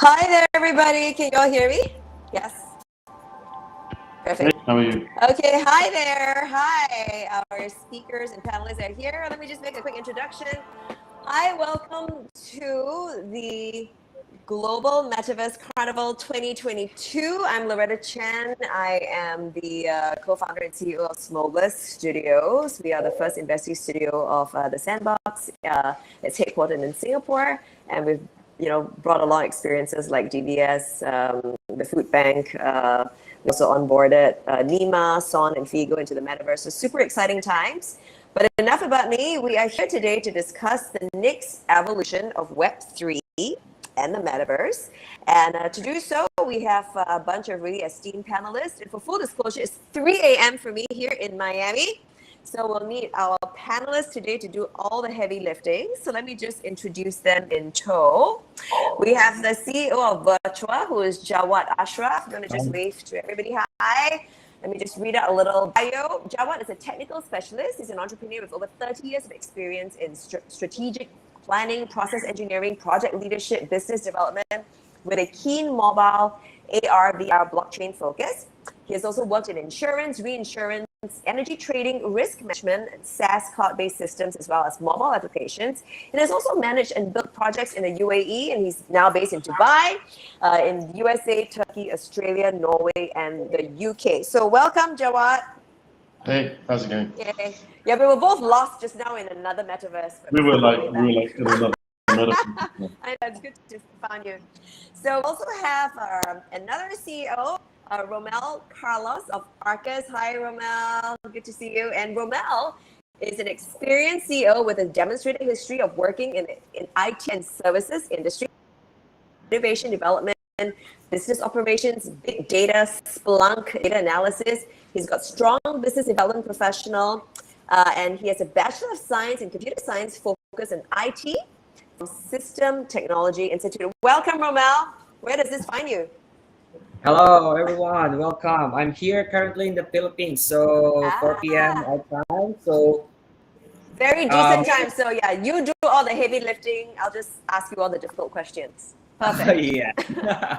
Hi there, everybody. Can you all hear me? Yes. Perfect. Hey, how are you? Okay, hi there. Hi. Our speakers and panelists are here. Let me just make a quick introduction. Hi, welcome to the Global Metaverse Carnival 2022. I'm Loretta Chan. I am the co-founder and CEO of Smokeless Studios. We are the first investee studio of the Sandbox. It's headquartered in Singapore, and we've brought along experiences like DBS, the Food Bank. We also onboarded Nima, Son, and Figo into the Metaverse. So super exciting times. But enough about me. We are here today to discuss the next evolution of Web3 and the Metaverse. And to do so, we have a bunch of really esteemed panelists. And for full disclosure, it's 3 a.m. for me here in Miami. So we'll need our panelists today to do all the heavy lifting. So let me just introduce them in tow. We have the CEO of Virtua, who is Jawad Ashraf. I'm going to just wave to everybody. Hi. Let me just read out a little bio. Jawad is a technical specialist. He's an entrepreneur with over 30 years of experience in strategic planning, process engineering, project leadership, business development, with a keen mobile AR, VR blockchain focus. He has also worked in insurance, reinsurance, energy trading, risk management, SaaS cloud-based systems, as well as mobile applications. He has also managed and built projects in the UAE, and he's now based in Dubai, in USA, Turkey, Australia, Norway, and the UK. So welcome, Jawad. Hey, how's it going? Yay. Yeah, we were both lost just now in another metaverse. We were like in another metaverse. I know, it's good to find you. So we also have another CEO, Romel Carlos of Arcus. Hi, Romel. Good to see you. And Romel is an experienced CEO with a demonstrated history of working in IT and services industry, innovation development, business operations, big data, Splunk, data analysis. He's got strong business development professional, and he has a Bachelor of Science in Computer Science focus in IT from System Technology Institute. Welcome, Romel. Where does this find you? Hello, everyone. Welcome. I'm here currently in the Philippines, so 4 p.m. our time. So very decent time. So yeah, you do all the heavy lifting. I'll just ask you all the difficult questions. Perfect. Yeah.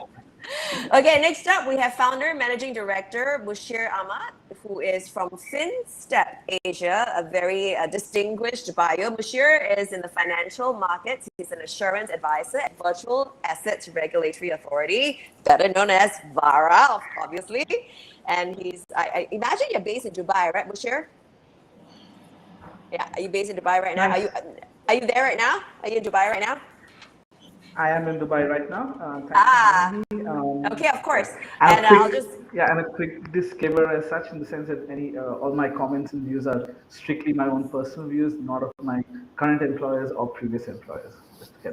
Okay, next up we have founder and managing director Mushir Ahmad, who is from FinStep Asia, a very distinguished bio. Mushir is in the financial markets. He's an assurance advisor at Virtual Assets Regulatory Authority, better known as VARA, obviously. And I imagine you're based in Dubai, right, Mushir? Yeah, are you based in Dubai right now? Are you there right now? Are you in Dubai right now? I am in Dubai right now. Okay, of course. And a quick disclaimer as such, in the sense that all my comments and views are strictly my own personal views, not of my current employers or previous employers.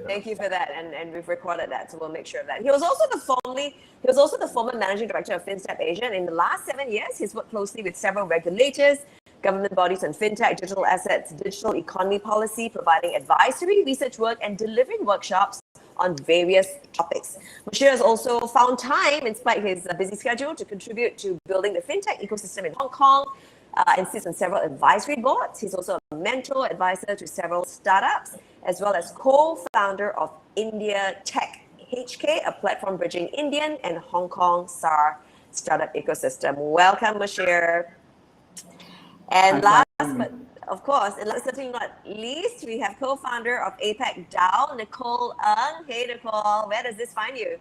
Thank you for that, and we've recorded that, so we'll make sure of that. He was also the former managing director of FinStep Asia, and in the last 7 years, he's worked closely with several regulators, government bodies on fintech, digital assets, digital economy policy, providing advisory, research work, and delivering workshops on various topics. Mushir has also found time, in spite of his busy schedule, to contribute to building the fintech ecosystem in Hong Kong, and sits on several advisory boards. He's also a mentor advisor to several startups, as well as co-founder of India Tech HK, a platform bridging Indian and Hong Kong SAR startup ecosystem. Welcome, Mushir. And last but of course, and last certainly not least, we have co-founder of APAC DAO, Nicole Ng. Hey, Nicole, where does this find you?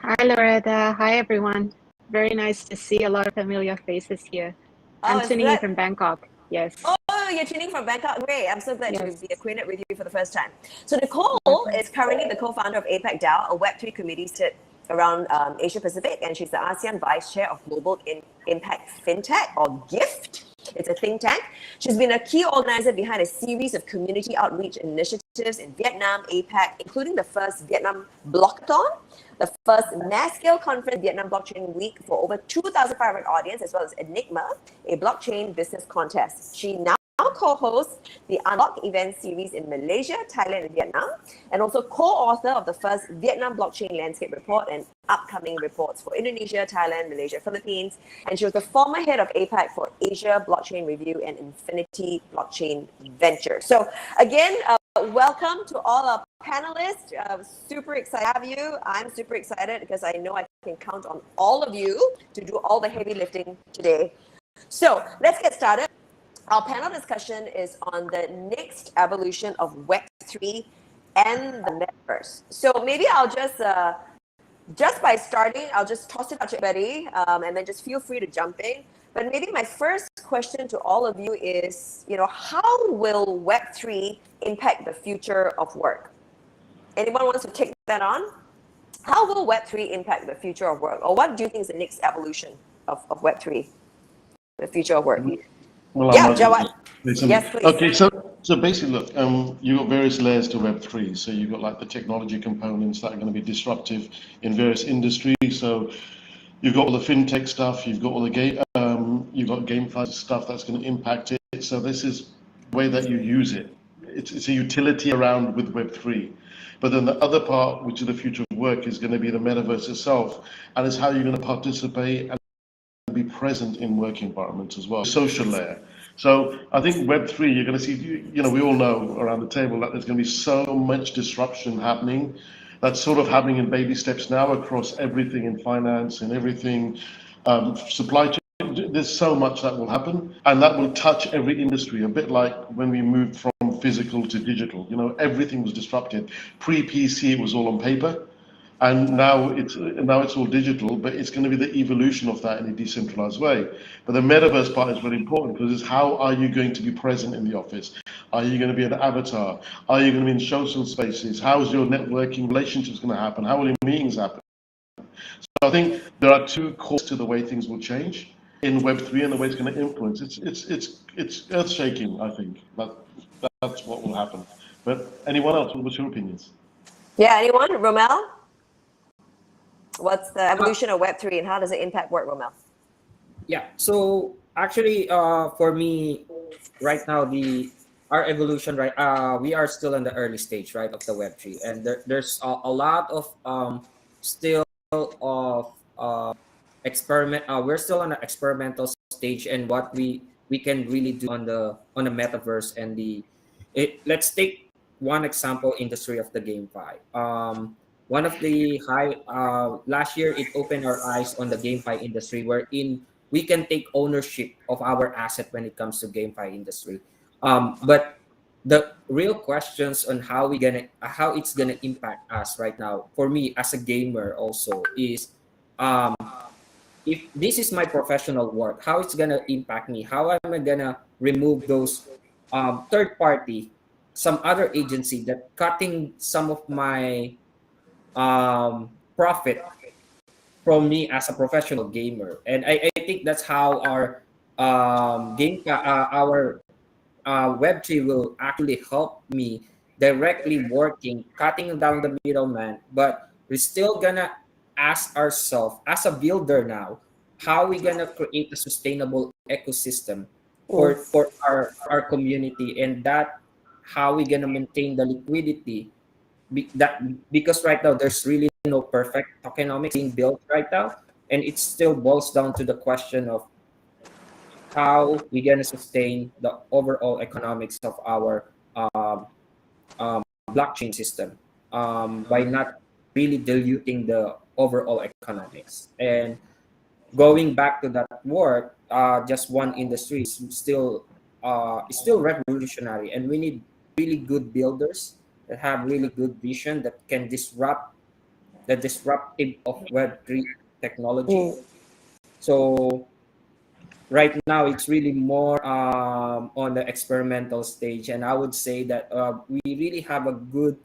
Hi, Loretta. Hi, everyone. Very nice to see a lot of familiar faces here. I'm tuning in from Bangkok. Yes. Oh, you're tuning from Bangkok. Great. I'm so glad to be acquainted with you for the first time. So Nicole is currently the co-founder of APAC DAO, a Web3 community sit around Asia Pacific, and she's the ASEAN Vice Chair of Global Impact FinTech, or GIFT. It's a think tank. She's been a key organizer behind a series of community outreach initiatives in Vietnam, APAC, including the first Vietnam Blockathon, the first mass-scale conference, Vietnam Blockchain Week, for over 2,500 audience, as well as Enigma, a blockchain business contest. She now co-hosts the Unlock event series in Malaysia, Thailand, and Vietnam, and also co-author of the first Vietnam Blockchain Landscape Report and upcoming reports for Indonesia, Thailand, Malaysia, Philippines. And she was the former head of APAC for Asia Blockchain Review and Infinity Blockchain Venture. So again, welcome to all our panelists, super excited to have you. I'm super excited because I know I can count on all of you to do all the heavy lifting today. So let's get started. Our panel discussion is on the next evolution of Web3 and the Metaverse. So maybe I'll just by starting, I'll just toss it out to everybody, and then just feel free to jump in. But maybe my first question to all of you is, how will Web3 impact the future of work? Anyone wants to take that on? How will Web3 impact the future of work? Or what do you think is the next evolution of Web3, the future of work? Well, Yeah, Jawad. Yes, please. Okay, so basically, look, you've got various layers to Web3. So you've got like the technology components that are going to be disruptive in various industries. So you've got all the fintech stuff, you've got all the you've got GameFi stuff that's going to impact it. So this is the way that you use it. It's a utility around with Web3. But then the other part, which is the future of work, is going to be the metaverse itself, and it's how you're going to participate and be present in work environments as well. Social layer. So I think Web3, you're going to see, we all know around the table that there's going to be so much disruption happening. That's sort of happening in baby steps now across everything in finance and everything, supply chain. There's so much that will happen, and that will touch every industry, a bit like when we moved from physical to digital. Everything was disrupted. Pre-PC, it was all on paper. And now it's all digital, but it's going to be the evolution of that in a decentralized way. But the metaverse part is very important because it's how are you going to be present in the office? Are you going to be an avatar? Are you going to be in social spaces? How is your networking relationships going to happen? How will your meetings happen? So I think there are two cores to the way things will change in Web3 and the way it's going to influence. It's earth-shaking, I think. That's what will happen. But anyone else? What's your opinions? Yeah, anyone? Romel? What's the evolution of Web3 and how does it impact work, Romel? Yeah, so actually, for me, right now, our evolution, right, we are still in the early stage, right, of the Web3, and there's a lot of still of experiment. We're still on an experimental stage, and what we can really do on the metaverse and let's take one example industry of the GameFi. One of the last year it opened our eyes on the GameFi industry, wherein we can take ownership of our asset when it comes to GameFi industry. But the real questions on how it's gonna impact us right now, for me as a gamer also, is if this is my professional work, how it's gonna impact me? How am I gonna remove those third party, some other agency that cutting some of my profit from me as a professional gamer? And I think that's how our Web3 will actually help me directly working, cutting down the middleman. But we're still gonna ask ourselves as a builder now, how we gonna create a sustainable ecosystem for our community, and that how we gonna maintain the liquidity. Because right now there's really no perfect tokenomics being built right now, and it still boils down to the question of how we gonna sustain the overall economics of our blockchain system by not really diluting the overall economics. And going back to that work, just one industry is still revolutionary, and we need really good builders that have really good vision that can disrupt the disruptive of Web3 technology. So right now it's really more on the experimental stage, and I would say that we really have a good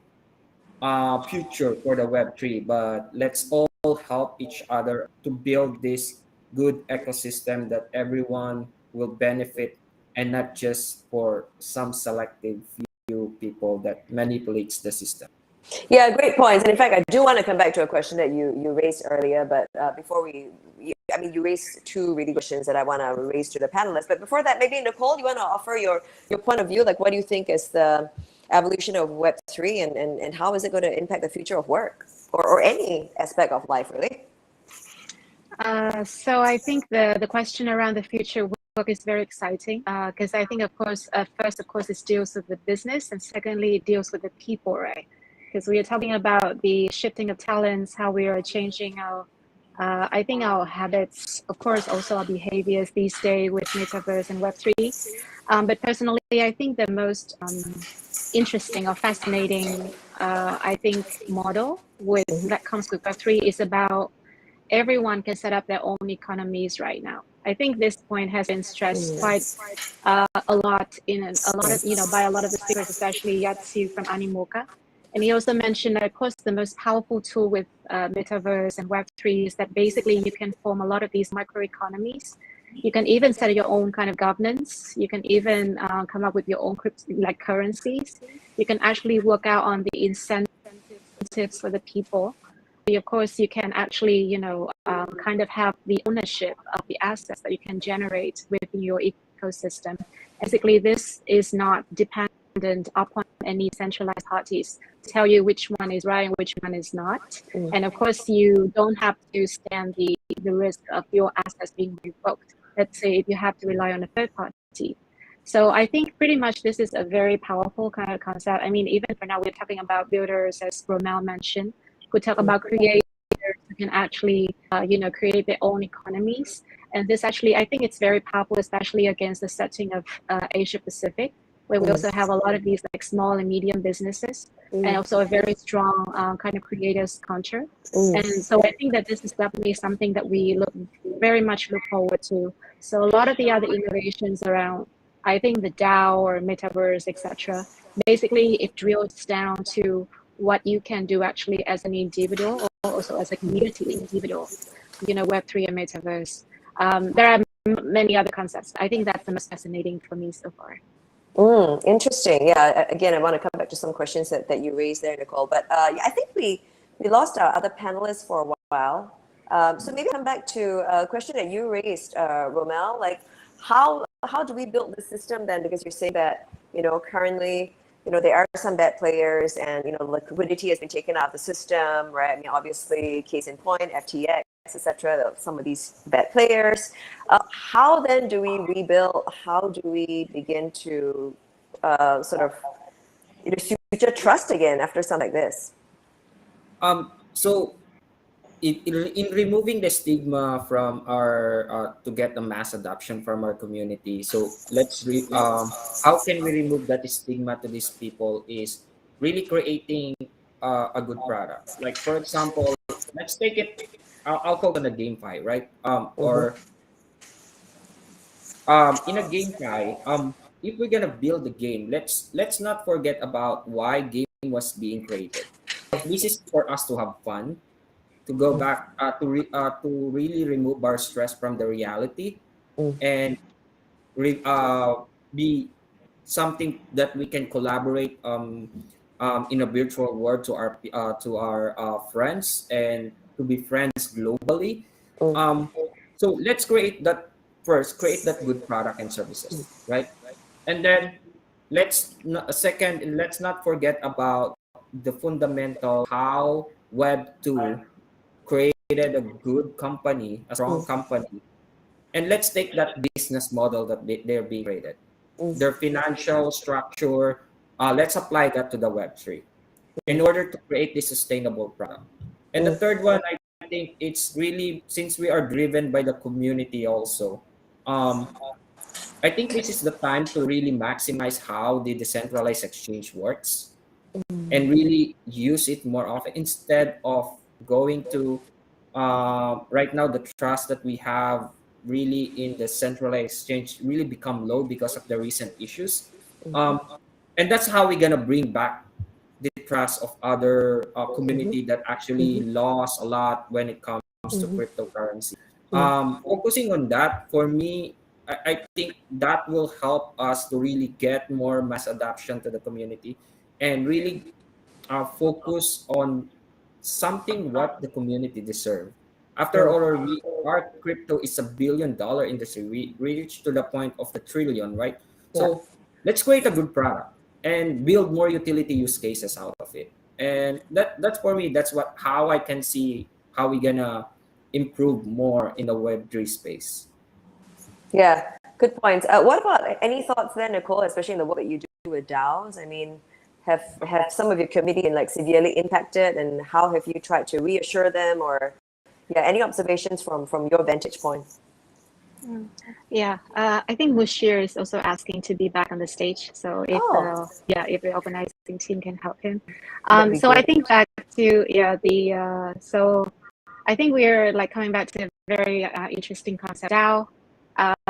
future for the Web3, but let's all help each other to build this good ecosystem that everyone will benefit, and not just for some selective few people that manipulates the system. Yeah, great points. And in fact, I do want to come back to a question that you raised earlier, but before you raised two really good questions that I want to raise to the panelists. But before that, maybe Nicole, you want to offer your point of view? Like, what do you think is the evolution of Web3 and how is it going to impact the future of work or any aspect of life, really? So I think the question around the future work is very exciting because I think, of course, first, of course, it deals with the business, and secondly, it deals with the people, right? because we are talking about the shifting of talents, how we are changing our, I think our habits, of course, also our behaviors these days with Metaverse and Web3. But personally, I think the most interesting or fascinating, I think, model with that comes with Web3 is about everyone can set up their own economies right now. I think this point has been stressed quite a lot in a lot of, by a lot of the speakers, especially Yatsu from Animoca. And he also mentioned that, of course, the most powerful tool with Metaverse and Web3 is that basically you can form a lot of these microeconomies. You can even set your own kind of governance. You can even come up with your own currencies. You can actually work out on the incentives for the people. Of course, you can actually, kind of have the ownership of the assets that you can generate within your ecosystem. Basically, this is not dependent upon any centralized parties to tell you which one is right and which one is not. And of course, you don't have to stand the risk of your assets being revoked. Let's say if you have to rely on a third party. So I think pretty much this is a very powerful kind of concept. I mean, even for now, we're talking about builders, as Romel mentioned, who talk about creators who can actually, create their own economies. And this actually, I think it's very powerful, especially against the setting of Asia Pacific, where we also have a lot of these like small and medium businesses, and also a very strong kind of creators culture. And so I think that this is definitely something that we very much look forward to. So a lot of the other innovations around, I think the DAO or Metaverse, etc., basically it drills down to what you can do actually as an individual or also as a community individual, Web3 and Metaverse. There are many other concepts. I think that's the most fascinating for me so far. Interesting. Yeah. Again, I want to come back to some questions that you raised there, Nicole. But yeah, I think we lost our other panelists for a while. So maybe come back to a question that you raised, Romel. Like, how do we build the system then? Because you're saying that currently there are some bad players, and liquidity has been taken out of the system, right? I mean, obviously, case in point, FTX, etc. Some of these bad players. How then do we rebuild? How do we begin to sort of future trust again after something like this? So in removing the stigma from our to get the mass adoption from our community, so how can we remove that stigma to these people is really creating a good product. Like, for example, let's take it, I'll focus on the GameFi, right? Or in a GameFi, if we're gonna build the game, let's not forget about why game was being created. This is for us to have fun, to go back to really remove our stress from the reality, and be something that we can collaborate in a virtual world to our friends, and to be friends globally. So let's create that first, create that good product and services, right? And then let's not forget about the fundamental how Web2 created a good company, a strong company. And let's take that business model that they're being created, their financial structure. Let's apply that to the Web3 in order to create this sustainable product. And the third one, I think it's really, since we are driven by the community also, I think this is the time to really maximize how the decentralized exchange works, and really use it more often, instead of going to right now the trust that we have really in the centralized exchange really become low because of the recent issues. And that's how we're gonna bring back the trust of other community that actually lost a lot when it comes to cryptocurrency. Focusing on that, for me, I think that will help us to really get more mass adoption to the community, and really focus on something what the community deserve. After all, our crypto is $1 billion industry. We reached to the point of the trillion, right? So let's create a good product and build more utility use cases out of it. And that's for me. That's how I can see how we gonna improve more in the Web3 space. Yeah, good points. What about any thoughts then, Nicole, especially in the work that you do with DAOs? I mean, have some of your community been like severely impacted, and how have you tried to reassure them, or yeah, any observations from your vantage point? Yeah, I think Mushir is also asking to be back on the stage. So if Oh, if the organizing team can help him. that'd be So I great. think back to so I think we're like coming back to a very interesting concept. DAO.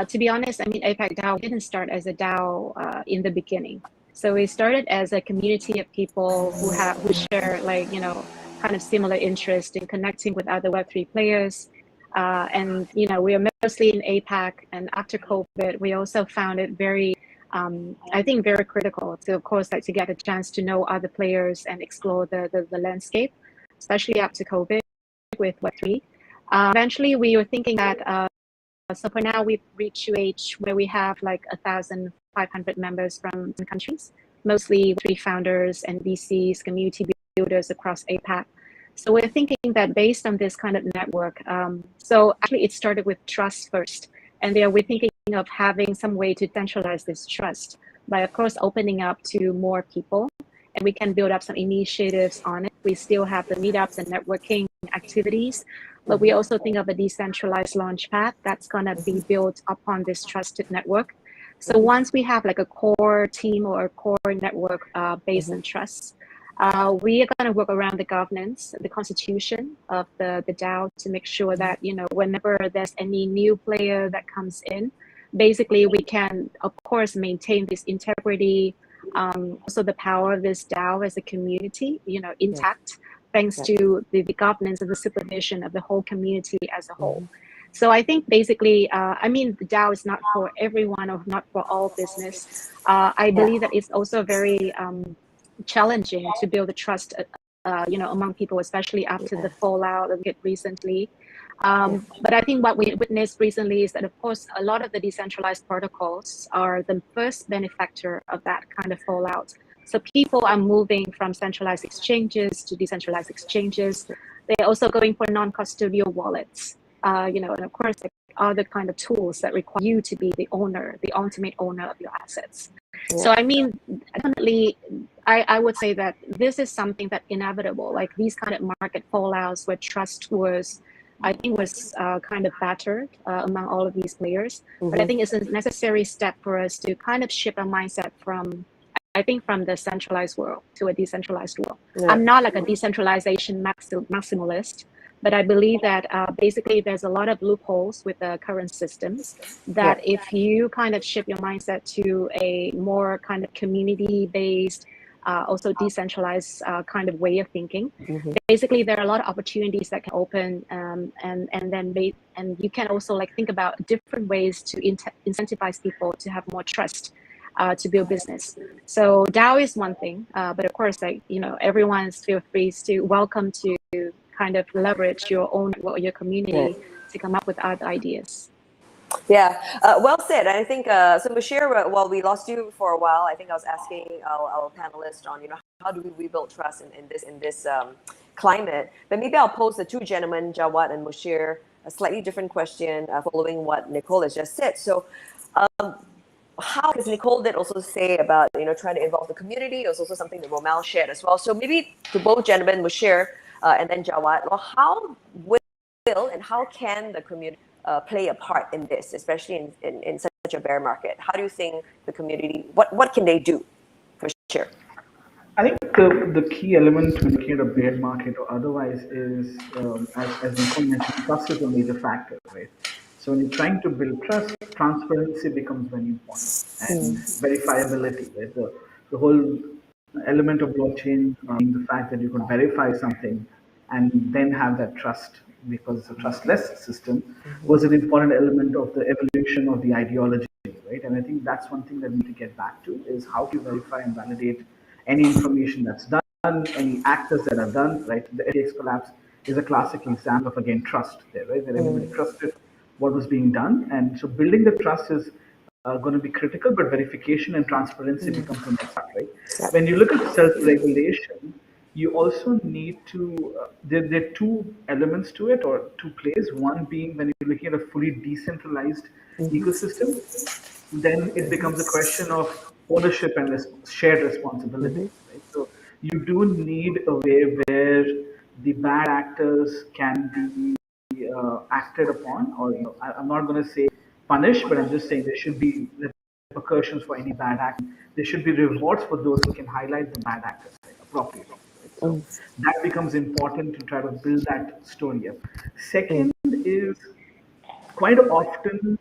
To be honest, I mean APAC DAO didn't start as a DAO in the beginning. So we started as a community of people who share like kind of similar interest in connecting with other Web3 players. And we are mostly in APAC, and after COVID, we also found it very, I think, very critical to, of course, like to get a chance to know other players and explore the landscape, especially after COVID with Web3. Eventually, we were thinking that so for now we've reached UH where we have like 1,500 members from countries, mostly three founders and VCs, community builders across APAC. So we're thinking that based on this kind of network, so actually it started with trust first. And there we're thinking of having some way to centralize this trust by, of course, opening up to more people. And we can build up some initiatives on it. We still have the meetups and networking activities, but we also think of a decentralized launchpad that's going to be built upon this trusted network. So once we have like a core team or a core network based on trust, we are going to work around the governance, the constitution of the DAO to make sure that, whenever there's any new player that comes in, basically we can, of course, maintain this integrity, also the power of this DAO as a community, intact, thanks to the governance and the supervision of the whole community as a whole. So I think basically, the DAO is not for everyone or not for all business. I believe that it's also very challenging to build the trust, among people, especially after the fallout of it recently. But I think what we witnessed recently is that, of course, a lot of the decentralized protocols are the first benefactor of that kind of fallout. So people are moving from centralized exchanges to decentralized exchanges. They're also going for non-custodial wallets, and of course, like other kind of tools that require you to be the owner, the ultimate owner of your assets. So definitely, I would say that this is something that inevitable, like these kind of market fallouts where trust was, I think, was kind of battered among all of these players. But I think it's a necessary step for us to kind of shift our mindset from the centralized world to a decentralized world. I'm not like a decentralization maximalist, but I believe that basically there's a lot of loopholes with the current systems that if you kind of shift your mindset to a more kind of community-based, also decentralized kind of way of thinking, basically there are a lot of opportunities that can open, and you can also like think about different ways to incentivize people to have more trust to build business. So DAO is one thing, but of course, like everyone feel free to welcome to kind of leverage your own or your community to come up with other ideas. Yeah, well said. And I think so, Bashir. While we lost you for a while, I think I was asking our panelists on how do we rebuild trust in this climate. But maybe I'll pose the two gentlemen, Jawad and Mushir, a slightly different question following what Nicole has just said. So, how, as Nicole did also say about trying to involve the community, it was also something that Romel shared as well. So maybe to both gentlemen, Mushir and then Jawad, well, how will and how can the community play a part in this, especially in such a bear market? How do you think the community, what can they do, for sure? I think the key element when looking at a bear market or otherwise is, as Nicole mentioned, trust is a major factor, right? So when you're trying to build trust, transparency becomes very important, and verifiability, right? The whole element of blockchain being the fact that you could verify something and then have that trust because it's a trustless system was an important element of the evolution of the ideology, right? And I think that's one thing that we need to get back to is how to verify and validate any information that's done, any actors that are done, right? The FTX collapse is a classic example of, again, trust there, right? That everybody trusted what was being done. And so building the trust is going to be critical, but verification and transparency becomes the next part, right? When you look at self-regulation, you also need to, there are two elements to it, or two plays. One being when you're looking at a fully decentralized ecosystem, then it becomes a question of ownership and shared responsibility. Right? So you do need a way where the bad actors can be acted upon, or I'm not going to say punished, but I'm just saying there should be repercussions for any bad act. There should be rewards for those who can highlight the bad actors, right, appropriately. Right? So that becomes important to try to build that story up. Second is quite often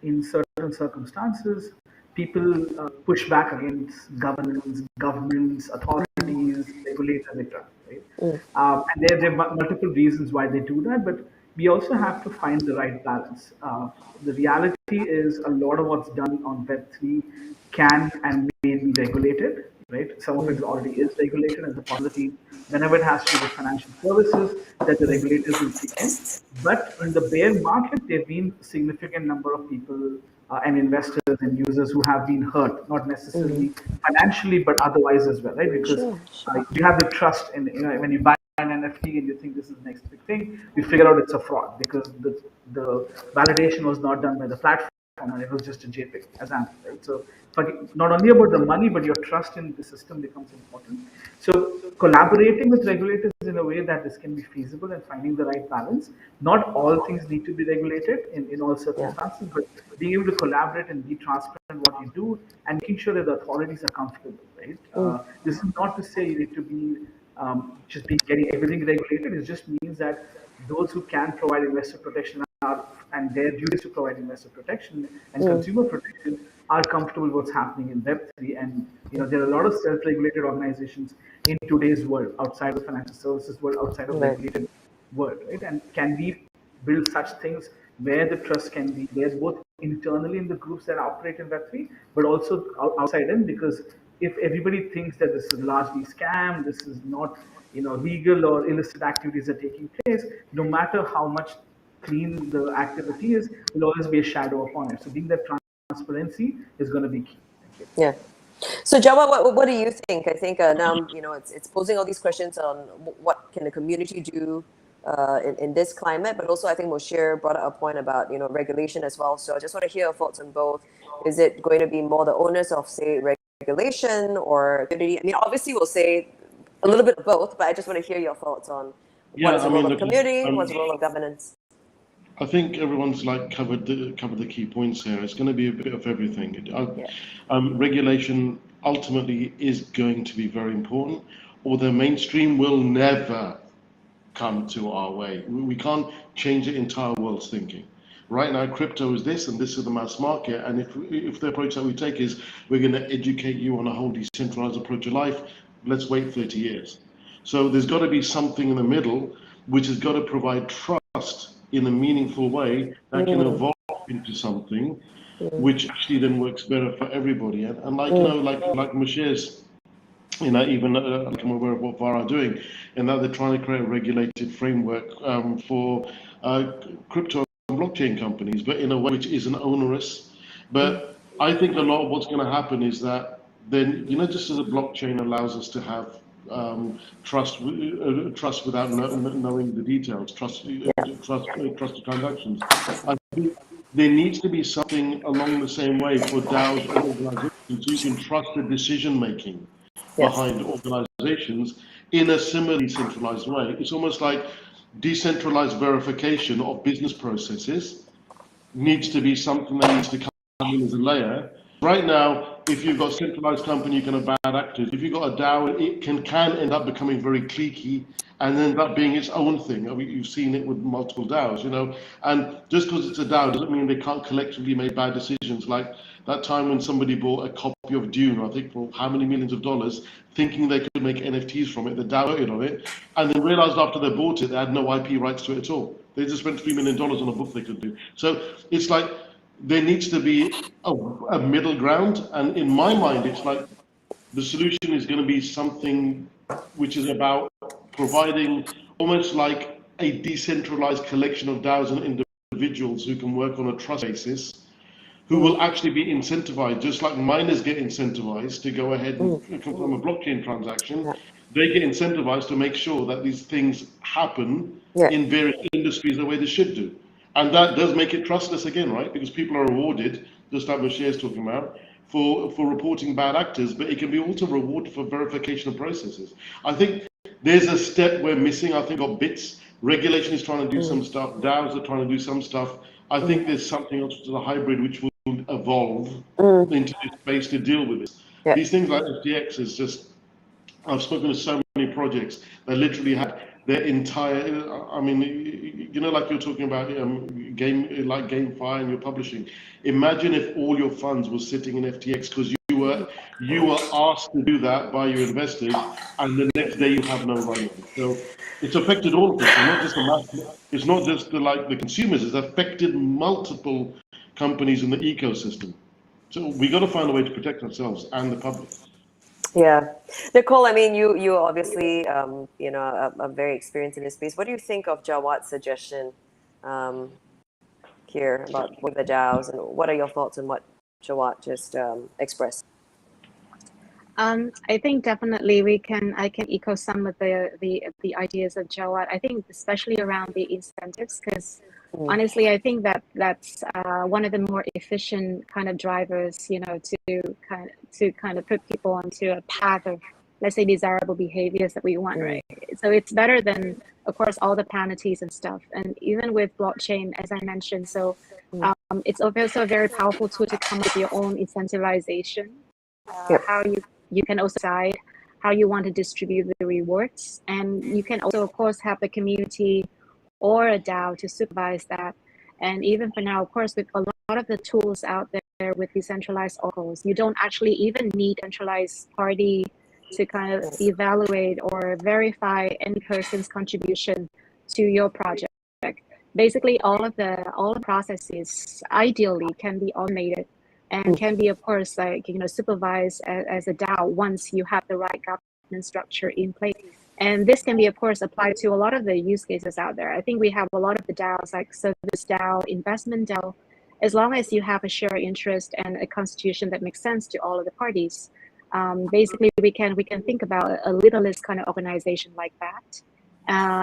in certain circumstances, people push back against governments, authorities, regulators, etc. Right? And there are multiple reasons why they do that, but we also have to find the right balance. The reality is a lot of what's done on Web3 can and may be regulated, right? Some of it already is regulated, and the possibility, whenever it has to do with financial services, that the regulators will kick in. But in the bear market, there have been a significant number of people and investors and users who have been hurt, not necessarily financially, but otherwise as well, right? Because you have the trust in, when you buy an NFT and you think this is the next big thing, you figure out it's a fraud because the validation was not done by the platform and it was just a JPEG, as an right? So not only about the money, but your trust in the system becomes important. So collaborating with regulators in a way that this can be feasible and finding the right balance. Not all things need to be regulated in all circumstances, but being able to collaborate and be transparent what you do and making sure that the authorities are comfortable, right? This is not to say you need to be just be getting everything regulated. It just means that those who can provide investor protection and their duties to provide investor protection and consumer protection are comfortable with what's happening in Web3. And there are a lot of self-regulated organizations in today's world, outside of the financial services world, outside of the regulated world, right? And can we build such things where the trust can be there, both internally in the groups that operate in Web3, but also outside in, because if everybody thinks that this is largely scam, this is not legal or illicit activities are taking place, no matter how much clean the activity is, will always be a shadow upon it. So being that transparency is going to be key. Thank you. Yeah. So Java, what do you think? I think now it's posing all these questions on what can the community do in this climate, but also I think Moshe brought up a point about regulation as well. So I just want to hear your thoughts on both. Is it going to be more the onus of, say, regulation or community? I mean, obviously we'll say a little bit of both, but I just want to hear your thoughts on what is the role of community, what's the role of governance. I think everyone's covered the key points here. It's going to be a bit of everything. Regulation ultimately is going to be very important, or the mainstream will never come to our way. We can't change the entire world's thinking. Right now, crypto is this, and this is the mass market. And if the approach that we take is we're going to educate you on a whole decentralized approach to life, let's wait 30 years. So there's got to be something in the middle, which has got to provide trust in a meaningful way that can evolve into something which actually then works better for everybody. And like Moshe's, even like I'm aware of what VAR are doing, and that they're trying to create a regulated framework for crypto and blockchain companies, but in a way which isn't onerous. But I think a lot of what's going to happen is that then, just as a blockchain allows us to have trust without knowing the details, trust the transactions. I think there needs to be something along the same way for DAOs or organizations, so you can trust the decision making behind organizations in a similarly centralized way. It's almost like decentralized verification of business processes needs to be something that needs to come in as a layer. Right now, if you've got a centralized company, you can have bad actors. If you've got a DAO, it can end up becoming very cliquey and end up being its own thing. I mean, you've seen it with multiple DAOs, and just because it's a DAO doesn't mean they can't collectively make bad decisions. Like that time when somebody bought a copy of Dune, I think for how many millions of dollars, thinking they could make NFTs from it, the DAO voted on it, and then realized after they bought it, they had no IP rights to it at all. They just spent $3 million on a book they could do. So it's like, there needs to be a middle ground, and in my mind it's like the solution is going to be something which is about providing almost like a decentralized collection of DAOs and individuals who can work on a trust basis, who will actually be incentivized, just like miners get incentivized to go ahead and confirm a blockchain transaction. They get incentivized to make sure that these things happen in various industries the way they should do. And that does make it trustless again, right? Because people are rewarded, just like Moshe is talking about, for reporting bad actors, but it can be also rewarded for verification of processes. I think there's a step we're missing. I think of bits. Regulation is trying to do some stuff. DAOs are trying to do some stuff. I think there's something else, which is a hybrid, which will evolve into this space to deal with this. Yeah. These things like FTX is just. I've spoken to so many projects that literally had their entire. I mean, you know, like you're talking about like GameFi and you're publishing. Imagine if all your funds were sitting in FTX because you were asked to do that by your investors, and the next day you have no runway. So it's affected all of us. It's not just it's not just the consumers. It's affected multiple companies in the ecosystem. So we got to find a way to protect ourselves and the public. Yeah, Nicole. I mean, you obviously you know are very experienced in this space. What do you think of Jawad's suggestion here about the DAOs, and what are your thoughts on what Jawad just expressed? I think definitely I can echo some of the ideas of Jawad. I think especially around the incentives, because honestly, I think that's one of the more efficient kind of drivers, you know, to kind of put people onto a path of, let's say, desirable behaviors that we want, right? So it's better than, of course, all the penalties and stuff. And even with blockchain, as I mentioned, so it's also a very powerful tool to come up with your own incentivization. How you can also decide how you want to distribute the rewards, and you can also, of course, have the community or a DAO to supervise that. And even for now, of course, with a lot of the tools out there with decentralized oracles, you don't actually even need a centralized party to kind of evaluate or verify any person's contribution to your project. Basically, all the processes ideally can be automated and can be, of course, like, you know, supervised as a DAO once you have the right governance structure in place. And this can be, of course, applied to a lot of the use cases out there. I think we have a lot of the DAOs, like service DAO, investment DAO. As long as you have a shared interest and a constitution that makes sense to all of the parties, basically we can think about a littlest kind of organization like that,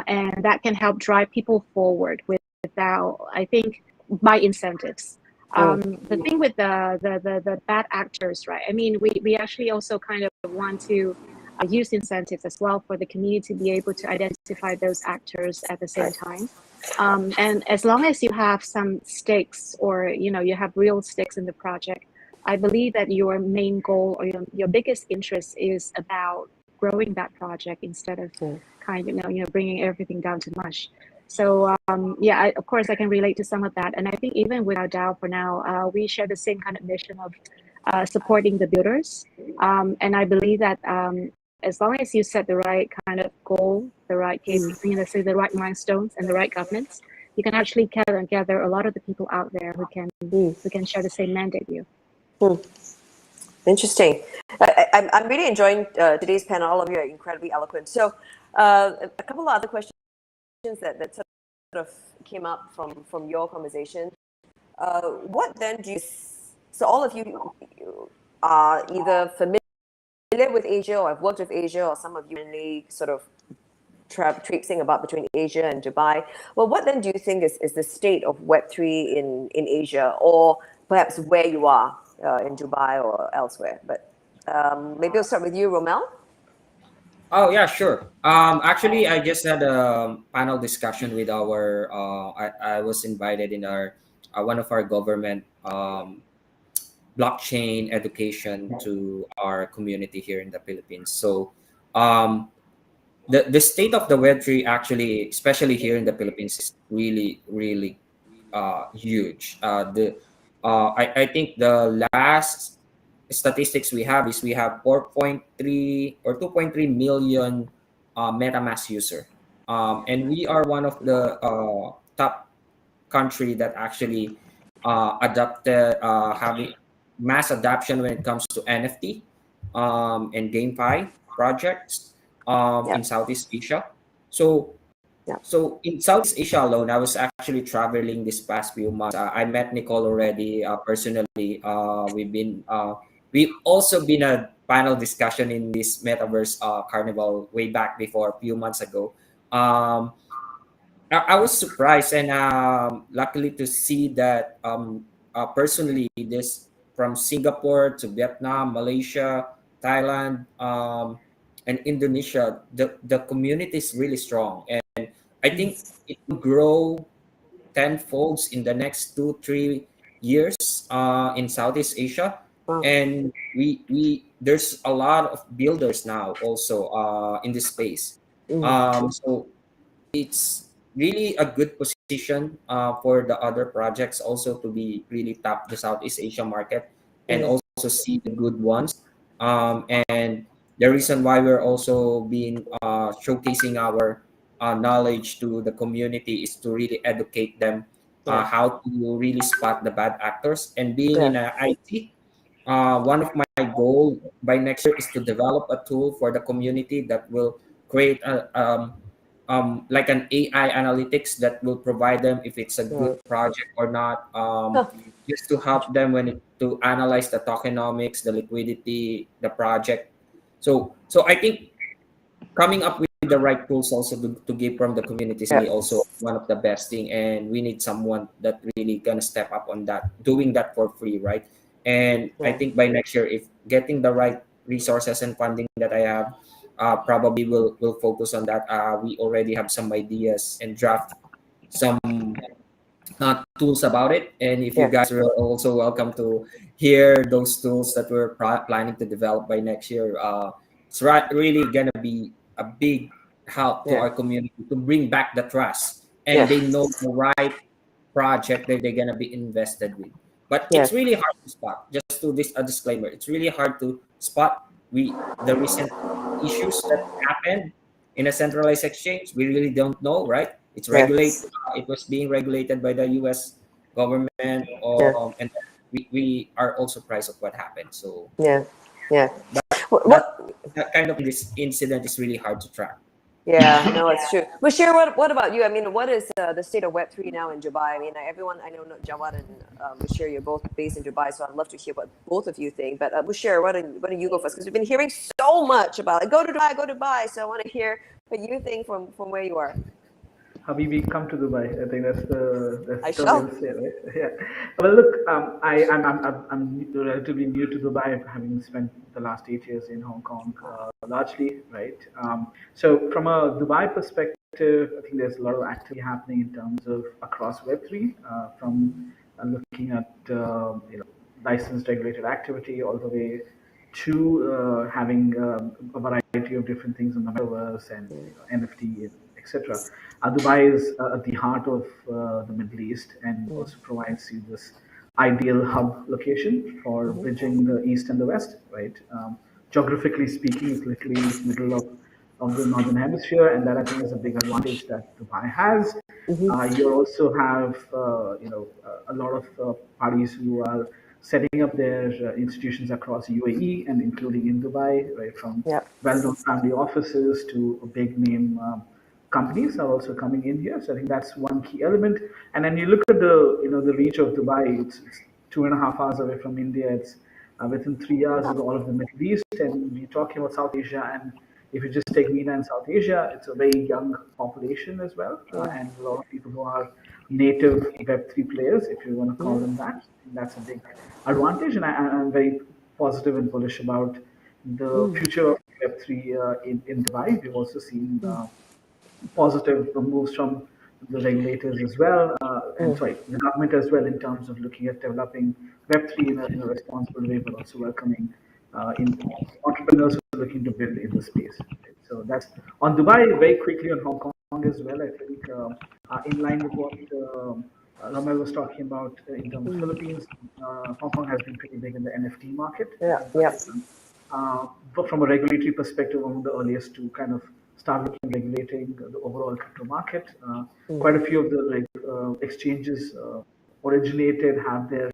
and that can help drive people forward without, I think, by incentives. The thing with the bad actors, right? I mean, we actually also kind of want to use incentives as well for the community to be able to identify those actors at the same time. And as long as you have some stakes, or, you know, you have real stakes in the project, I believe that your main goal or your biggest interest is about growing that project instead of kind of, you know, bringing everything down to mush. So yeah, of course, I can relate to some of that. And I think even with our DAO for now, we share the same kind of mission of supporting the builders. And I believe that as long as you set the right kind of goal, the right you know, say the right milestones and the right governance, you can actually gather a lot of the people out there who can share the same mandate you. Interesting. I'm really enjoying today's panel. All of you are incredibly eloquent. So a couple of other questions that sort of came up from your conversation. What then do you? So all of you are either familiar with Asia, or have worked with Asia, or some of you mainly sort of traipsing about between Asia and Dubai. Well, what then do you think is the state of Web3 in Asia, or perhaps where you are in Dubai or elsewhere? But maybe I'll start with you, Romel. Oh yeah, sure. Actually, I just had a panel discussion with our. I was invited in our one of our government blockchain education to our community here in the Philippines. So, the state of the Web3 actually, especially here in the Philippines, is really huge. I think the last statistics we have is we have 4.3 or 2.3 million MetaMask user, and we are one of the top country that actually adopted having mass adoption when it comes to NFT and GameFi projects in Southeast Asia. So so in Southeast Asia alone, I was actually traveling this past few months. I met Nicole already personally. We've also been a panel discussion in this Metaverse Carnival way back before a few months ago. I was surprised and luckily to see that personally this from Singapore to Vietnam, Malaysia, Thailand, and Indonesia, the community is really strong, and I think it will grow tenfolds in the next 2-3 years in Southeast Asia. Wow. And we there's a lot of builders now also in this space. So it's really a good position for the other projects also to be really tap the Southeast Asia market and also see the good ones. And the reason why we're also being showcasing our knowledge to the community is to really educate them how to really spot the bad actors. And being in IT, one of my goal by next year is to develop a tool for the community that will create like an AI analytics that will provide them if it's a good project or not, just to help them to analyze the tokenomics, the liquidity, the project. So I think coming up with the right tools also to give from the community is really also one of the best thing, and we need someone that really gonna step up on that, doing that for free, right? And I think by next year, if getting the right resources and funding that I have, probably will focus on that. We already have some ideas and draft some tools about it, and if you guys are also welcome to hear those tools that we're planning to develop by next year. It's really gonna be a big help to our community to bring back the trust, and they know the right project that they're gonna be invested with. But it's really hard to spot. Just to this a disclaimer, it's really hard to spot the recent issues that happened in a centralized exchange. We really don't know, right? It's regulated. It was being regulated by the U.S. government, and we are all surprised of what happened. So Yeah. that kind of this incident is really hard to track. Yeah, no, it's true. Bashir, what about you? I mean, what is the state of Web3 now in Dubai? I mean, everyone, I know Jawad and Bashir, you're both based in Dubai, so I'd love to hear what both of you think. But Bashir, why don't you go first? Because we've been hearing so much about it. Go to Dubai. So I want to hear what you think from where you are. Habibi, come to Dubai. I think that's the shall. way to say, right? Yeah. Well, look, I'm relatively new to Dubai, having spent the last 8 years in Hong Kong, largely, right? So from a Dubai perspective, I think there's a lot of activity happening in terms of across Web3, from looking at licensed regulated activity all the way to having a variety of different things in the metaverse and NFT, etc. Dubai is at the heart of the Middle East and also provides you this ideal hub location for bridging the East and the West, right? Geographically speaking, it's literally in the middle of the Northern Hemisphere, and that I think is a big advantage that Dubai has. You also have, a lot of parties who are setting up their institutions across UAE and including in Dubai, right, from well-known family offices to big name companies are also coming in here. So I think that's one key element. And then you look at the reach of Dubai. It's 2.5 hours away from India. It's within 3 hours is all of the Middle East, and we're talking about South Asia. And if you just take MENA and South Asia, it's a very young population as well, and a lot of people who are native Web3 players, if you want to call them that. That's a big advantage, and I'm very positive and bullish about the future of Web3 in Dubai. We've also seen positive moves from the regulators as well, and sorry, the government as well, in terms of looking at developing Web3 in a responsible way, but also welcoming in entrepreneurs who are looking to build in the space. Right? So that's on Dubai. Very quickly on Hong Kong as well. I think in line with what Ramel was talking about in terms of Philippines, Hong Kong has been pretty big in the NFT market. But from a regulatory perspective, one of the earliest to kind of start looking regulating the overall crypto market. Quite a few of the exchanges originated had their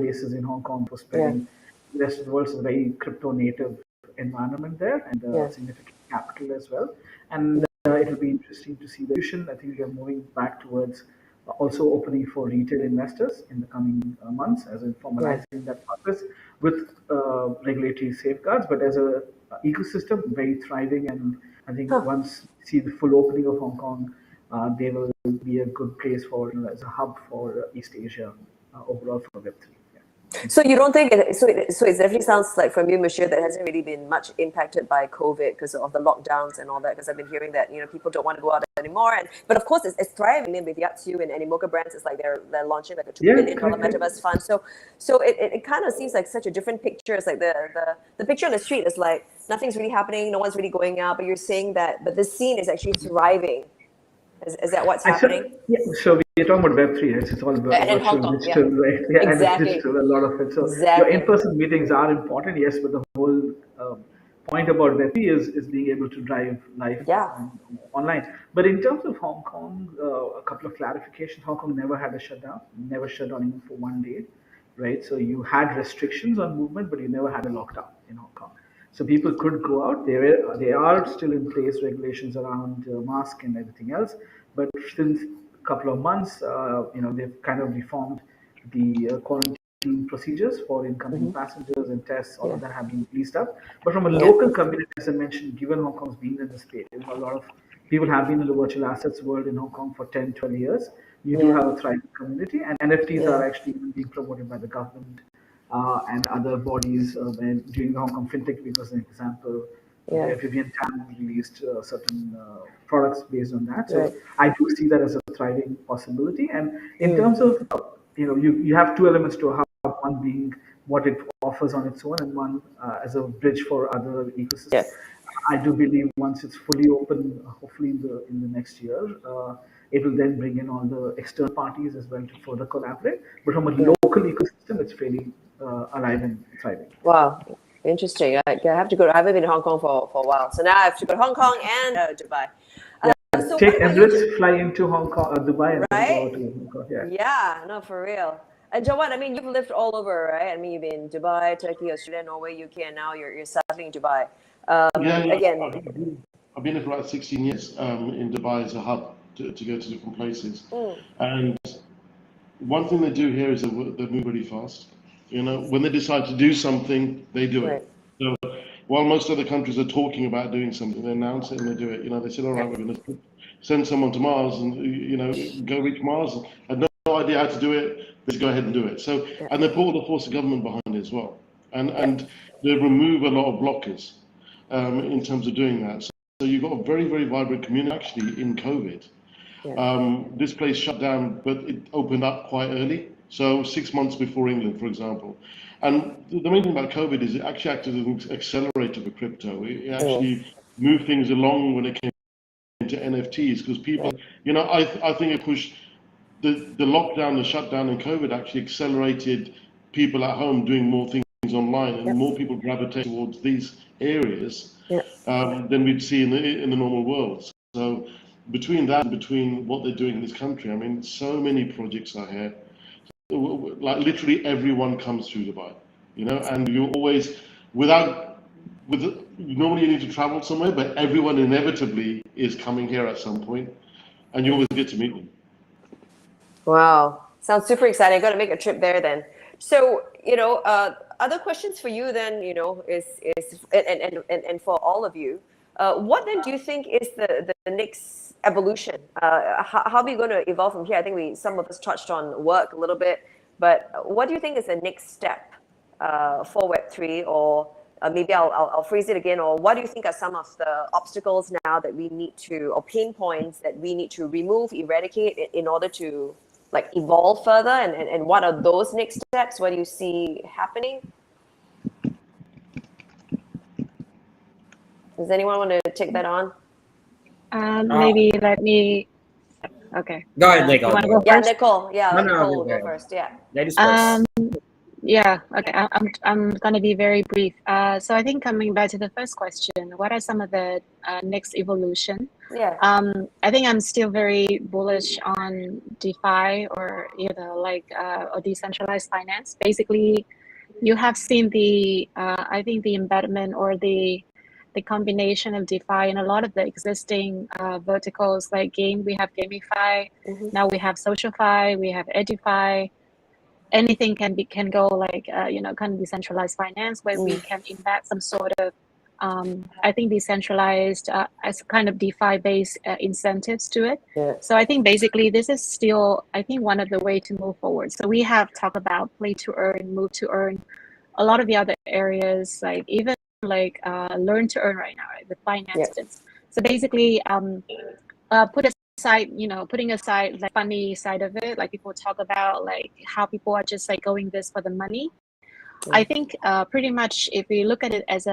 bases in Hong Kong for spreading the rest of the world. So very crypto native environment there, and significant capital as well. And it will be interesting to see the evolution. I think we are moving back towards also opening for retail investors in the coming months, as in formalizing that process with regulatory safeguards, but as a ecosystem very thriving. And I think once we see the full opening of Hong Kong, they will be a good place for as a hub for East Asia overall for Web3. So you don't think so it definitely sounds like from you, Monsieur, that hasn't really been much impacted by COVID because of the lockdowns and all that. Because I've been hearing that people don't want to go out anymore, but of course it's thriving. And with Yatsu and Animoca brands, it's like they're launching like a $2 billion correct. metaverse fund. So it kind of seems like such a different picture. It's like the picture on the street is like nothing's really happening, no one's really going out, but you're saying that but the scene is actually thriving. Is that what's happening? So we're talking about Web3, right? It's all about And in Hong virtual, Kong, digital, right? Yeah, and it's exactly, digital, a lot of it. So your exactly. in-person meetings are important, yes, but the whole point about Web3 is being able to drive life Yeah. online. But in terms of Hong Kong, a couple of clarifications. Hong Kong never had a shutdown, never shut down even for one day, right? So you had restrictions on movement, but you never had a lockdown in Hong Kong. So people could go out. They are still in place regulations around mask and everything else. But since a couple of months, they've kind of reformed the quarantine procedures for incoming passengers and tests. All of that have been eased up. But from a local community, as I mentioned, given Hong Kong's been in the space, a lot of people have been in the virtual assets world in Hong Kong for 10, 12 years. You do have a thriving community, and NFTs are actually even being promoted by the government and other bodies. During the Hong Kong FinTech Week was an example, where Vivian Tan released certain products based on that. So I do see that as a thriving possibility. And in terms of, you have two elements to a hub, one being what it offers on its own, and one as a bridge for other ecosystems. Yeah. I do believe once it's fully open, hopefully in the next year, it will then bring in all the external parties as well to further collaborate. But from a local ecosystem, it's fairly alive and thriving. Wow, interesting. I have to go. I haven't been in Hong Kong for a while, so now I have to go to Hong Kong and Dubai. So Take what about you? Emirates, fly into Hong Kong, Dubai, and then go Right? to Hong Kong. Yeah. Yeah, no, for real. And Jawad, I mean, you've lived all over, right? I mean, you've been in Dubai, Turkey, Australia, Norway, UK, and now you're settling in Dubai. Again, I've been here for about 16 years in Dubai as a hub to go to different places. And one thing they do here is they move really fast. When they decide to do something, they do it. So while most other countries are talking about doing something, they announce it and they do it. They said, all right, we're going to send someone to Mars and go reach Mars. Had no idea how to do it. Let's go ahead and do it. So, and they put all the force of government behind it as well. And they remove a lot of blockers in terms of doing that. So you've got a very, very vibrant community actually in COVID. This place shut down, but it opened up quite early. So 6 months before England, for example. And the main thing about COVID is it actually acted as an accelerator for crypto. It actually moved things along when it came to NFTs because people, I think it pushed the lockdown, the shutdown, and COVID actually accelerated people at home doing more things online, and more people gravitate towards these areas than we'd see in the normal world. So between that and between what they're doing in this country, I mean, so many projects are here. Like literally everyone comes through Dubai, and you always, normally you need to travel somewhere, but everyone inevitably is coming here at some point, and you always get to meet them. wow, sounds super exciting. I got to make a trip there then. So, other questions for you then, is and for all of you, what then do you think is the next evolution? How are we going to evolve from here? I think some of us touched on work a little bit, but what do you think is the next step for Web3? Or maybe I'll phrase it again. Or what do you think are some of the obstacles now that we need to, or pain points that we need to remove, eradicate in order to evolve further? And what are those next steps? What do you see happening? Does anyone want to take that on? Maybe let me. Okay. Go ahead, Nicole. You want to go Yeah, first? Nicole. Yeah, No, Nicole no, will go go first. Yeah. Ladies first. Yeah. Okay. I'm gonna be very brief. So I think coming back to the first question, what are some of the next evolution? Yeah. I think I'm still very bullish on DeFi or or decentralized finance. Basically, you have seen I think the embedment or the combination of DeFi in a lot of the existing verticals like we have gamify, now we have socialfi, we have edify. Anything can go kind of decentralized finance where we can embed some sort of I think decentralized as kind of DeFi-based incentives to it. Yeah. So I think basically this is still, I think, one of the way to move forward. So we have talked about play to earn, move to earn, a lot of the other areas, like even like learn to earn right now, right, with finance. Yeah. So basically, put aside, putting aside like funny side of it, like people talk about like how people are just like going this for the money. I think pretty much if we look at it as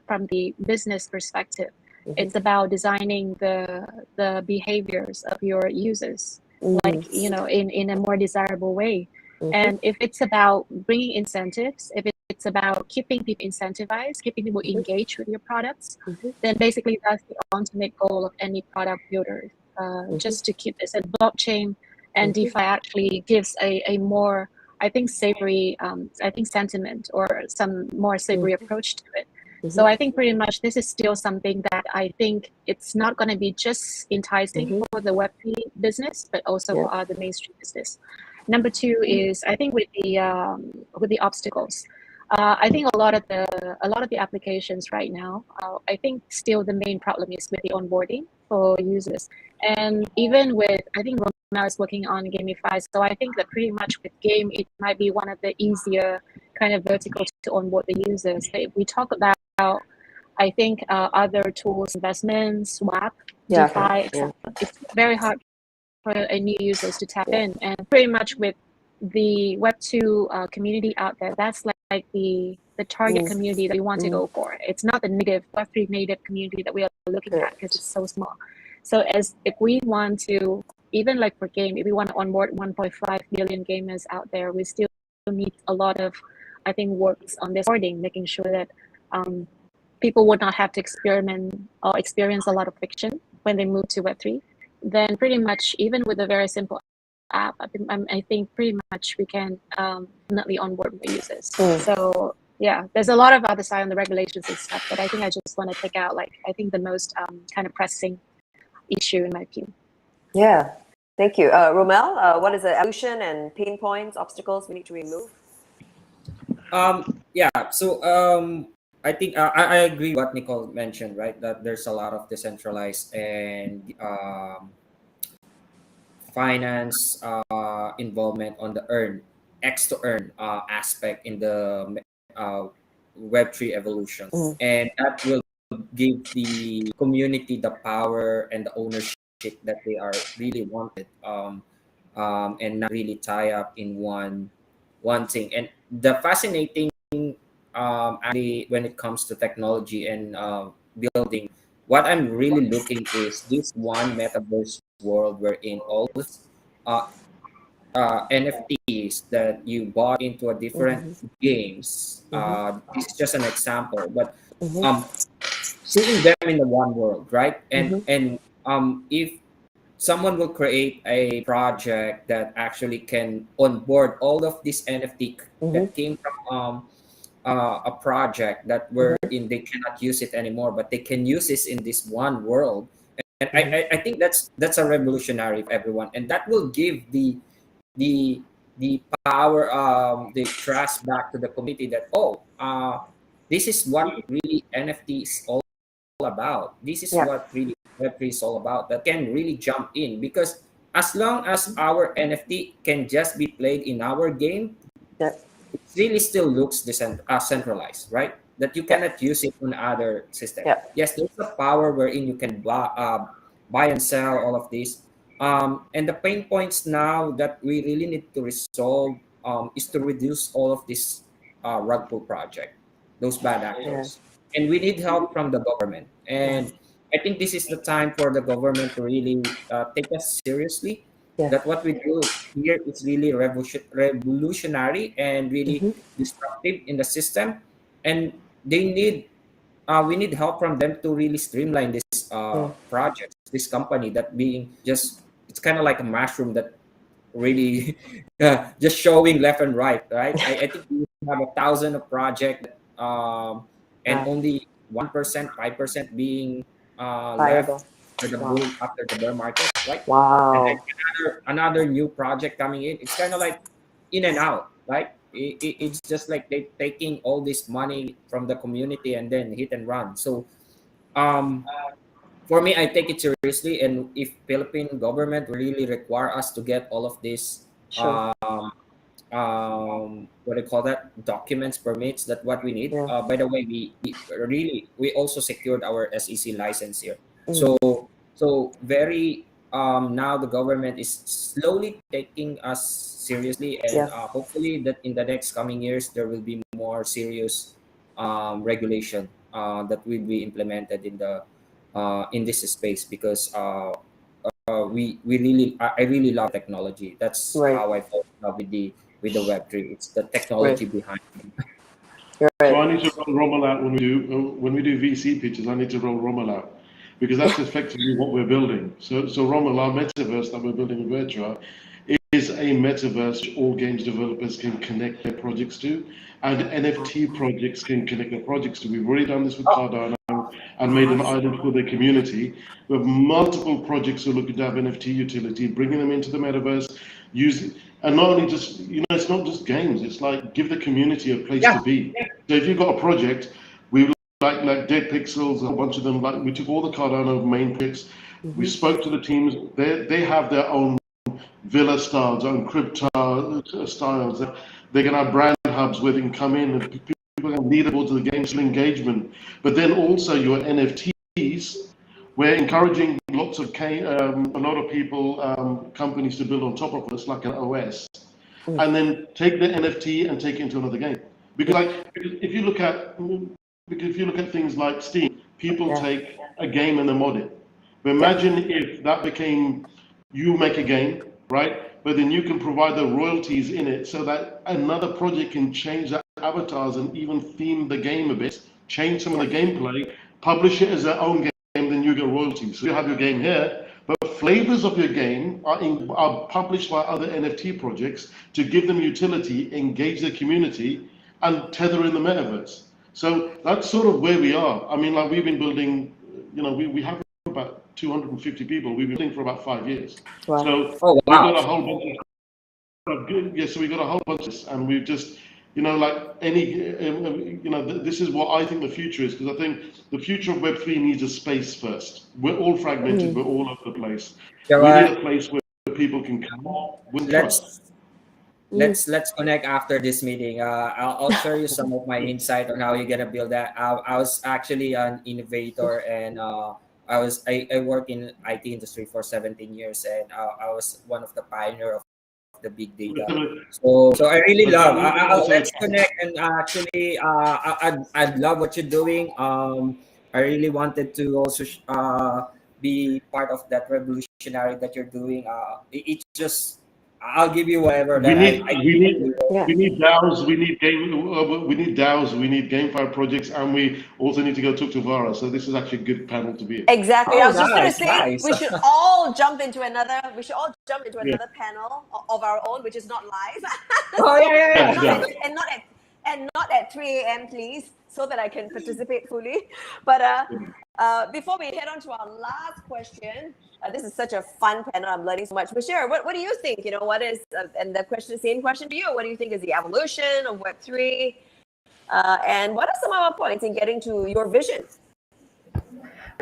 from the business perspective, it's about designing the behaviors of your users, like in a more desirable way. And if it's about bringing incentives, if it's about keeping people incentivized, keeping people engaged with your products, then basically that's the ultimate goal of any product builder. Just to keep this. And blockchain and DeFi actually gives a more, I think, savory, I think, sentiment or some more savory approach to it. So I think pretty much this is still something that I think it's not going to be just enticing for the Web3 business, but also for other mainstream business. Number two is, I think, with the obstacles. I think a lot of the applications right now, I think still the main problem is with the onboarding for users, and even with, I think Romeo is working on gamify. So I think that pretty much with game, it might be one of the easier kind of verticals to onboard the users. But if we talk about, I think other tools, investments, swap, DeFi, etc., it's very hard for new users to tap in. And pretty much with the Web2 community out there, that's like the target community that we want to go for. It's not the native Web3 native community that we are looking at because it's so small. So as if we want to, even like for game, if we want to onboard 1.5 million gamers out there, we still need a lot of, I think, works on this onboarding, making sure that people would not have to experiment or experience a lot of friction when they move to Web3. Then pretty much, even with a very simple app, I think pretty much we can definitely onboard more users. So yeah, there's a lot of other side on the regulations and stuff, but I think I just want to pick out like, I think the most kind of pressing issue in my view. Yeah, thank you. Romel, what is the evolution and pain points, obstacles we need to remove? So I think I agree with what Nicole mentioned, right? That there's a lot of decentralized and finance involvement on the X to earn aspect in the Web3 evolution. And that will give the community the power and the ownership that they are really wanted, and not really tie up in one thing. And the fascinating actually when it comes to technology and building, what I'm really looking is this one metaverse world wherein all this uh, NFTs that you bought into a different games. This is just an example, but seeing them in the one world, right? And if someone will create a project that actually can onboard all of this NFT that came from a project that wherein they cannot use it anymore, but they can use this in this one world. And I think that's a revolutionary for everyone, and that will give the power, the trust back to the community that this is what really NFT is all about. This is what really Web3 is all about. That can really jump in, because as long as our NFT can just be played in our game, it really still looks centralized, right? That you cannot use it on other system. Yes, there's a power wherein you can buy and sell all of this. And the pain points now that we really need to resolve is to reduce all of this rug pull project, those bad actors. And we need help from the government. And I think this is the time for the government to really take us seriously. That what we do here is really revolutionary and really disruptive in the system. And we need help from them to really streamline this project, this company that being just, it's kind of like a mushroom that really just showing left and right. I think we have 1,000 of project, and only 1%, 5% being left for the bull after the bear market, right? Wow. And then another new project coming in. It's kind of like in and out, right? It's just like they taking all this money from the community and then hit and run. So um, for me, I take it seriously, and if Philippine government really require us to get all of this Sure. what do you call that, documents, permits, that what we need. Yeah. By the way, we also secured our SEC license here. Mm. So very now the government is slowly taking us seriously, and Yeah. hopefully that in the next coming years there will be more serious regulation that will be implemented in this space, because we really I really love technology. That's Right. how I fall in love with the Web3. It's the Right. technology behind it. You're So right. I need to roll Rommel out when we do VC pitches. I need to roll Rommel out because that's effectively what we're building. So Rommel, our metaverse that we're building in Virtua, is a metaverse which all games developers can connect their projects to, and NFT projects can connect their projects to. We've already done this with Cardano and made an island for the community. We have multiple projects who are looking to have NFT utility, bringing them into the metaverse, using, and not only just, it's not just games. It's like give the community a place to Yeah. be. So if you've got a project, we like Dead Pixels, a bunch of them. Like we took all the Cardano main picks. We spoke to the teams. They have their own villa styles, own crypto styles. They're going to have brand hubs where they can come in and people can leaderboard to the game engagement. But then also your NFTs, we're encouraging a lot of people, companies to build on top of us like an OS, and then take the NFT and take it into another game. Because if you look at things like Steam, people Yeah. take a game and they mod it. But imagine if that became, you make a game, right? But then you can provide the royalties in it so that another project can change the avatars and even theme the game a bit, change some of the gameplay, publish it as their own game, then you get royalties. So you have your game here, but flavors of your game are published by other NFT projects to give them utility, engage the community, and tether in the metaverse. So that's sort of where we are. I mean, like we've been building, we have about 250 people. We've been building for about 5 years. Wow. So Oh we've wow. got a whole bunch of good, yeah. So we've got a whole bunch of this, and we've just, like any, this is what I think the future is, because I think the future of Web3 needs a space first. We're all fragmented. We're all over the place. Yeah, We need well, a place where people can come with trust. let's connect after this meeting. I'll share you some of my insight on how you're gonna build that. I was actually an innovator, and I worked in IT industry for 17 years, and I was one of the pioneer of the big data. So I really love. Let's connect, and actually, I'd love what you're doing. I really wanted to also be part of that revolutionary that you're doing. It's just I'll give you whatever We that need I we need Yeah. we need DAOs, we need DAOs, we need GameFi projects, and we also need to go talk to Vara. So this is actually a good panel to be in. Exactly. I Oh, was just going to nice, say nice. we should all jump into another. We should all jump into Yeah. another panel of our own, which is not live. Oh yeah. and, not Yeah. at, and not at 3 a.m. please, so that I can participate fully. But before we head on to our last question, this is such a fun panel. I'm learning so much. Bashir, what do you think? What is and the same question to you. What do you think is the evolution of Web3? And what are some of our points in getting to your vision?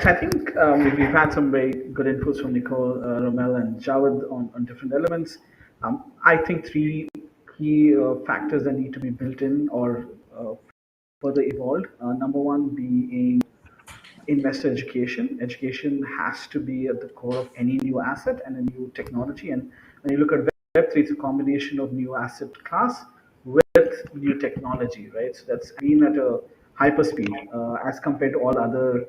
I think we've had some very good inputs from Nicole, Romel, and Jawed on different elements. I think three key factors that need to be built in or further evolved. Number one being investor education. Education has to be at the core of any new asset and a new technology. And when you look at Web3, it's a combination of new asset class with new technology, right? So that's been at a hyper speed as compared to all other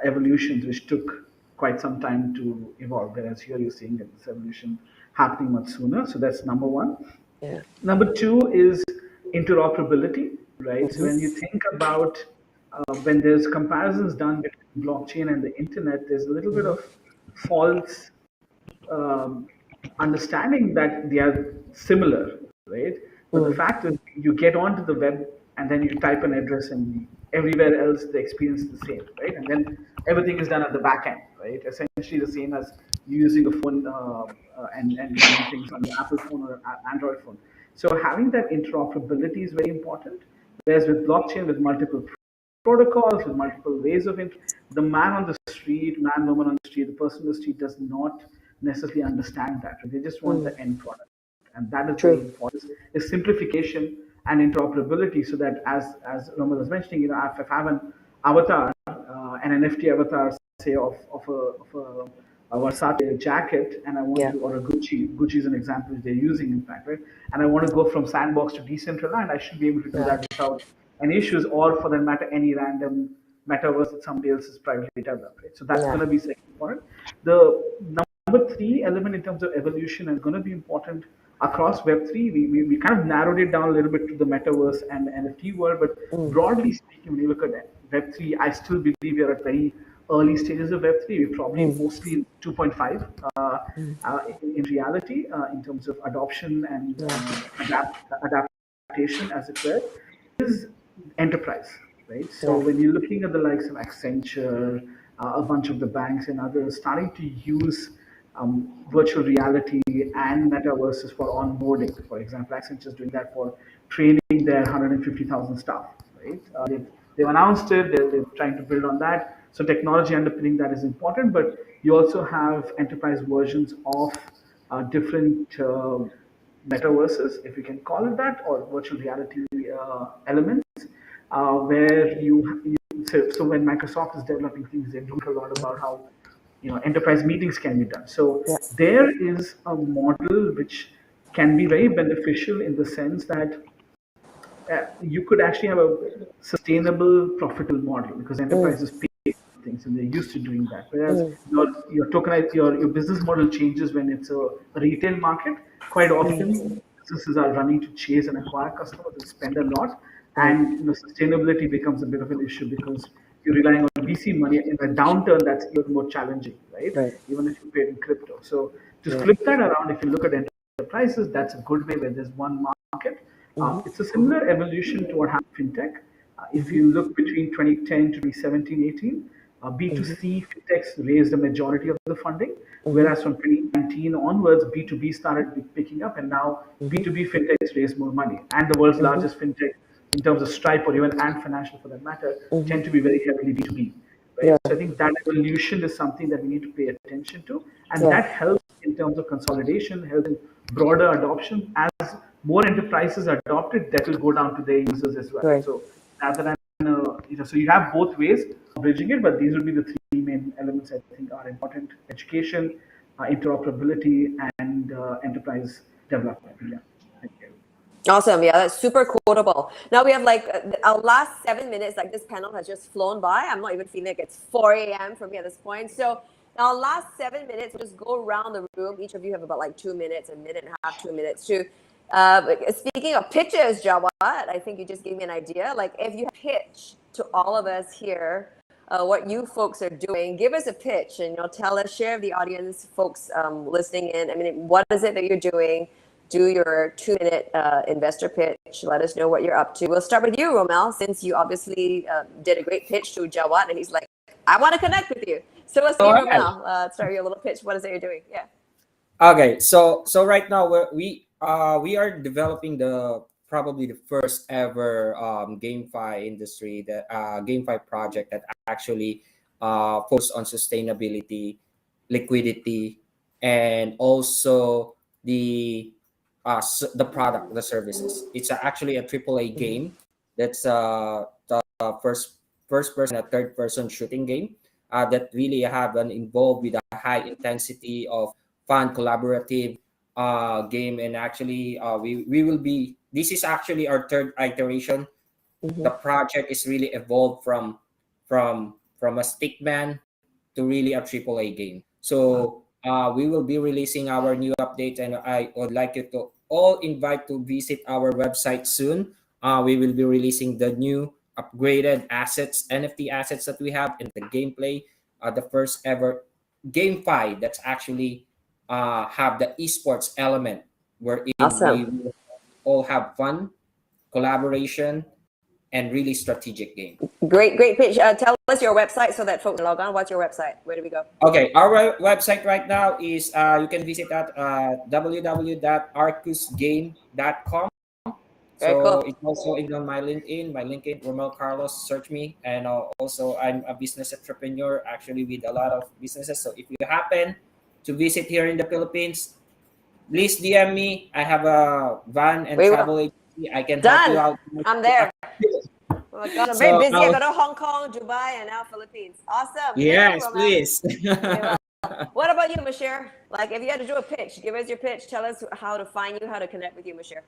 evolutions, which took quite some time to evolve. Whereas here you're seeing this evolution happening much sooner. So that's number one. Yeah. Number two is interoperability, right? So when you think about when there's comparisons done between blockchain and the internet, there's a little bit of false um, understanding that they are similar, right? But the fact is, you get onto the web and then you type an address, and everywhere else the experience is the same, right? And then everything is done at the back end, right? Essentially the same as using a phone and running things on your Apple phone or Android phone. So having that interoperability is very important. Whereas with blockchain, with multiple protocols, with multiple ways of the man on the street, man, woman on the street, the person on the street does not necessarily understand that. They just want the end product, and that is very True. important. Is simplification and interoperability, so that as Roman was mentioning, if I have an avatar, an NFT avatar, say a Versace jacket, and I want Yeah. to, or a Gucci is an example which they're using, in fact, right? And I want to go from sandbox to decentralized, I should be able to do Yeah. that without any issues, or for that matter, any random metaverse that somebody else is privately developed, right? So that's Yeah. going to be second important. The number three element in terms of evolution is going to be important across Web3. We kind of narrowed it down a little bit to the metaverse and NFT world, but broadly speaking, when you look at Web3, I still believe we're at very early stages of Web3. We're probably mostly in 2.5 in reality, in terms of adoption and adaptation, as it were, is enterprise, right? So Yeah. when you're looking at the likes of Accenture, a bunch of the banks and others starting to use virtual reality and metaverses for onboarding, for example, Accenture is doing that for training their 150,000 staff, right? They've announced it, they're trying to build on that. So technology underpinning that is important, but you also have enterprise versions of different metaverses, if you can call it that, or virtual reality elements, where so when Microsoft is developing things, they talk a lot about how enterprise meetings can be done. So Yeah. there is a model which can be very beneficial in the sense that you could actually have a sustainable, profitable model because enterprises pay for things and they're used to doing that. Whereas your business model changes when it's a retail market. Quite often, businesses are running to chase and acquire customers and spend a lot, and sustainability becomes a bit of an issue because you're relying on VC money in a downturn. That's even more challenging, right? Right. Even if you paid in crypto. So to Yeah. flip that around, if you look at enterprises, that's a good way where there's one market. It's a similar evolution to what happened in fintech. If you look between 2010 to 2017, 18, B2C fintechs raised the majority of the funding, whereas from 2019 onwards, B2B started picking up, and now B2B fintechs raise more money. And the world's largest fintech, in terms of Stripe or even Ant Financial for that matter, tend to be very heavily B2B. Right? Yeah. So I think that evolution is something that we need to pay attention to, and Yeah. that helps in terms of consolidation, helps in broader adoption. As more enterprises adopt it, that will go down to their users as well. Right. So rather than so you have both ways of bridging it, but these would be the three main elements I think are important: education, interoperability, and enterprise development. Yeah. Thank you. Awesome. Yeah, that's super quotable. Now we have like our last 7 minutes, like this panel has just flown by. I'm not even feeling like it's 4 a.m. for me at this point. So now last 7 minutes, we'll just go around the room. Each of you have about like 2 minutes, a minute and a half, 2 minutes to, speaking of pitches, Jawad, I think you just gave me an idea. Like if you pitch to all of us here, what you folks are doing, give us a pitch and tell us, share with the audience, folks listening in. I mean, what is it that you're doing? Do your 2-minute investor pitch. Let us know what you're up to. We'll start with you, Romel, since you obviously did a great pitch to Jawad, and he's like, I want to connect with you. So let's see, All right. Romel. Start your little pitch. What is it you're doing? Yeah. Okay, so right now we are developing the probably the first ever GameFi industry that GameFi project that actually focus on sustainability, liquidity, and also the the product, the services. It's actually a AAA game that's the first person, a third person shooting game that really have an involved with a high intensity of fun collaborative game. And actually we will be, this is actually our third iteration. The project is really evolved from a stickman to really a AAA game. So we will be releasing our new update, and I would like you to all invite to visit our website soon. We will be releasing the new upgraded assets, NFT assets that we have in the gameplay. The first ever GameFi that's actually have the esports element, wherein we Awesome. will all have fun, collaboration, and really strategic game. Great, great pitch. Tell us your website so that folks can log on. What's your website? Where do we go? Okay, our website right now is you can visit at www.arcusgame.com. Very So cool. it's also in on my LinkedIn, Romel Carlos, search me. And also I'm a business entrepreneur actually with a lot of businesses. So if you happen to visit here in the Philippines, please DM me. I have a van and We will. travel agency. I can help you Done. out. I'm there. Oh my gosh, I'm very So busy. I go to Hong Kong, Dubai, and now Philippines. Awesome. yes, Thank you, Romel. please. What about you, Mashir? Like, if you had to do a pitch, give us your pitch. Tell us how to find you, how to connect with you, Mashir.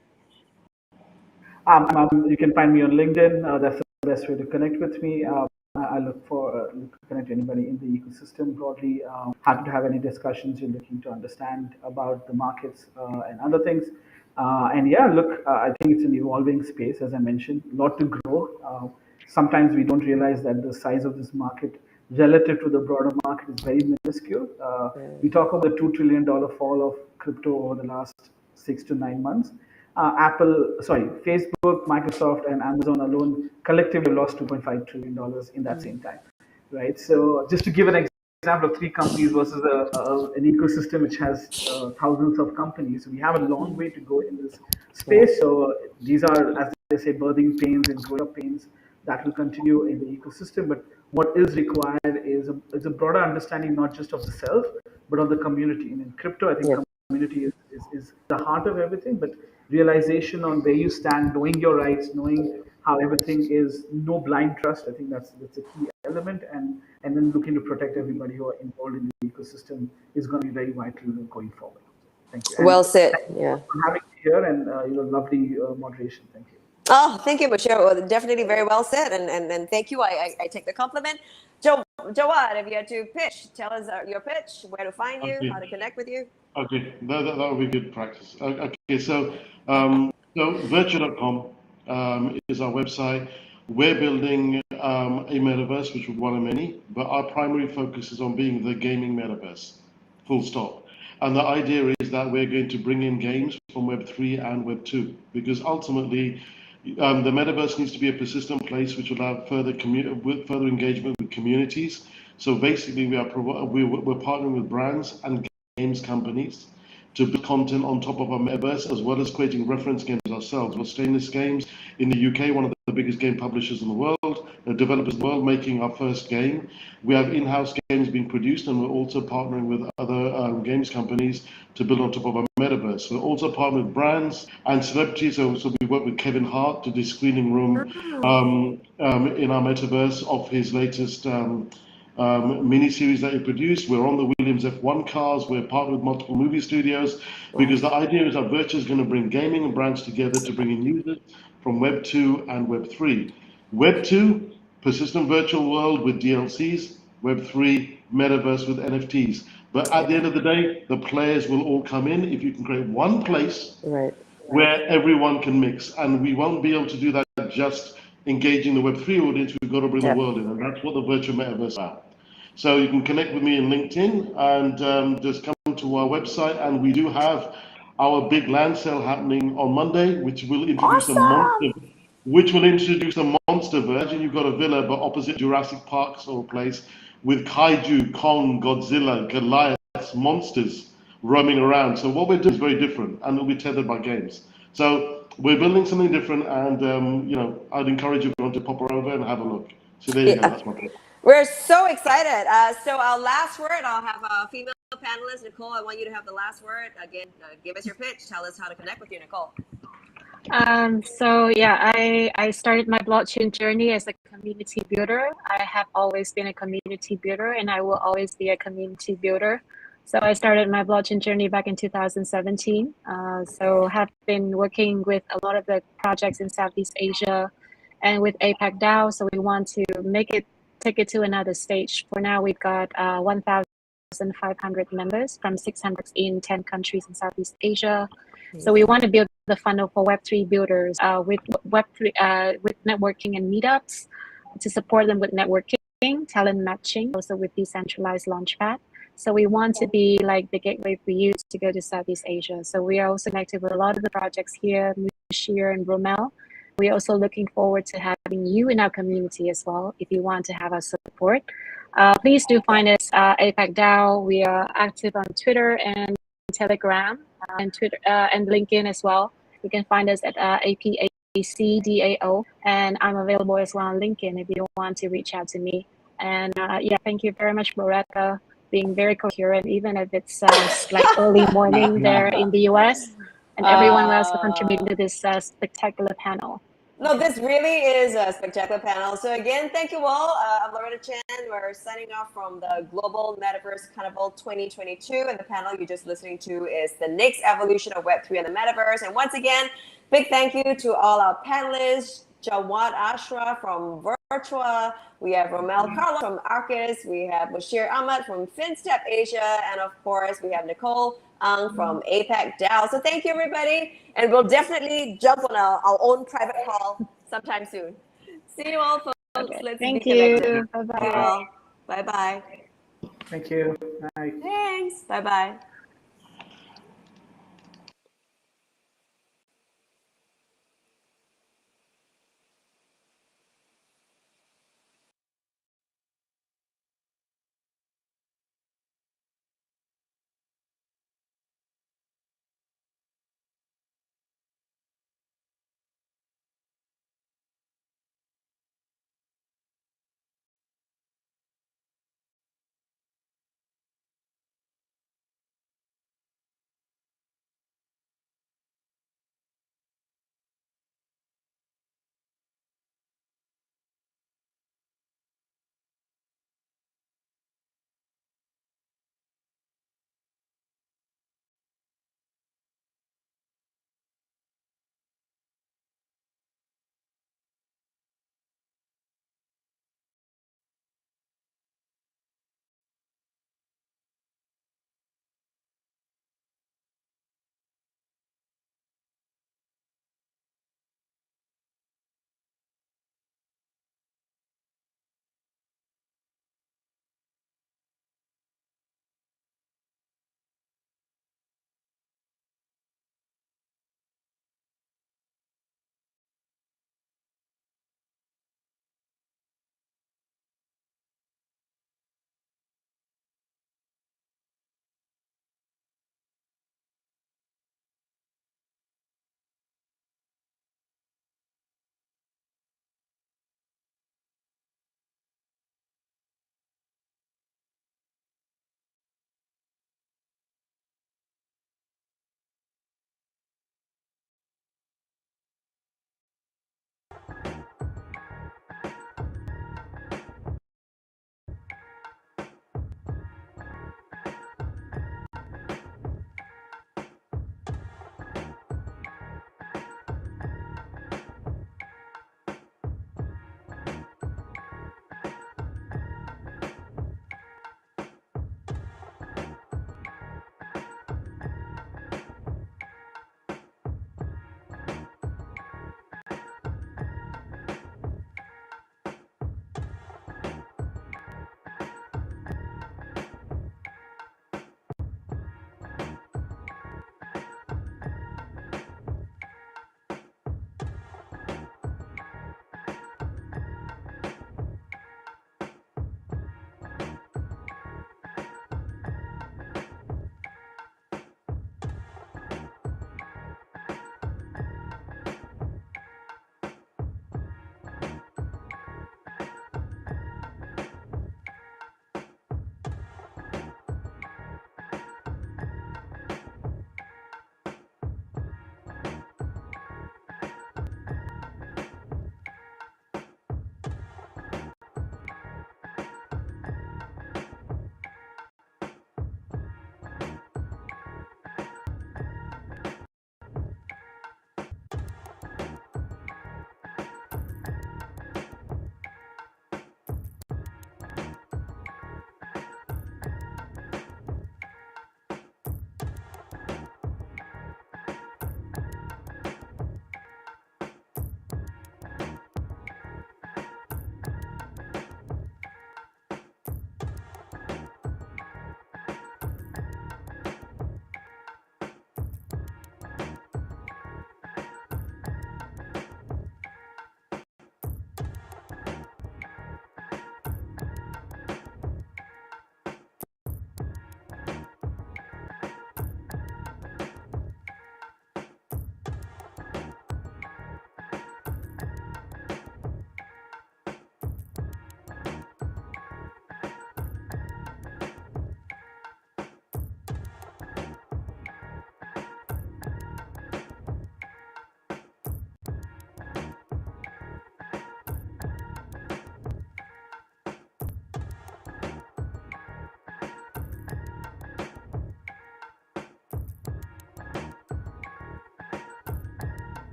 You can find me on LinkedIn. That's the best way to connect with me. I look to connect to anybody in the ecosystem broadly. Happy to have any discussions you're looking to understand about the markets and other things. And yeah, look, I think it's an evolving space, as I mentioned, a lot to grow. Sometimes we don't realize that the size of this market relative to the broader market is very minuscule. We talk about the $2 trillion fall of crypto over the last 6 to 9 months. Facebook, Microsoft, and Amazon alone collectively lost $2.5 trillion in that same time, right? So just to give an example of three companies versus an ecosystem which has thousands of companies, we have a long way to go in this space. So these are, as they say, birthing pains and growing up pains that will continue in the ecosystem. But what is required is a broader understanding not just of the self, but of the community. And in crypto, I think community is the heart of everything, but realization on where you stand, knowing your rights, knowing how everything is, no blind trust. I think that's a key element, and then looking to protect everybody who are involved in the ecosystem is going to be very vital going forward. Thank you. And Well said. thank you Yeah. for having me here, and lovely moderation. Thank you. Oh, thank you, Mashir. Well, definitely very well said, and thank you. I take the compliment. Jawad, if you had to pitch, tell us your pitch, where to find you, Okay. how to connect with you. Okay, that would be good practice. Okay, so virtual.com is our website. We're building a metaverse, which will be one of many, but our primary focus is on being the gaming metaverse, full stop. And the idea is that we're going to bring in games from Web3 and Web2, because ultimately the metaverse needs to be a persistent place which will have further engagement with communities. So basically, we're partnering with brands and games companies to build content on top of our metaverse, as well as creating reference games ourselves. We're Stainless Games in the UK, one of the biggest game publishers in the world, developers in the world, making our first game. We have in-house games being produced, and we're also partnering with other games companies to build on top of our metaverse. We're also partnering with brands and celebrities. So we work with Kevin Hart to do screening room in our metaverse of his latest mini-series that he produced. We're on the Williams F1 cars. We're partnered with multiple movie studios, because the idea is that Virtual is going to bring gaming and brands together to bring in users from Web 2 and Web 3. Web 2, persistent virtual world with DLCs. Web 3, metaverse with NFTs. But at the end of the day, the players will all come in if you can create one place where everyone can mix. And we won't be able to do that just engaging the Web3 audience. We've got to bring the world in, and that's what the virtual metaverse is about. So you can connect with me in LinkedIn, and just come to our website, and we do have our big land sale happening on Monday, which will introduce a monster version. You've got a villa, but opposite Jurassic Park sort of place, with kaiju, Kong, Godzilla, Goliaths, monsters roaming around. So what we're doing is very different, and it'll be tethered by games. So we're building something different, and I'd encourage everyone to pop over and have a look. So there you go. That's my pitch. We're so excited. So our last word, I'll have a female panelist, Nicole. I want you to have the last word. Again, give us your pitch. Tell us how to connect with you, Nicole. So yeah, I started my blockchain journey as a community builder. I have always been a community builder, and I will always be a community builder. So I started my blockchain journey back in 2017. So have been working with a lot of the projects in Southeast Asia and with APAC DAO. So we want to take it to another stage. For now, we've got 1,500 members from 600 in 10 countries in Southeast Asia. So we want to build the funnel for Web3 builders with Web3 with networking and meetups to support them with networking, talent matching, also with decentralized launchpad. So we want to be like the gateway for you to go to Southeast Asia. So we are also connected with a lot of the projects here, Mushir and Romel. we're also looking forward to having you in our community as well. If you want to have our support, please do find us APAC DAO. We are active on Twitter and Telegram and Twitter and LinkedIn as well. You can find us at APACDAO, and I'm available as well on LinkedIn if you want to reach out to me. And yeah, thank you very much, Loretta, being very coherent, even if it's like early morning there in the US, and everyone else for contributing to this spectacular panel. No, this really is a spectacular panel. So again, thank you all. I'm Loretta Chan. We're signing off from the Global Metaverse Carnival 2022. And the panel you're just listening to is the next evolution of Web3 and the Metaverse. And once again, big thank you to all our panelists, Jawad Ashra from Virtua. We have Romel Carlos from Arcus. We have Bashir Ahmad from FinStep Asia. And of course, we have Nicole Ang from APAC DAO. So thank you, everybody. And we'll definitely jump on our own private call sometime soon. See you all, folks. Okay. Let's Thank be you. connected. Bye-bye. Thank you all. Bye-bye. Thank you. Bye. Thanks. Bye-bye.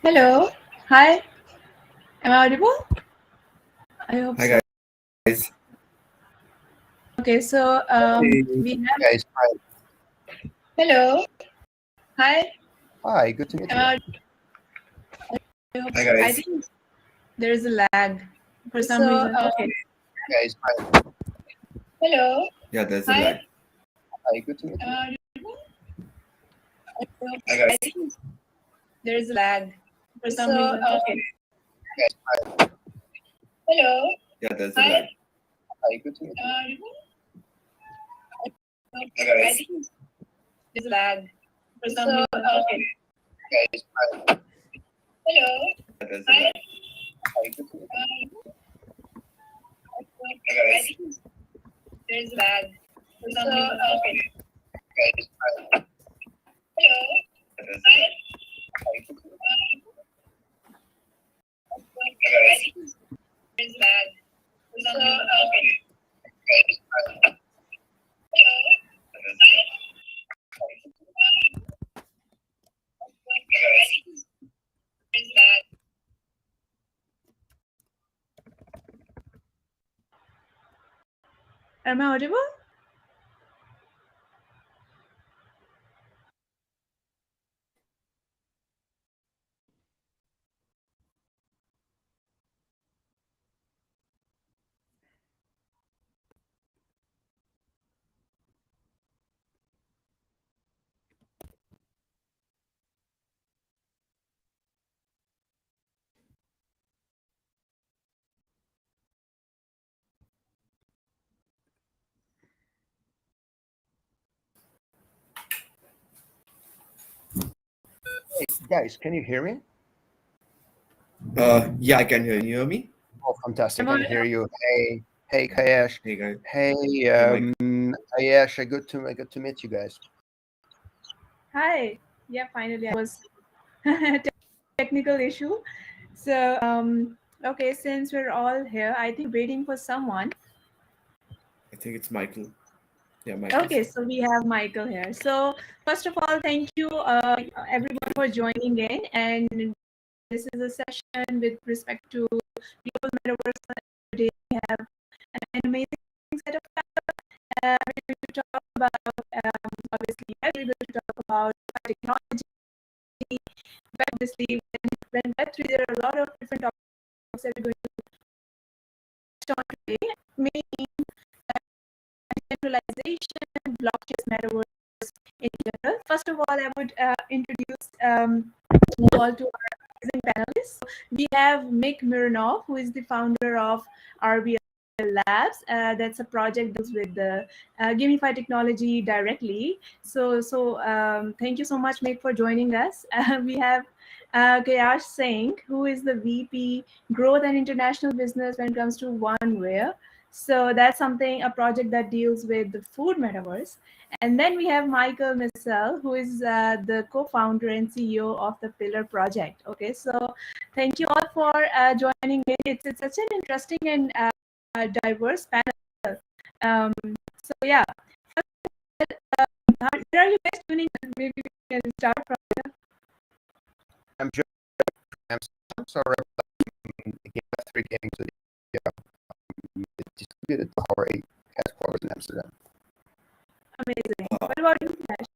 Hello. Hi. Am I audible? I hope Hi so. guys. Okay, so we have. Guys, hi. Hello. Hi. Hi, good to meet Am you. I hope Hi so. I guys. think there is a lag for some So, reason. Okay. Guys, hi. Hello. Yeah, there's a Hi. lag. Hi, good to meet Am you. I audible? Hi guys. I think there is a lag for some So, reason. Okay. Guys, hi. Hello. Yeah, there's a Hi. lag. Hi, good to meet Am you. I audible? Hi I guys. think there's a lag for some So, reason. Okay. Guys, hi. Hello. Yeah, there's a Hi. lag. Hi, good to meet you. Hi guys. There's a lag for some reason. Okay. Guys, hi. Hello. Yeah, there's a lag. Hi, good to meet you. Hi guys. There's a lag for some reason. Okay. Guys, hi. Hello. Yeah, there's a lag. Hi, good to meet you. Hi guys. There's a lag. Am I audible? Hey, guys, can you hear me? Yeah, I can hear you. Can you hear me? Oh, fantastic. Am I I can hear you. Hey, Kayesh. Hey guys. Hey, Mike. Kayesh, good to meet you guys. Hi. Yeah, finally I was technical issue. So okay, since we're all here, I think waiting for someone. I think it's Michael. Yeah, Michael. Okay, so we have Michael here. So first of all, thank you everyone for joining in. And this is a session with respect to global metaverse. Today we have an amazing set of we're going to talk about obviously we're going to talk about technology. But obviously when Web3 there are a lot of different topics that we're going to touch on today, mainly decentralization, blockchain, metaverse in general. First of all, I would introduce you all to our amazing panelists. We have Mick Mironov, who is the founder of RBL Labs. That's a project that deals with the gamified technology directly. So thank you so much, Mick, for joining us. We have Kayash Singh, who is the VP Growth and International Business when it comes to OneWare. So that's a project that deals with the food metaverse. And then we have Michael Missel, who is the co-founder and CEO of the Pillar Project. Okay, so thank you all for joining in. It's such an interesting and diverse panel. So yeah, where are you guys tuning in? Maybe we can start from there. I'm Joe. I'm sorry about Game 3 Gaming Studio. It's distributed to our headquarters in Amsterdam. Amazing. What about you, Flash?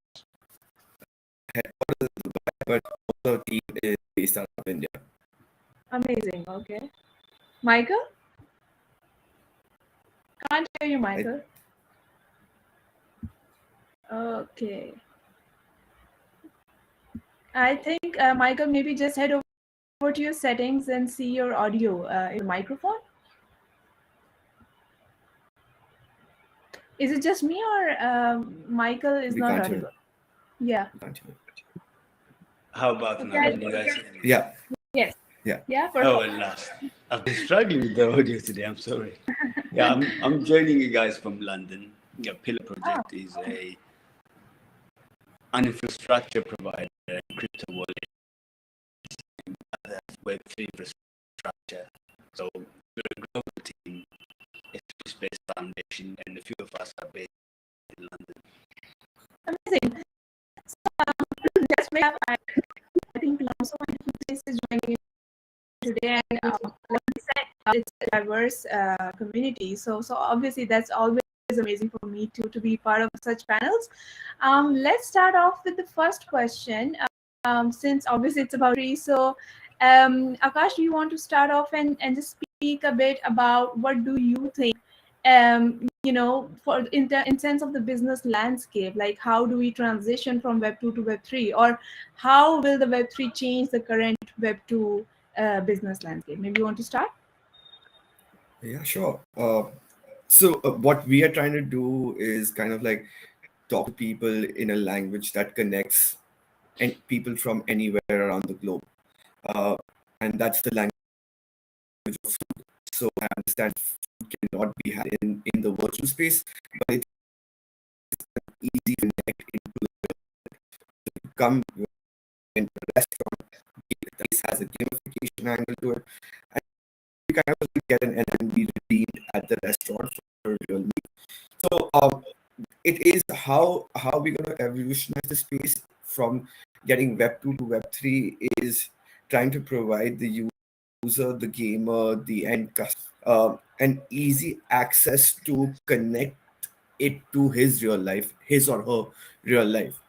Headquarters is Dubai, but also team is based out of India. Amazing. Okay. Michael? Can't hear you, Michael. Okay. I think, Michael, maybe just head over to your settings and see your audio in your microphone. Is it just me or Michael is We not can't hear. audible? Yeah. We can't hear. How about now? Okay. Can you guys hear me? Yeah. Yes. Yeah. Yeah. Oh, Perfect. at last. I've been struggling with the audio today. I'm sorry. Yeah, I'm joining you guys from London. Yeah, Pillar Project is an infrastructure provider in crypto wallet, Web3 infrastructure. So we're a global team, a space foundation, and a few of us are based in London. Amazing. Just wait up. I think so many places joining in today, and like we said, it's a diverse community. So obviously that's always amazing for me to be part of such panels. Let's start off with the first question. Since obviously it's about free, so Akash, do you want to start off and just speak a bit about what do you think? For in sense of the business landscape, like how do we transition from Web 2 to Web 3, or how will the Web 3 change the current Web 2 business landscape? Maybe you want to start? Yeah, sure. So what we are trying to do is kind of like talk to people in a language that connects and people from anywhere around the globe. And that's the language of food. So I understand food cannot be had in the virtual space, but it's easy to connect into the come in a restaurant. This has a gamification angle to it. And you kind of get an and be redeemed at the restaurant for a real meal. So it is how we're going to evolutionize the space from getting Web 2 to Web 3 is trying to provide the user, the gamer, the end customer, an easy access to connect it to his real life, his or her real life.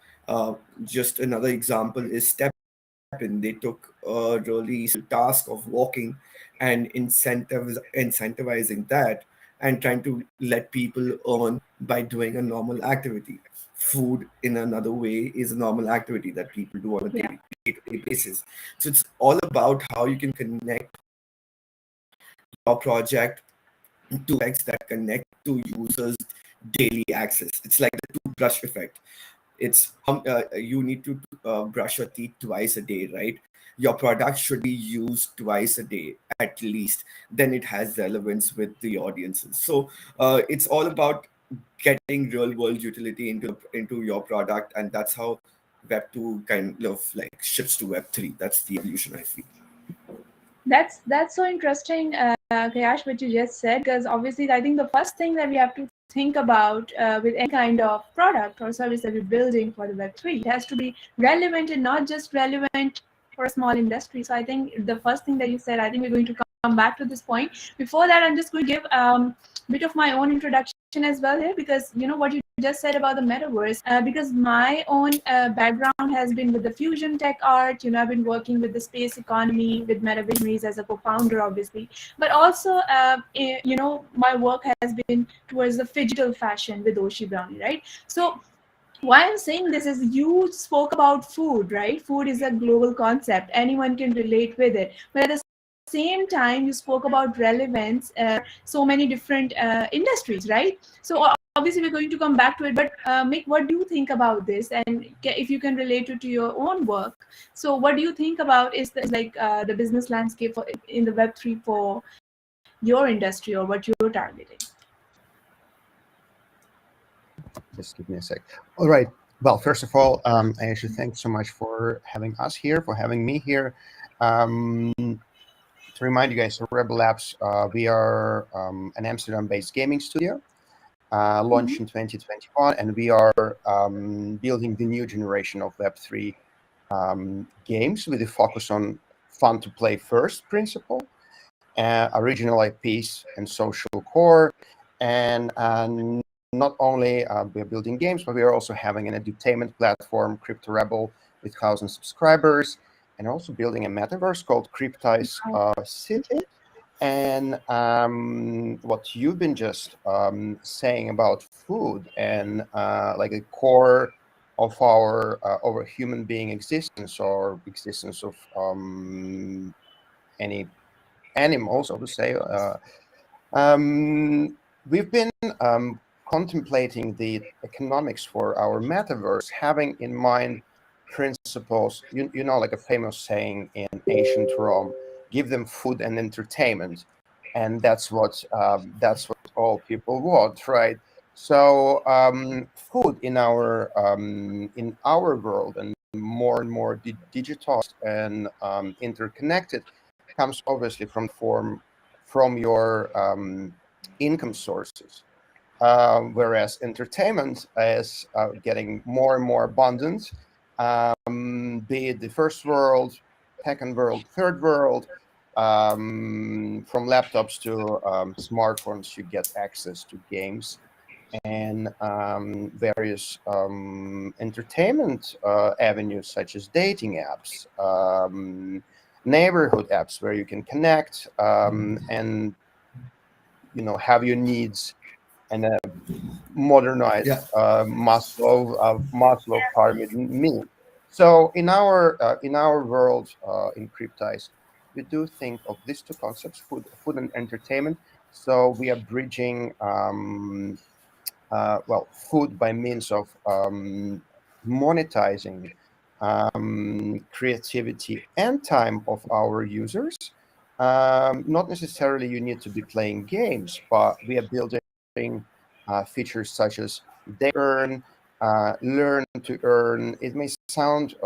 Just another example is Step In. They took a really task of walking and incentivizing that and trying to let people earn by doing a normal activity. Food, in another way, is a normal activity that people do on a Yeah. day-to-day basis. So it's all about how you can connect your project to X that connect to users' daily access. It's like the toothbrush effect. It's you need to brush your teeth twice a day, right? Your product should be used twice a day at least. Then it has relevance with the audiences. So it's all about getting real world utility into your product, and that's how Web 2 kind of like shifts to Web 3. That's the evolution, I feel. That's so interesting, Kayash, what you just said, because obviously I think the first thing that we have to think about with any kind of product or service that we're building for the Web3, it has to be relevant and not just relevant for a small industry. So I think the first thing that you said, I think we're going to come back to this point. Before that, I'm just going to give a bit of my own introduction as well here, because you know what you just said about the metaverse, because my own background has been with the fusion tech art. I've been working with the space economy with Metavisionaries as a co-founder, obviously, but also my work has been towards the digital fashion with Oshi Brownie, right? So why I'm saying this is you spoke about food, right? Food is a global concept. Anyone can relate with it. But at the same time, you spoke about relevance, so many different industries, right? So obviously we're going to come back to it. But Mick, what do you think about this? And if you can relate it to your own work. So what do you think about the business landscape in the Web3 for your industry or what you're targeting? Just give me a sec. All right. Well, first of all, I actually thank so much for having us here, for having me here. To remind you guys, so Rebel Labs, we are an Amsterdam-based gaming studio, launched in 2021, and we are building the new generation of Web3 games with a focus on fun to play first principle, original IPs and social core, and not only we're building games, but we are also having an edutainment platform, Crypto Rebel, with 1,000 subscribers, and also building a metaverse called Cryptize City. And what you've been just saying about food and like a core of our human being existence or existence of any animal, so to say. We've been contemplating the economics for our metaverse, having in mind principles, you know, like a famous saying in ancient Rome, give them food and entertainment, and that's what all people want, right? So food in our world, and more digitized and interconnected, comes obviously from your income sources. Whereas entertainment is getting more and more abundant, be it the first world, second world, third world. From laptops to smartphones, you get access to games and various entertainment avenues, such as dating apps, neighborhood apps, where you can connect and have your needs and a modernized Yeah. Maslow pyramid mean. So in our world, in Cryptise, we do think of these two concepts, food and entertainment. So we are bridging food by means of monetizing creativity and time of our users. Not necessarily you need to be playing games, but we are building features such as they earn, learn to earn. It may sound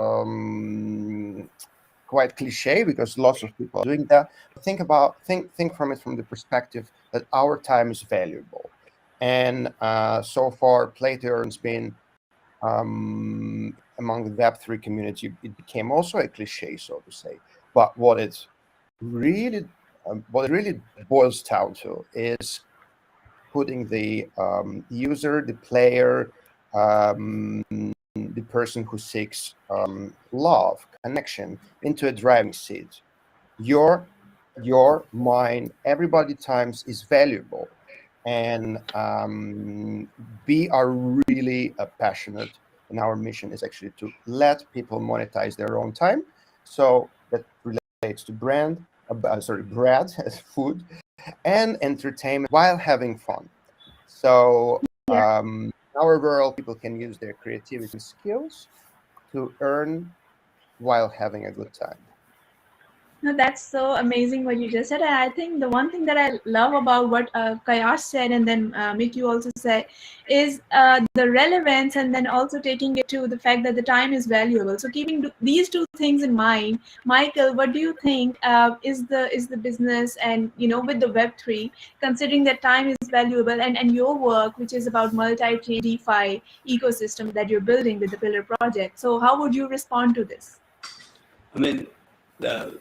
quite cliche because lots of people are doing that. Think from it from the perspective that our time is valuable, and so far, play to earn's been among the Web3 community. It became also a cliche, so to say. But what it really boils down to is putting the user, the player, the person who seeks love, connection, into a driving seat. Your mind, everybody times is valuable, and we are really passionate. And our mission is actually to let people monetize their own time. So that relates to bread, food, and entertainment while having fun. So in our world, people can use their creativity and skills to earn while having a good time. No, that's so amazing what you just said. And I think the one thing that I love about what Kayash said, and then Mick, you also said, is the relevance, and then also taking it to the fact that the time is valuable. So keeping these two things in mind, Michael, what do you think is the business, and with the Web3, considering that time is valuable, and your work, which is about multi-chain DeFi ecosystem that you're building with the Pillar project. So how would you respond to this? I mean,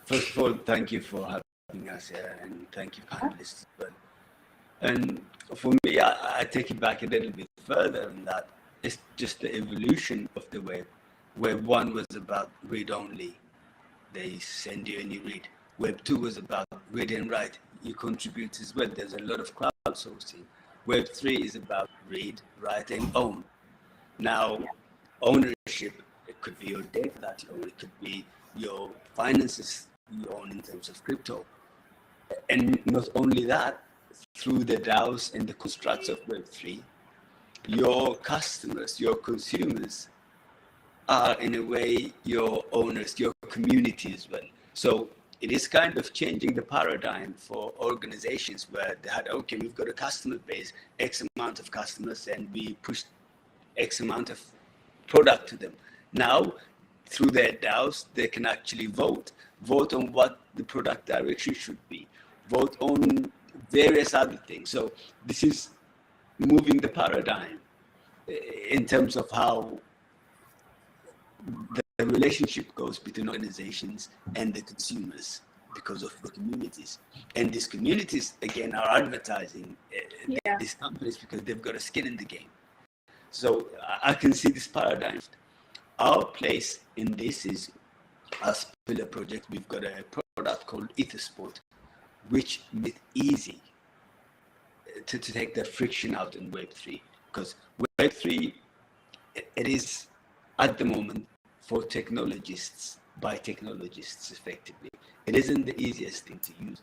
first of all, thank you for having us here, and thank you, panelists. And for me, I take it back a little bit further, in that it's just the evolution of the web, where one was about read only. They send you and you read. Web 2 was about read and write. You contribute as well. There's a lot of crowdsourcing. Web 3 is about read, write, and own. Now, ownership, it could be your data that you own, it could be your finances you own in terms of crypto. And not only that, through the DAOs and the constructs of Web3, your customers, your consumers are in a way your owners, your community as well. So it is kind of changing the paradigm for organizations where they had, okay, we've got a customer base, X amount of customers, and we push X amount of product to them. Now, through their DAOs, they can actually vote on what the product direction should be, vote on various other things. So this is moving the paradigm in terms of how the relationship goes between organizations and the consumers, because of the communities. And these communities, again, are advertising these companies because they've got a skin in the game. So I can see this paradigm. Our place in this is, as Pillar Project, we've got a product called EtherSport, which makes it easy to take the friction out in Web3. Because Web3, it is at the moment for technologists, by technologists effectively. It isn't the easiest thing to use.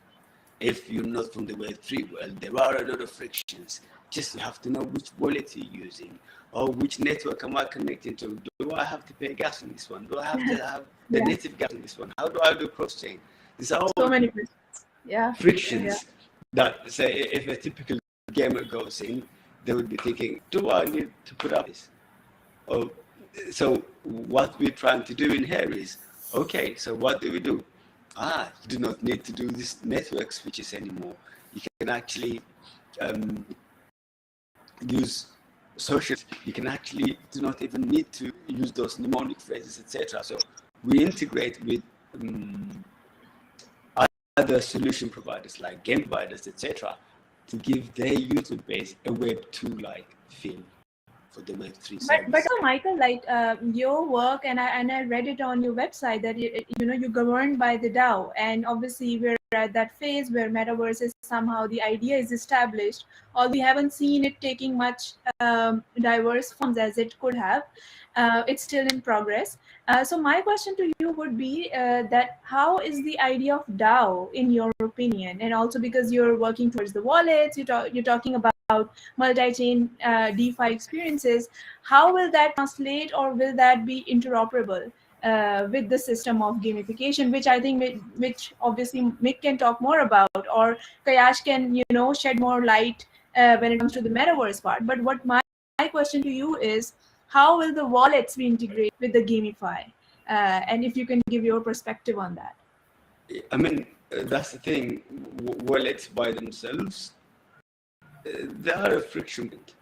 if you're not from the Web3 world, there are a lot of frictions. Just you have to know which wallet you're using or which network am I connecting to. Do I have to pay gas on this one? Do I have to have the Yeah. native gas on this one? How do I do cross-chain? These are So all many questions. Yeah. frictions that, say, if a typical gamer goes in, they would be thinking, do I need to put up this? Oh, so what we're trying to do in here is, okay, so what do we do? You do not need to do these network switches anymore. You can actually use social. You can actually do not even need to use those mnemonic phrases, etc. So we integrate with other solution providers like game providers, etc., to give their user base a Web2-like feel for the Web3 service. But Michael, like your work, and I read it on your website that you're governed by the DAO, and obviously we're at that phase where metaverse is somehow the idea is established, although we haven't seen it taking much diverse forms as it could have. It's still in progress. So my question to you would be that how is the idea of DAO in your opinion, and also because you're working towards the wallets, you're talking about multi-chain DeFi experiences, how will that translate, or will that be interoperable with the system of gamification, which I think which obviously Mick can talk more about, or Kayash can shed more light when it comes to the metaverse part. But what my question to you is, how will the wallets be integrated with the gamify, and if you can give your perspective on that. I mean, that's the thing. Wallets by themselves, they are a friction point,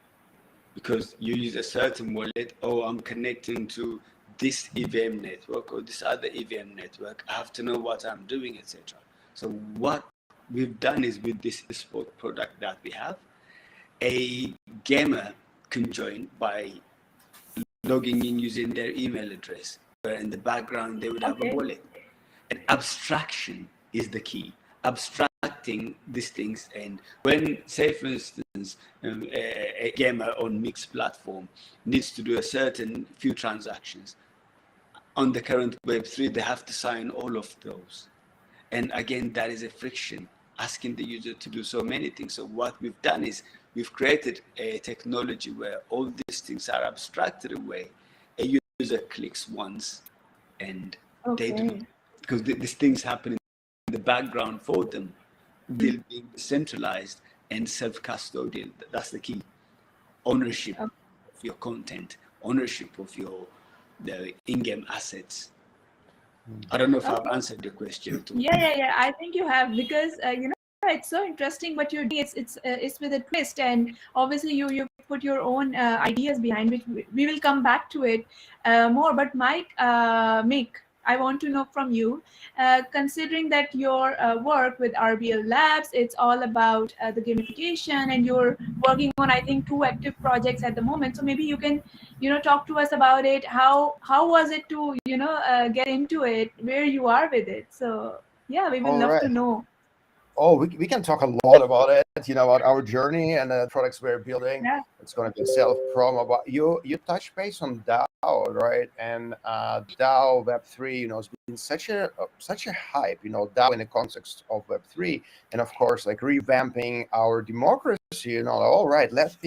because you use a certain wallet. Oh, I'm connecting to this EVM network or this other EVM network. I have to know what I'm doing, etc. So what we've done is, with this sport product that we have, a gamer can join by logging in using their email address, where in the background they would have a wallet. And abstraction is the key. Abstracting these things, and when, say for instance, a gamer on mixed platform needs to do a certain few transactions, on the current Web3 they have to sign all of those, and again that is a friction, asking the user to do so many things. So what we've done is we've created a technology where all these things are abstracted away. A user clicks once and they do, because these things happen in the background for them. They'll be centralized and self-custodial. That's the key. Ownership of your content, ownership of the in-game assets. I don't know if I've answered your question. Yeah. I think you have, because it's so interesting what you're doing. It's with a twist, and obviously you put your own ideas behind, which we will come back to it more. But Mick, I want to know from you, considering that your work with RBL Labs, it's all about the gamification, and you're working on, I think, 2 active projects at the moment. So maybe you can, talk to us about it. How was it to, get into it, where you are with it? So yeah, we would love to know. Oh, we can talk a lot about it, about our journey and the products we're building. Yeah. It's going to be self-promo, but you touch base on DAO, right? And DAO Web3, has been such a hype, DAO in the context of Web3, and of course, like revamping our democracy, all right, let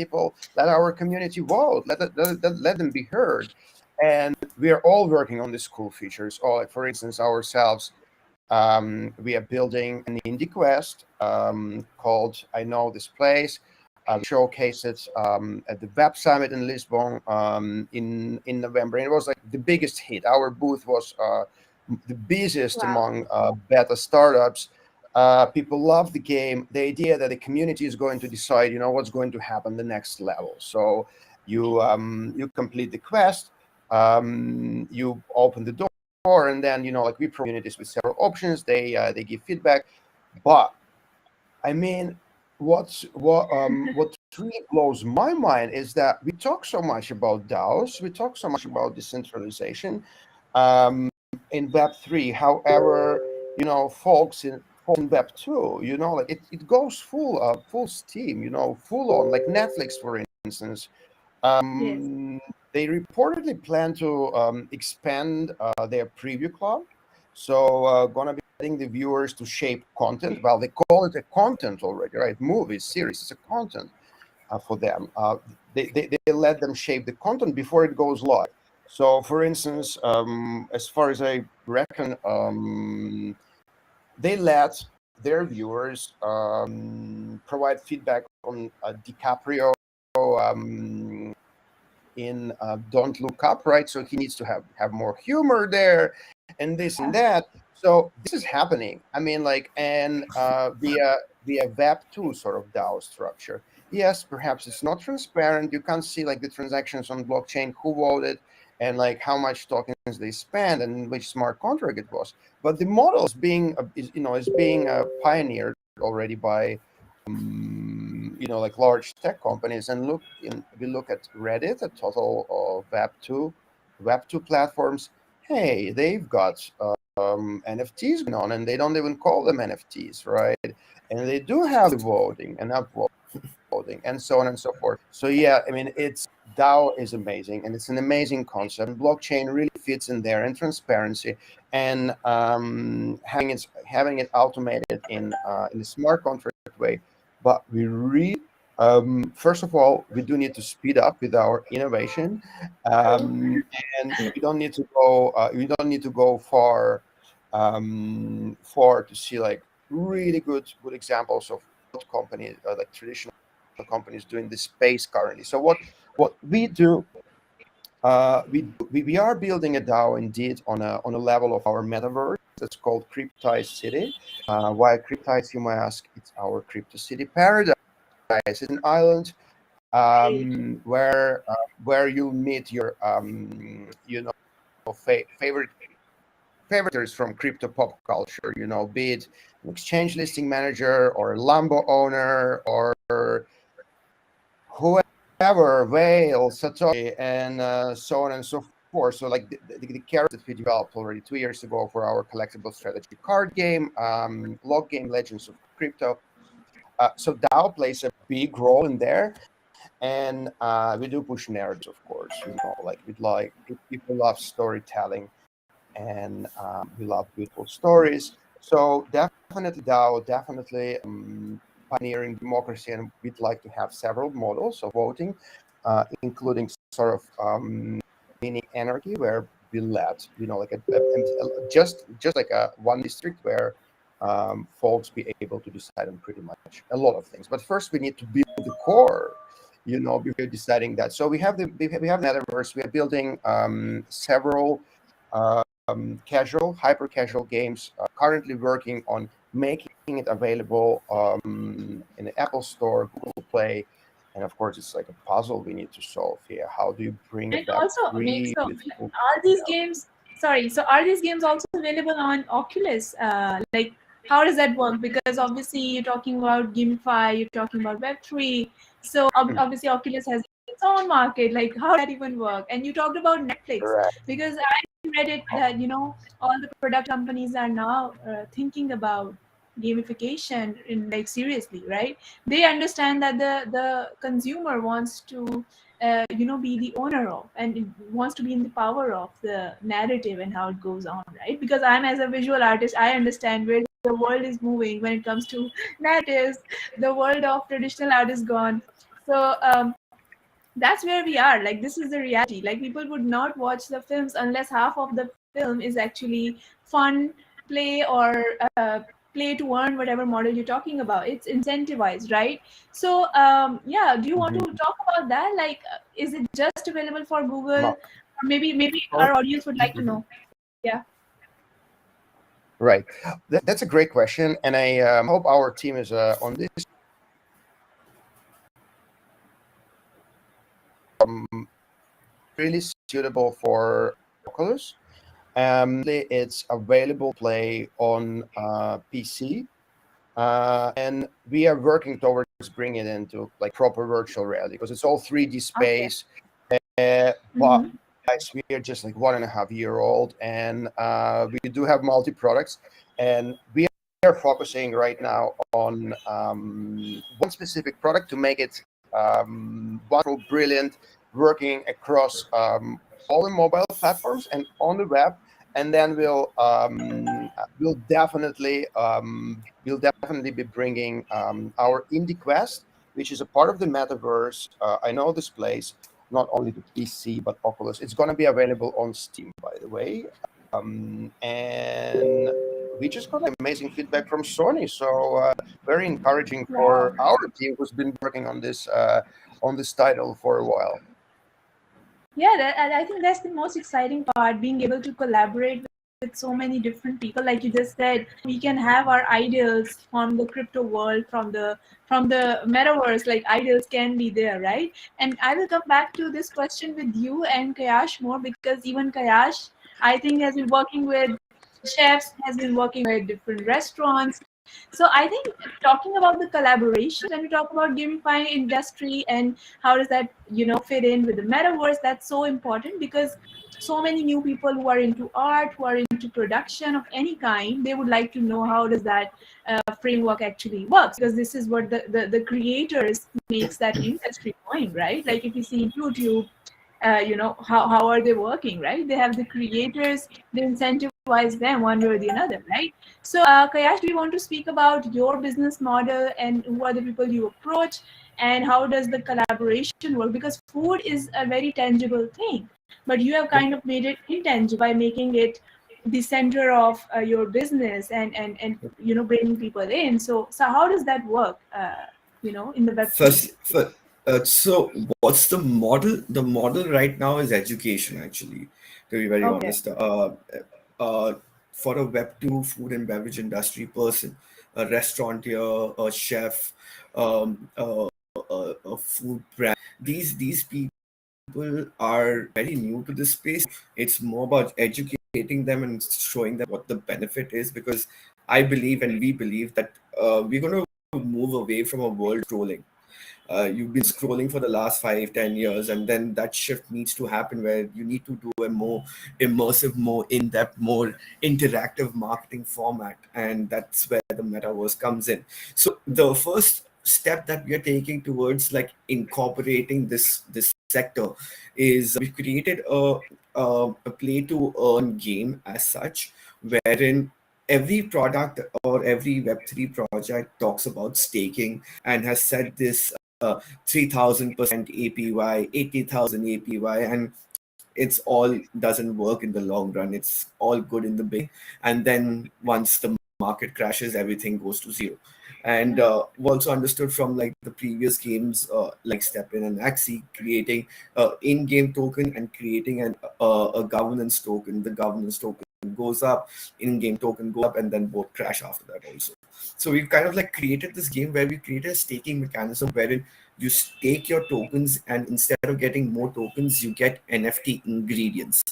our community vote, let them be heard, and we are all working on these cool features. Or like, for instance, ourselves. We are building an indie quest called I Know This Place. We showcased it at the Web Summit in Lisbon in November. And it was like the biggest hit. Our booth was the busiest among beta startups. People love the game. The idea that the community is going to decide, what's going to happen the next level. So you complete the quest, you open the door, and then we provide communities with several options. They give feedback, but I mean, what really blows my mind is that we talk so much about DAOs, we talk so much about decentralization in Web3. However, folks in Web2, it goes full steam, full on, like Netflix, for instance. They reportedly plan to expand their preview club, so gonna be letting the viewers to shape content. Well, they call it a content already, right? Movies, series, it's a content for them. They let them shape the content before it goes live. So, for instance, as far as I reckon, they let their viewers provide feedback on DiCaprio in Don't Look Up, right? So he needs to have more humor there, and this and that. So this is happening. I mean, like, and via Web2 sort of DAO structure. Yes, perhaps it's not transparent. You can't see like the transactions on blockchain, who voted, and like how much tokens they spent, and which smart contract it was. But the model is being pioneered already by like large tech companies. And we look at Reddit, a total of Web2 platforms. Hey, they've got NFTs going on, and they don't even call them NFTs, right? And they do have the voting and upvoting and so on and so forth. So yeah, I mean, it's DAO is amazing, and it's an amazing concept. Blockchain really fits in there, and transparency, and having it automated in a smart contract way. But we really, first of all, we do need to speed up with our innovation, and we don't need to go far to see like really good examples of companies like traditional companies doing this space currently. So what we do, we are building a DAO indeed on a level of our metaverse. It's called Cryptized City. Why Cryptized, you might ask? It's our crypto city paradise. It's an island where you'll meet your favorites from crypto pop culture. Be it an exchange listing manager or a Lambo owner or whoever, Whale, Satoshi, and so on and so forth. So like the characters that we developed already 2 years ago for our collectible strategy card game, log game Legends of Crypto. So DAO plays a big role in there. And we do push narratives, of course. People love storytelling, and we love beautiful stories. So definitely DAO, definitely pioneering democracy, and we'd like to have several models of voting, including sort of mini anarchy, where we let just like a one district where folks be able to decide on pretty much a lot of things. But first, we need to build the core, before deciding that. So we have Metaverse. We are building several hyper casual games. Currently working on making it available in the Apple Store, Google Play, and of course, it's like a puzzle we need to solve here. How do you bring And it back? also, are these games? Sorry, so are these games also available on Oculus? Like, how does that work? Because obviously, you're talking about GameFi, you're talking about Web3. So obviously, Oculus has its own market. Like, how does that even work? And you talked about Netflix, Correct. because I read it that all the product companies are now thinking about gamification in seriously, right? They understand that the consumer wants to be the owner of, and it wants to be in the power of the narrative and how it goes on, right? Because I'm, as a visual artist, I understand where the world is moving when it comes to narratives. The world of traditional art is gone. So that's where we are. Like, this is the reality. Like, people would not watch the films unless half of the film is actually fun play, or play to earn, whatever model you're talking about. It's incentivized, right? So do you want to talk about that? Like, is it just available for Google? No. Or maybe our audience would like to know. Yeah. Right. That's a great question, and I hope our team is on this. Really suitable for Oculus. It's available to play on PC, and we are working towards bringing it into like proper virtual reality, because it's all 3D space. But guys, we are just like 1.5 year old, and we do have multi products, and we are focusing right now on one specific product to make it wonderful, brilliant, working across all the mobile platforms and on the web. And then we'll we'll definitely be bringing our Indie Quest, which is a part of the metaverse. I know this place, not only the PC but Oculus. It's going to be available on Steam, by the way. And we just got amazing feedback from Sony, so very encouraging for our team who's been working on this title for a while. Yeah, and I think that's the most exciting part, being able to collaborate with so many different people. Like you just said, we can have our ideals from the crypto world, from the metaverse. Like ideals can be there, right? And I will come back to this question with you and Kayash more, because even Kayash, I think, has been working with chefs, has been working with different restaurants. So I think, talking about the collaboration, when we talk about gamifying industry and how does that fit in with the metaverse, that's so important, because so many new people who are into art, who are into production of any kind, they would like to know how does that framework actually works, because this is what the creators makes that industry going, right? Like if you see YouTube, how are they working, right? They have the creators, they incentivize them one way or the other, right? So Kayash, do you want to speak about your business model and who are the people you approach, and how does the collaboration work? Because food is a very tangible thing, but you have kind of made it intangible by making it the center of your business, and bringing people in. So how does that work in the Web3 First, so what's the model? The model right now is education, actually, to be very Okay. honest. For a Web2 food and beverage industry person, a restaurateur, a chef, a food brand, these people are very new to this space. It's more about educating them and showing them what the benefit is, because I believe and we believe that we're going to move away from a world scrolling. You've been scrolling for the last 5-10 years, and then that shift needs to happen where you need to do a more immersive, more in-depth, more interactive marketing format, and that's where the metaverse comes in. So the first step that we are taking towards like incorporating this sector is we created a play to earn game as such, wherein every product or every Web3 project talks about staking and has set this 3,000% APY, 80,000 APY, and it's all doesn't work in the long run. It's all good in the beginning, and then once the market crashes, everything goes to zero. And we also understood from like the previous games, like Step In and Axie, creating in-game token and creating a governance token. The governance token goes up, in-game token go up, and then both crash after that also. So we've kind of like created this game where we created a staking mechanism wherein you stake your tokens, and instead of getting more tokens, you get NFT ingredients.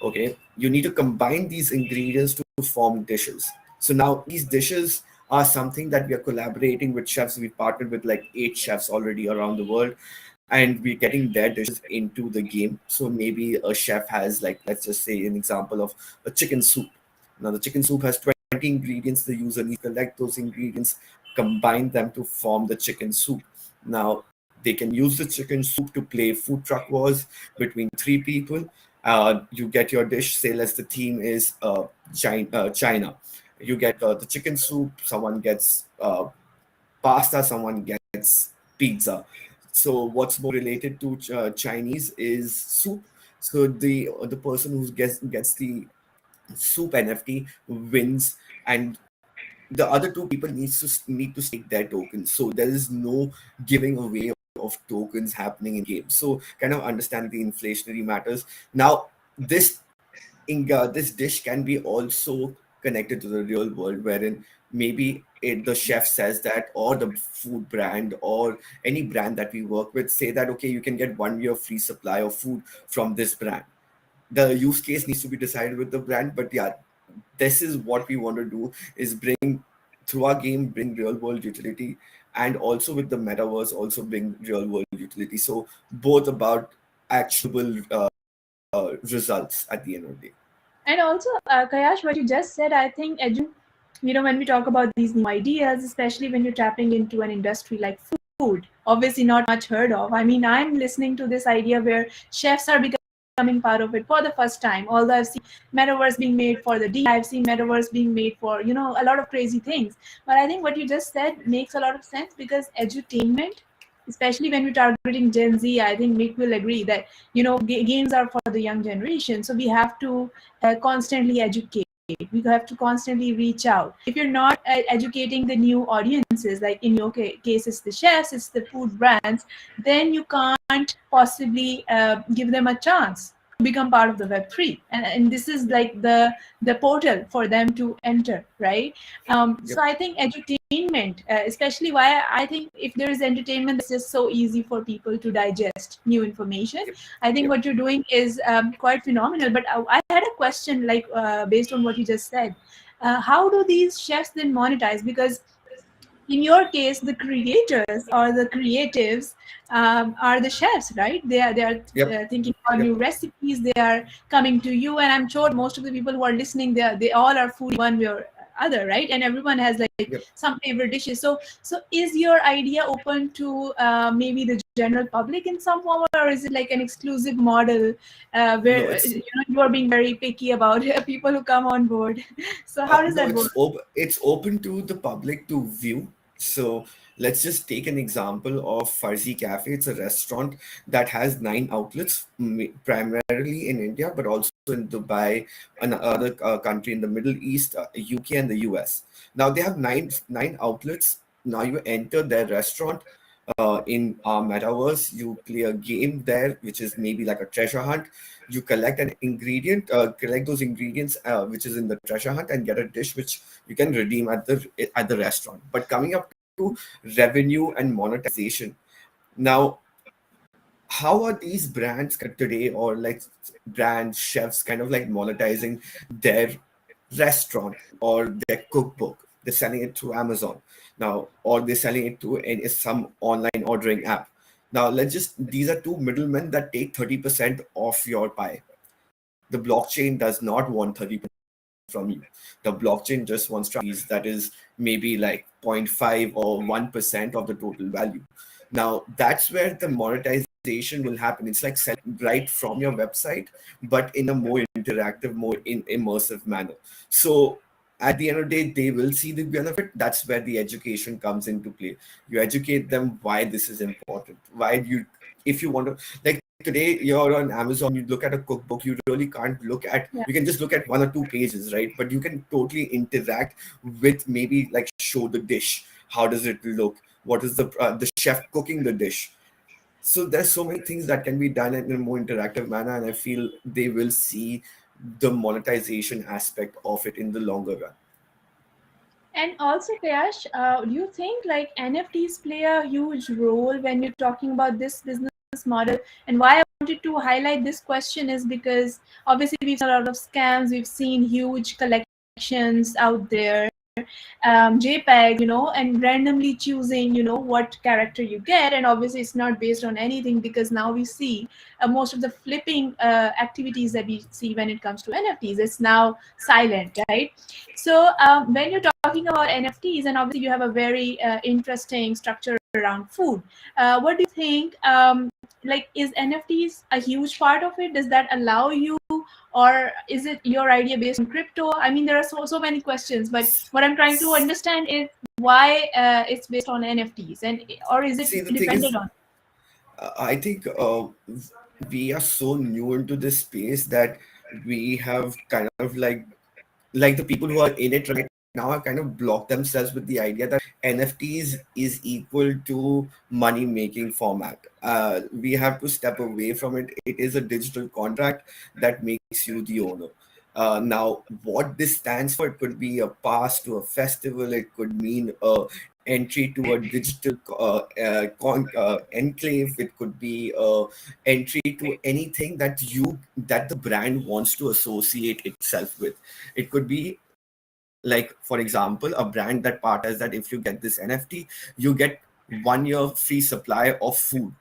Okay, you need to combine these ingredients to form dishes. So now these dishes are something that we are collaborating with chefs. We partnered with like 8 chefs already around the world, and we're getting their dishes into the game. So maybe a chef has, like, let's just say an example of a chicken soup. Now the chicken soup has 20 ingredients. The user needs to collect those ingredients, combine them to form the chicken soup. Now they can use the chicken soup to play food truck wars between 3 people. You get your dish, say let's the theme is China. You get the chicken soup, someone gets pasta, someone gets pizza. So what's more related to Chinese is soup. So the person who gets the soup NFT wins, and the other 2 people need to stake their tokens. So there is no giving away of tokens happening in game. So kind of understand the inflationary matters. Now this this dish can be also connected to the real world, wherein maybe the chef says that, or the food brand or any brand that we work with say that, okay, you can get 1 year free supply of food from this brand. The use case needs to be decided with the brand, but yeah, this is what we want to do, is bring through our game, bring real world utility, and also with the metaverse also bring real world utility. So both about actionable results at the end of the day. And also, Kayash, what you just said, I think, when we talk about these new ideas, especially when you're tapping into an industry like food, obviously not much heard of. I mean, I'm listening to this idea where chefs are becoming becoming part of it for the first time. Although I've seen Metaverse being made for the D, I've seen Metaverse being made for, a lot of crazy things. But I think what you just said makes a lot of sense, because edutainment, especially when we're targeting Gen Z, I think Mick will agree that, games are for the young generation. So we have to constantly educate. We have to constantly reach out. If you're not educating the new audiences, like in your case, it's the chefs, it's the food brands, then you can't possibly give them a chance to become part of the Web3. And this is like the portal for them to enter, right? So I think entertainment, especially why I think if there is entertainment, it's just so easy for people to digest new information. I think what you're doing is quite phenomenal. But I had a question, like based on what you just said. How do these chefs then monetize? Because in your case, the creators or the creatives are the chefs, right? They are thinking about new recipes. They are coming to you, and I'm sure most of the people who are listening, they all are foodie one way or other, right? And everyone has like some favorite dishes. So is your idea open to maybe the general public in some form, or is it like an exclusive model where No, it's you are being very picky about people who come on board? So how does no, that work? it's open to the public to view. So let's just take an example of Farzi Cafe. It's a restaurant that has 9 outlets, primarily in India, but also in Dubai, another country in the Middle East, UK, and the US. Now they have nine outlets. Now you enter their restaurant. In our metaverse, you play a game there, which is maybe like a treasure hunt. You collect an ingredient, collect those ingredients, which is in the treasure hunt, and get a dish which you can redeem at the restaurant. But coming up to revenue and monetization, now how are these brands today, or like brand chefs kind of like monetizing their restaurant or their cookbook? They're selling it through Amazon now, or they're selling it to some online ordering app. Now these are two middlemen that take 30% of your pie. The blockchain does not want 30% from you. The blockchain just wants that is maybe like 0.5 or 1% of the total value. Now that's where the monetization will happen. It's like selling right from your website, but in a more interactive, more immersive manner. So at the end of the day, they will see the benefit. That's where the education comes into play. You educate them why this is important. If you want to, like today, you're on Amazon, you look at a cookbook, you really can't look at, you can just look at 1 or 2 pages, right? But you can totally interact with, maybe like show the dish. How does it look? What is the chef cooking the dish? So there's so many things that can be done in a more interactive manner, and I feel they will see the monetization aspect of it in the longer run. And also, Kayash, do you think like NFTs play a huge role when you're talking about this business model? And why I wanted to highlight this question is because obviously we've seen a lot of scams. We've seen huge collections out there, JPEG, and randomly choosing, what character you get. And obviously it's not based on anything, because now we see most of the flipping activities that we see when it comes to NFTs, it's now silent, right? So when you're talking about NFTs, and obviously you have a very interesting structure around food, what do you think? Like, is NFTs a huge part of it? Does that allow you, or is it your idea based on crypto? I mean, there are so many questions, but what I'm trying to understand is why it's based on NFTs, or is it See, the thing is, dependent on? I think we are so new into this space that we have kind of like the people who are in it right now have kind of blocked themselves with the idea that NFTs is equal to money making format. We have to step away from it. It is a digital contract that makes you the owner. Now, what this stands for, it could be a pass to a festival, it could mean a entry to a digital enclave, it could be a entry to anything that the brand wants to associate itself with. It could be, like, for example, a brand that partners that if you get this NFT, you get 1 year free supply of food.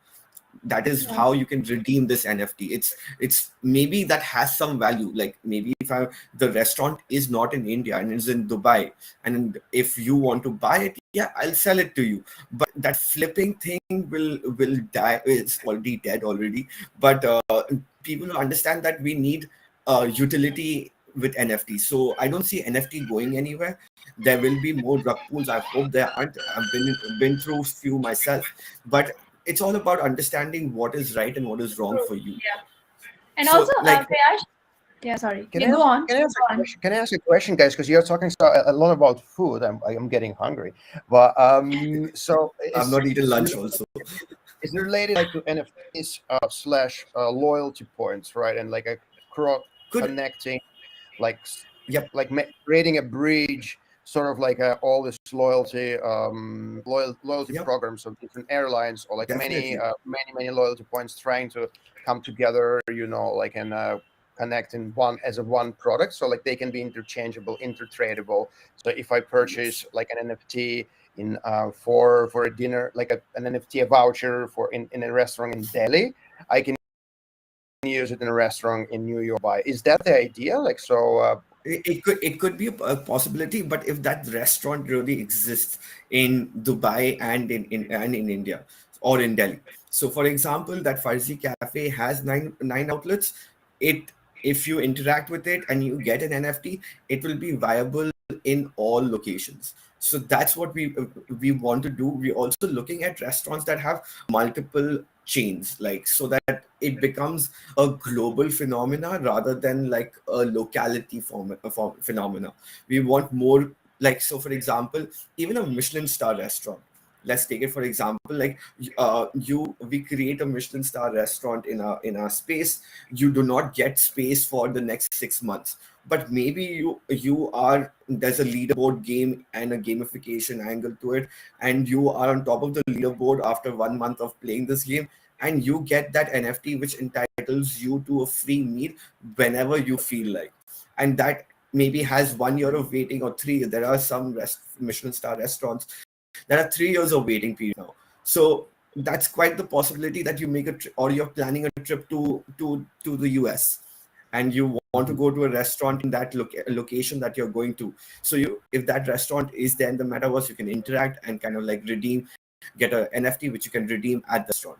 that is how you can redeem this NFT. It's maybe that has some value. Like maybe if the restaurant is not in India and is in Dubai, and if you want to buy it, yeah, I'll sell it to you. But that flipping thing will die. It's already dead already. But people understand that we need utility with NFT. So I don't see NFT going anywhere. There will be more rug pulls. I hope there aren't. I've been through few myself, but it's all about understanding what is right and what is wrong for you. Yeah. And So also, like, Kayash, yeah, sorry. Can Yeah, I go ask, on. can I ask Go a on. question? Can I ask a question, guys? Because you're talking a lot about food. I'm getting hungry. But so I've not eaten lunch also. it's related like to NFTs slash loyalty points, right? And like a connecting, like Yep. like creating a bridge, sort of like all this loyalty loyalty Yep. programs of different airlines, or like Definitely. many loyalty points trying to come together, like and connect in one product, so like they can be interchangeable, intertradable. So if I purchase like an NFT in for a dinner, like an NFT, a voucher for in a restaurant in Delhi, I can use it in a restaurant in New York. Is that the idea? Like, so It could be a possibility, but if that restaurant really exists in Dubai and in India or in Delhi. So for example, that Farzi Cafe has nine outlets. It If you interact with it and you get an NFT, it will be viable in all locations. So that's what we want to do. We're also looking at restaurants that have multiple chains, like so that it becomes a global phenomena rather than like a locality phenomena. We want more, like, so for example, even a Michelin star restaurant, let's take it for example, like we create a Michelin star restaurant in our space. You do not get space for the next 6 months, but maybe you are, there's a leaderboard game and a gamification angle to it, and you are on top of the leaderboard after 1 month of playing this game, and you get that NFT which entitles you to a free meal whenever you feel like. And that maybe has 1 year of waiting or three. There are some Michelin star restaurants that are 3 years of waiting period now. So that's quite the possibility that you make a trip, or you're planning a trip to the US, and you want to go to a restaurant in that location that you're going to. So if that restaurant is there in the metaverse, you can interact and kind of like redeem, get a NFT which you can redeem at the restaurant.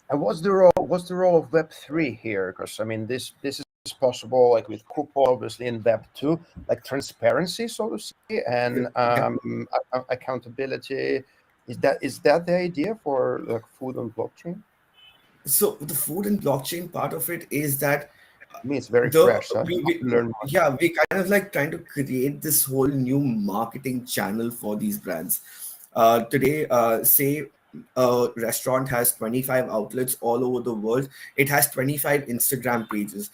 and what's the role of Web3 here? Because I mean, this is possible like with coupon, obviously, in Web2, like transparency, so to say, and accountability. Is that the idea for like food on blockchain? So the food and blockchain part of it is that I mean, it's very the fresh, so I'd we, love we to learn more. yeah, we kind of like trying to create this whole new marketing channel for these brands. Today, say a restaurant has 25 outlets all over the world. It has 25 Instagram pages.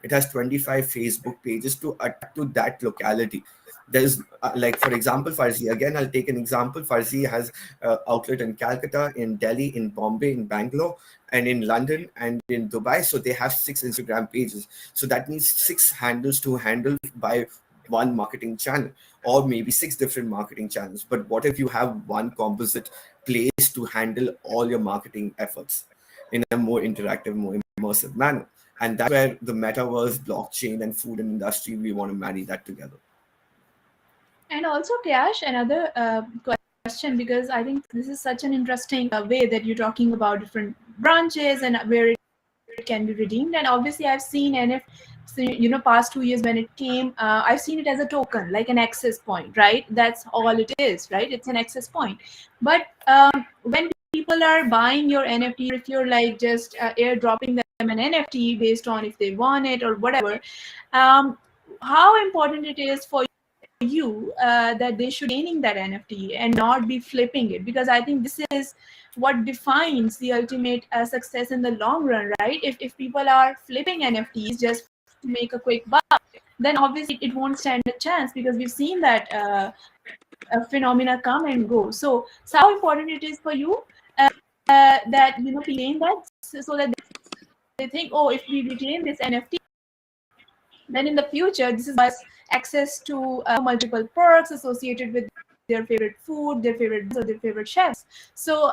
It has 25 Facebook pages to adapt to that locality. There's like, for example, Farzi. Again, I'll take an example. Farzi has outlet in Calcutta, in Delhi, in Bombay, in Bangalore, and in London and in Dubai. So they have 6 Instagram pages. So that means 6 handles to handle by one marketing channel, or maybe 6 different marketing channels. But what if you have one composite place to handle all your marketing efforts in a more interactive, more immersive manner? And that's where the metaverse, blockchain, and food and industry, we want to marry that together. And also, Kayash, another question, because I think this is such an interesting way that you're talking about different branches and where it can be redeemed. And obviously, I've seen NFT, past 2 years when it came, I've seen it as a token, like an access point, right? That's all it is, right? It's an access point. But when people are buying your NFT, if you're like just airdropping them an NFT based on if they want it or whatever, how important it is for you that they should gaining that NFT and not be flipping it, because I think this is what defines the ultimate success in the long run, right? If people are flipping NFTs just to make a quick buck, then obviously it won't stand a chance, because we've seen that phenomena come and go. So how important it is for you that people gain that, so that they think, oh, if we retain this NFT, then in the future this is access to multiple perks associated with their favorite food, their favorite chefs. So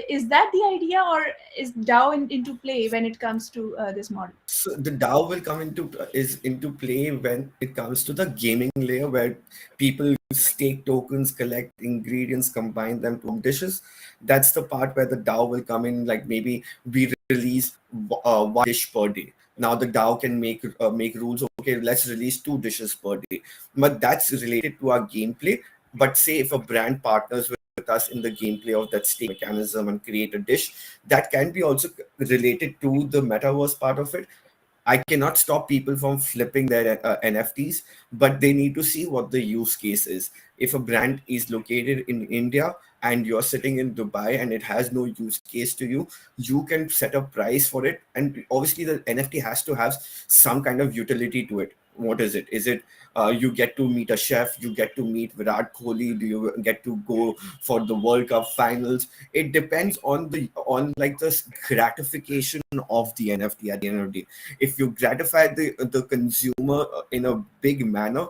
Is that the idea, or is DAO into play when it comes to this model? So the DAO will come into play when it comes to the gaming layer, where people stake tokens, collect ingredients, combine them to dishes. That's the part where the DAO will come in. Like maybe we release one dish per day. Now the DAO can make rules. Okay, let's release 2 dishes per day, but that's related to our gameplay. But say if a brand partners with us in the gameplay of that stake mechanism and create a dish, that can be also related to the metaverse part of it. I cannot stop people from flipping their NFTs, but they need to see what the use case is. If a brand is located in India and you're sitting in Dubai and it has no use case to you, you can set a price for it. And obviously, the NFT has to have some kind of utility to it. What is it? Is it you get to meet a chef, you get to meet Virat Kohli, do you get to go for the World Cup finals? It depends on the gratification of the NFT at the end of the day. If you gratify the consumer in a big manner,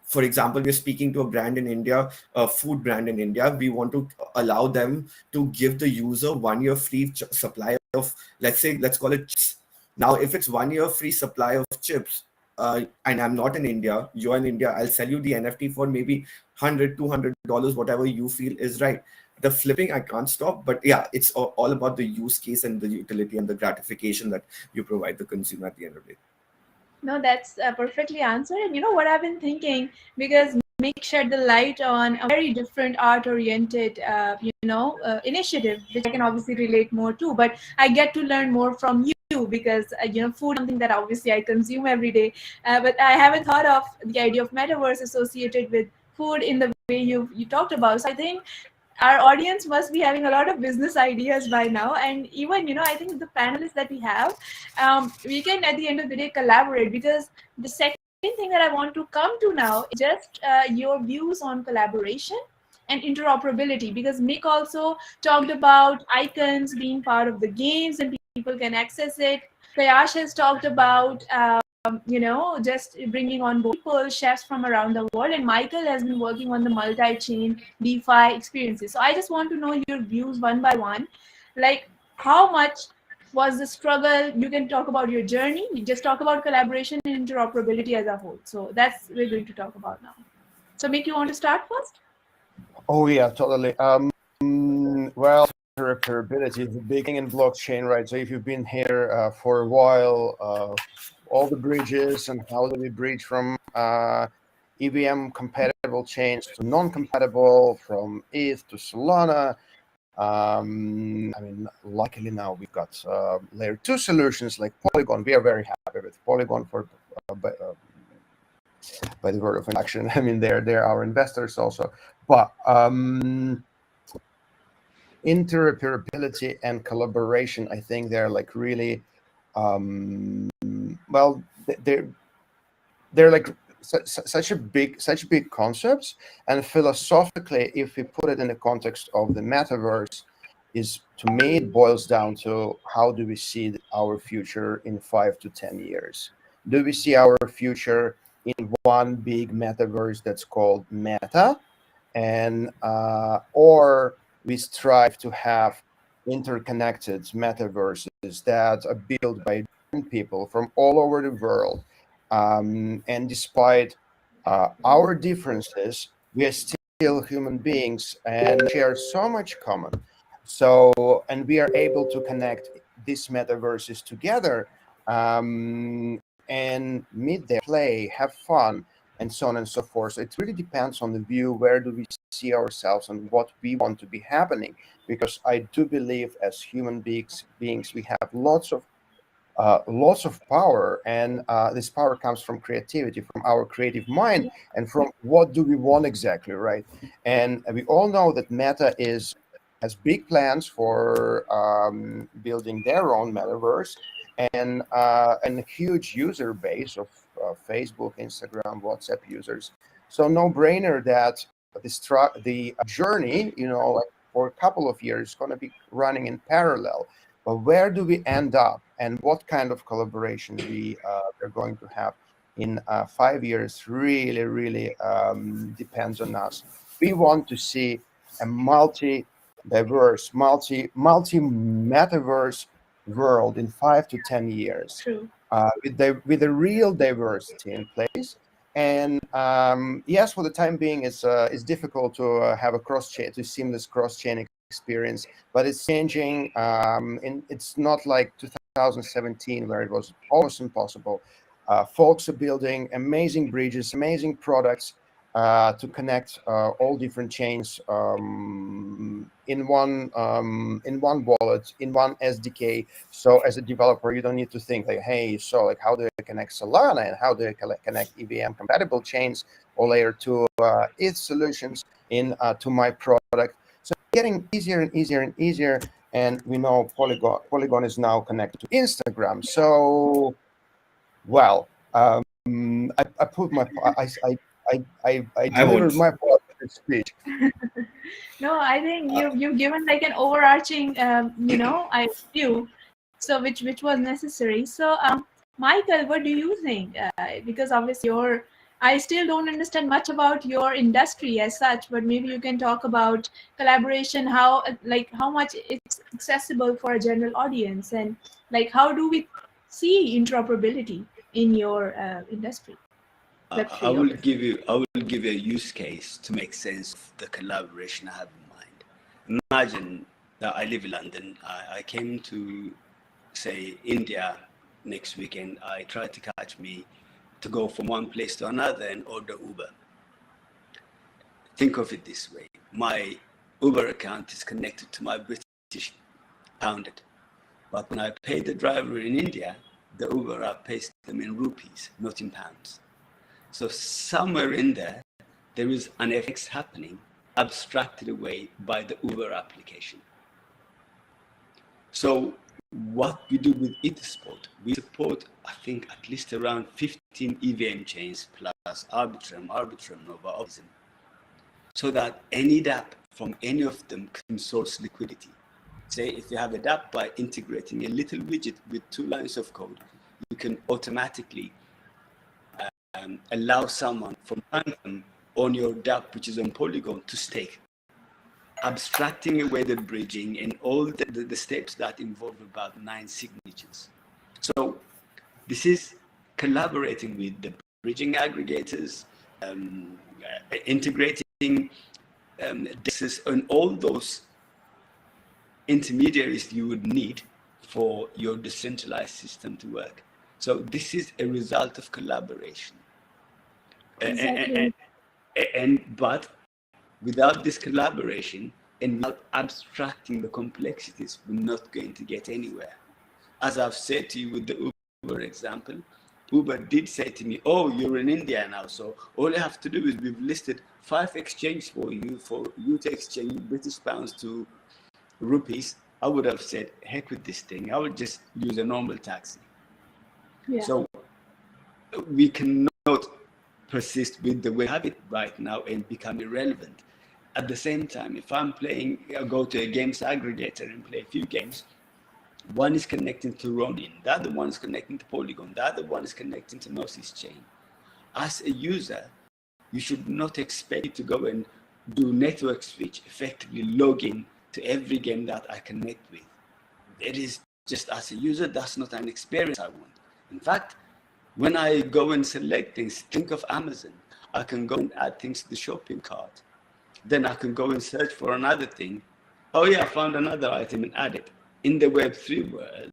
for example, we're speaking to a brand in India, a food brand in India. We want to allow them to give the user 1 year free supply of, let's call it chips. Now, if it's 1 year free supply of chips, and I'm not in India, you're in India, I'll sell you the NFT for maybe $100, $200, whatever you feel is right. The flipping I can't stop, but yeah, it's all about the use case and the utility and the gratification that you provide the consumer at the end of the day. No, that's perfectly answered. And you know what I've been thinking, because make shed the light on a very different art-oriented, initiative, which I can obviously relate more to. But I get to learn more from you because food is something that obviously I consume every day. But I haven't thought of the idea of metaverse associated with food in the way you talked about. So I think our audience must be having a lot of business ideas by now. And even I think the panelists that we have, we can at the end of the day collaborate, because the second thing that I want to come to now is just your views on collaboration and interoperability, because Mick also talked about icons being part of the games and people can access it. Kayash has talked about just bringing on board people, chefs from around the world, and Michael has been working on the multi-chain DeFi experiences. So I just want to know your views one by one, like how much was the struggle? You can talk about your journey. You just talk about collaboration and interoperability as a whole. So that's we're going to talk about now. So Mick, you want to start first? Oh yeah, totally. Well, interoperability is a big thing in blockchain, right? So if you've been here for a while, all the bridges and how do we bridge from EVM compatible chains to non-compatible, from ETH to Solana. I mean, luckily now we've got layer 2 solutions like Polygon. We are very happy with Polygon for by the word of action. I mean, they're our investors also. But interoperability and collaboration, I think they're like really, well, they're like such big concepts. And philosophically, if we put it in the context of the metaverse, is to me it boils down to how do we see our future in 5 to 10 years? Do we see our future in one big metaverse that's called Meta, and or we strive to have interconnected metaverses that are built by different people from all over the world, and despite our differences, we are still human beings and share so much common. So, and we are able to connect these metaverses together, and meet there, play, have fun, and so on and so forth. So it really depends on the view, where do we see ourselves and what we want to be happening. Because I do believe as human beings we have lots of power, and this power comes from creativity, from our creative mind, and from what do we want exactly, right? And we all know that Meta has big plans for building their own metaverse, and a huge user base of Facebook, Instagram, WhatsApp users. So no brainer that the journey, like for a couple of years, is going to be running in parallel. But where do we end up, and what kind of collaboration we are going to have in 5 years really depends on us. We want to see a diverse, multi metaverse world in 5 to 10 years, True. with a real diversity in place. And yes, for the time being, it's difficult to have a seamless cross-chain experience, but it's changing. And it's not like 2017 where it was almost impossible. Folks are building amazing bridges, amazing products to connect all different chains in one wallet, in one SDK. So as a developer, you don't need to think like, hey, so like how do I connect Solana and how do I connect EVM compatible chains or layer 2 ETH solutions in to my product. So getting easier and easier and easier. And we know Polygon is now connected to Instagram. So, well, I put my I delivered won't. my part of the speech. No, I think you've given like an overarching I view, so which was necessary. So Michael, what do you think? Because obviously I still don't understand much about your industry as such, but maybe you can talk about collaboration, how much it's accessible for a general audience, and like how do we see interoperability in your industry? I will give you a use case to make sense of the collaboration I have in mind. Imagine that I live in London. I came to, say, India next weekend. I tried to catch me to go from one place to another and order Uber. Think of it this way. My Uber account is connected to my British pounded. But when I pay the driver in India, the Uber app pays them in rupees, not in pounds. So somewhere in there, there is an FX happening, abstracted away by the Uber application. So what we do with Etherspot, we support, I think, at least around 15 EVM chains plus Arbitrum, Nova, Optimism, so that any dApp from any of them can source liquidity. Say if you have a dApp, by integrating a little widget with 2 lines of code, you can automatically allow someone from random on your dApp, which is on Polygon, to stake, abstracting away the bridging and all the steps that involve about 9 signatures. So this is collaborating with the bridging aggregators, integrating DEXs and all those intermediaries you would need for your decentralized system to work. So this is a result of collaboration. Exactly. But without this collaboration and without abstracting the complexities, we're not going to get anywhere. As I've said to you with the Uber example, Uber did say to me, oh, you're in India now, so all you have to do is we've listed 5 exchanges for you to exchange British pounds to rupees. I would have said, heck with this thing. I would just use a normal taxi. Yeah. So we cannot persist with the way we have it right now and become irrelevant. At the same time, if I'm playing, I go to a games aggregator and play a few games, one is connecting to Ronin, the other one is connecting to Polygon, the other one is connecting to Gnosis chain. As a user, you should not expect to go and do network switch, effectively log in to every game that I connect with. It is just, as a user, that's not an experience I want. In fact, when I go and select things, think of Amazon. I can go and add things to the shopping cart. Then I can go and search for another thing. Oh yeah, I found another item and add it. In the Web3 world,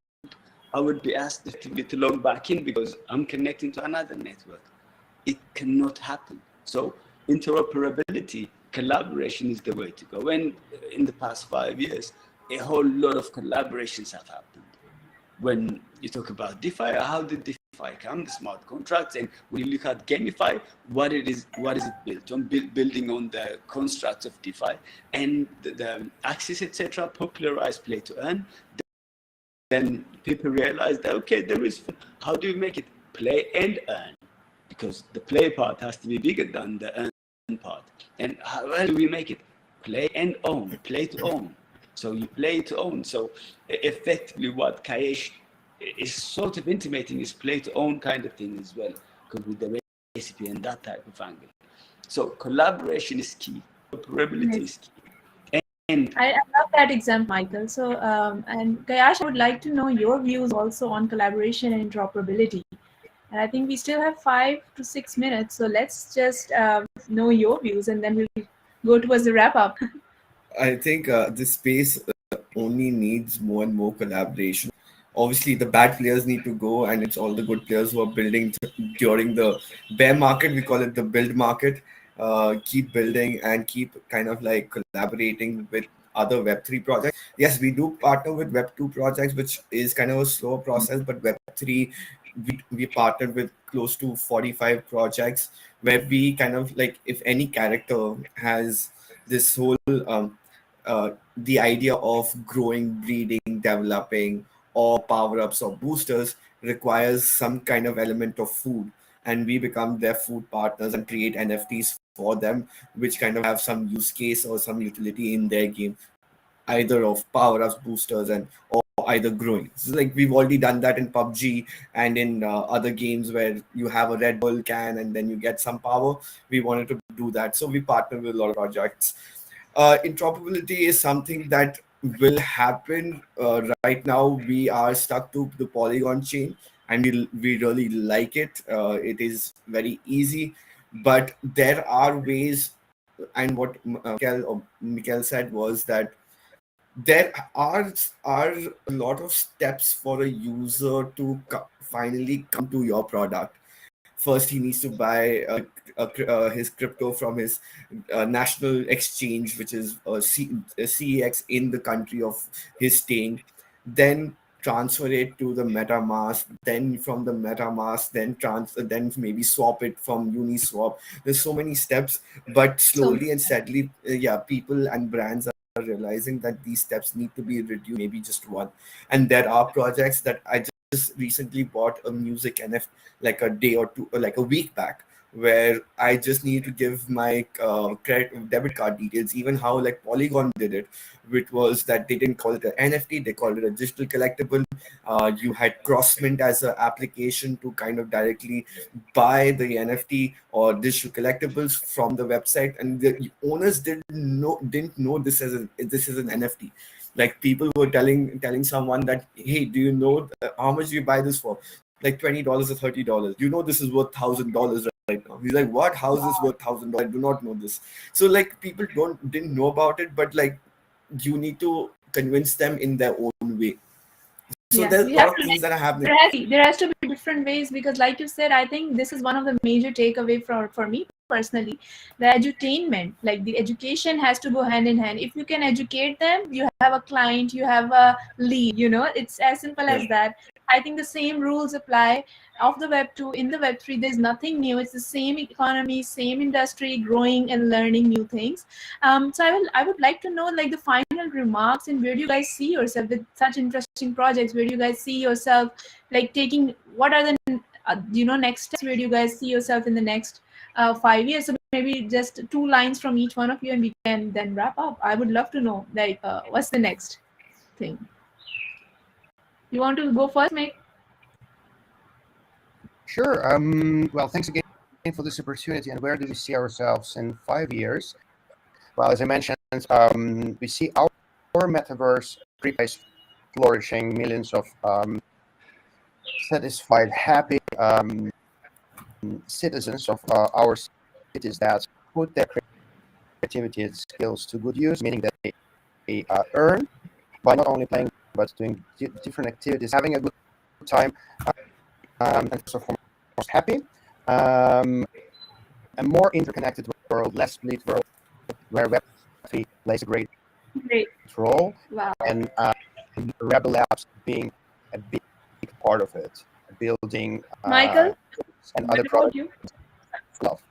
I would be asked effectively to log back in because I'm connecting to another network. It cannot happen. So interoperability, collaboration is the way to go. And in the past 5 years, a whole lot of collaborations have happened. When you talk about DeFi, how did DeFi come? The smart contracts, and when you look at GameFi, what is it built on? Building on the constructs of DeFi and the Axis, etc., popularized play to earn. Then people realized that okay, there is. How do you make it play and earn? Because the play part has to be bigger than the earn part. And how do we make it play and own, play to own? So you play to own. So effectively what Kayesh is sort of intimating is play to own kind of thing as well, because with the recipe and that type of angle. So collaboration is key, interoperability is key. I love that example, Michael. So, and Gayash, I would like to know your views also on collaboration and interoperability. And I think we still have 5 to 6 minutes. So let's just know your views and then we'll go towards the wrap up. I think this space only needs more and more collaboration. Obviously, the bad players need to go, and it's all the good players who are building during the bear market. We call it the build market. Keep building and keep kind of like collaborating with other Web3 projects. Yes, we do partner with Web2 projects, which is kind of a slow process, but Web3, we partnered with close to 45 projects where we kind of like, if any character has this whole the idea of growing, breeding, developing, or power ups or boosters requires some kind of element of food. And we become their food partners and create NFTs for them, which kind of have some use case or some utility in their game, either of power ups, boosters, and or either growing. So like we've already done that in PUBG and in other games where you have a Red Bull can and then you get some power. We wanted to do that, so we partner with a lot of projects. Interoperability is something that will happen. Right now, we are stuck to the Polygon chain, and we really like it. It is very easy, but there are ways. And what Mikel said was that there are a lot of steps for a user to finally come to your product. First, he needs to buy his crypto from his national exchange, which is a CEX in the country of his staying. Then transfer it to the MetaMask. Then from the MetaMask, then maybe swap it from Uniswap. There's so many steps, but slowly and steadily, yeah, people and brands are realizing that these steps need to be reduced, maybe just one. And there are projects that I just recently bought a music NFT like a day or two, or like a week back, where I just need to give my credit debit card details. Even how like Polygon did it, which was that they didn't call it an NFT, they called it a digital collectible. You had Crossmint as an application to kind of directly buy the NFT or digital collectibles from the website, and the owners didn't know this is an NFT. Like people were telling someone that, hey, do you know how much you buy this for? Like $20 or $30. You know this is worth $1,000 right now. He's like, what? How is this worth $1,000? I do not know this. So like people didn't know about it, but like you need to convince them in their own way. So Yeah, there's we a lot have of to things that are happening. there has to be different ways, because like you said, I think this is one of the major takeaway for me personally. The edutainment, like the education has to go hand in hand. If you can educate them, you have a client, you have a lead, it's as simple as that. I think the same rules apply of the web 2 in the web 3. There's nothing new. It's the same economy, same industry, growing and learning new things. So I would like to know like the final remarks, and where do you guys see yourself with such interesting projects? Where do you guys see yourself like taking, what are the next steps? Where do you guys see yourself in the next 5 years? So maybe just 2 lines from each one of you, and we can then wrap up. I would love to know like what's the next thing. You want to go first, Meg? Sure. Well, thanks again for this opportunity. And where do we see ourselves in 5 years? Well, as I mentioned, we see our metaverse space flourishing, millions of satisfied, happy citizens of our cities that put their creativity and skills to good use, meaning that they earn by not only playing but doing different activities, having a good time, and first and foremost happy. A more interconnected world, less split world, where Web3 plays a great role, Wow. and Rebel Labs being a big part of it, building Michael, and what other about products. you? Love.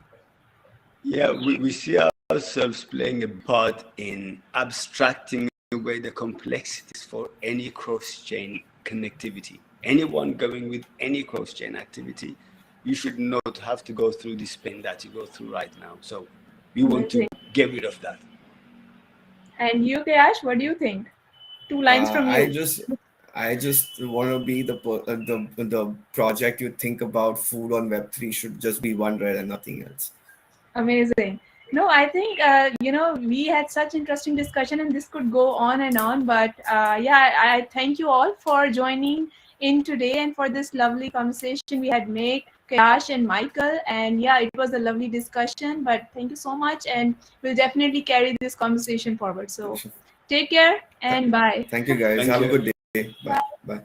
Yeah, we see ourselves playing a part in abstracting away the complexities for any cross-chain connectivity. Anyone going with any cross-chain activity, you should not have to go through this pain that you go through right now. So we want to get rid of that. And you, Kayash, what do you think? 2 lines from you. I just want to be the project you think about. Food on Web3 should just be one red and nothing else. Amazing. No, I think we had such interesting discussion, and this could go on and on. But yeah, I thank you all for joining in today and for this lovely conversation we had made, Kailash and Michael. And yeah, it was a lovely discussion. But thank you so much, and we'll definitely carry this conversation forward. So take care and bye. Thank you, guys. Thank Have you. a good day. Bye. Bye.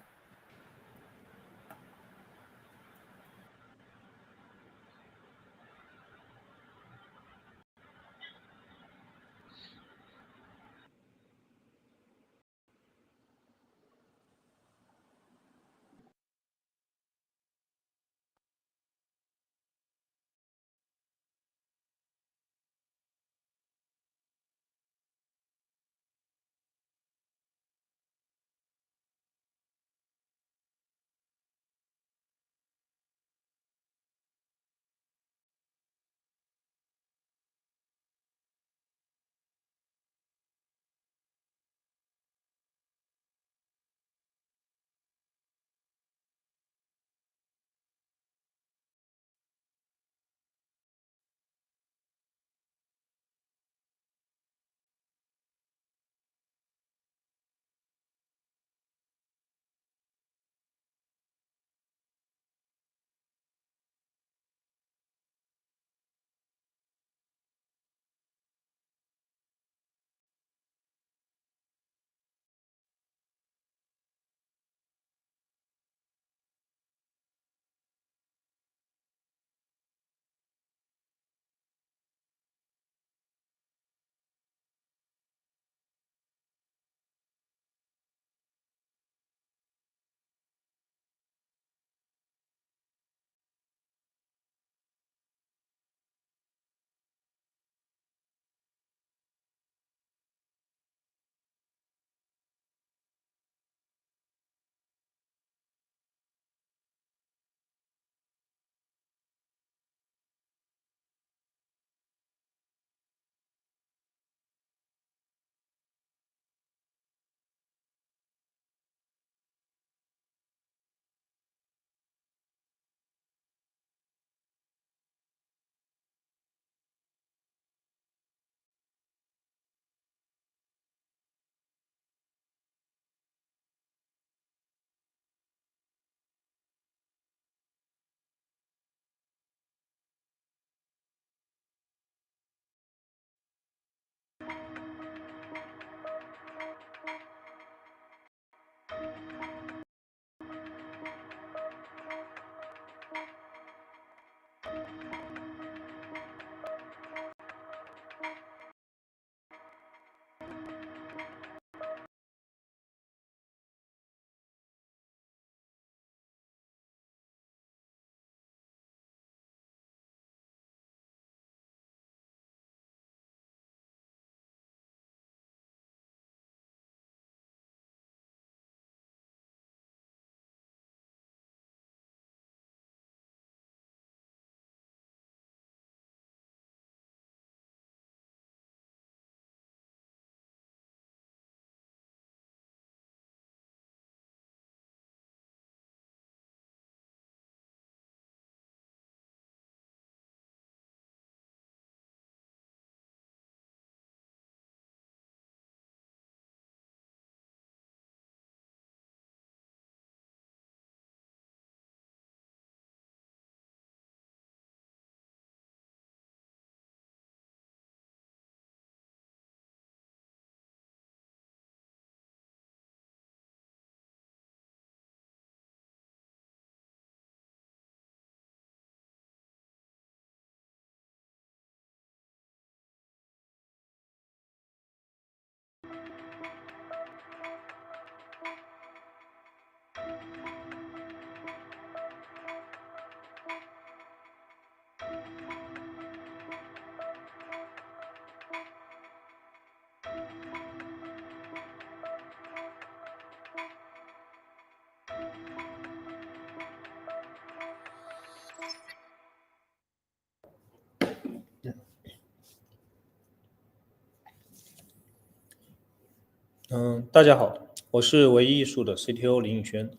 大家好，我是唯一艺术的 CTO 林宇轩，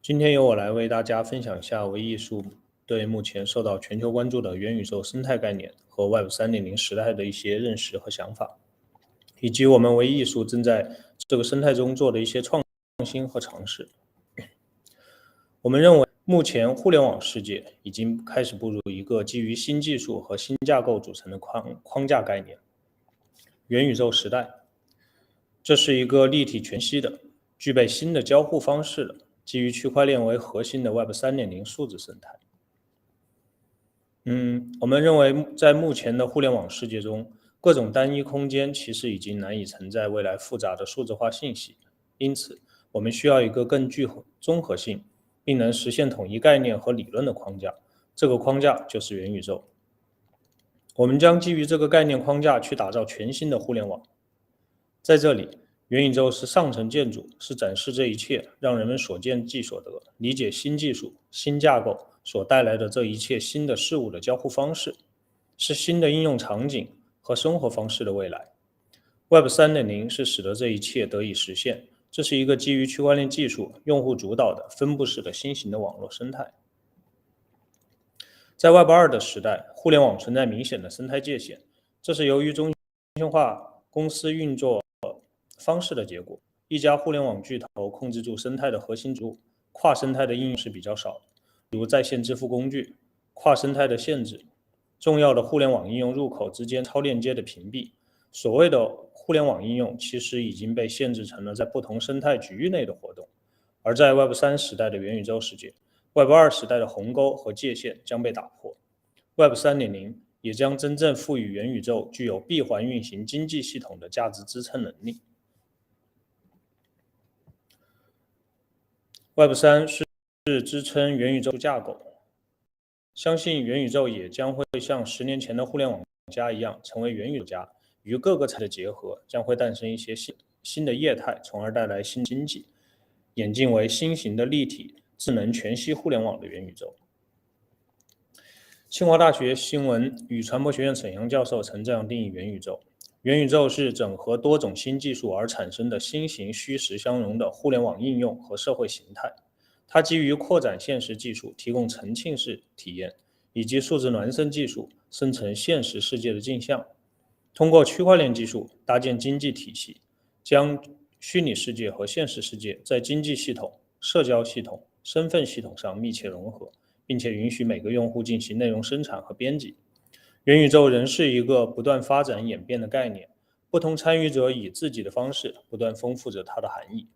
今天由我来为大家分享一下唯一艺术对目前受到全球关注的元宇宙生态概念和 Web 3.0时代的一些认识和想法，以及我们为艺术正在这个生态中做的一些创新和尝试。我们认为，目前互联网世界已经开始步入一个基于新技术和新架构组成的框架概念——元宇宙时代。这是一个立体全息的、具备新的交互方式的、基于区块链为核心的 Web 3.0数字生态。我们认为，在目前的互联网世界中，各种单一空间其实已经难以承载未来复杂的数字化信息，因此，我们需要一个更具综合性，并能实现统一概念和理论的框架。这个框架就是元宇宙。我们将基于这个概念框架去打造全新的互联网。在这里，元宇宙是上层建筑，是展示这一切，让人们所见即所得，理解新技术、新架构所带来的这一切新的事物的交互方式，是新的应用场景和生活方式的未来。Web 3.0是使得这一切得以实现，这是一个基于区块链技术、用户主导的分布式的新型的网络生态。在 Web 2的时代，互联网存在明显的生态界限，这是由于中心化公司运作方式的结果。一家互联网巨头控制住生态的核心植物，跨生态的应用是比较少的，比如在线支付工具、跨生态的限制、重要的互联网应用入口之间超链接的屏蔽。所谓的互联网应用其实已经被限制成了在不同生态局域内的活动，而在 Web 3时代的元宇宙世界， Web 2时代的鸿沟和界限将被打破。 Web 3.0也将真正赋予元宇宙具有闭环运行经济系统的价值支撑能力。Web 3是支撑元宇宙架构，相信元宇宙也将会像10年前的互联网加一样，成为元宇宙加，与各个产业的结合，将会诞生一些新的业态，从而带来新经济，演进为新型的立体智能全息互联网的元宇宙。清华大学新闻与传播学院沈阳教授曾这样定义元宇宙：元宇宙是整合多种新技术而产生的新型虚实相融的互联网应用和社会形态。它基于扩展现实技术提供沉浸式体验，以及数字孪生技术生成现实世界的镜像。通过区块链技术搭建经济体系，将虚拟世界和现实世界在经济系统、社交系统、身份系统上密切融合，并且允许每个用户进行内容生产和编辑。元宇宙仍是一个不断发展演变的概念，不同参与者以自己的方式不断丰富着它的含义。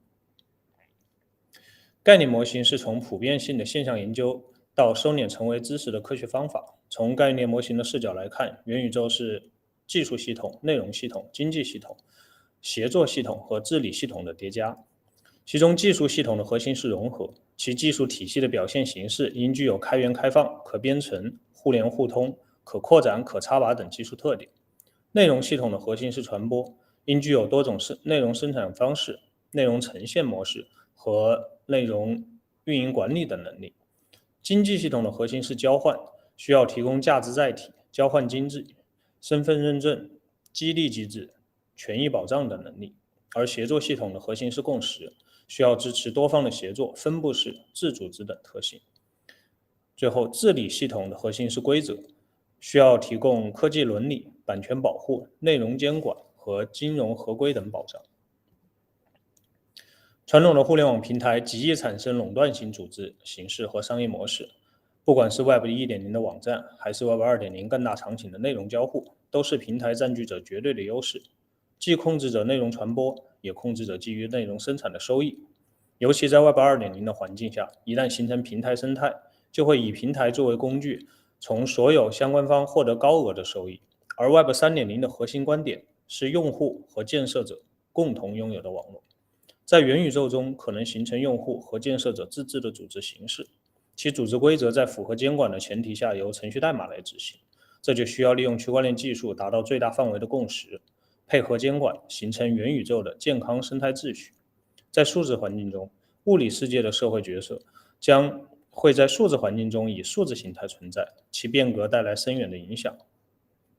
概念模型是从普遍性的现象研究到收敛成为知识的科学方法。从概念模型的视角来看，元宇宙是技术系统、内容系统、经济系统、协作系统和治理系统的叠加。其中技术系统的核心是融合，其技术体系的表现形式应具有开源开放、可编程、互联互通、可扩展、可插拔等技术特点。内容系统的核心是传播，应具有多种内容生产方式、内容呈现模式和内容运营管理等能力。经济系统的核心是交换，需要提供价值载体、交换经济、身份认证、激励机制、权益保障等能力。而协作系统的核心是共识，需要支持多方的协作、分布式、自组织等特性。最后，治理系统的核心是规则，需要提供科技伦理、版权保护、内容监管和金融合规等保障。传统的互联网平台极易产生垄断型组织形式和商业模式，不管是 Web 1.0 的网站，还是 Web 2.0 更大场景的内容交互，都是平台占据着绝对的优势，既控制着内容传播，也控制着基于内容生产的收益。尤其在 Web 2.0 的环境下，一旦形成平台生态，就会以平台作为工具，从所有相关方获得高额的收益。而 Web 3.0 的核心观点是用户和建设者共同拥有的网络。在元宇宙中，可能形成用户和建设者自治的组织形式，其组织规则在符合监管的前提下由程序代码来执行，这就需要利用区块链技术达到最大范围的共识，配合监管，形成元宇宙的健康生态秩序。在数字环境中，物理世界的社会角色将会在数字环境中以数字形态存在，其变革带来深远的影响。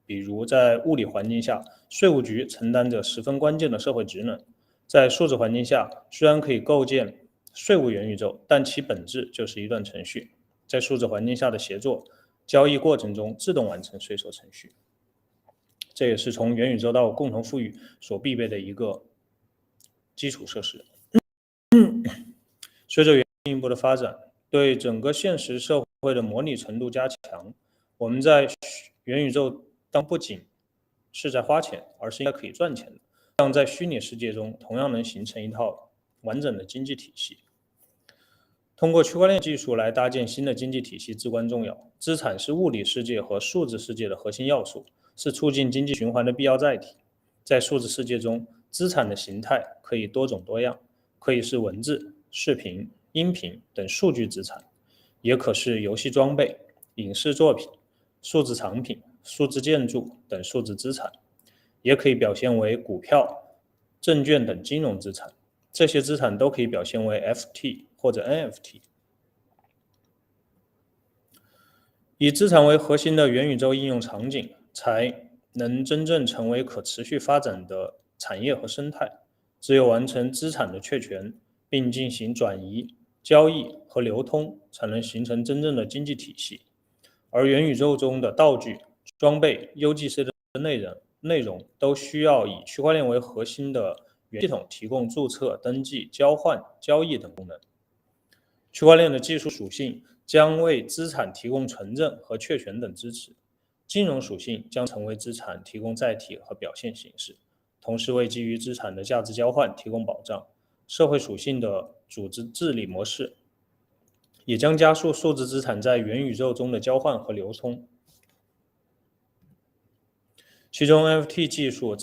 比如在物理环境下，税务局承担着十分关键的社会职能。在数字环境下，虽然可以构建税务元宇宙，但其本质就是一段程序。在数字环境下的协作、交易过程中自动完成税收程序。这也是从元宇宙到共同富裕所必备的一个基础设施。随着进一步的发展，对整个现实社会的模拟程度加强，我们在元宇宙当不仅是在花钱，而是应该可以赚钱的，这样在虚拟世界中同样能形成一套完整的经济体系。通过区块链技术来搭建新的经济体系至关重要。资产是物理世界和数字世界的核心要素，是促进经济循环的必要载体。在数字世界中，资产的形态可以多种多样，可以是文字、视频、音频等数据资产，也可是游戏装备、影视作品、数字藏品、数字建筑等数字资产，也可以表现为股票、证券等金融资产。这些资产都可以表现为 FT 或者 NFT。以资产为核心的元宇宙应用场景，才能真正成为可持续发展的产业和生态。只有完成资产的确权，并进行转移、交易和流通，才能形成真正的经济体系。而元宇宙中的道具、装备、UGC 的内容都需要以区块链为核心的元系统提供注册、登记、交换、交易等功能。区块链的技术属性将为资产提供存证和确权等支持，金融属性将成为资产提供载体和表现形式，同时为基于资产的价值交换提供保障。社会属性的组织治理模式也将加速数字资产在元宇宙中的交换和流通。其中 NFT 技术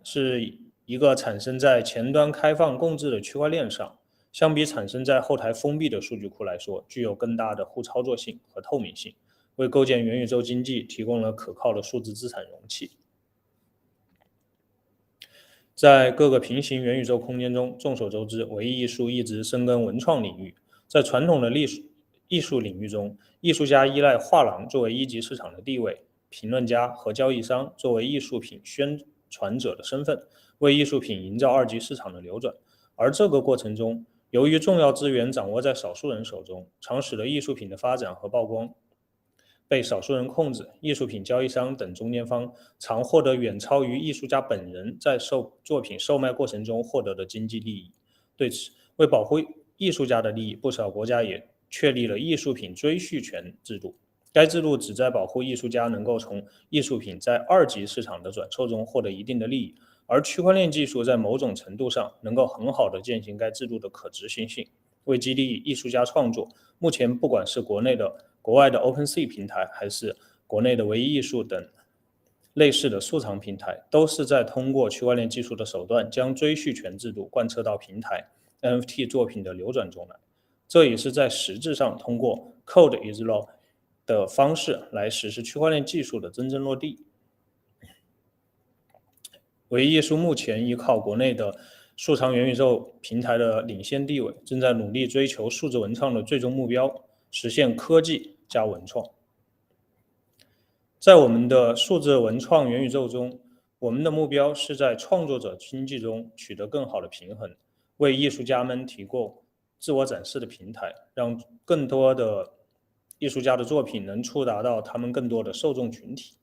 是一个产生在前端开放共治的区块链上，相比产生在后台封闭的数据库来说，具有更大的互操作性和透明性，为构建元宇宙经济提供了可靠的数字资产容器。在各个平行元宇宙空间中，众所周知，唯艺术一直深耕文创领域。在传统的艺术领域中，艺术家依赖画廊作为一级市场的地位，评论家和交易商作为艺术品宣传者的身份，为艺术品营造二级市场的流转。而这个过程中，由于重要资源掌握在少数人手中，常使得艺术品的发展和曝光被少数人控制。艺术品交易商等中间方常获得远超于艺术家本人在作品售卖过程中获得的经济利益。对此，为保护艺术家的利益，不少国家也确立了艺术品追续权制度。该制度旨在保护艺术家能够从艺术品在二级市场的转售中获得一定的利益，而区块链技术在某种程度上能够很好地践行该制度的可执行性，为激励艺术家创作。目前，不管是国外的 OpenSea 平台，还是国内的唯一艺术等类似的收藏平台，都是在通过区块链技术的手段，将追续权制度贯彻到平台 NFT 作品的流转中来。这也是在实质上通过 Code is Law 的方式来实施区块链技术的真正落地。唯一艺术目前依靠国内的数藏元宇宙平台的领先地位，正在努力追求数字文创的最终目标，实现科技加文创。在我们的数字文创元宇宙中，我们的目标是在创作者经济中取得更好的平衡，为艺术家们提供自我展示的平台，让更多的艺术家的作品能触达到他们更多的受众群体。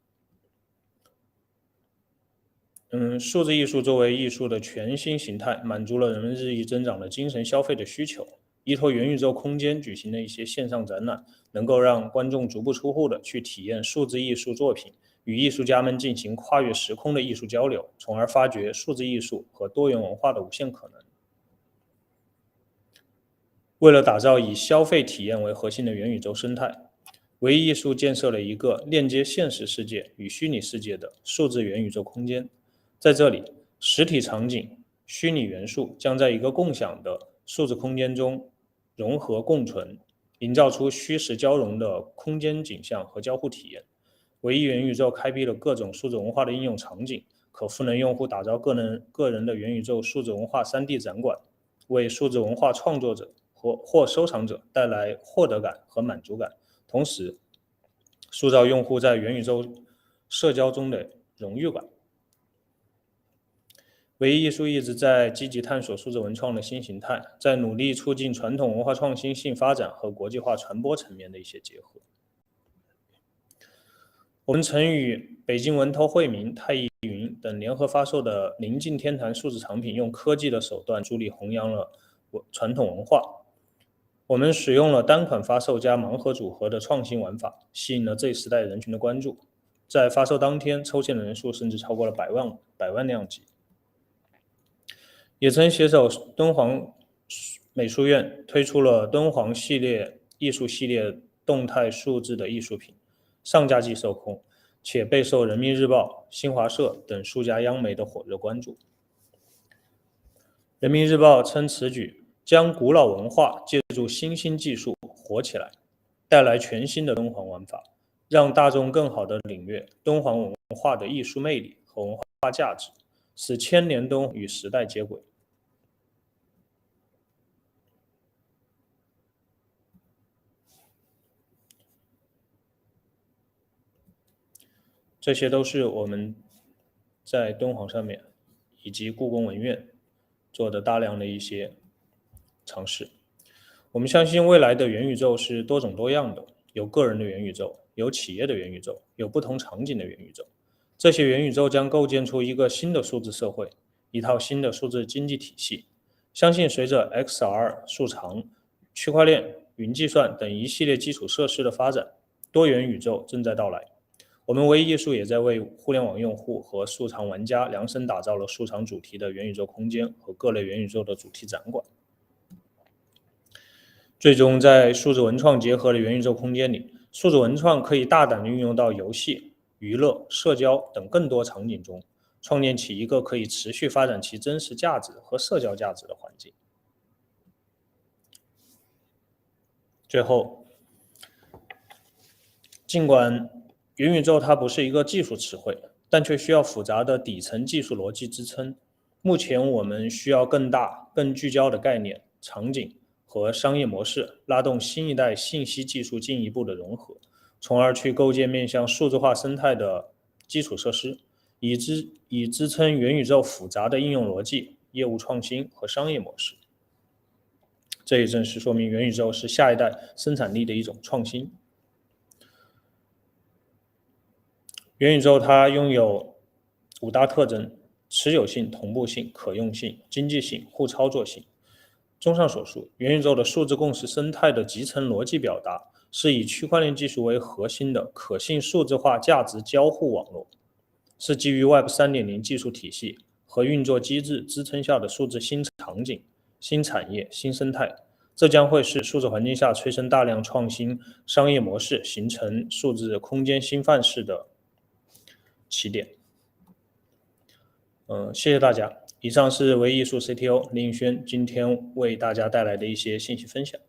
数字艺术作为艺术的全新形态，满足了人们日益增长的精神消费的需求。依托元宇宙空间举行的一些线上展览，能够让观众足不出户的去体验数字艺术作品，与艺术家们进行跨越时空的艺术交流，从而发掘数字艺术和多元文化的无限可能。为了打造以消费体验为核心的元宇宙生态，唯一艺术建设了一个链接现实世界与虚拟世界的数字元宇宙空间。在这里，实体场景、虚拟元素将在一个共享的数字空间中融合共存，营造出虚实交融的空间景象和交互体验。唯一元宇宙开辟了各种数字文化的应用场景，可赋能用户打造个人的元宇宙数字文化 3D 展馆，为数字文化创作者或收藏者带来获得感和满足感，同时塑造用户在元宇宙社交中的荣誉感。唯一艺术一直在积极探索数字文创的新形态，在努力促进传统文化创新性发展和国际化传播层面的一些结合。我们曾与北京文投惠民、太艺云等联合发售的临近天坛数字产品，用科技的手段助力弘扬了传统文化。我们使用了单款发售加盲盒组合的创新玩法，吸引了Z时代人群的关注。在发售当天，抽签的人数甚至超过了百万量级。也曾携手敦煌美术院推出了敦煌系列艺术系列动态数字的艺术品，上架即售空，且备受人民日报、新华社等数家央媒的火热关注。人民日报称此举将古老文化借助新兴技术活起来，带来全新的敦煌玩法，让大众更好地领略敦煌文化的艺术魅力和文化价值，使千年敦与时代接轨。这些都是我们在敦煌上面以及故宫文院做的大量的一些尝试。我们相信未来的元宇宙是多种多样的，有个人的元宇宙，有企业的元宇宙，有不同场景的元宇宙。这些元宇宙将构建出一个新的数字社会，一套新的数字经济体系。相信随着 XR、数藏、区块链、云计算等一系列基础设施的发展，多元宇宙正在到来。我们唯一艺术也在为互联网用户和数藏玩家量身打造了数藏主题的元宇宙空间和各类元宇宙的主题展馆。最终，在数字文创结合的元宇宙空间里，数字文创可以大胆地运用到游戏、娱乐、社交等更多场景中，创建起一个可以持续发展其真实价值和社交价值的环境。最后，尽管元宇宙它不是一个技术词汇，但却需要复杂的底层技术逻辑支撑。目前我们需要更大、更聚焦的概念、场景和商业模式，拉动新一代信息技术进一步的融合，从而去构建面向数字化生态的基础设施，以支撑元宇宙复杂的应用逻辑、业务创新和商业模式。这也正是说明元宇宙是下一代生产力的一种创新。元宇宙它拥有5大特征：持久性、同步性、可用性、经济性、互操作性。综上所述，元宇宙的数字共识生态的集成逻辑表达是以区块链技术为核心的可信数字化价值交互网络，是基于 Web 3.0 技术体系和运作机制支撑下的数字新场景、新产业、新生态。这将会是数字环境下催生大量创新商业模式，形成数字空间新范式的起点。谢谢大家。以上是唯一艺术 CTO 林宇轩今天为大家带来的一些信息分享。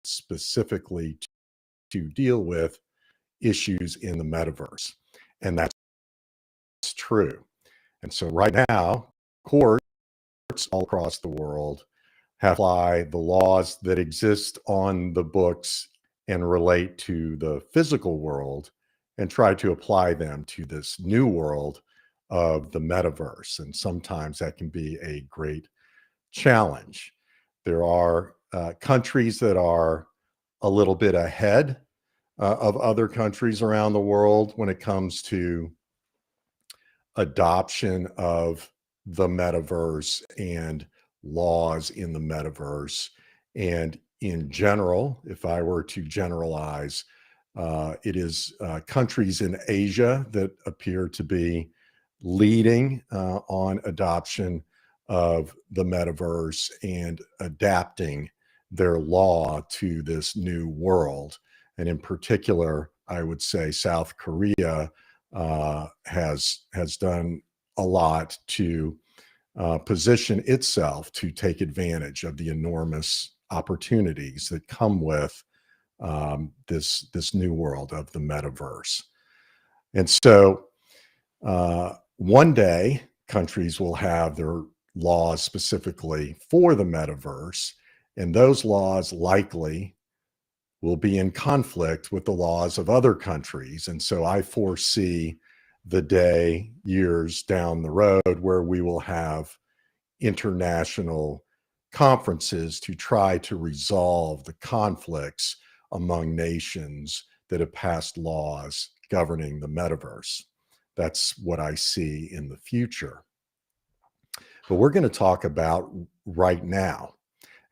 specifically to deal with issues in the metaverse. And that's true. And so right now, courts all across the world have applied the laws that exist on the books and relate to the physical world and try to apply them to this new world of the metaverse. And sometimes that can be a great challenge. There are countries that are a little bit ahead of other countries around the world when it comes to adoption of the metaverse and laws in the metaverse. And in general, if I were to generalize, it is countries in Asia that appear to be leading on adoption of the metaverse and adapting their law to this new world. And in particular, I would say South Korea has done a lot to position itself to take advantage of the enormous opportunities that come with this new world of the metaverse. And so one day countries will have their laws specifically for the metaverse, and those laws likely will be in conflict with the laws of other countries. And so I foresee the day, years down the road, where we will have international conferences to try to resolve the conflicts among nations that have passed laws governing the metaverse. That's what I see in the future. But we're going to talk about right now,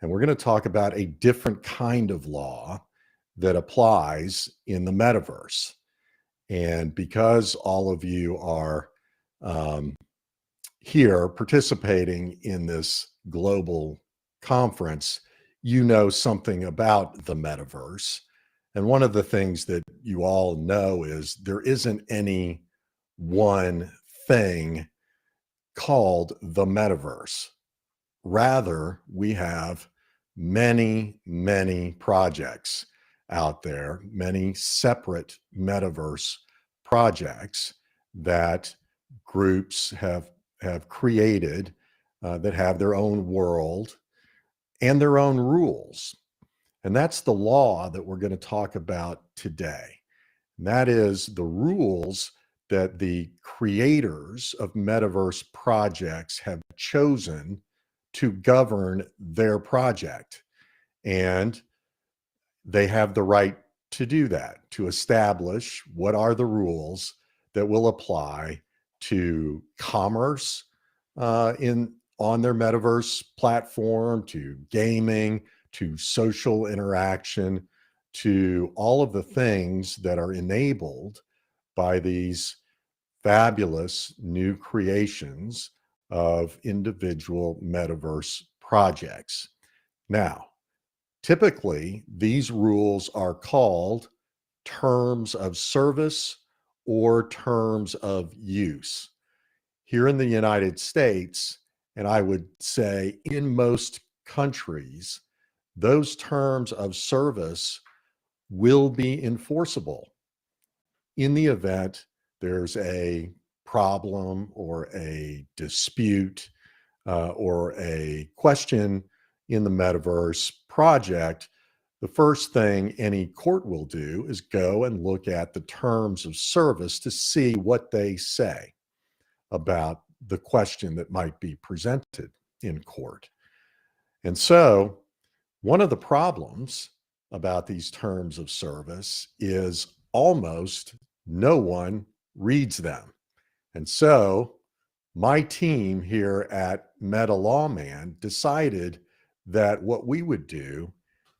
and we're going to talk about a different kind of law that applies in the metaverse. And because all of you are here participating in this global conference, you know something about the metaverse. And one of the things that you all know is there isn't any one thing called the metaverse. Rather, we have many, many projects out there, many separate metaverse projects that groups have created that have their own world and their own rules. And that's the law that we're going to talk about today. And that is the rules that the creators of metaverse projects have chosen to govern their project. And they have the right to do that, to establish what are the rules that will apply to commerce on their metaverse platform, to gaming, to social interaction, to all of the things that are enabled by these fabulous new creations of individual metaverse projects. Now, typically, these rules are called terms of service or terms of use. Here in the United States, and I would say in most countries, those terms of service will be enforceable in the event there's a problem or a dispute or a question in the metaverse project. The first thing any court will do is go and look at the terms of service to see what they say about the question that might be presented in court. And so one of the problems about these terms of service is almost no one reads them. And so my team here at Meta Lawman decided that what we would do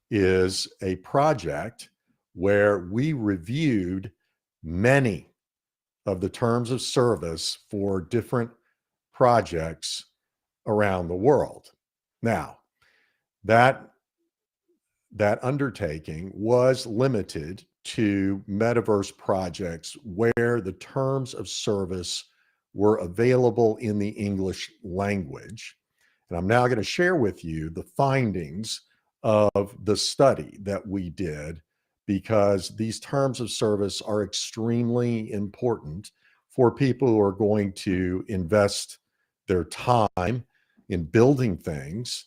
is a project where we reviewed many of the terms of service for different projects around the world. Now, that undertaking was limited to metaverse projects where the terms of service were available in the English language. And I'm now going to share with you the findings of the study that we did, because these terms of service are extremely important for people who are going to invest their time in building things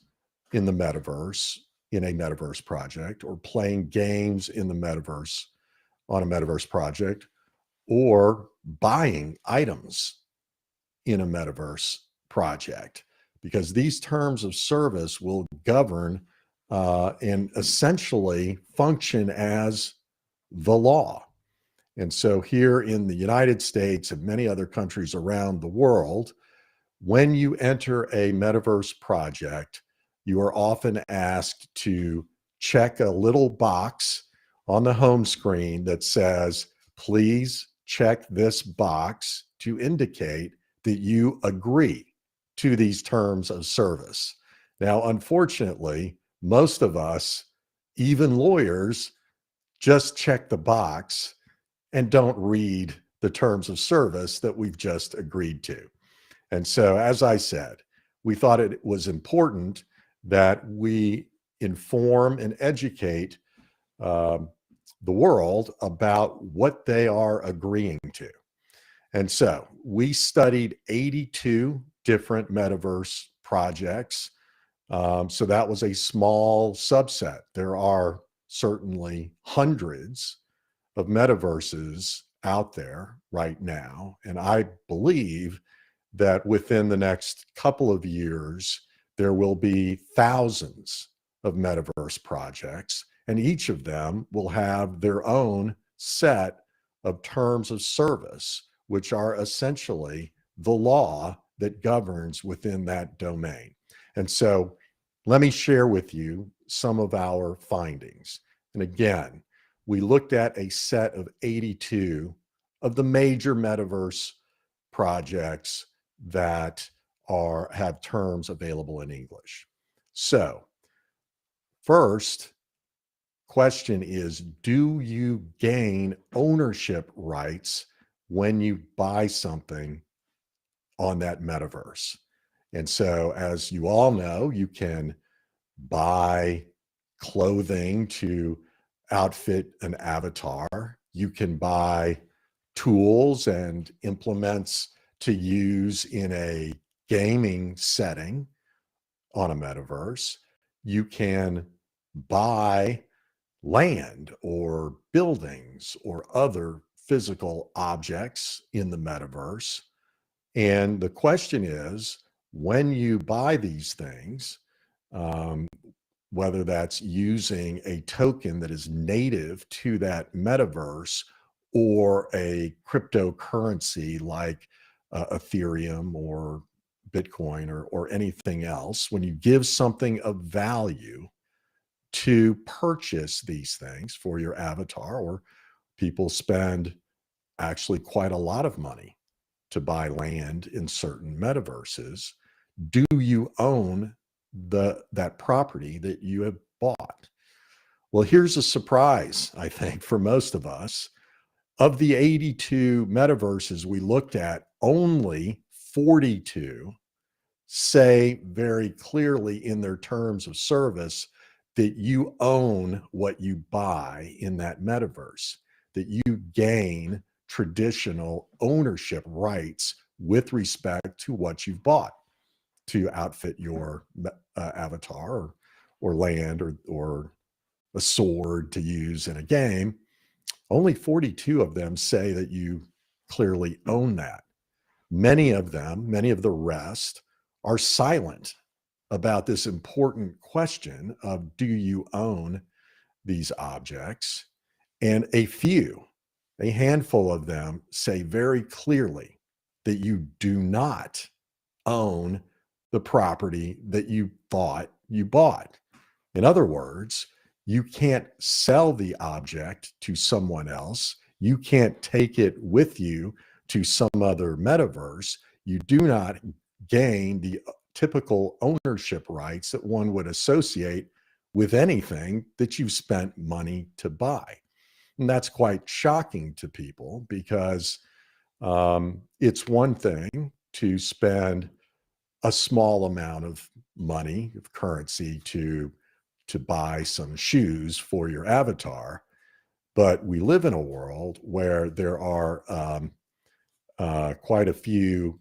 in the metaverse, in a metaverse project, or playing games in the metaverse on a metaverse project, or buying items in a metaverse project, because these terms of service will govern and essentially function as the law. And so here in the United States and many other countries around the world, when you enter a metaverse project, you are often asked to check a little box on the home screen that says, please check this box to indicate that you agree to these terms of service. Now, unfortunately, most of us, even lawyers, just check the box and don't read the terms of service that we've just agreed to. And so, as I said, we thought it was important that we inform and educate the world about what they are agreeing to. And so we studied 82 different metaverse projects. So that was a small subset. There are certainly hundreds of metaverses out there right now. And I believe that within the next couple of years, there will be thousands of metaverse projects, and each of them will have their own set of terms of service, which are essentially the law that governs within that domain. And so let me share with you some of our findings. And again, we looked at a set of 82 of the major metaverse projects that have terms available in English. So first question is, do you gain ownership rights when you buy something on that metaverse? And so, as you all know, you can buy clothing to outfit an avatar. You can buy tools and implements to use in a gaming setting on a metaverse. You can buy land or buildings or other physical objects in the metaverse. And the question is, when you buy these things, whether that's using a token that is native to that metaverse or a cryptocurrency like Ethereum or Bitcoin or anything else, when you give something of value to purchase these things for your avatar, or people spend actually quite a lot of money to buy land in certain metaverses, do you own that property that you have bought? Well, here's a surprise, I think, for most of us. Of the 82 metaverses we looked at, only 42 say very clearly in their terms of service that you own what you buy in that metaverse, that you gain traditional ownership rights with respect to what you've bought to outfit your avatar or land or a sword to use in a game. Only 42 of them say that you clearly own that. Many of the rest are silent about this important question of, do you own these objects? And a handful of them say very clearly that you do not own the property that you thought you bought. In other words, you can't sell the object to someone else. You can't take it with you to some other metaverse. You do not gain the typical ownership rights that one would associate with anything that you've spent money to buy. And that's quite shocking to people, because it's one thing to spend a small amount of money, of currency, to to buy some shoes for your avatar. But we live in a world where there are quite a few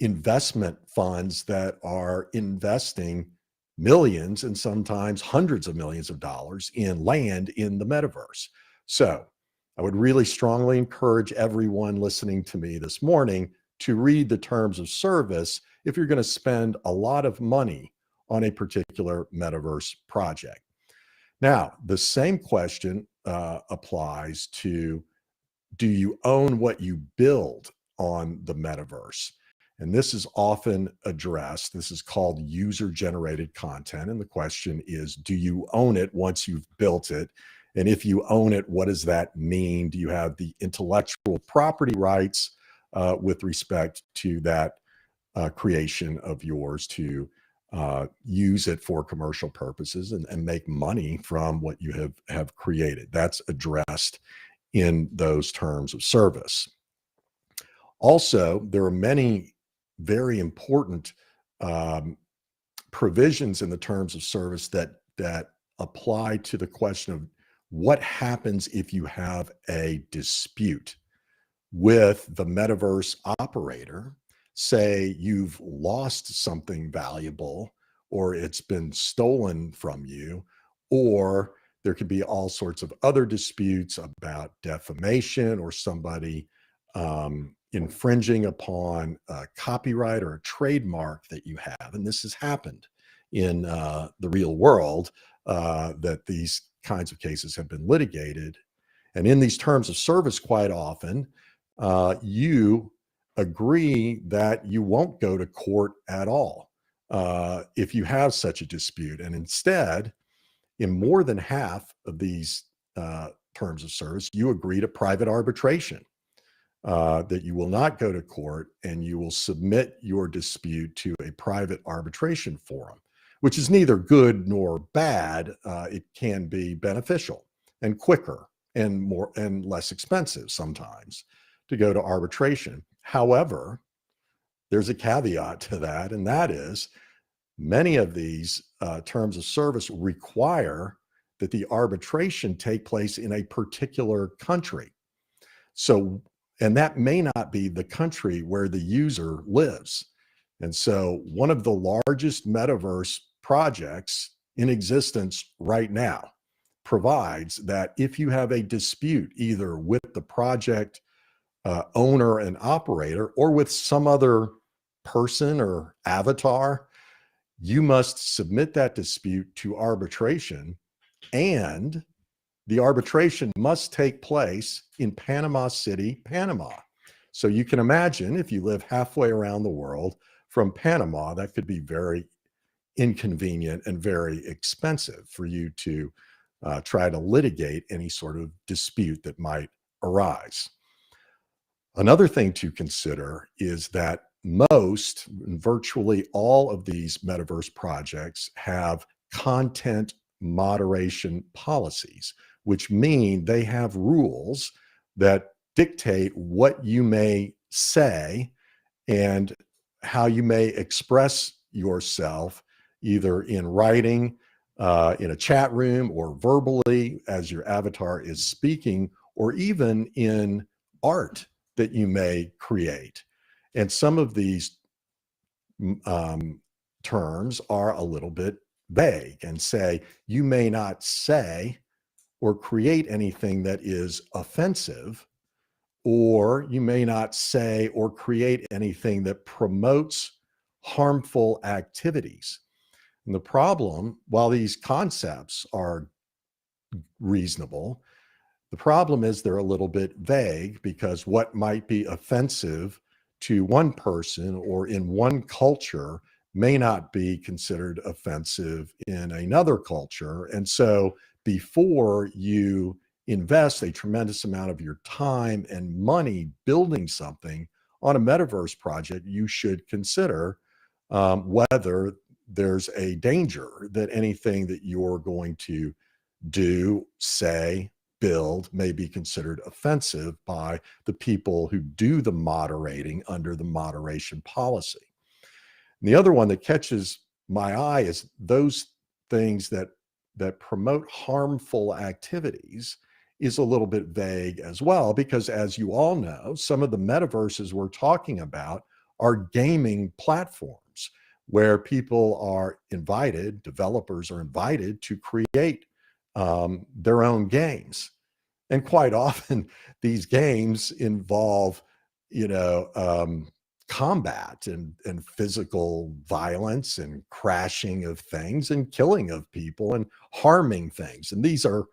investment funds that are investing millions and sometimes hundreds of millions of dollars in land in the metaverse. So I would really strongly encourage everyone listening to me this morning to read the terms of service if you're going to spend a lot of money on a particular metaverse project. Now, the same question applies to, do you own what you build on the metaverse? And this is often addressed. This is called user-generated content. And the question is, do you own it once you've built it? And if you own it, what does that mean? Do you have the intellectual property rights with respect to that creation of yours to use it for commercial purposes and make money from what you have created? That's addressed in those terms of service. Also, there are many very important provisions in the terms of service that apply to the question of what happens if you have a dispute with the metaverse operator. Say you've lost something valuable, or it's been stolen from you, or there could be all sorts of other disputes about defamation or somebody infringing upon a copyright or a trademark that you have. And this has happened in the real world, that these kinds of cases have been litigated. And in these terms of service, quite often, you agree that you won't go to court at all if you have such a dispute. And instead, in more than half of these terms of service, you agree to private arbitration, that you will not go to court and you will submit your dispute to a private arbitration forum, which is neither good nor bad. It can be beneficial and quicker and more and less expensive sometimes to go to arbitration. However, there's a caveat to that, and that is many of these terms of service require that the arbitration take place in a particular country. So, and that may not be the country where the user lives. And so one of the largest metaverse projects in existence right now provides that if you have a dispute either with the project owner and operator or with some other person or avatar, you must submit that dispute to arbitration, and the arbitration must take place in Panama City, Panama. So you can imagine if you live halfway around the world from Panama, that could be very inconvenient and very expensive for you to try to litigate any sort of dispute that might arise. Another thing to consider is that virtually all of these metaverse projects have content moderation policies, which mean they have rules that dictate what you may say and how you may express yourself, either in writing, in a chat room, or verbally as your avatar is speaking, or even in art that you may create. And some of these terms are a little bit vague and say you may not say or create anything that is offensive, or you may not say or create anything that promotes harmful activities. And the problem, while these concepts are reasonable, the problem is they're a little bit vague, because what might be offensive to one person or in one culture may not be considered offensive in another culture. And so before you invest a tremendous amount of your time and money building something on a metaverse project, you should consider whether there's a danger that anything that you're going to do, say, build may be considered offensive by the people who do the moderating under the moderation policy. And the other one that catches my eye is those things that that promote harmful activities is a little bit vague as well, because as you all know, some of the metaverses we're talking about are gaming platforms where people are invited, developers are invited to create their own games. And quite often these games involve, combat and physical violence and crashing of things and killing of people and harming things. And these are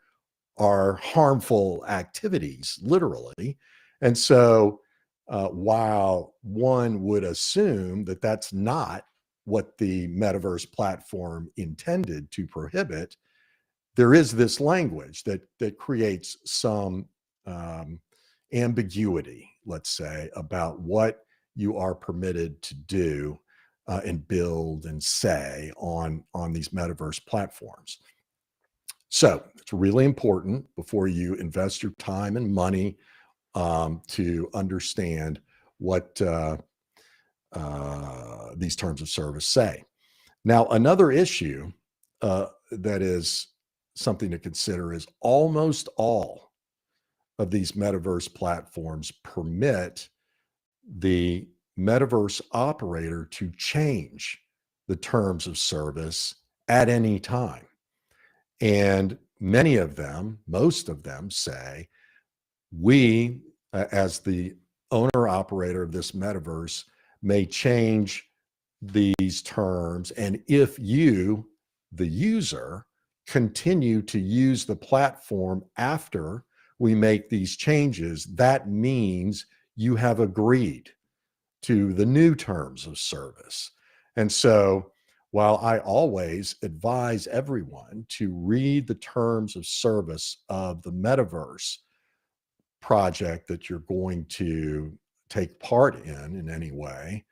harmful activities, literally. And so while one would assume that that's not what the metaverse platform intended to prohibit, there is this language that creates some ambiguity, let's say, about what you are permitted to do and build and say on these metaverse platforms. So it's really important before you invest your time and money to understand what these terms of service say. Now, another issue that is something to consider is almost all of these metaverse platforms permit the metaverse operator to change the terms of service at any time. And many of them, most of them say, we, as the owner operator of this metaverse, may change these terms. And if you, the user, continue to use the platform after we make these changes, that means you have agreed to the new terms of service. And so while I always advise everyone to read the terms of service of the metaverse project that you're going to take part in any way,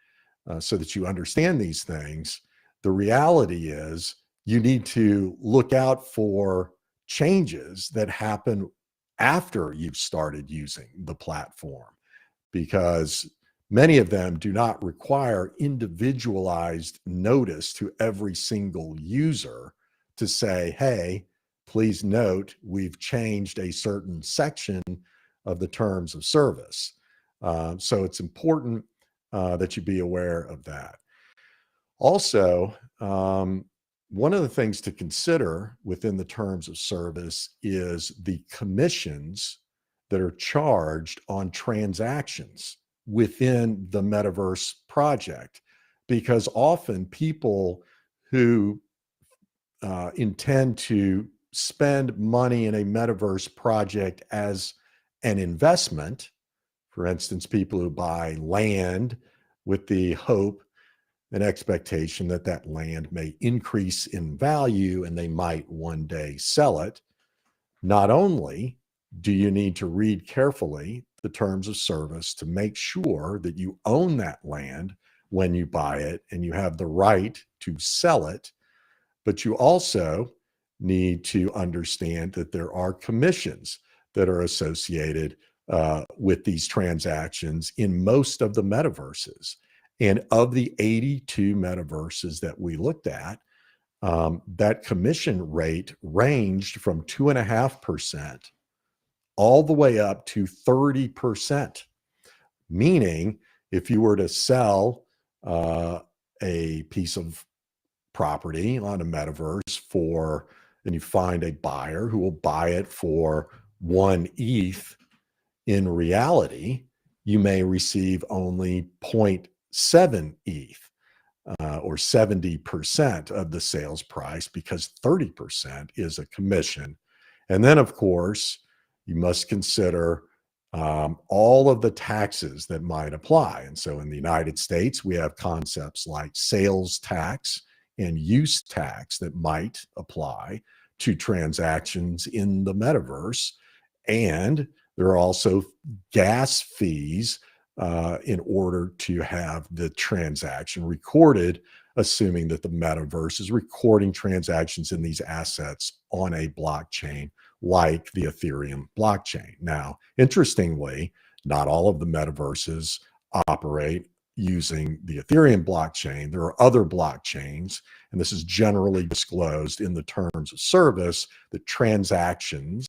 so that you understand these things, the reality is you need to look out for changes that happen after you've started using the platform, because many of them do not require individualized notice to every single user to say, hey, please note we've changed a certain section of the terms of service. So it's important that you be aware of that. Also, one of the things to consider within the terms of service is the commissions that are charged on transactions within the metaverse project, because often people who intend to spend money in a metaverse project as an investment, for instance, people who buy land with the hope and expectation that that land may increase in value and they might one day sell it, not only do you need to read carefully the terms of service to make sure that you own that land when you buy it and you have the right to sell it, but you also need to understand that there are commissions that are associated with these transactions in most of the metaverses. And of the 82 metaverses that we looked at, that commission rate ranged from 2.5% all the way up to 30%. Meaning, if you were to sell a piece of property on a metaverse and you find a buyer who will buy it for 1 ETH, in reality, you may receive only 0.7 ETH or 70% of the sales price, because 30% is a commission. And then, of course, you must consider all of the taxes that might apply. And so in the United States, we have concepts like sales tax and use tax that might apply to transactions in the metaverse. And there are also gas fees in order to have the transaction recorded, assuming that the metaverse is recording transactions in these assets on a blockchain like the Ethereum blockchain. Now, interestingly, not all of the metaverses operate using the Ethereum blockchain. There are other blockchains, and this is generally disclosed in the terms of service, that transactions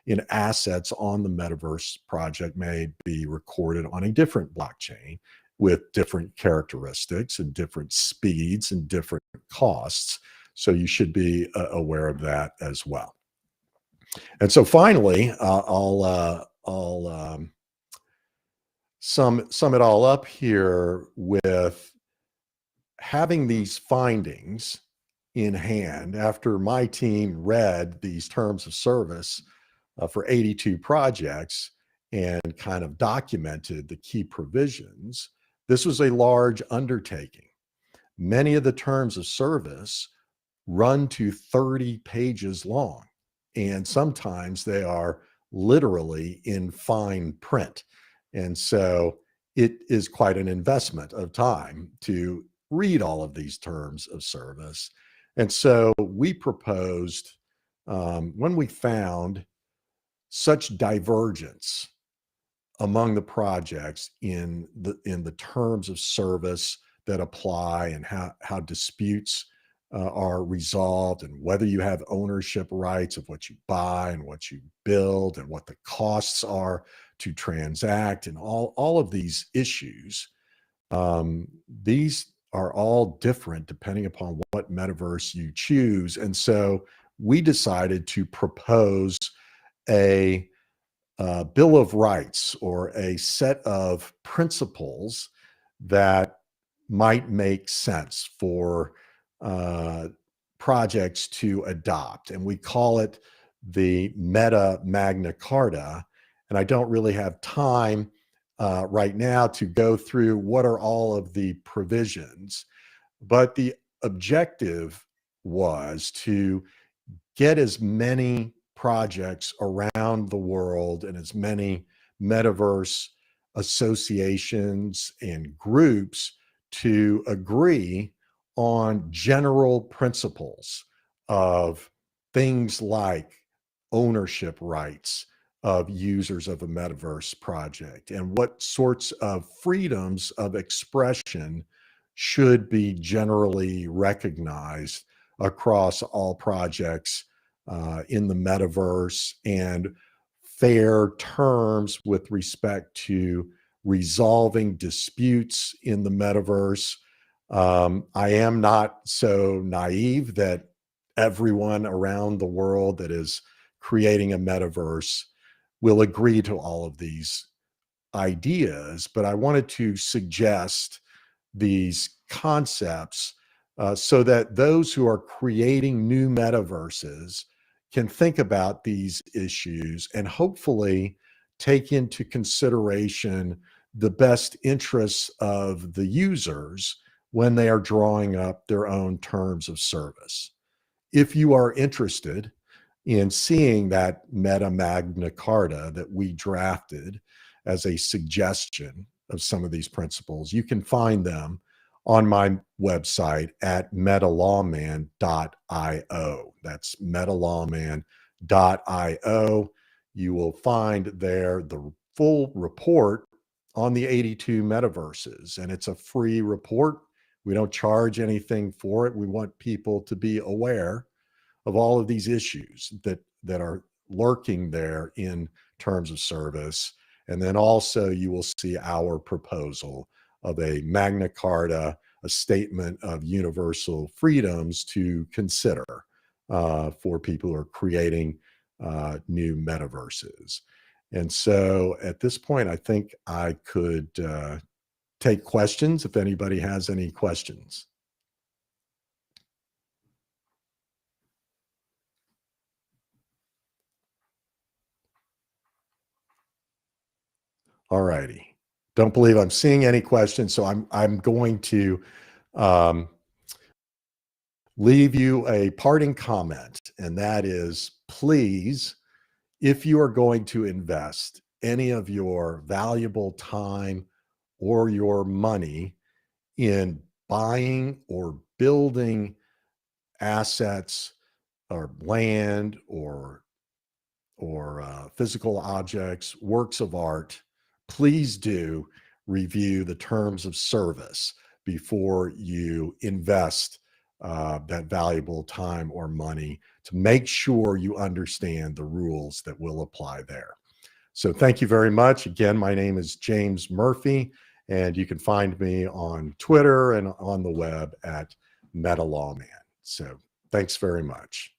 in assets on the Metaverse project may be recorded on a different blockchain with different characteristics and different speeds and different costs. So you should be aware of that as well. And so finally, I'll sum it all up here with having these findings in hand after my team read these terms of service for 82 projects and kind of documented the key provisions. This was a large undertaking. Many of the terms of service run to 30 pages long, and sometimes they are literally in fine print. And so it is quite an investment of time to read all of these terms of service. And so we proposed, when we found such divergence among the projects in the terms of service that apply and how disputes are resolved, and whether you have ownership rights of what you buy and what you build and what the costs are to transact, and all of these issues. These are all different depending upon what metaverse you choose. And so we decided to propose a Bill of Rights, or a set of principles that might make sense for projects to adopt. And we call it the Meta Magna Carta. And I don't really have time right now to go through what are all of the provisions, but the objective was to get as many projects around the world and as many metaverse associations and groups to agree on general principles of things like ownership rights of users of a metaverse project, and what sorts of freedoms of expression should be generally recognized across all projects in the metaverse, and fair terms with respect to resolving disputes in the metaverse. I am not so naive that everyone around the world that is creating a metaverse will agree to all of these ideas, but I wanted to suggest these concepts so that those who are creating new metaverses can think about these issues and hopefully take into consideration the best interests of the users when they are drawing up their own terms of service. If you are interested in seeing that Meta Magna Carta that we drafted as a suggestion of some of these principles, you can find them on my website at metalawman.io. That's metalawman.io. You will find there the full report on the 82 metaverses, and it's a free report. We don't charge anything for it. We want people to be aware of all of these issues that are lurking there in terms of service. And then also you will see our proposal of a Magna Carta, a statement of universal freedoms to consider for people who are creating new metaverses. And so at this point, I think I could take questions if anybody has any questions. All righty. Don't believe I'm seeing any questions, so I'm going to leave you a parting comment, and that is, please, if you are going to invest any of your valuable time or your money in buying or building assets or land or physical objects, works of art, please do review the terms of service before you invest that valuable time or money, to make sure you understand the rules that will apply there. So thank you very much. Again, my name is James Murphy, and you can find me on Twitter and on the web at MetaLawman. So thanks very much.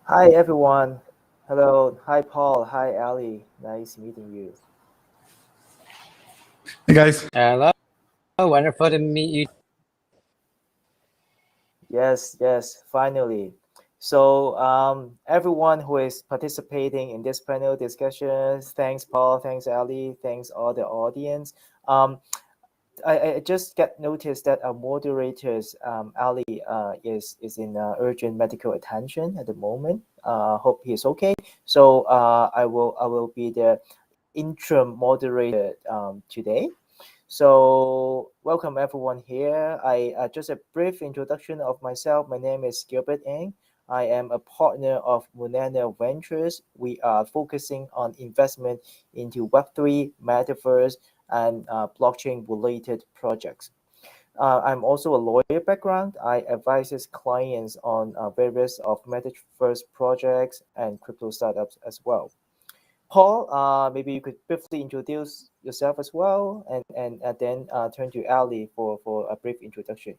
Hi everyone. Hello. Hi Paul. Hi Ali. Nice meeting you. Hey guys. Hello. Wonderful to meet you. Yes, finally. So everyone who is participating in this panel discussion, thanks Paul, thanks Ali, thanks all the audience. I just get noticed that our moderators, Ali, is in urgent medical attention at the moment. Hope he's okay. So I will be the interim moderator today. So welcome everyone here. Just a brief introduction of myself. My name is Gilbert Ng. I am a partner of Munana Ventures. We are focusing on investment into Web3, Metaverse, and blockchain-related projects. I'm also a lawyer background. I advise clients on various of Metaverse projects and crypto startups as well. Paul, maybe you could briefly introduce yourself as well, and then turn to Ali for a brief introduction.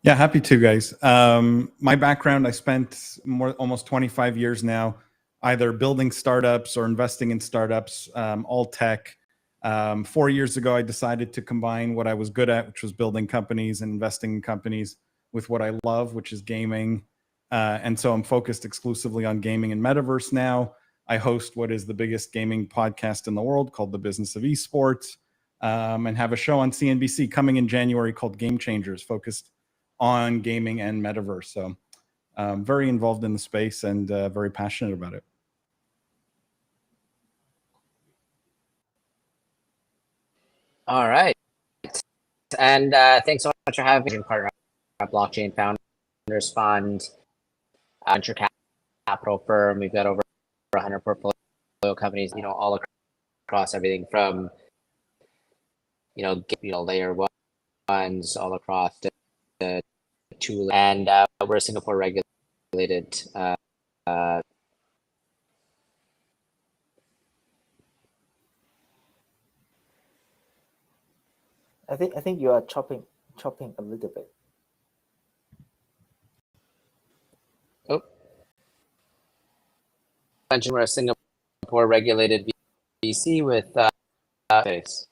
Yeah, happy to, guys. My background, I spent almost 25 years now, either building startups or investing in startups, all tech. 4 years ago, I decided to combine what I was good at, which was building companies and investing in companies, with what I love, which is gaming. And so I'm focused exclusively on gaming and metaverse now. I host what is the biggest gaming podcast in the world called The Business of Esports, and have a show on CNBC coming in January called Game Changers, focused on gaming and metaverse. So very involved in the space and very passionate about it. All right. And thanks so much for having me, partner Blockchain Founders Fund, venture capital firm. We've got over 100 portfolio companies, all across everything from, layer ones all across the tool, and we're a Singapore regulated. I think you are chopping a little bit. Oh, mentioned we're a Singapore regulated VC with face.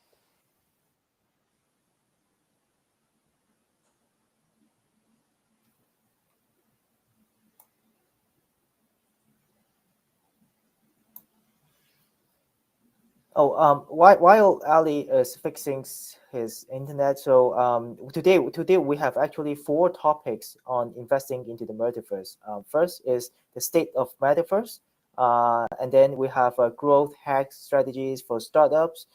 Oh, while Ali is fixing his internet, so today we have actually 4 topics on investing into the metaverse. First is the state of metaverse, and then we have growth hack strategies for startups,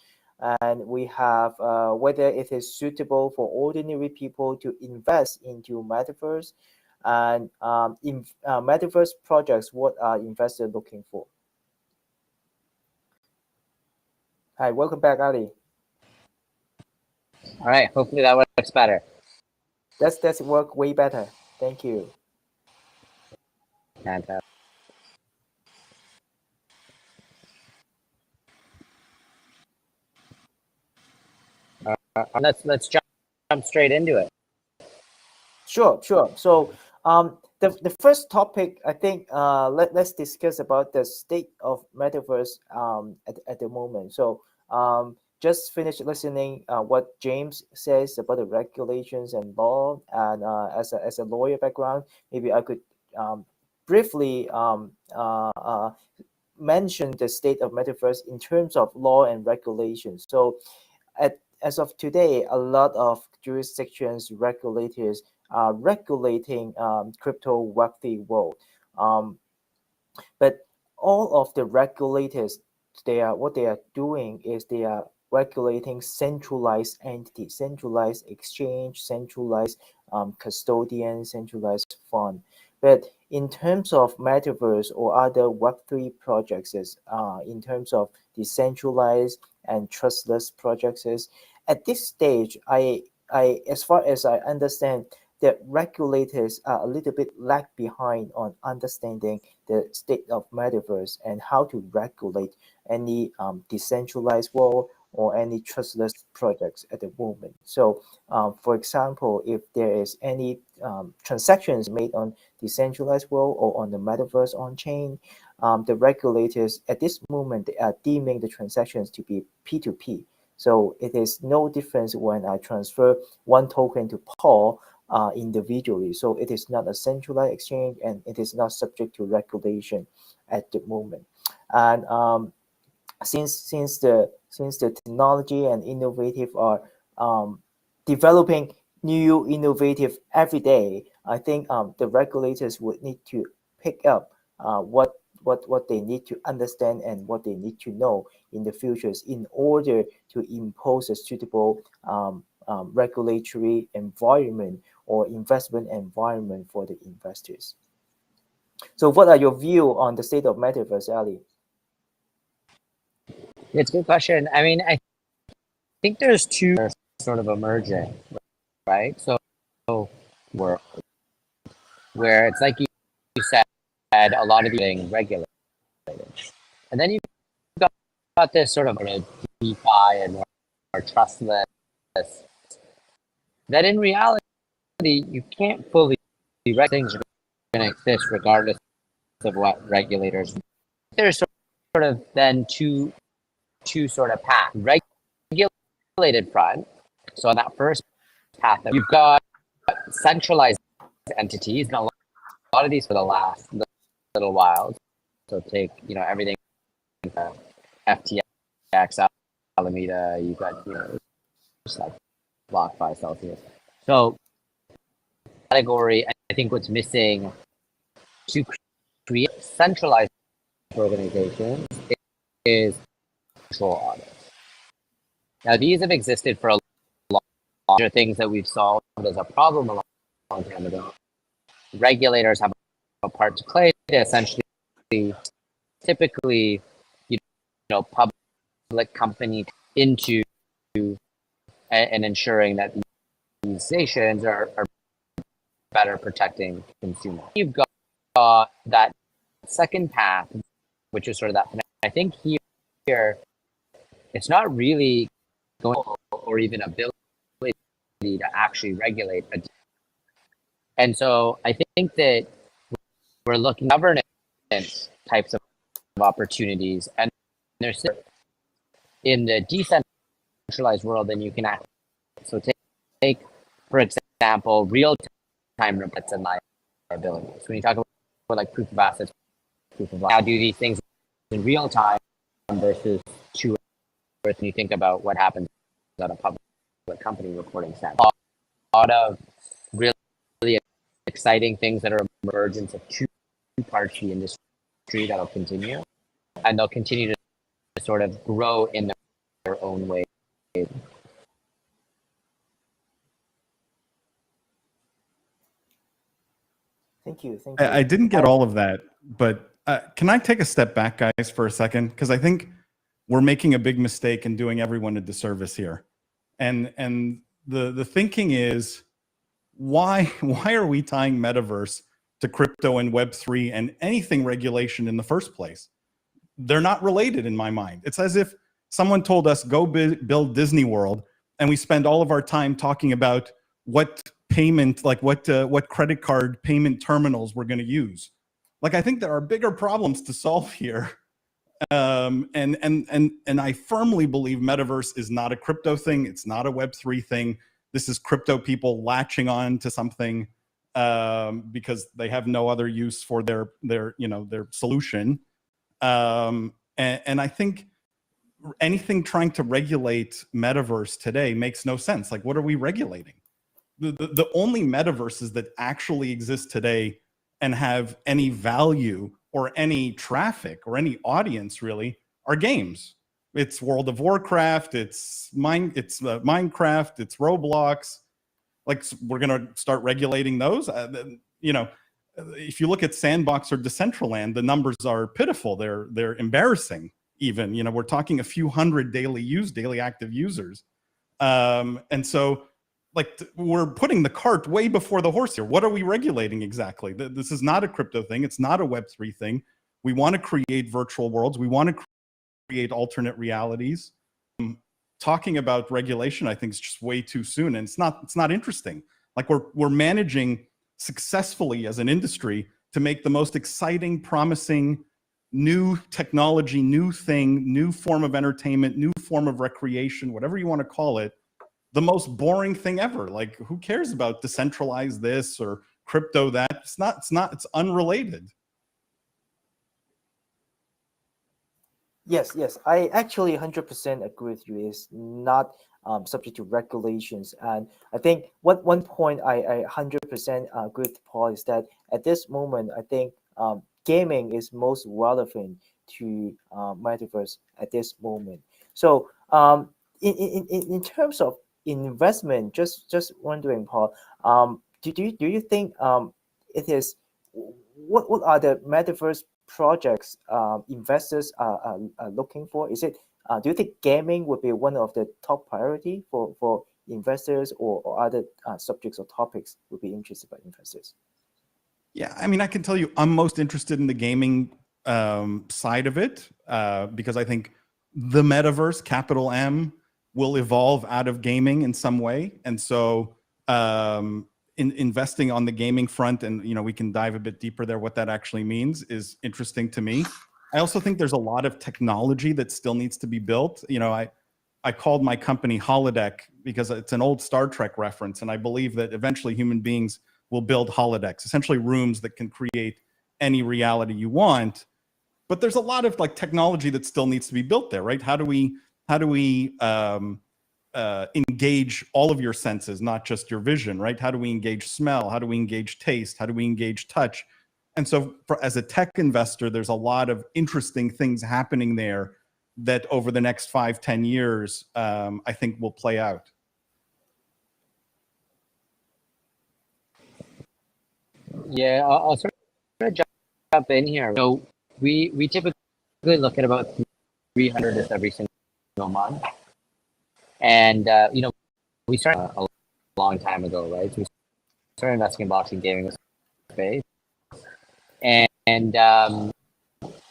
and we have whether it is suitable for ordinary people to invest into metaverse, and in metaverse projects, what are investors looking for? Hi, welcome back, Ali. All right, hopefully that works better. That's work way better. Thank you. Fantastic. Let's jump straight into it. Sure. So the first topic, I think let's discuss about the state of metaverse at the moment. So just finished listening what James says about the regulations and law, and as a lawyer background, maybe I could briefly mention the state of metaverse in terms of law and regulations. So as of today, a lot of jurisdictions, regulators are regulating crypto Web3 world. But all of the regulators, what they are doing is they are regulating centralized entity, centralized exchange, centralized custodian, centralized fund. But in terms of metaverse or other Web3 projects, in terms of decentralized and trustless projects, at this stage, I as far as I understand, the regulators are a little bit lag behind on understanding the state of metaverse and how to regulate any decentralized world or any trustless projects at the moment. So, for example, if there is any transactions made on decentralized world or on the metaverse on chain, the regulators at this moment they are deeming the transactions to be P2P. So it is no difference when I transfer one token to Paul individually. So it is not a centralized exchange and it is not subject to regulation at the moment. And since the technology and innovative are developing new innovative every day, I think the regulators would need to pick up what they need to understand and what they need to know in the futures in order to impose a suitable regulatory environment or investment environment for the investors. So what are your view on the state of metaverse, Ali? It's a good question. I mean, I think there's two sort of emerging, right? So where it's like you said, a lot of being regulated, and then you've got this sort of DeFi and more trustless. That in reality, you can't fully regulate things are going to exist regardless of what regulators. There's sort of then two sort of paths. Regulated front. So on that first path, you've got centralized entities, and a lot of these for the last little while. So take everything, FTX, Alameda. You've got just like BlockFi, Celsius. So category, I think what's missing to create centralized organizations is control audits. Now, these have existed for a long time. These are things that we've solved as a problem a long time ago. Regulators have a part to play to essentially, typically, public company into and ensuring that these organizations are better protecting consumers. You've got that second path, which is sort of that. I think here it's not really going or even ability to actually regulate. And so I think that we're looking at governance types of opportunities, and there's in the decentralized world, then you can act. So take for example, real-time reports and liabilities. When you talk about like proof of assets, proof of how do these things in real time versus two earth, and you think about what happens at a public company reporting stats. A lot of really exciting things that are emergence of two parts of the industry that'll continue, and they'll continue to sort of grow in their own way. Thank you. Thank you. I didn't get all of that, but can I take a step back, guys, for a second? Because I think we're making a big mistake and doing everyone a disservice here. And the thinking is, why are we tying metaverse to crypto and Web3 and anything regulation in the first place? They're not related in my mind. It's as if someone told us, go build Disney World, and we spend all of our time talking about what payment, like what credit card payment terminals we're going to use. Like, I think there are bigger problems to solve here. And I firmly believe metaverse is not a crypto thing. It's not a Web3 thing. This is crypto people latching on to something because they have no other use for their solution. And I think anything trying to regulate metaverse today makes no sense. Like, what are we regulating? The only metaverses that actually exist today and have any value or any traffic or any audience really are games. It's World of Warcraft, it's Minecraft, it's Roblox. Like, we're gonna start regulating those. If you look at Sandbox or Decentraland, the numbers are pitiful. They're embarrassing. Even we're talking a few hundred daily active users, and so we're putting the cart way before the horse here. What are we regulating exactly? This is not a crypto thing. It's not a Web3 thing. We want to create virtual worlds. We want to create alternate realities. Talking about regulation, I think, is just way too soon, and it's not interesting. Like, we're managing successfully as an industry to make the most exciting, promising new technology, new thing, new form of entertainment, new form of recreation, whatever you want to call it, the most boring thing ever. Like, who cares about decentralized this or crypto that? It's unrelated. Yes, I actually 100% agree with you. It's not subject to regulations. And I think one point I 100% agree with Paul is that at this moment, I think gaming is most relevant to metaverse at this moment. So in terms of investment, just wondering, Paul, do you think it is what are the metaverse projects investors are looking for? Is it do you think gaming would be one of the top priority for investors, or other subjects or topics would be interested by investors? Yeah, I mean, I can tell you I'm most interested in the gaming side of it because I think the metaverse, capital M, will evolve out of gaming in some way. And so investing on the gaming front, and we can dive a bit deeper there, what that actually means is interesting to me. I also think there's a lot of technology that still needs to be built. I called my company Holodeck because it's an old Star Trek reference, and I believe that eventually human beings will build holodecks, essentially rooms that can create any reality you want. But there's a lot of technology that still needs to be built there, right? How do we engage all of your senses, not just your vision, right? How do we engage smell? How do we engage taste? How do we engage touch? And so as a tech investor, there's a lot of interesting things happening there that over the next 5-10 years, I think will play out. Yeah, I'll sort of jump in here. So we typically look at about 300 every single month. And, we started a long time ago, right? So we started investing in blockchain gaming space, and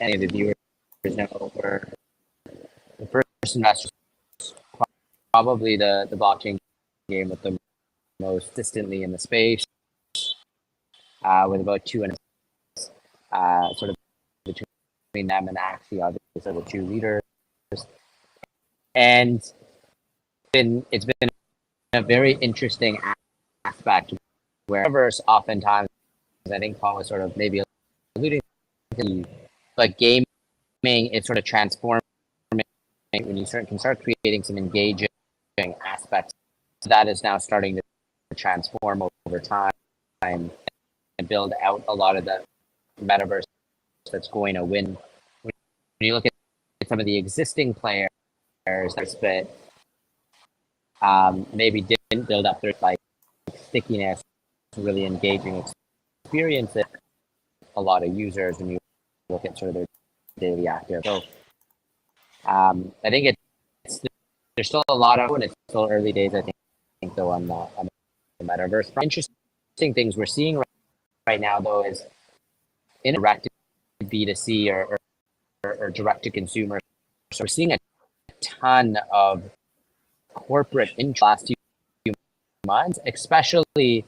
any of the viewers know we're the first investors, probably the blockchain game with the most distantly in the space, with about 2 and sort of between them and Axie, obviously are the two leaders, and it's been a very interesting aspect where Metaverse oftentimes, I think Paul was sort of maybe alluding to, but gaming is sort of transforming when you can start creating some engaging aspects. So that is now starting to transform over time and build out a lot of the metaverse that's going to win. When you look at some of the existing players that maybe didn't build up their like stickiness, really engaging experiences, a lot of users when you look at sort of their daily active. So I think there's still a lot of, and it's still early days, I think though, on the metaverse. Interesting things we're seeing right now though is in direct to B2C or direct to consumer. So we're seeing a ton of corporate interest last few months, especially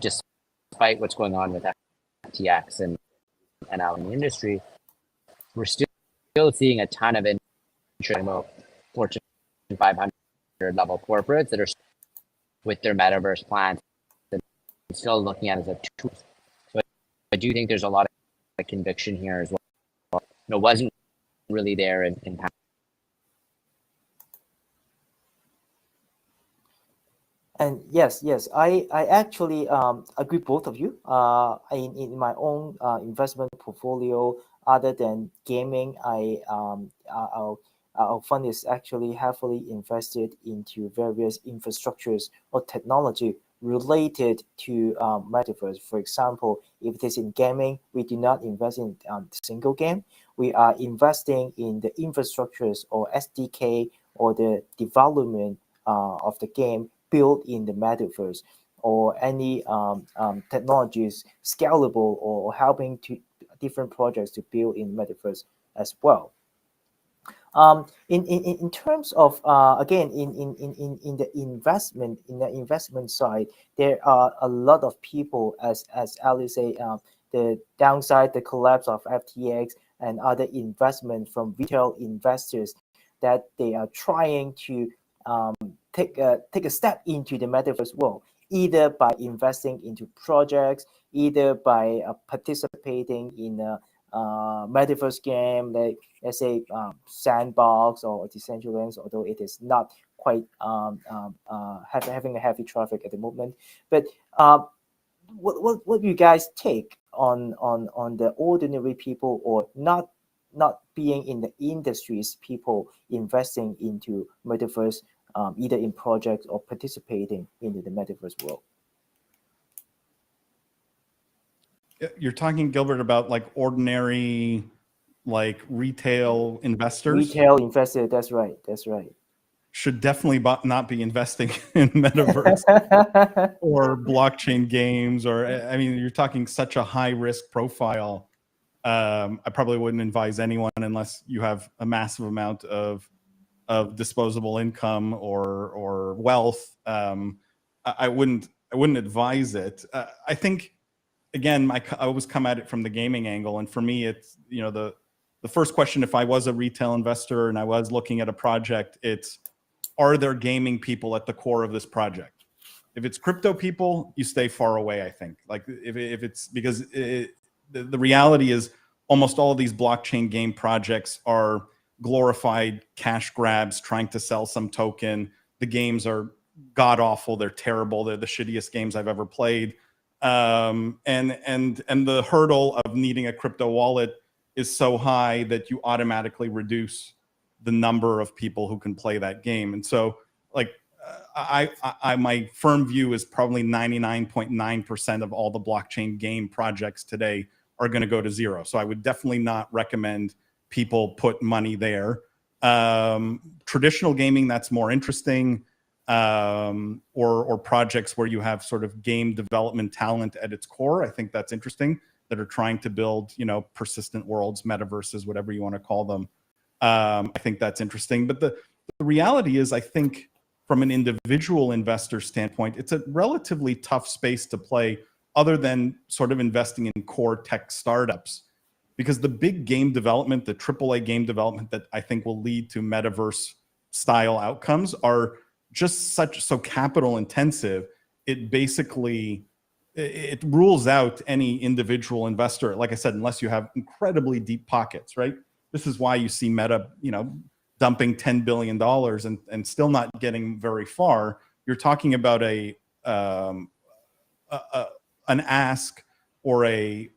despite what's going on with FTX and out in the industry, we're still seeing a ton of interest in Fortune 500 level corporates that are with their metaverse plans and still looking at it as a tool. So I do think there's a lot of conviction here as well. It wasn't really there in past. And yes, I actually agree both of you. In my own investment portfolio, other than gaming, our fund is actually heavily invested into various infrastructures or technology related to metaverse. For example, if it is in gaming, we do not invest in single game. We are investing in the infrastructures or SDK or the development of the game built in the metaverse, or any technologies scalable or helping to different projects to build in metaverse as well. In terms of again in the investment side, there are a lot of people, as Ali say, the downside, the collapse of FTX and other investment from retail investors, that they are trying to take a step into the metaverse world, either by investing into projects, either by participating in a metaverse game, like let's say Sandbox or Decentraland, although it is not quite having a heavy traffic at the moment. But what do you guys take on the ordinary people, or not being in the industries, people investing into metaverse, either in projects or participating into the metaverse world? You're talking, Gilbert, about like ordinary, like retail investors? Retail investors, that's right. Should definitely not be investing in metaverse or blockchain games, or I mean, you're talking such a high risk profile. I probably wouldn't advise anyone unless you have a massive amount of disposable income or wealth. I wouldn't advise it. I think, again, I always come at it from the gaming angle, and for me, it's, you know, the first question, if I was a retail investor and I was looking at a project, it's, are there gaming people at the core of this project? If it's crypto people, you stay far away, I think. Like if it's because the reality is almost all of these blockchain game projects are glorified cash grabs, trying to sell some token. The games are god awful. They're terrible. They're the shittiest games I've ever played. And the hurdle of needing a crypto wallet is so high that you automatically reduce the number of people who can play that game. And so, like, my firm view is probably 99.9% of all the blockchain game projects today are going to go to zero. So I would definitely not recommend people put money there. Traditional gaming, that's more interesting. or projects where you have sort of game development talent at its core. I think that's interesting, that are trying to build, persistent worlds, metaverses, whatever you want to call them. I think that's interesting. But the reality is, I think from an individual investor standpoint, it's a relatively tough space to play, other than sort of investing in core tech startups. Because the big game development, the AAA game development that I think will lead to metaverse style outcomes are just so capital intensive. It basically, it rules out any individual investor. Like I said, unless you have incredibly deep pockets, right? This is why you see Meta, dumping $10 billion and still not getting very far. You're talking about an ask or a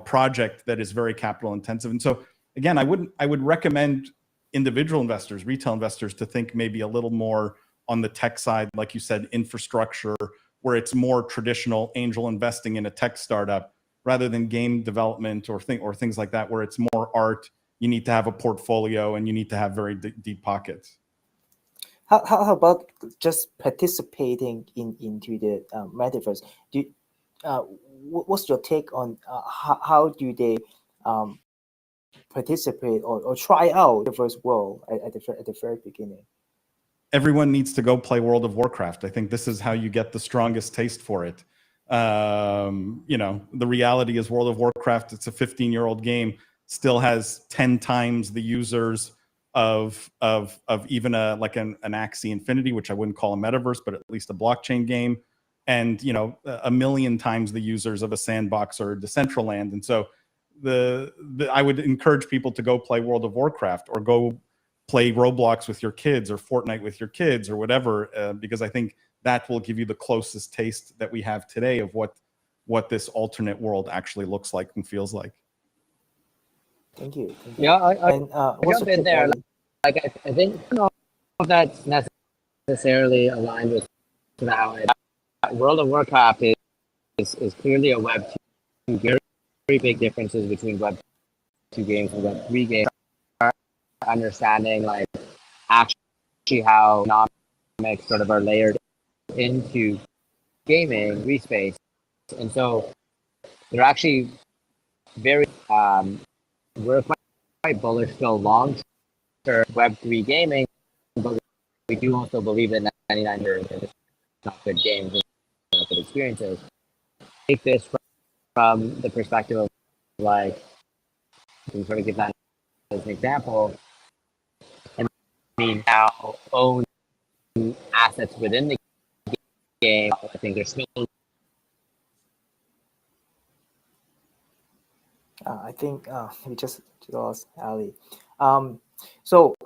project that is very capital intensive. And so again, I would recommend individual investors, retail investors, to think maybe a little more on the tech side, like you said, infrastructure, where it's more traditional angel investing in a tech startup, rather than game development or things like that, where it's more art. You need to have a portfolio and you need to have very deep pockets. How about just participating into the metaverse? What's your take on how do they participate or try out the first world at the very beginning? Everyone needs to go play World of Warcraft. I think this is how you get the strongest taste for it. The reality is World of Warcraft, it's a 15-year-old game, still has 10 times the users of even an Axie Infinity, which I wouldn't call a metaverse, but at least a blockchain game, and 1 million times the users of a Sandbox or a Decentraland. And so I would encourage people to go play World of Warcraft, or go play Roblox with your kids, or Fortnite with your kids, or whatever, because I think that will give you the closest taste that we have today of what this alternate world actually looks like and feels like. Thank you. Yeah, I jump in there. I think none of that's necessarily aligned with how World of Warcraft is clearly a Web 2. Very big differences between Web 2 games and Web 3 games. Understanding actually how economics sort of are layered into gaming space, and so they're actually very we're quite bullish still long term Web3 gaming, but we do also believe that 99% are not good games, not good experiences. Take this from the perspective of we sort of give that as an example, and we now own assets within the game. I think there's still. I think we just lost Ali. So.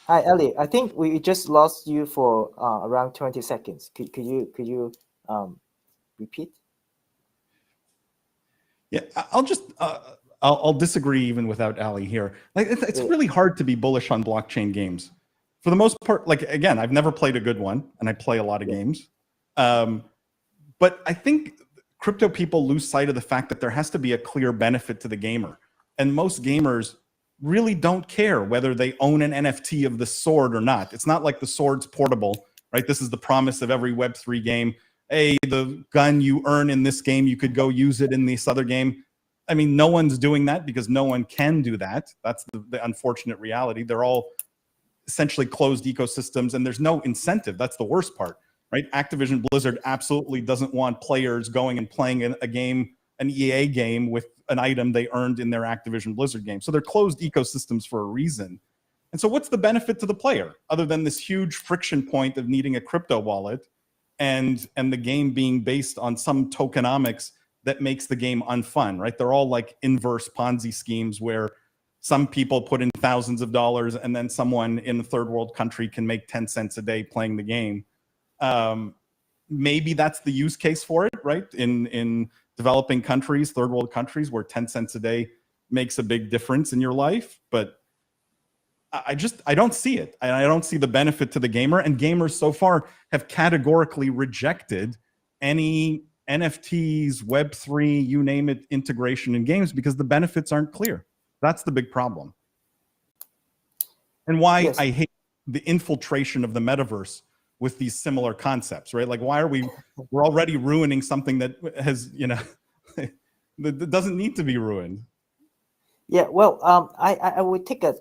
Hi, Ali. I think we just lost you for around 20 seconds. Could you repeat? Yeah, I'll disagree even without Ali here. It's really hard to be bullish on blockchain games. For the most part, again, I've never played a good one, and I play a lot of games. But I think crypto people lose sight of the fact that there has to be a clear benefit to the gamer. And most gamers really don't care whether they own an NFT of the sword or not. It's not like the sword's portable, right? This is the promise of every Web3 game. Hey, the gun you earn in this game, you could go use it in this other game. I mean, no one's doing that because no one can do that. That's the unfortunate reality. They're all essentially closed ecosystems, and there's no incentive. That's the worst part, right? Activision Blizzard absolutely doesn't want players going and playing a game, an EA game, with an item they earned in their Activision Blizzard game. So they're closed ecosystems for a reason. And so what's the benefit to the player other than this huge friction point of needing a crypto wallet and the game being based on some tokenomics that makes the game unfun, right? They're all like inverse Ponzi schemes where some people put in thousands of dollars and then someone in a third world country can make 10 cents a day playing the game. Maybe that's the use case for it, right? In developing countries, third world countries, where 10 cents a day makes a big difference in your life. But I don't see it. I don't see the benefit to the gamer, and gamers so far have categorically rejected any NFTs, Web3, you name it, integration in games because the benefits aren't clear. That's the big problem. And why Yes. I hate the infiltration of the metaverse with these similar concepts, right? Like, why are we're already ruining something that has, that doesn't need to be ruined. Yeah, well, I would take a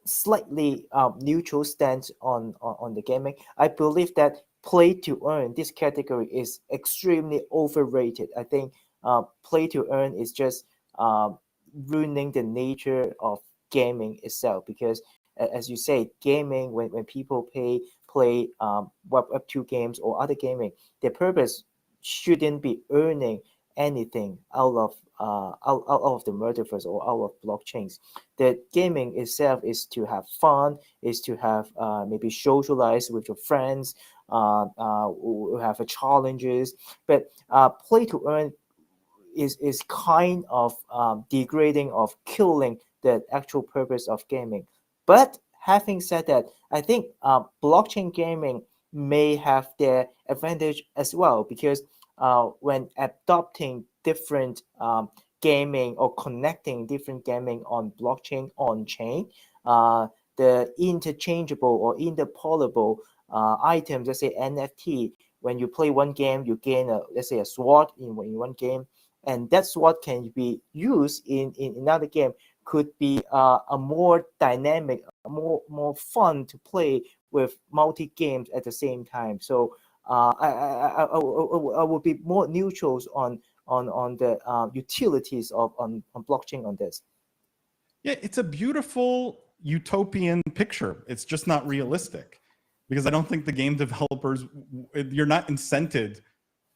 slightly neutral stance on the gaming. I believe that play to earn, this category, is extremely overrated. I think play to earn is just ruining the nature of gaming itself, because as you say, gaming, when people play Web 2 games or other gaming, their purpose shouldn't be earning anything out of the metaverse or out of blockchains. The gaming itself is to have fun, is to have maybe socialize with your friends, have challenges. But play to earn is kind of degrading, of killing the actual purpose of gaming. But having said that, I think blockchain gaming may have their advantage as well, because when adopting different gaming or connecting different gaming on blockchain on chain, the interchangeable or interpolable items, let's say NFT, when you play one game, you gain let's say a sword in one game, and that sword can be used in another game, could be a more dynamic, more fun to play with multi games at the same time. So I would be more neutrals on the utilities of on blockchain on this. Yeah, it's a beautiful utopian picture. It's just not realistic, because I don't think the game developers, you're not incented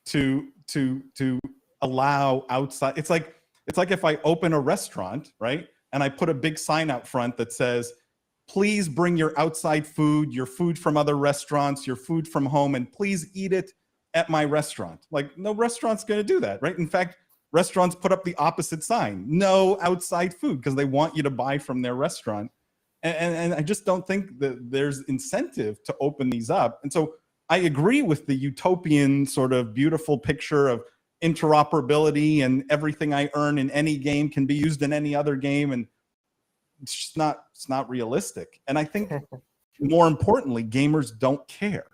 to allow outside. It's like if I open a restaurant, right, and I put a big sign out front that says, please bring your outside food, your food from other restaurants, your food from home, and please eat it at my restaurant. Like, no restaurant's going to do that, right? In fact, restaurants put up the opposite sign: no outside food, because they want you to buy from their restaurant. And I just don't think that there's incentive to open these up. And so I agree with the utopian sort of beautiful picture of interoperability, and everything I earn in any game can be used in any other game. And it's just not realistic. And I think more importantly, gamers don't care,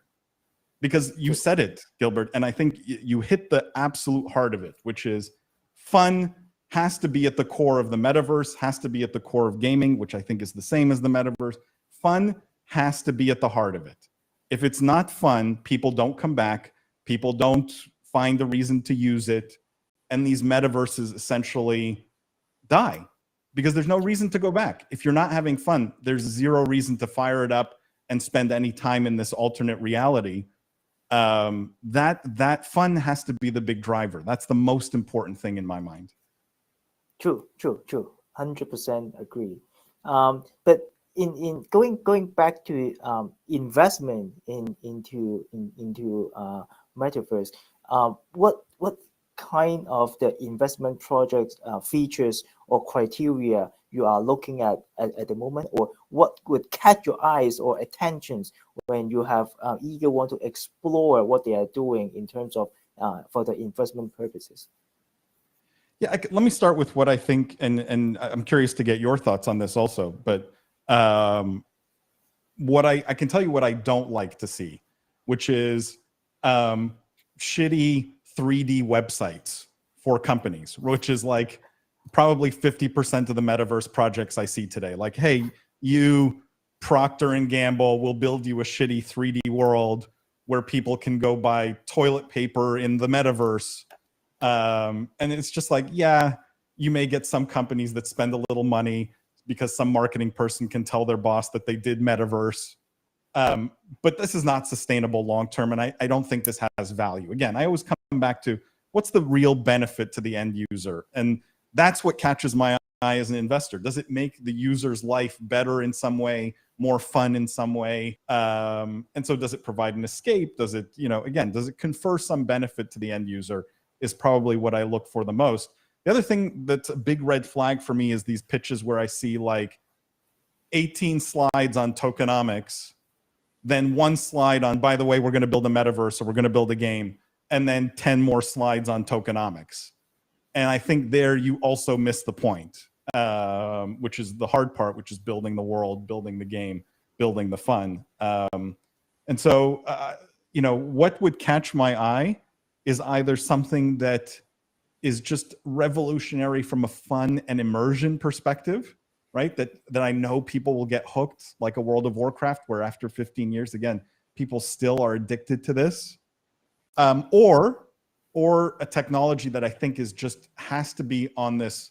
because you said it, Gilbert, and I think you hit the absolute heart of it, which is fun has to be at the core of the metaverse, has to be at the core of gaming, which I think is the same as the metaverse. Fun has to be at the heart of it. If it's not fun, people don't come back, people don't find a reason to use it, and these metaverses essentially die, because there's no reason to go back. If you're not having fun, there's zero reason to fire it up and spend any time in this alternate reality. That fun has to be the big driver. That's the most important thing in my mind. True. 100% agree. But in going back to investment into metaverse, what kind of the investment projects, features or criteria you are looking at the moment, or what would catch your eyes or attentions when you have eager want to explore what they are doing in terms of for the investment purposes? Yeah, let me start with what I think, and I'm curious to get your thoughts on this also. But what I can tell you what I don't like to see, which is shitty 3D websites for companies, which is like probably 50% of the metaverse projects I see today. Like, hey, you Procter and Gamble will build you a shitty 3D world where people can go buy toilet paper in the metaverse. And it's just like, yeah, you may get some companies that spend a little money because some marketing person can tell their boss that they did metaverse. But this is not sustainable long-term, and I don't think this has value. Again, I always come back to what's the real benefit to the end user? And that's what catches my eye as an investor. Does it make the user's life better in some way, more fun in some way? And so does it provide an escape? Does it, again, does it confer some benefit to the end user is probably what I look for the most. The other thing that's a big red flag for me is these pitches where I see like 18 slides on tokenomics, then one slide on, by the way, we're going to build a metaverse or we're going to build a game, and then 10 more slides on tokenomics. And I think there you also miss the point, which is the hard part, which is building the world, building the game, building the fun. And so, you know, what would catch my eye is either something that is just revolutionary from a fun and immersion perspective, right? That I know people will get hooked, like a World of Warcraft, where after 15 years, again, people still are addicted to this. Or a technology that I think is just has to be on this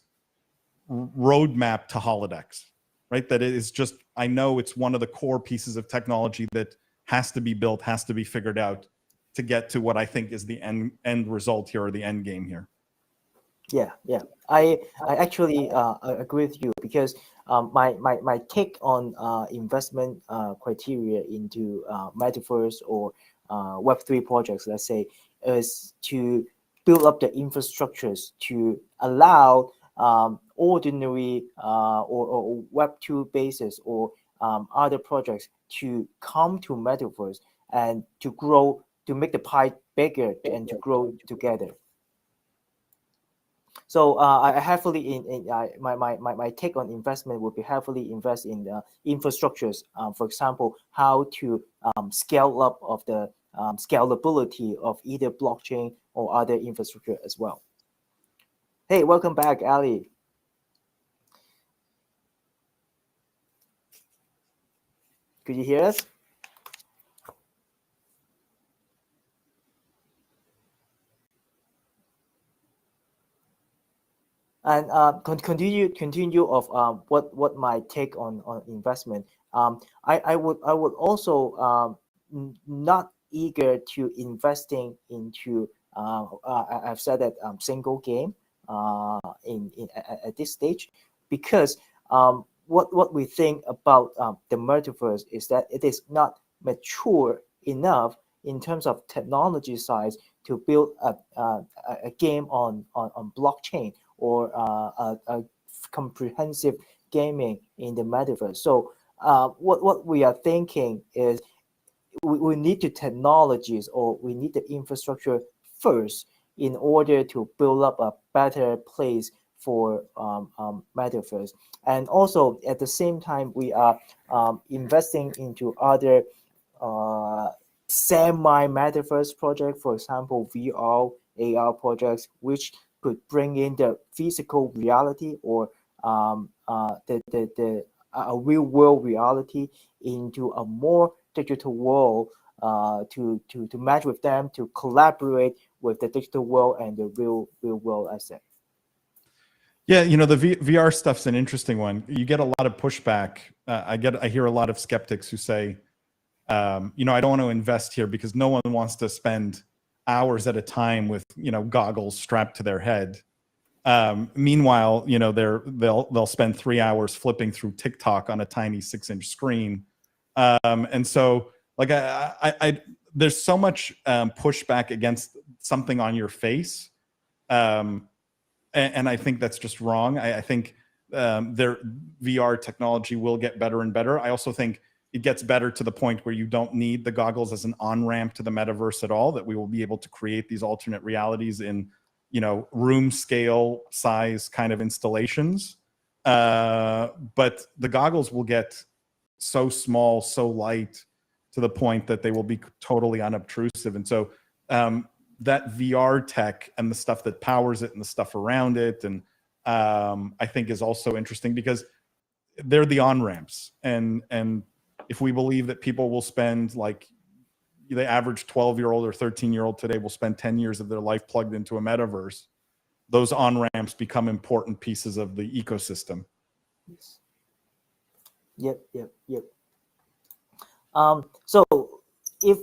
roadmap to holodecks, right? That it is just, I know it's one of the core pieces of technology that has to be built, has to be figured out to get to what I think is the end result here, or the end game here. Yeah, yeah. I actually agree with you, because my take on investment criteria into metaverse or Web3 projects, let's say, is to build up the infrastructures to allow ordinary or Web2 bases or other projects to come to metaverse and to grow, to make the pie bigger and to grow together. So I heavily my take on investment would be heavily invest in the infrastructures. For example, how to scale up of the scalability of either blockchain or other infrastructure as well. Hey, welcome back, Ali. Could you hear us? And continue of what my take on investment. I would also not eager to investing into I've said that single game at this stage, because what we think about the metaverse is that it is not mature enough in terms of technology size to build a game on blockchain or a comprehensive gaming in the metaverse. So what we are thinking is we need the technologies, or we need the infrastructure first in order to build up a better place for metaverse. And also at the same time, we are investing into other semi-metaverse project, for example, VR, AR projects, which could bring in the physical reality or the real world reality into a more digital world, to match with them, to collaborate with the digital world and the real world asset. Yeah, you know, the VR stuff's an interesting one. You get a lot of pushback. I hear a lot of skeptics who say, you know, I don't want to invest here because no one wants to spend hours at a time with, you know, goggles strapped to their head. Meanwhile, you know, they'll spend 3 hours flipping through TikTok on a tiny 6-inch screen. And so, like, I there's so much pushback against something on your face, and I think that's just wrong. I think their VR technology will get better and better. I also think it gets better to the point where you don't need the goggles as an on-ramp to the metaverse at all, that we will be able to create these alternate realities in, you know, room scale size kind of installations. But the goggles will get so small, so light, to the point that they will be totally unobtrusive. And so that VR tech and the stuff that powers it and the stuff around it, and I think is also interesting, because they're the on-ramps. And if we believe that people will spend, like, the average 12-year-old or 13-year-old today will spend 10 years of their life plugged into a metaverse, those on-ramps become important pieces of the ecosystem. Yep. So if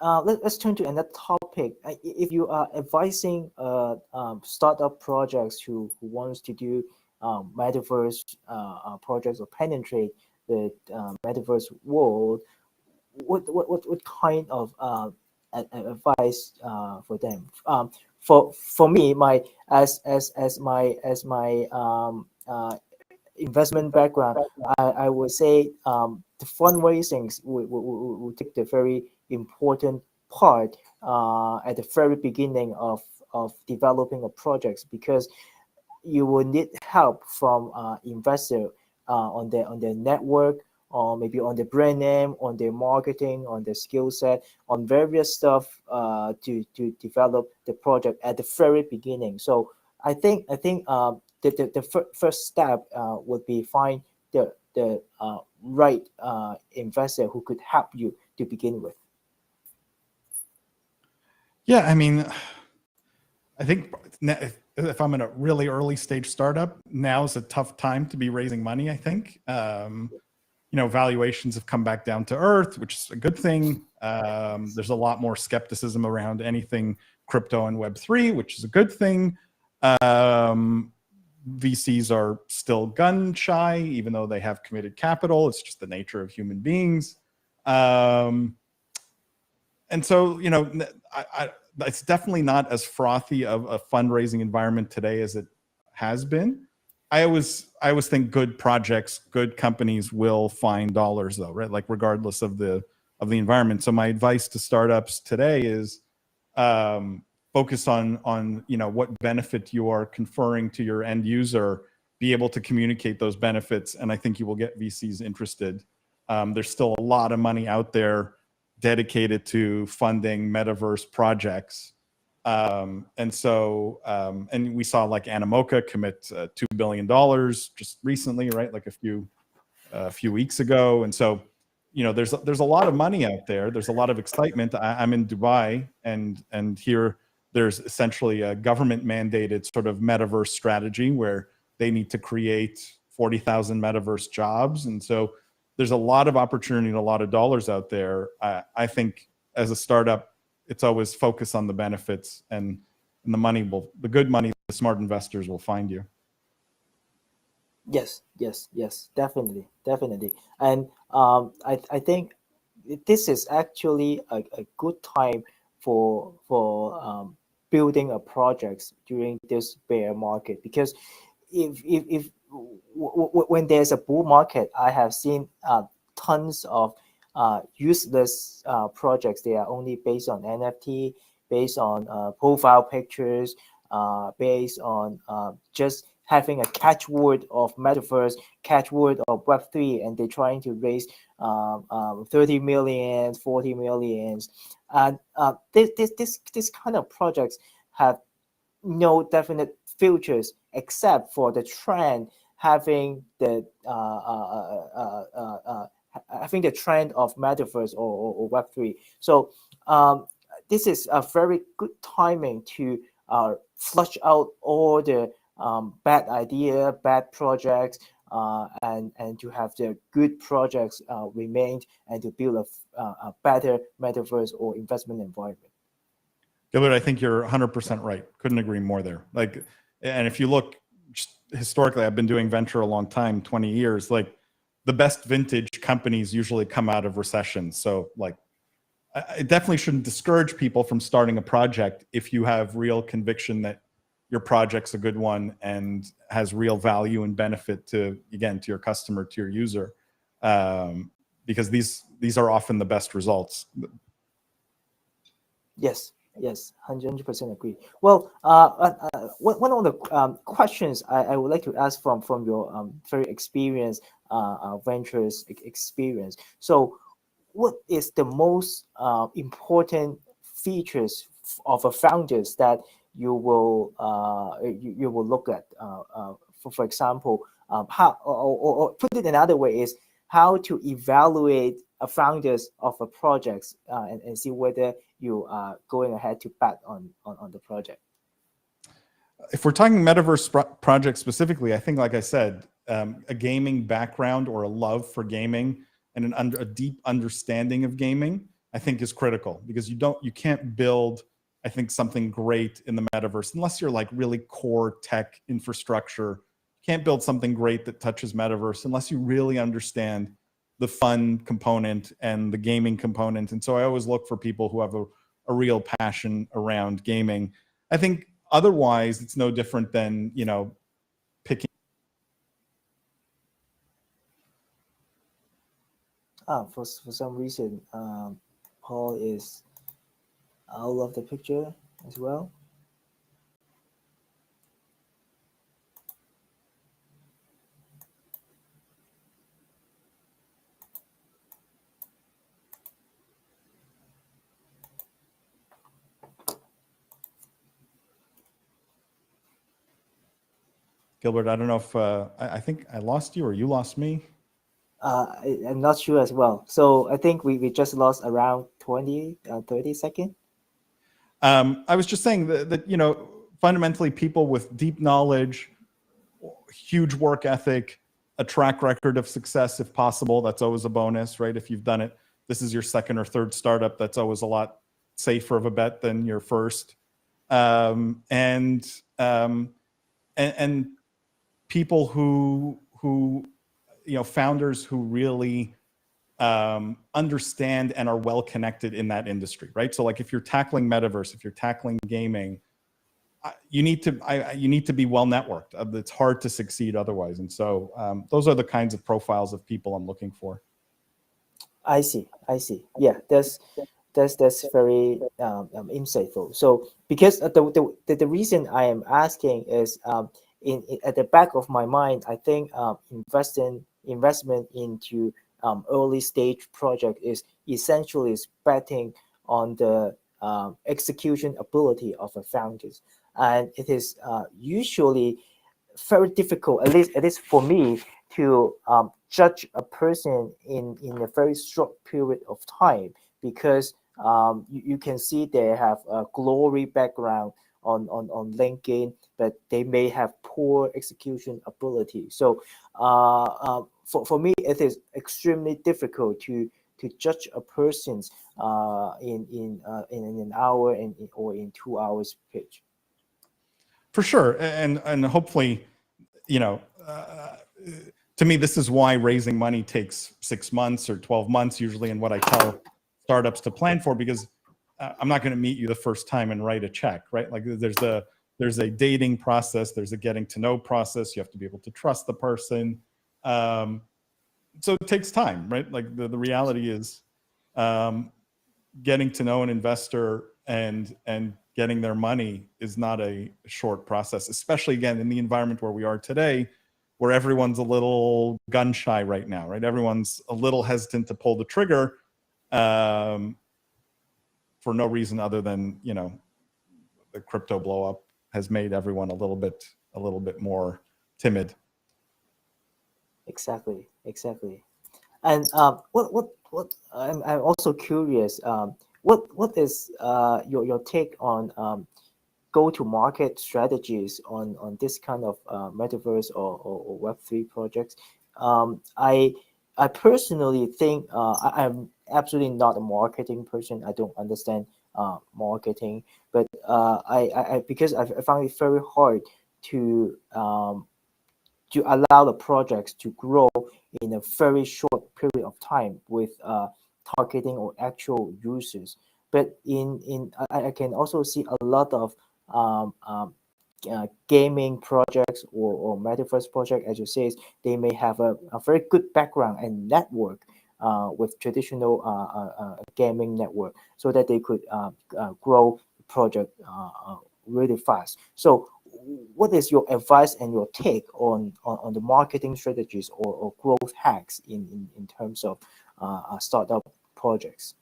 let's turn to another topic. If you are advising startup projects who wants to do metaverse projects or penetrate the metaverse world, what kind of advice for them? For me, my investment background, I would say the fundraising will take the very important part at the very beginning of developing a project, because you will need help from investor on their network, or maybe on the brand name, on their marketing, on their skill set, on various stuff to develop the project at the very beginning. So I think the first step would be find the right investor who could help you to begin with. Yeah, I mean, I think if I'm in a really early stage startup, now is a tough time to be raising money, I think. Valuations have come back down to earth, which is a good thing. There's a lot more skepticism around anything crypto and Web3, which is a good thing. VCs are still gun shy, even though they have committed capital. It's just the nature of human beings. And so, it's definitely not as frothy of a fundraising environment today as it has been. I always think good projects, good companies will find dollars, though, right? Like regardless of the environment. So my advice to startups today is focus on what benefit you are conferring to your end user. Be able to communicate those benefits, and I think you will get VCs interested. There's still a lot of money out there dedicated to funding metaverse projects. And we saw like Animoca commit $2 billion just recently, right? Like a few weeks ago. And so, there's a lot of money out there. There's a lot of excitement. I'm in Dubai, and here there's essentially a government mandated sort of metaverse strategy where they need to create 40,000 metaverse jobs. And so there's a lot of opportunity and a lot of dollars out there. I think as a startup, it's always focus on the benefits, and the good money, the smart investors will find you. Yes, definitely. And I think this is actually a good time for building a project during this bear market, because if when there's a bull market, I have seen tons of useless projects. They are only based on NFT, based on profile pictures, based on just having a catchword of metaverse, catchword of Web3, and they're trying to raise 30 million, 40 millions. And this kind of projects have no definite futures except for the trend having the trend of metaverse or Web3. So this is a very good timing to flush out all the bad idea, bad projects, and to have the good projects remained, and to build a better metaverse or investment environment. Gilbert, I think you're 100% right. Couldn't agree more there. And if you look historically, I've been doing venture a long time, 20 years. Like the best vintage companies usually come out of recessions. So I definitely shouldn't discourage people from starting a project if you have real conviction that your project's a good one and has real value and benefit to your customer, to your user, because these are often the best results. Yes, 100% agree. Well, one of the questions I would like to ask from your very experienced ventures experience. So, what is the most important features of a founders that you will look at? For example, how or put it another way is how to evaluate a founders of a project and see whether you are going ahead to bet on the project. If we're talking metaverse projects specifically, I think, like I said, a gaming background or a love for gaming and a deep understanding of gaming, I think, is critical, because you can't build, I think, something great in the metaverse unless you're like really core tech infrastructure. You can't build something great that touches metaverse unless you really understand the fun component and the gaming component. And so I always look for people who have a real passion around gaming. I think otherwise it's no different than, picking For some reason, Paul is out of the picture as well. Gilbert, I don't know if I think I lost you or you lost me. I'm not sure as well. So I think we just lost around 20, 30 seconds. I was just saying that, you know, fundamentally people with deep knowledge, huge work ethic, a track record of success if possible, that's always a bonus, right? If you've done it, this is your second or third startup, that's always a lot safer of a bet than your first. And people who you know, founders who really understand and are well connected in that industry, right? So like if you're tackling metaverse, if you're tackling gaming, you need to be well networked. It's hard to succeed otherwise. And so those are the kinds of profiles of people I'm looking for. I see. Yeah, that's very insightful. So because the reason I am asking is in at the back of my mind, I think investment into early stage project is essentially betting on the execution ability of the founders, and it is usually very difficult, at least for me, to judge a person in a very short period of time, because you can see they have a glory background on LinkedIn, but they may have poor execution ability. So for me, it is extremely difficult to judge a person's in an hour or in 2 hours pitch. For sure, and hopefully, you know, to me, this is why raising money takes 6 months or 12 months usually, and what I tell startups to plan for, because I'm not going to meet you the first time and write a check, right? Like there's a dating process, there's a getting to know process. You have to be able to trust the person. So it takes time, right? Like the reality is getting to know an investor and getting their money is not a short process, especially again in the environment where we are today, where everyone's a little gun shy right now, right? Everyone's a little hesitant to pull the trigger for no reason other than, you know, the crypto blow up has made everyone a little bit more timid. Exactly. And what I'm also curious. What is your take on go-to-market strategies on this kind of metaverse or Web3 projects? I personally think I'm absolutely not a marketing person. I don't understand marketing, but I because I found it very hard to allow the projects to grow in a very short period of time with targeting or actual users. But I can also see a lot of gaming projects or metaverse project, as you say, they may have a very good background and network with traditional gaming network, so that they could grow the project really fast. So what is your advice and your take on the marketing strategies or growth hacks in terms of startup projects?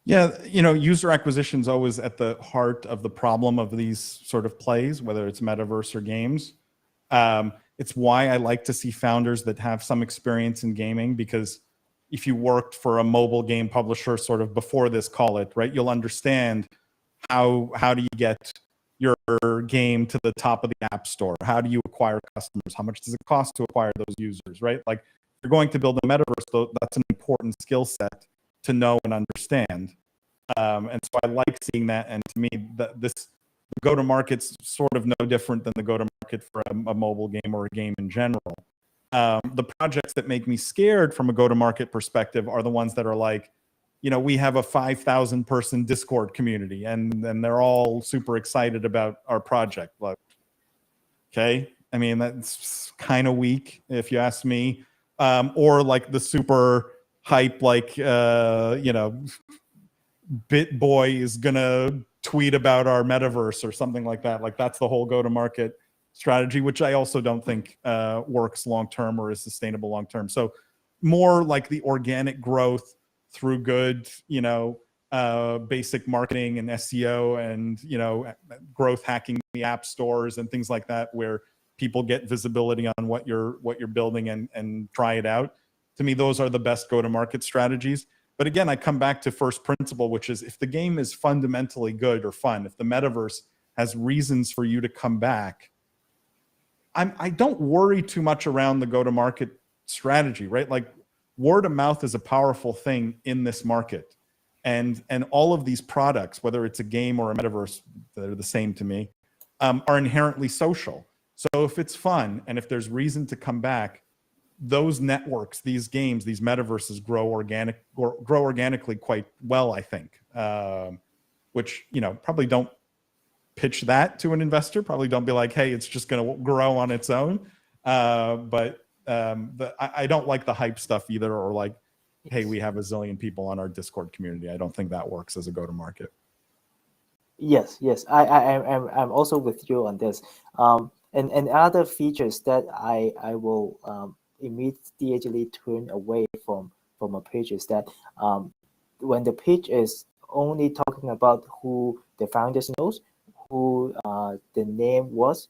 Yeah, you know, user acquisition is always at the heart of the problem of these sort of plays, whether it's metaverse or games. It's why I like to see founders that have some experience in gaming, because if you worked for a mobile game publisher sort of before this, call it, right, you'll understand how do you get your game to the top of the app store? How do you acquire customers? How much does it cost to acquire those users, right? Like, if you're going to build a metaverse, though, that's an important skill set to know and understand. And so I like seeing that. And to me, this go-to-market's sort of no different than the go-to-market for a mobile game or a game in general. The projects that make me scared from a go-to-market perspective are the ones that are like, you know, we have a 5,000 person Discord community and they're all super excited about our project. Like, okay, I mean, that's kind of weak if you ask me. Or like the super hype like BitBoy is gonna tweet about our metaverse or something like that. Like that's the whole go-to-market strategy, which I also don't think works long-term or is sustainable long-term. So more like the organic growth through good, basic marketing and SEO and, growth hacking the app stores and things like that, where people get visibility on what you're building and try it out. To me, those are the best go-to-market strategies. But again, I come back to first principle, which is if the game is fundamentally good or fun, if the metaverse has reasons for you to come back, I don't worry too much around the go-to-market strategy, right? Like word of mouth is a powerful thing in this market. And all of these products, whether it's a game or a metaverse, they're the same to me, are inherently social. So if it's fun and if there's reason to come back, those networks, these games, these metaverses grow organically quite well, I think. Which, probably don't pitch that to an investor. Probably don't be like, hey, it's just going to grow on its own. But I don't like the hype stuff either, or like, hey, we have a zillion people on our Discord community. I don't think that works as a go-to-market. Yes, I'm also with you on this. And other features that I will immediately turn away from a page is that when the page is only talking about who the founders knows, who the name was,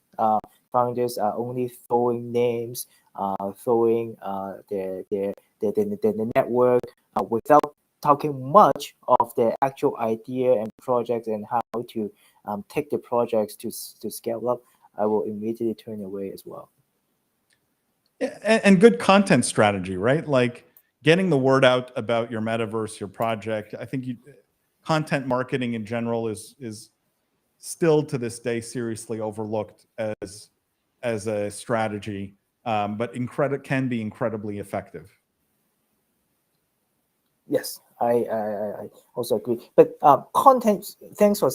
founders are only throwing names, throwing the network without talking much of the actual idea and projects and how to take the projects to scale up. I will immediately turn away as well. And good content strategy, right? Like getting the word out about your metaverse, your project. I think content marketing in general is still to this day seriously overlooked as a strategy, but can be incredibly effective. Yes, I also agree. But content. Thanks for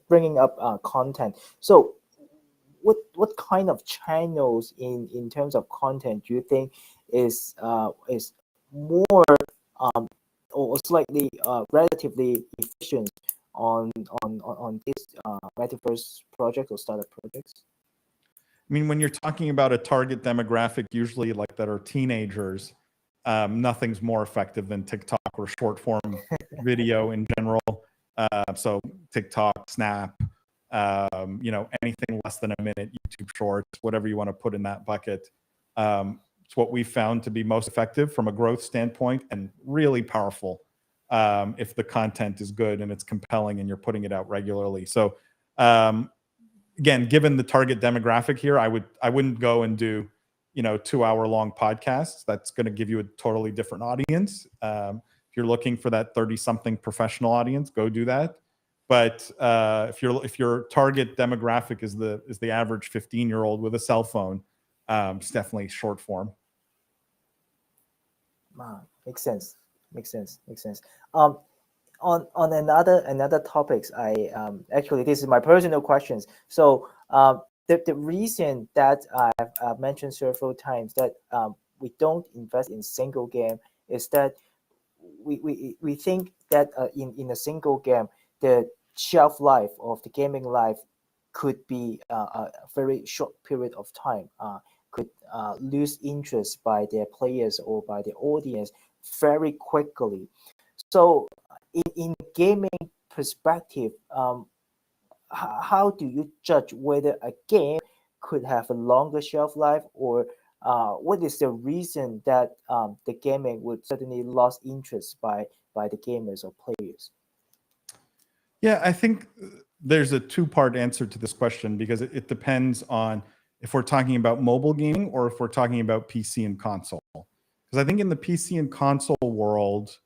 bringing up content. So, what kind of channels in terms of content do you think is more or slightly relatively efficient on this metaverse project or startup projects? I mean, when you're talking about a target demographic, usually like that are teenagers, nothing's more effective than TikTok or short form video in general. So TikTok, Snap, anything less than a minute, YouTube Shorts, whatever you want to put in that bucket. It's what we found to be most effective from a growth standpoint and really powerful if the content is good and it's compelling and you're putting it out regularly. So again, given the target demographic here, I wouldn't go and do 2-hour-long podcasts. That's going to give you a totally different audience. If you're looking for that 30-something professional audience, go do that. But if your target demographic is the average 15-year-old with a cell phone, it's definitely short form. Makes sense. On another topics, I actually, this is my personal questions. So the reason that I've mentioned several times that we don't invest in single game is that we think that in a single game the shelf life of the gaming life could be a very short period of time, could lose interest by their players or by the audience very quickly. So in gaming perspective, how do you judge whether a game could have a longer shelf life, or what is the reason that the gaming would suddenly lose interest by the gamers or players? Yeah, I think there's a two-part answer to this question because it depends on if we're talking about mobile gaming or if we're talking about PC and console. Because I think in the PC and console world,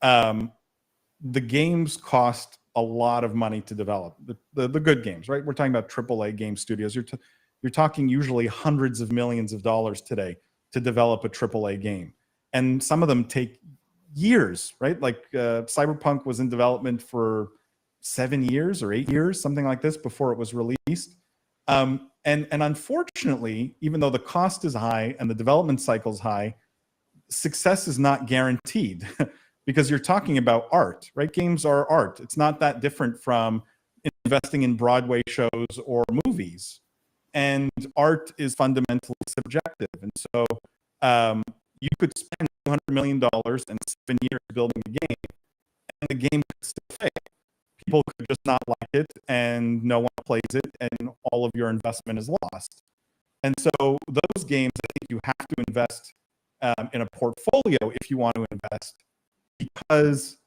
the games cost a lot of money to develop. The good games, right? We're talking about AAA game studios. You're talking usually hundreds of millions of dollars today to develop a AAA game. And some of them take years, right? Like Cyberpunk was in development for 7 years or 8 years, something like this, before it was released. And unfortunately, even though the cost is high and the development cycle is high, success is not guaranteed because you're talking about art, right? Games are art. It's not that different from investing in Broadway shows or movies. And art is fundamentally subjective. And so you could spend $200 million in 7 years building a game, and the game could still fail. People could just not like it, and no one plays it, and all of your investment is lost. And so those games, I think you have to invest in a portfolio if you want to invest, because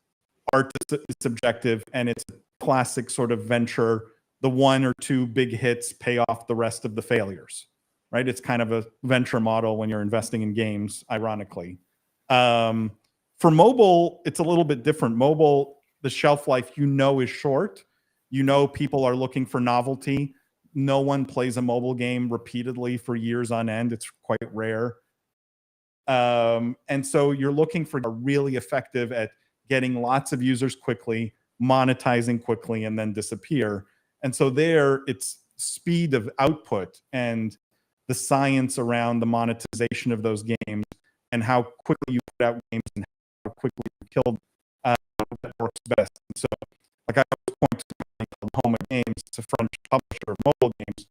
art is subjective and it's a classic sort of venture. The one or two big hits pay off the rest of the failures, right? It's kind of a venture model when you're investing in games, ironically. For mobile, it's a little bit different. Mobile, the shelf life, is short. People are looking for novelty. No one plays a mobile game repeatedly for years on end. It's quite rare. And so you're looking for really effective at getting lots of users quickly, monetizing quickly, and then disappear. And so there, it's speed of output and the science around the monetization of those games and how quickly you put out games and how quickly you kill that works best. And so, like I always point to a company called Homa Games, it's a French publisher of mobile games.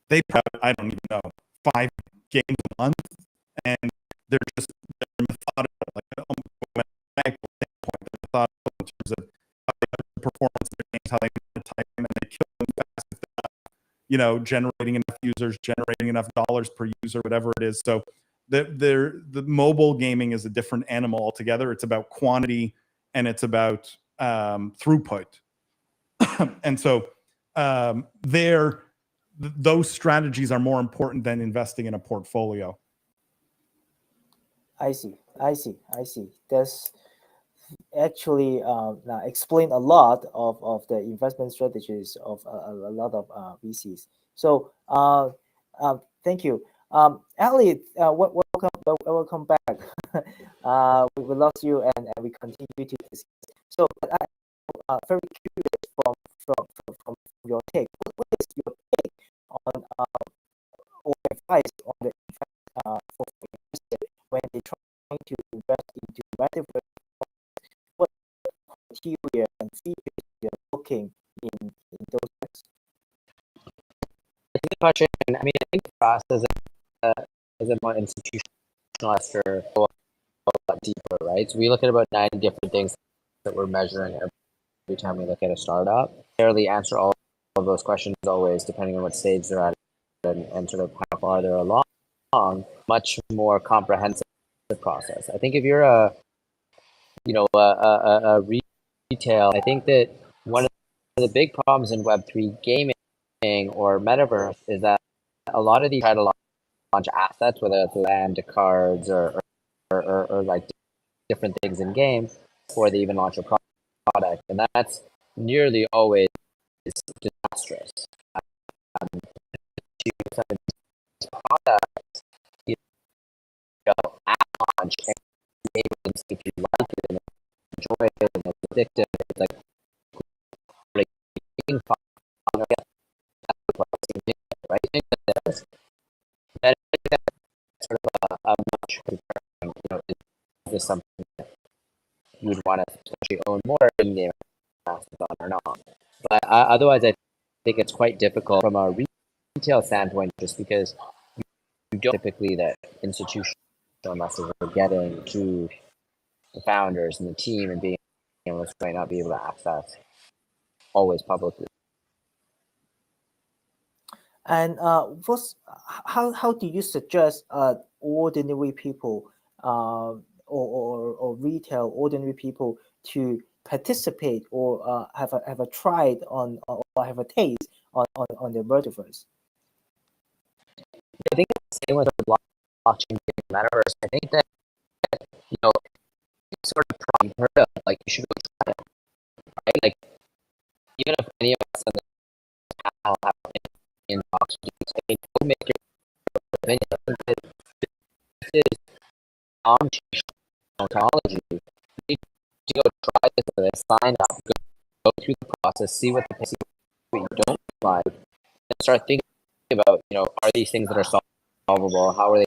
They put out, I don't even know, 5 games a month, and they're methodical, like from a maniacal standpoint, they're methodical in terms of how they measure the performance of their games, how they monetize them, and they kill them fast if they're not, generating enough users, generating enough dollars per user, whatever it is. So the mobile gaming is a different animal altogether. It's about quantity and it's about throughput. And so those strategies are more important than investing in a portfolio. I see. That's actually explain a lot of the investment strategies of a lot of VCs. So thank you. Ali, welcome back. We lost you and we continue to discuss. So I'm very curious from your take. What is your take on or advice on the for investors when they're trying to invest into metaverse? What criteria and features you're looking in those things? I think the question, I think for us as a more institutional investor, go a lot deeper, right? So we look at about 9 different things that we're measuring every time we look at a startup. Barely answer all of those questions always, depending on what stage they're at and sort of how far they're along. Much more comprehensive process. I think if you're a retail, I think that one of the big problems in Web3 gaming or metaverse is that a lot of these try to launch assets, whether it's land, cards, or like different things in game, before they even launch a product, and that's nearly always disastrous. Some of these products, at launch, and if you like it and enjoy it and it's addictive, it's like fun. Right? That is sort of a much comparing, is this something that you would want to especially own more in-game assets on or not? But otherwise, I think it's quite difficult from a retail standpoint, just because you don't typically that institutional investors are getting to the founders and the team and being able to might not be able to access always publicly. And how do you suggest ordinary people or retail ordinary people to participate or have a try on or have a taste on the metaverse? I think it's the same with the blockchain metaverse. I think that it's sort of probably heard of, like, you should go try it, right? Like, even if any of us in the panel have inbox, go make your opinion. This is technology. You need to go try this for this, sign up, go through the process, see what you don't like, and start thinking about, are these things that are solvable? How are they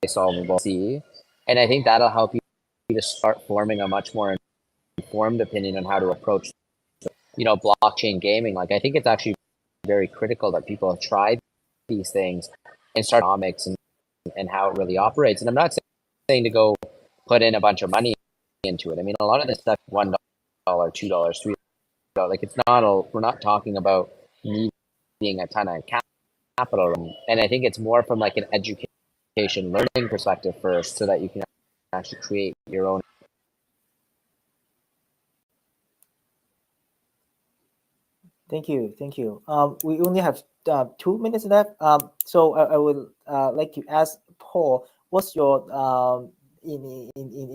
solvable see, and I think that'll help you to start forming a much more informed opinion on how to approach blockchain gaming. Like I think it's actually very critical that people try these things and start economics and how it really operates. And I'm not saying to go put in a bunch of money into it. I mean, a lot of this stuff, $1, $2, $3, like it's not we're not talking about needing a ton of capital. And I think it's more from like an education learning perspective first, so that you can actually create your own. Thank you. Thank you. We only have 2 minutes left. So I will like to ask Paul, what's your in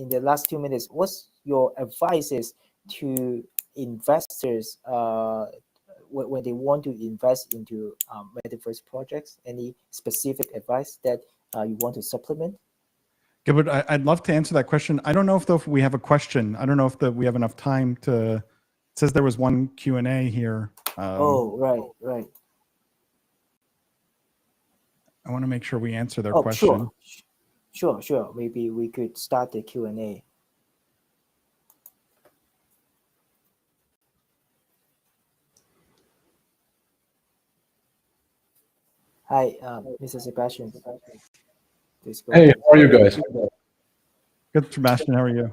the last 2 minutes, what's your advices to investors when they want to invest into metaverse projects? Any specific advice that you want to supplement? Gilbert, I'd love to answer that question. I don't know if we have a question. I don't know if we have enough time to. It says there was one Q&A here. Oh, right. I want to make sure we answer their question. Sure. Maybe we could start the Q&A. Hi, Mr. Sebastian. Hey, how are you guys? Good, Sebastian. How are you?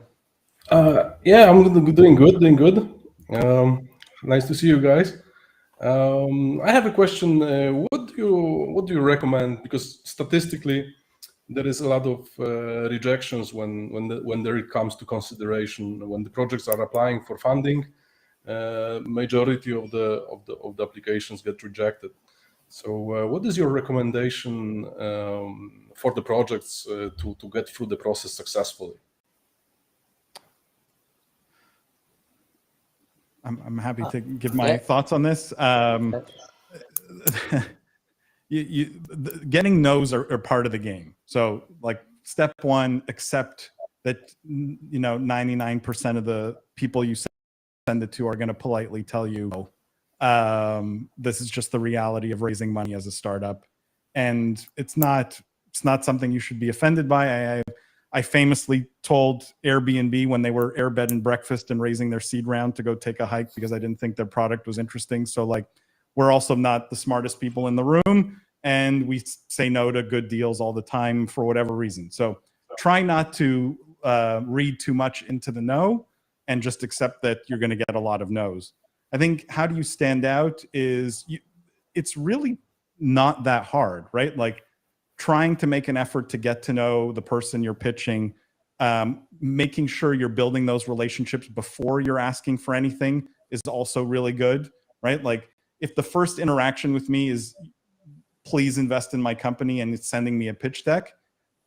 Yeah, I'm doing good. Nice to see you guys. I have a question. What do you recommend? Because statistically, there is a lot of rejections when there comes to consideration when the projects are applying for funding. Majority of the applications get rejected. So, what is your recommendation for the projects to get through the process successfully? I'm happy to give my thoughts on this. Getting no's are part of the game. So like step one, accept that 99% of the people you send it to are going to politely tell you this is just the reality of raising money as a startup, and it's not something you should be offended by. I famously told Airbnb when they were Air Bed and Breakfast and raising their seed round to go take a hike because I didn't think their product was interesting. So like, we're also not the smartest people in the room, and we say no to good deals all the time for whatever reason. So try not to read too much into the no, and just accept that you're going to get a lot of no's. I think how do you stand out is it's really not that hard, right? Like, trying to make an effort to get to know the person you're pitching, making sure you're building those relationships before you're asking for anything is also really good, right? Like if the first interaction with me is, please invest in my company, and it's sending me a pitch deck,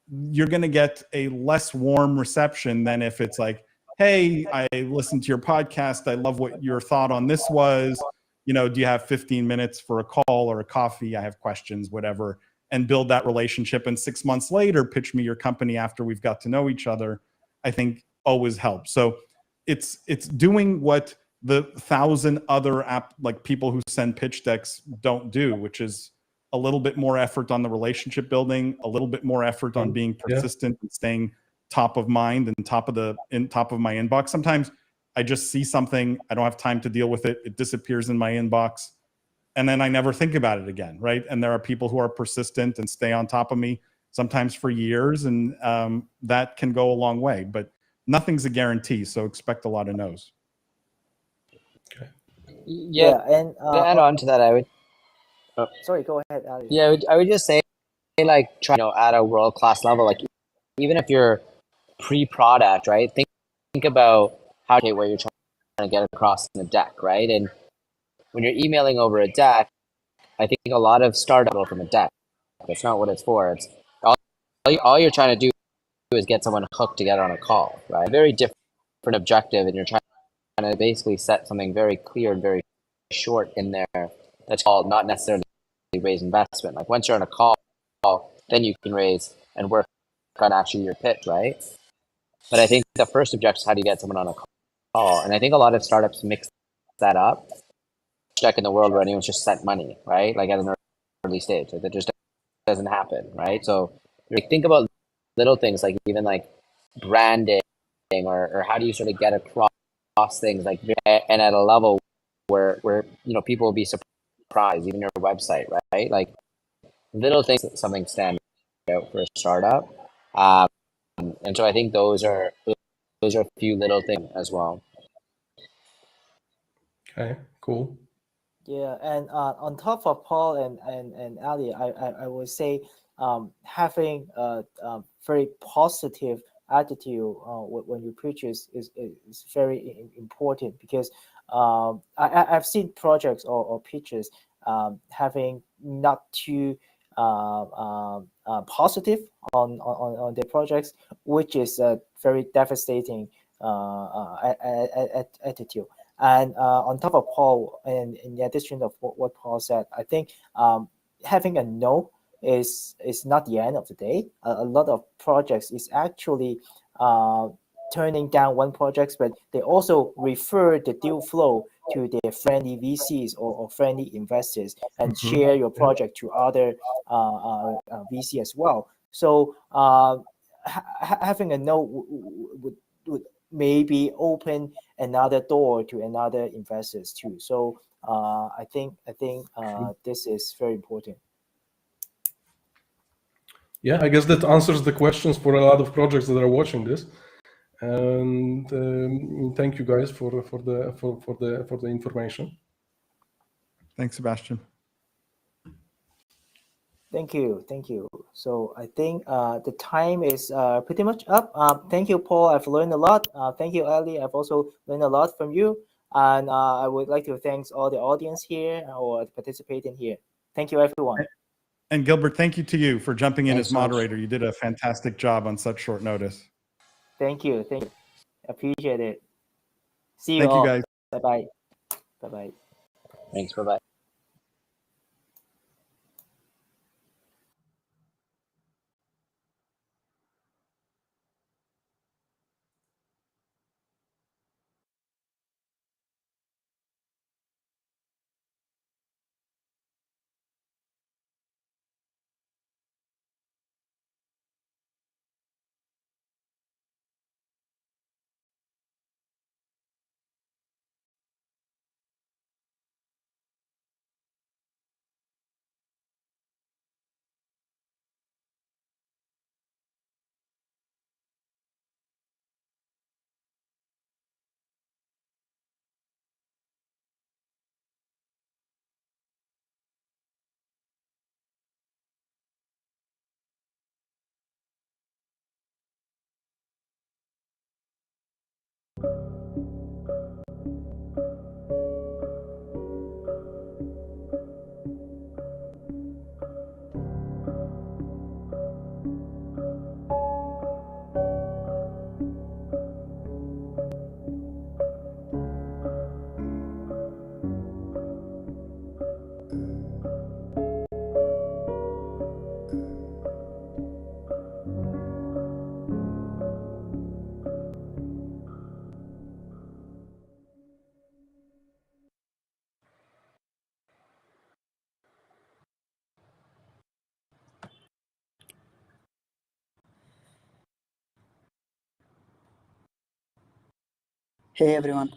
you're going to get a less warm reception than if it's like, hey, I listened to your podcast. I love what your thought on this was. Do you have 15 minutes for a call or a coffee? I have questions, whatever. And build that relationship, and 6 months later pitch me your company after we've got to know each other, I think always helps. So it's doing what the 1,000 other people who send pitch decks don't do, which is a little bit more effort on the relationship building, a little bit more effort on being persistent and staying top of mind and top of my inbox. Sometimes I just see something, I don't have time to deal with it, it disappears in my inbox, and then I never think about it again, right? And there are people who are persistent and stay on top of me, sometimes for years, and that can go a long way. But nothing's a guarantee, so expect a lot of no's. Okay. Yeah, and to add on to that, I would. Sorry, go ahead, Ali. Yeah, I would just say, like, try at a world class level, like even if you're pre-product, right? Think about what you're trying to get across in the deck, right? And when you're emailing over a deck, I think a lot of startup from a deck. That's not what it's for. It's all you're trying to do is get someone hooked to get on a call, right? Very different objective, and you're trying to basically set something very clear and very short in there. That's called not necessarily raise investment. Like once you're on a call, then you can raise and work on actually your pitch, right? But I think the first objective is how do you get someone on a call? And I think a lot of startups mix that up. Check in the world where anyone's just sent money, right? Like at an early stage, like that just doesn't happen, right? So like, think about little things, like even like branding, or how do you sort of get across things like, and at a level where people will be surprised, even your website, right? Like little things, something stand out for a startup. And so I think those are a few little things as well. Okay, cool. Yeah, and on top of Paul and Ali, I would say having a very positive attitude when you purchase is very important, because I've seen projects or pitches having not too positive on their projects, which is a very devastating attitude. And on top of Paul, and in addition of what Paul said, I think having a no is not the end of the day. A lot of projects is actually turning down one project, but they also refer the deal flow to their friendly VCs or friendly investors, and share your project to other VC as well. So having a no would maybe open another door to another investors too. So I think this is very important. Yeah, I guess that answers the questions for a lot of projects that are watching this. And thank you guys for the information. Thanks, Sebastian. Thank you. So I think the time is pretty much up. Thank you, Paul. I've learned a lot. Thank you, Ali. I've also learned a lot from you. And I would like to thank all the audience here or participating here. Thank you, everyone. And Gilbert, thank you to you for jumping in Thanks as so much. moderator. You did a fantastic job on such short notice. Thank you. Appreciate it. See you Thank all. you, guys. Bye-bye. Bye-bye. Thanks. Bye-bye. Hey everyone.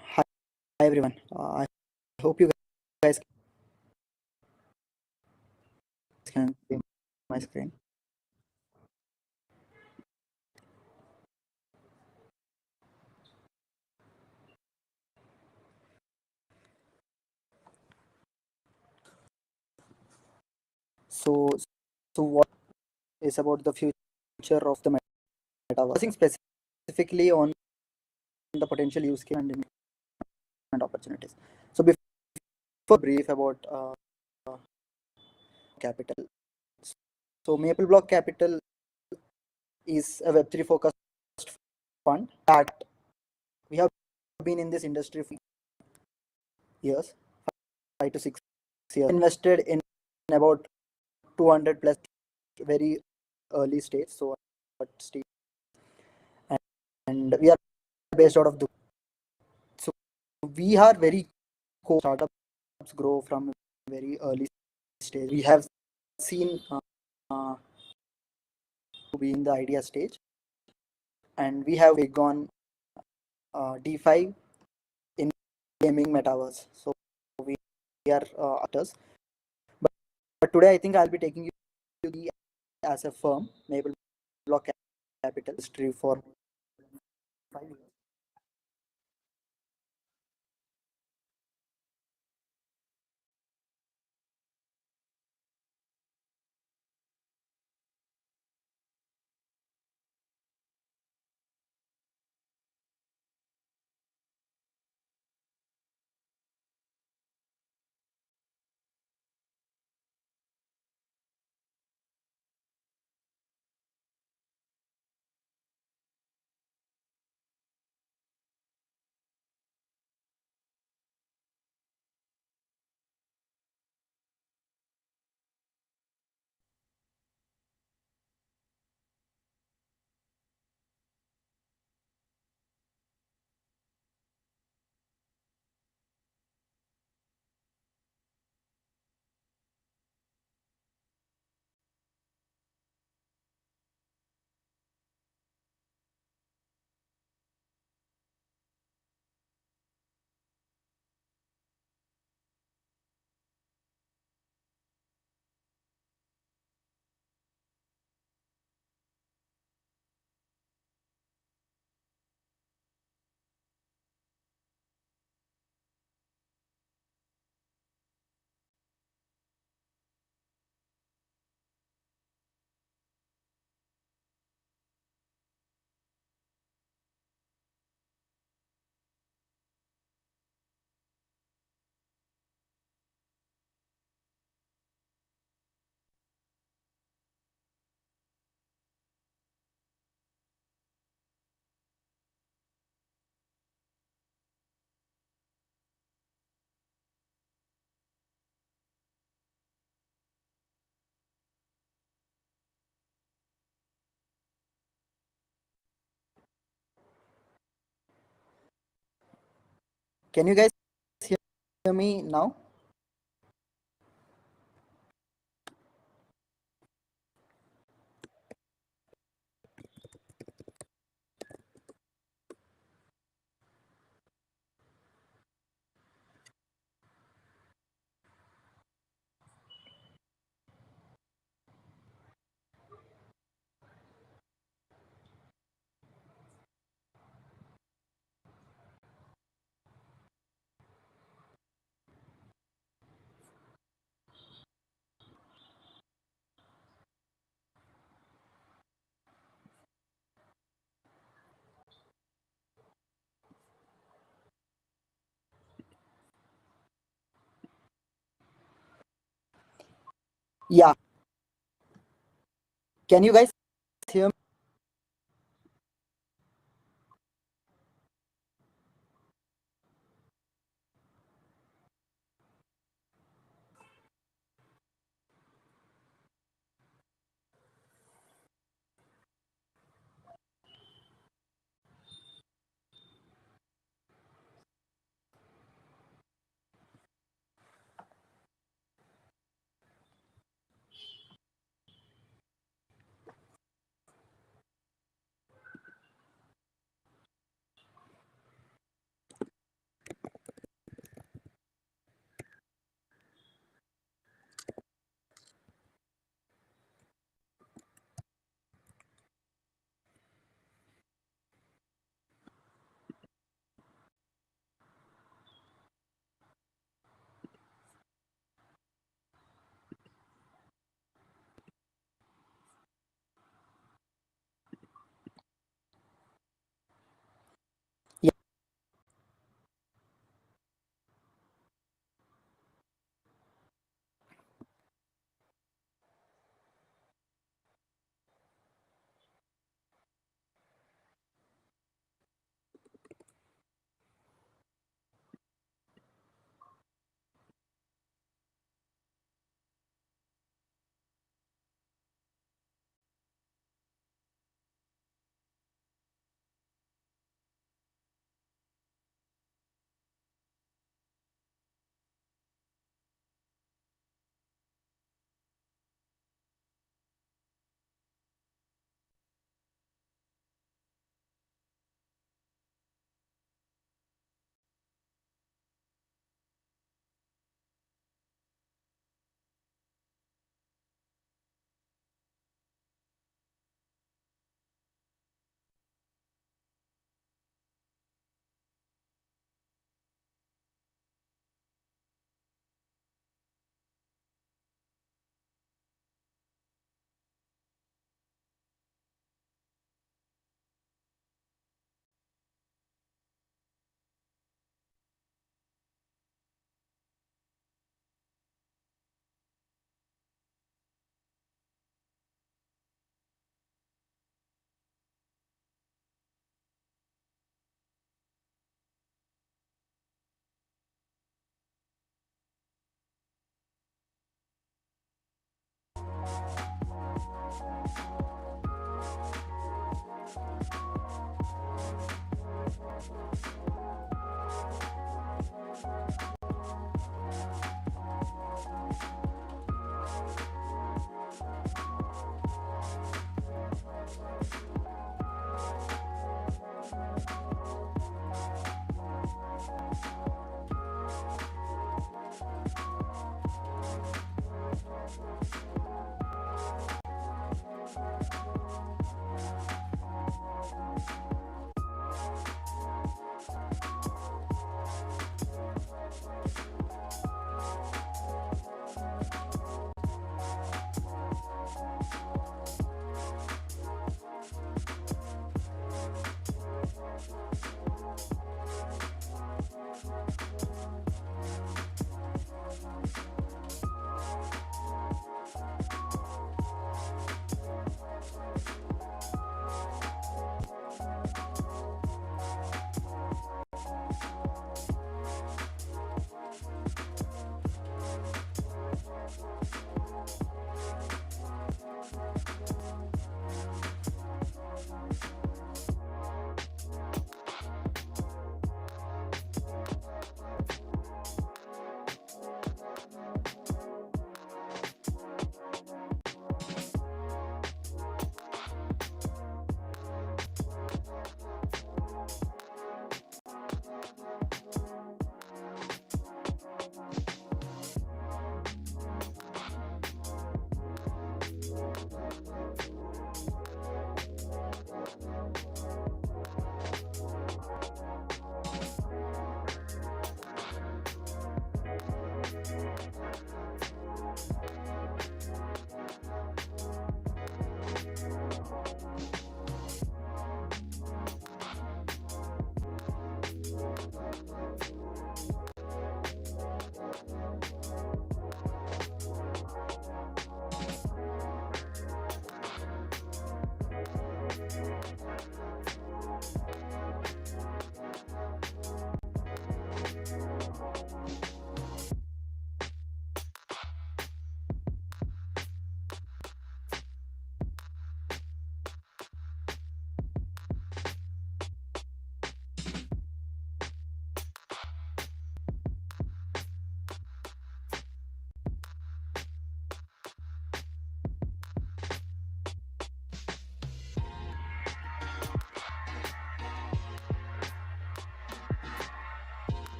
Hi everyone. I hope you guys can see my screen. So what is about the future of the metaverse? Focusing specifically on the potential use case and investment opportunities. So before brief about capital. So Maple Block Capital is a Web3 focused fund that we have been in this industry for years, 5 to 6 years. Invested in about 200 plus very early stage. So at stage, and we are based out of Dubai. So we are very startups grow from a very early stage. We have seen to be in the idea stage, and we have gone DeFi in gaming metaverse. So we are actors. But today I think I'll be taking you to the as a firm, Maple Block Capital history for 5 years. Can you guys hear me now? Yeah. Can you guys hear me?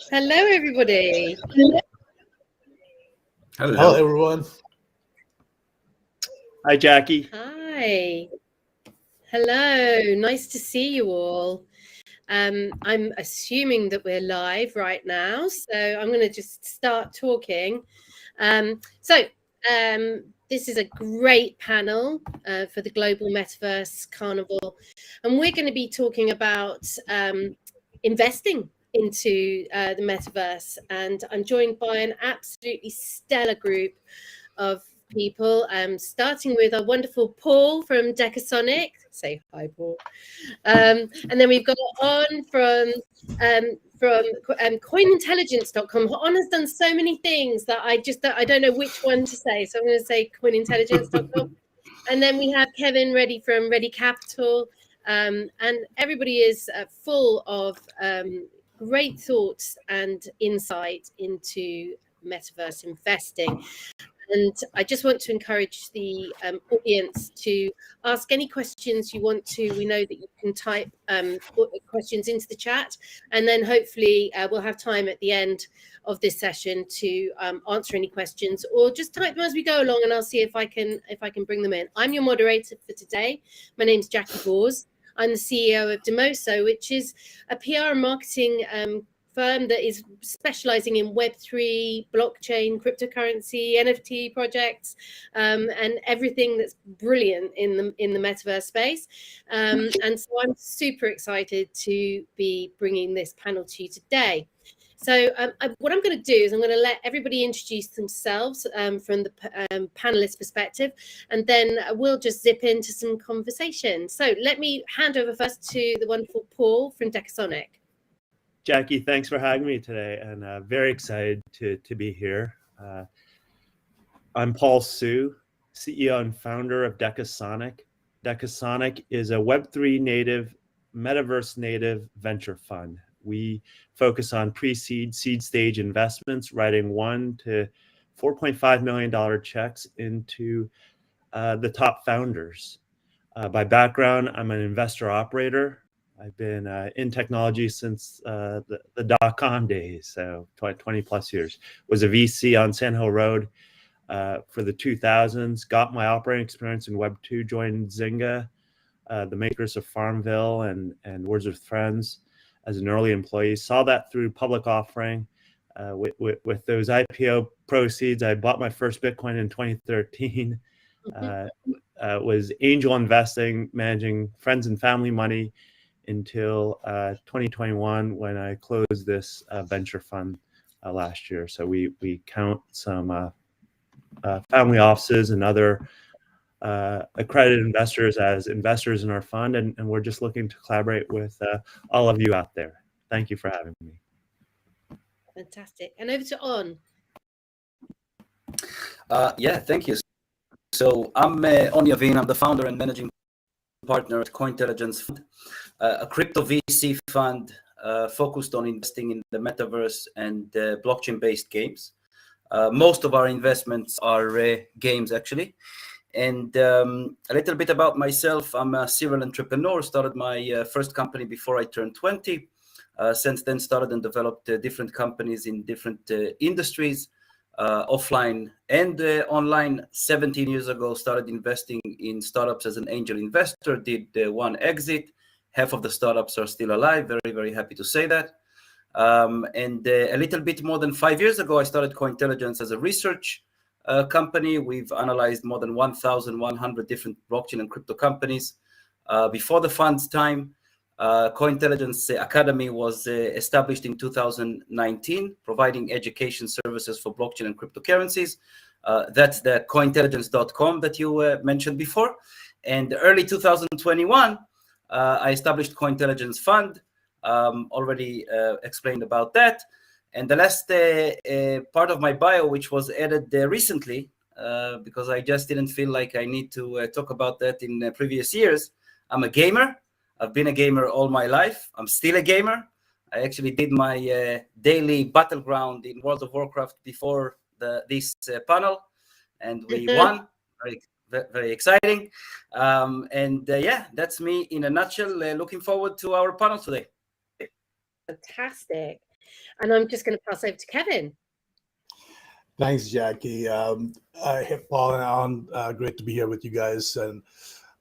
Hello, everybody. Hello, everyone. Hi, Jackie. Hi. Hello. Nice to see you all. I'm assuming that we're live right now, so I'm going to just start talking. This is a great panel for the Global Metaverse Carnival, and we're going to be talking about investing into the metaverse. And I'm joined by an absolutely stellar group of people, starting with our wonderful Paul from Decasonic. Say hi, Paul. And then we've got On from coinintelligence.com. On has done so many things that I don't know which one to say. So I'm going to say coinintelligence.com. And then we have Kevin Ready from Ready Capital. And everybody is full of great thoughts and insight into metaverse investing. And I just want to encourage the audience to ask any questions you want to. We know that you can type questions into the chat, and then hopefully we'll have time at the end of this session to answer any questions, or just type them as we go along, and I'll see if I can bring them in. I'm your moderator for today. My name's Jackie Bors. I'm the CEO of Demoso, which is a PR and marketing firm that is specializing in Web3, blockchain, cryptocurrency, NFT projects, and everything that's brilliant in the metaverse space. And so I'm super excited to be bringing this panel to you today. So what I'm going to do is I'm going to let everybody introduce themselves from the panelist perspective, and then we'll just zip into some conversation. So let me hand over first to the wonderful Paul from Decasonic. Jackie, thanks for having me today, and very excited to be here. I'm Paul Su, CEO and founder of Decasonic. Decasonic is a Web3 native, Metaverse native venture fund. We focus on pre-seed, seed stage investments, writing $1 to $4.5 million checks into the top founders. By background, I'm an investor operator. I've been in technology since the dot-com days, so 20 plus years. Was a VC on Sand Hill Road for the 2000s, got my operating experience in Web 2, joined Zynga, the makers of Farmville and Words with Friends as an early employee. Saw that through public offering. With those IPO proceeds, I bought my first Bitcoin in 2013. Was angel investing, managing friends and family money until 2021 when I closed this venture fund last year. So we count some family offices and other accredited investors as investors in our fund, and we're just looking to collaborate with all of you out there. Thank you for having me. Fantastic. And over to On. Yeah, thank you. So I'm On Yavin. I'm the founder and managing partner at Cointelligence Fund, a crypto VC fund focused on investing in the metaverse and blockchain-based games. Most of our investments are games, actually. And a little bit about myself. I'm a serial entrepreneur. Started my first company before I turned 20. Since then, started and developed different companies in different industries, offline and online. 17 years ago, started investing in startups as an angel investor, did one exit. Half of the startups are still alive. Very, very happy to say that. And a little bit more than 5 years ago, I started Cointelligence as a research company. We've analyzed more than 1,100 different blockchain and crypto companies. Before the fund's time, Cointelligence Academy was established in 2019, providing education services for blockchain and cryptocurrencies. That's the cointelligence.com that you mentioned before. And early 2021, I established Cointelligence Fund. Already explained about that. And the last part of my bio, which was added recently, because I just didn't feel like I need to talk about that in previous years. I'm a gamer. I've been a gamer all my life. I'm still a gamer. I actually did my daily battleground in World of Warcraft before this panel, and we won. Very, very exciting. Yeah, that's me in a nutshell. Looking forward to our panel today. Fantastic. And I'm just going to pass over to Kevin. Thanks, Jackie. Hey, Paul and Alan, great to be here with you guys. And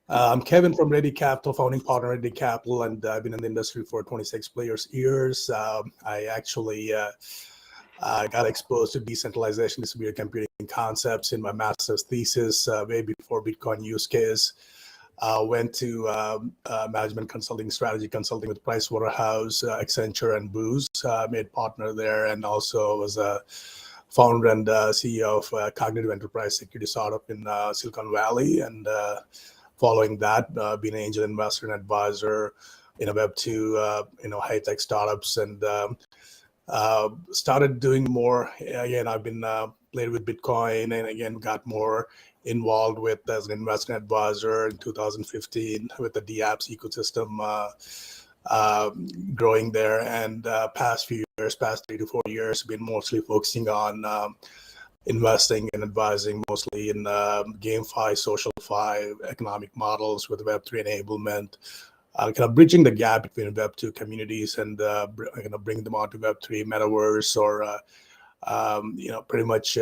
I'm Kevin from Ready Capital, founding partner at Ready Capital, and I've been in the industry for 26 years. I actually got exposed to decentralization, distributed computing concepts in my master's thesis way before Bitcoin use case. Went to management consulting, strategy consulting with Pricewaterhouse, Accenture, and Booz. Made partner there, and also was a founder and CEO of a cognitive enterprise security startup in Silicon Valley. And following that, being an angel investor and advisor in a Web2, high-tech startups, and started doing more. Again, I've been played with Bitcoin, and again got more involved with as an investment advisor in 2015 with the DApps ecosystem growing there. And past 3 to 4 years, been mostly focusing on investing and advising mostly in GameFi, SocialFi, economic models with Web3 enablement, kind of bridging the gap between Web2 communities and bring them onto Web3, Metaverse, or pretty much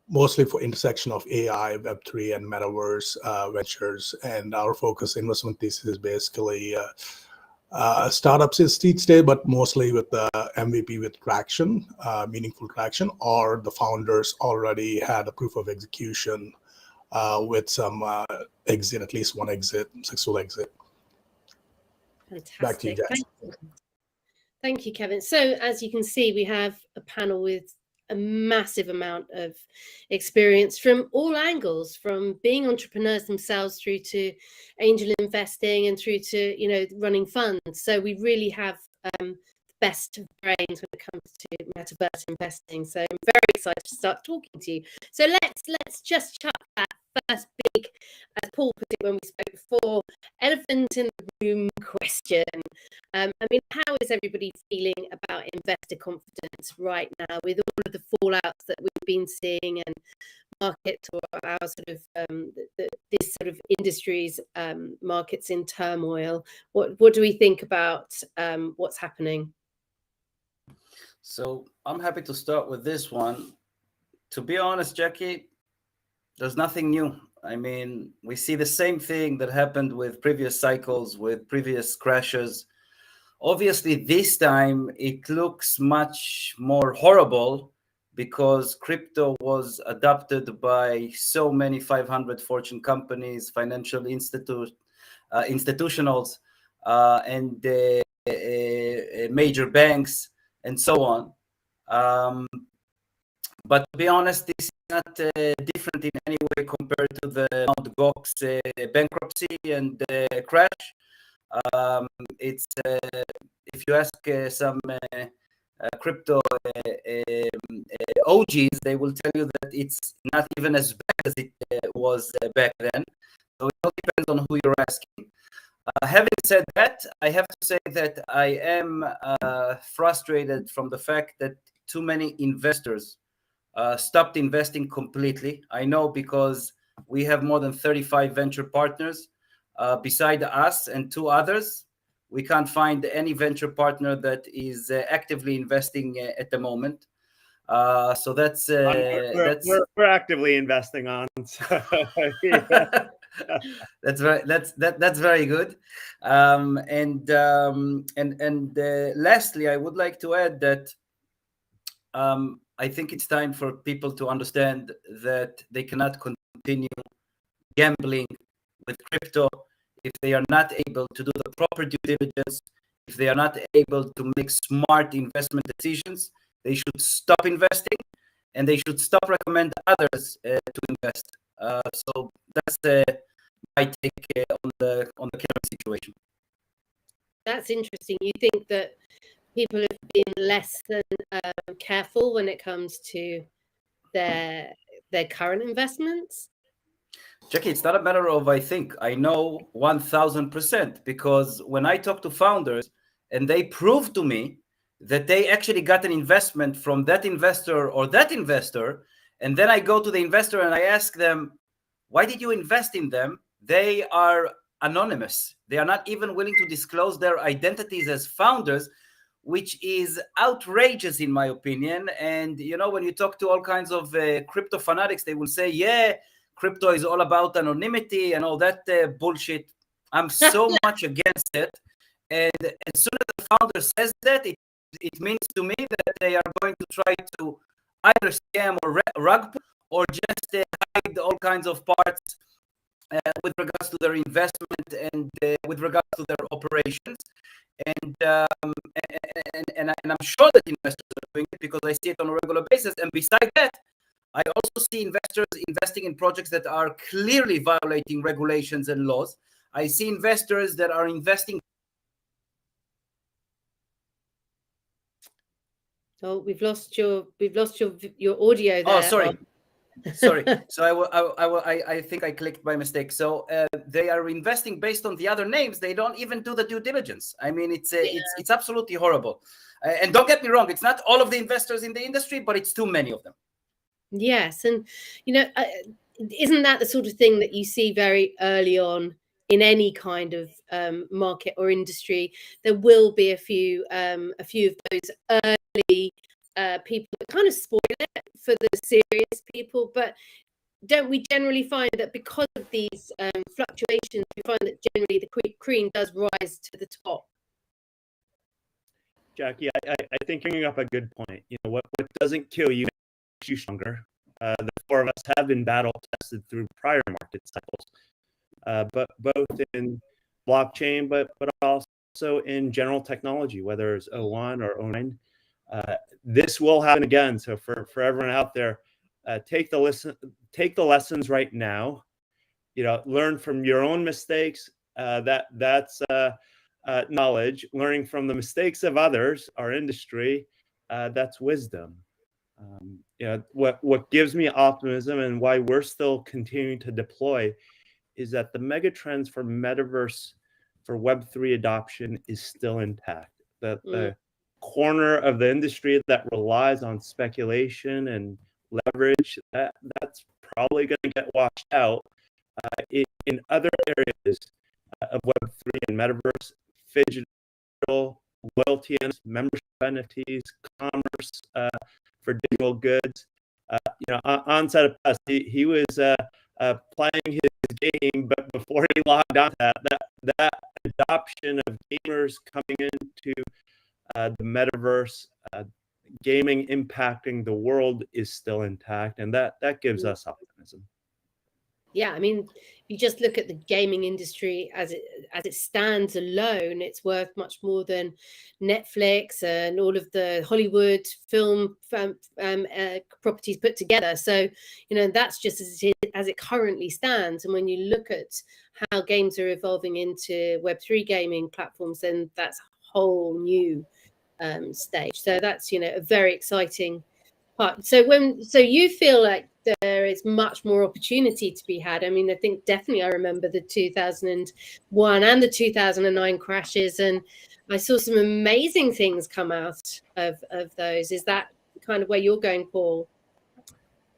mostly for intersection of AI, Web3, and Metaverse ventures. And our focus investment thesis is basically startups in seed stage, but mostly with the MVP with traction, meaningful traction, or the founders already had a proof of execution with some exit, at least one exit, successful exit. Fantastic. Back to you guys. Thank you, Kevin. So as you can see, we have a panel with a massive amount of experience from all angles, from being entrepreneurs themselves through to angel investing and through to running funds. So we really have the best of brains when it comes to metaverse investing. So I'm very excited to start talking to you. So let's just chuck that first big, as Paul put it when we spoke before, elephant in the room question. I mean, how is everybody feeling about investor confidence right now with all of the fallouts that we've been seeing and market or our sort of this sort of industry's markets in turmoil? What do we think about what's happening? So I'm happy to start with this one. To be honest, Jackie, there's nothing new. I mean, we see the same thing that happened with previous cycles, with previous crashes. Obviously, this time it looks much more horrible because crypto was adopted by so many 500 Fortune companies, financial institutionals, and major banks, and so on. But to be honest, this is not different in any way compared to the Mt. Gox bankruptcy and crash. It's if you ask some crypto OGs, they will tell you that it's not even as bad as it was back then. So it all depends on who you're asking. Having said that, I have to say that I am frustrated from the fact that too many investors stopped investing completely. I know because we have more than 35 venture partners beside us and 2 others. We can't find any venture partner that is actively investing at the moment. So that's we're actively investing on. So, yeah. That's right. That's very good. And lastly, I would like to add that I think it's time for people to understand that they cannot continue gambling with crypto if they are not able to do the proper due diligence, if they are not able to make smart investment decisions. They should stop investing, and they should stop recommend others to invest. So that's my take on the current situation. That's interesting. You think that people have been less than careful when it comes to their current investments? Jackie, it's not a matter of I think. I know 1,000% because when I talk to founders and they prove to me that they actually got an investment from that investor or that investor, and then I go to the investor and I ask them, why did you invest in them? They are anonymous. They are not even willing to disclose their identities as founders, which is outrageous in my opinion. And when you talk to all kinds of crypto fanatics, they will say, yeah, crypto is all about anonymity and all that bullshit. I'm so much against it. And as soon as the founder says that, it means to me that they are going to try to either scam or rug pull, or just hide all kinds of parts with regards to their investment and with regards to their operations. And I'm sure that investors are doing it because I see it on a regular basis. And besides that, I also see investors investing in projects that are clearly violating regulations and laws. I see investors that are investing. Oh, we've lost your audio there. Oh, sorry. Sorry. So I think I clicked by mistake. So they are investing based on the other names. They don't even do the due diligence. I mean, it's absolutely horrible. And don't get me wrong, it's not all of the investors in the industry, but it's too many of them. Yes, and isn't that the sort of thing that you see very early on in any kind of market or industry? There will be a few of those early people that kind of spoil it for the serious people. But don't we generally find that because of these fluctuations, we find that generally the cream does rise to the top? Jackie, I think you're bringing up a good point. What doesn't kill you makes you stronger. The four of us have been battle tested through prior market cycles, but both in blockchain, but also in general technology, whether it's 01 or 09. This will happen again. So for everyone out there, take the lessons right now. Learn from your own mistakes. That's knowledge. Learning from the mistakes of others, our industry, that's wisdom. What gives me optimism and why we're still continuing to deploy is that the mega trends for metaverse, for Web3 adoption is still intact. The corner of the industry that relies on speculation and leverage, that's probably going to get washed out. In other areas of Web3 and metaverse, digital loyalty and membership entities, commerce for digital goods. Onset of us, he was playing his game, but before he logged on that adoption of gamers coming into the metaverse, gaming impacting the world is still intact, and that gives us optimism. Yeah, I mean, if you just look at the gaming industry as it stands alone, it's worth much more than Netflix and all of the Hollywood film properties put together. So, that's just as it currently stands. And when you look at how games are evolving into Web3 gaming platforms, then that's a whole new stage. So that's a very exciting part. So you feel like there is much more opportunity to be had. I mean, I think definitely I remember the 2001 and the 2009 crashes, and I saw some amazing things come out of those. Is that kind of where you're going, Paul?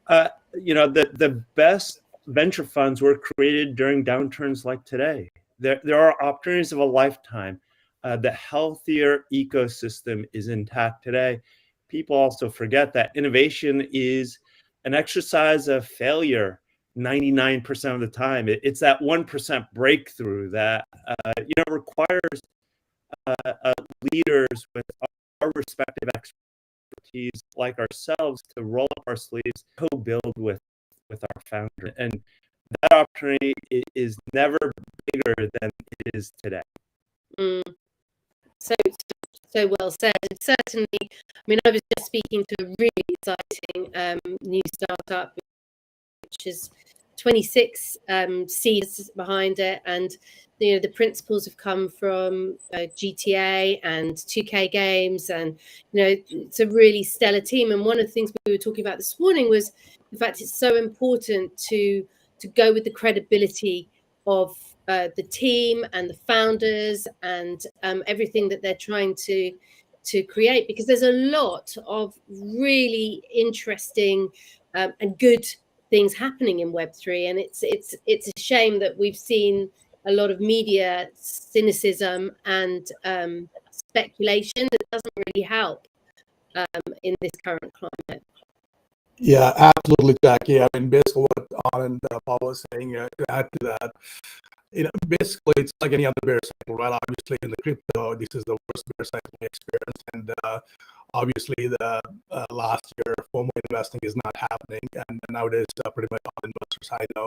The best venture funds were created during downturns like today. There are opportunities of a lifetime. The healthier ecosystem is intact today. People also forget that innovation is an exercise of failure 99% of the time. It's that 1% breakthrough that requires leaders with our respective expertise like ourselves to roll up our sleeves, co-build with our founder. And that opportunity is never bigger than it is today. So well said. And certainly, I mean, I was just speaking to a really exciting new startup, which is 26 seeds behind it, and the principles have come from GTA and 2K games, and it's a really stellar team. And one of the things we were talking about this morning was the fact it's so important to go with the credibility of the team and the founders and everything that they're trying to create, because there's a lot of really interesting and good things happening in Web3, and it's a shame that we've seen a lot of media cynicism and speculation that doesn't really help in this current climate. Yeah, absolutely, Jackie. I mean, basically what Anand and Paul was saying, to add to that, basically it's like any other bear cycle, right? Obviously, in the crypto, this is the worst bear cycle we experienced, and obviously the last year FOMO investing is not happening, and nowadays pretty much all investors I know,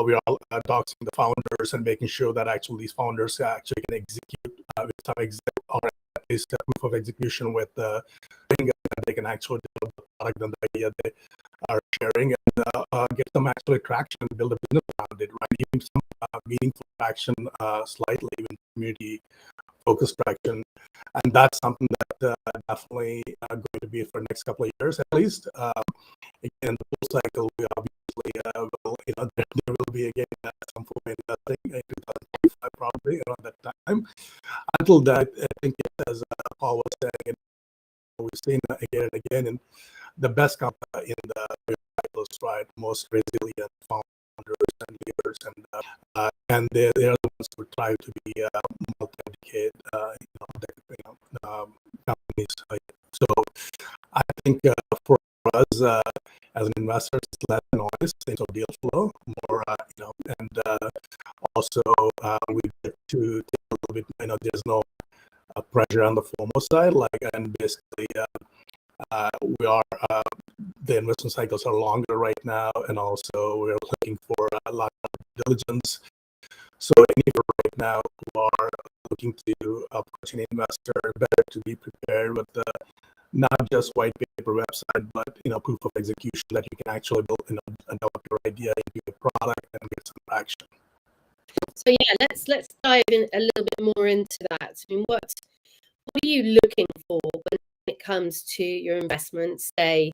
we are all doxing the founders and making sure that actually these founders actually can execute with some or at least a proof of execution with that they can actually develop the product and the idea they are sharing, and get some actually traction and build a business around it, right? Even some meaningful traction, slightly even community focused traction, and that's something that definitely going to be for the next couple of years at least. Again, the bull cycle, we obviously will, there will be again some form of investing in 2025 probably around that time. Until that, I think as Paul was saying, we've seen again and again, and the best company in the cycles, right? Most resilient founders and leaders, and they're the ones who try to be multi-decade, companies. So I think for us as an investor, it's less noise, things of deal flow, more, and also we get to take a little bit. There's no pressure on the FOMO side, and basically we are the investment cycles are longer right now, and also we're looking for a lot of diligence. So any right now who are looking to approach an investor, better to be prepared with not just white paper website, but proof of execution that you can actually build, develop your idea into a product and get some traction. So yeah, let's dive in a little bit more into that. I mean, what are you looking for when it comes to your investments? Say,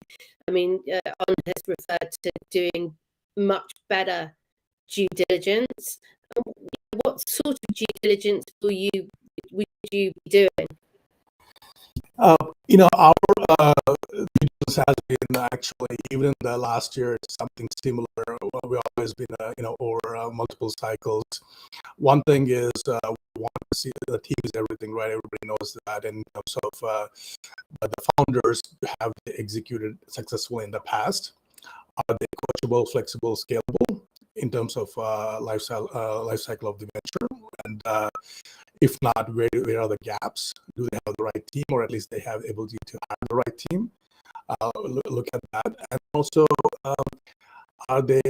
I mean, On has referred to doing much better due diligence. What sort of due diligence would you be doing? Our business has been actually, even in the last year, something similar. We've always been, over multiple cycles. One thing is we want to see the team is everything, right? Everybody knows that. And so the founders have executed successfully in the past. Are they coachable, flexible, scalable in terms of life cycle of the venture? And if not, where are the gaps? Do they have the right team, or at least they have ability to have the right team? Look at that, and also are they,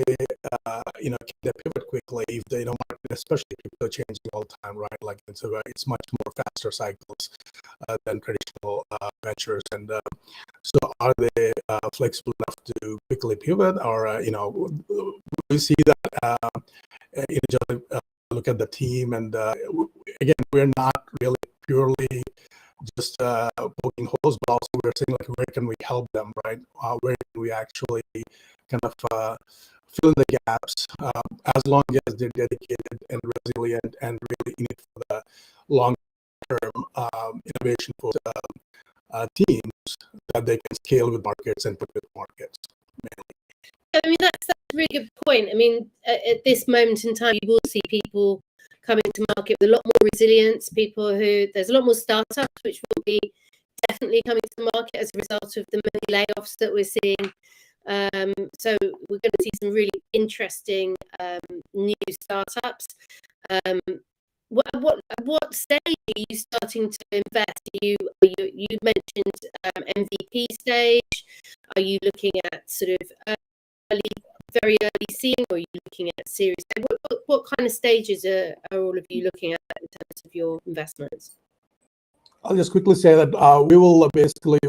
can they pivot quickly if they don't, especially crypto changing all the time, right? It's much more faster cycles than traditional ventures, and so are they flexible enough to quickly pivot, or we see that look at the team, and again, we're not really purely just poking holes, but also we're saying where can we help them, right? Where can we actually kind of fill in the gaps, as long as they're dedicated and resilient and really in it for the long-term innovation for teams that they can scale with markets and put with markets. I mean, that's a really good point. I mean, at this moment in time, you will see people coming to market with a lot more resilience, there's a lot more startups which will be definitely coming to the market as a result of the many layoffs that we're seeing. So we're going to see some really interesting new startups. What stage are you starting to invest? You mentioned MVP stage. Are you looking at sort of very early seed, or are you looking at Series A? What kind of stages are all of you looking at in terms of your investments? I'll just quickly say that we will basically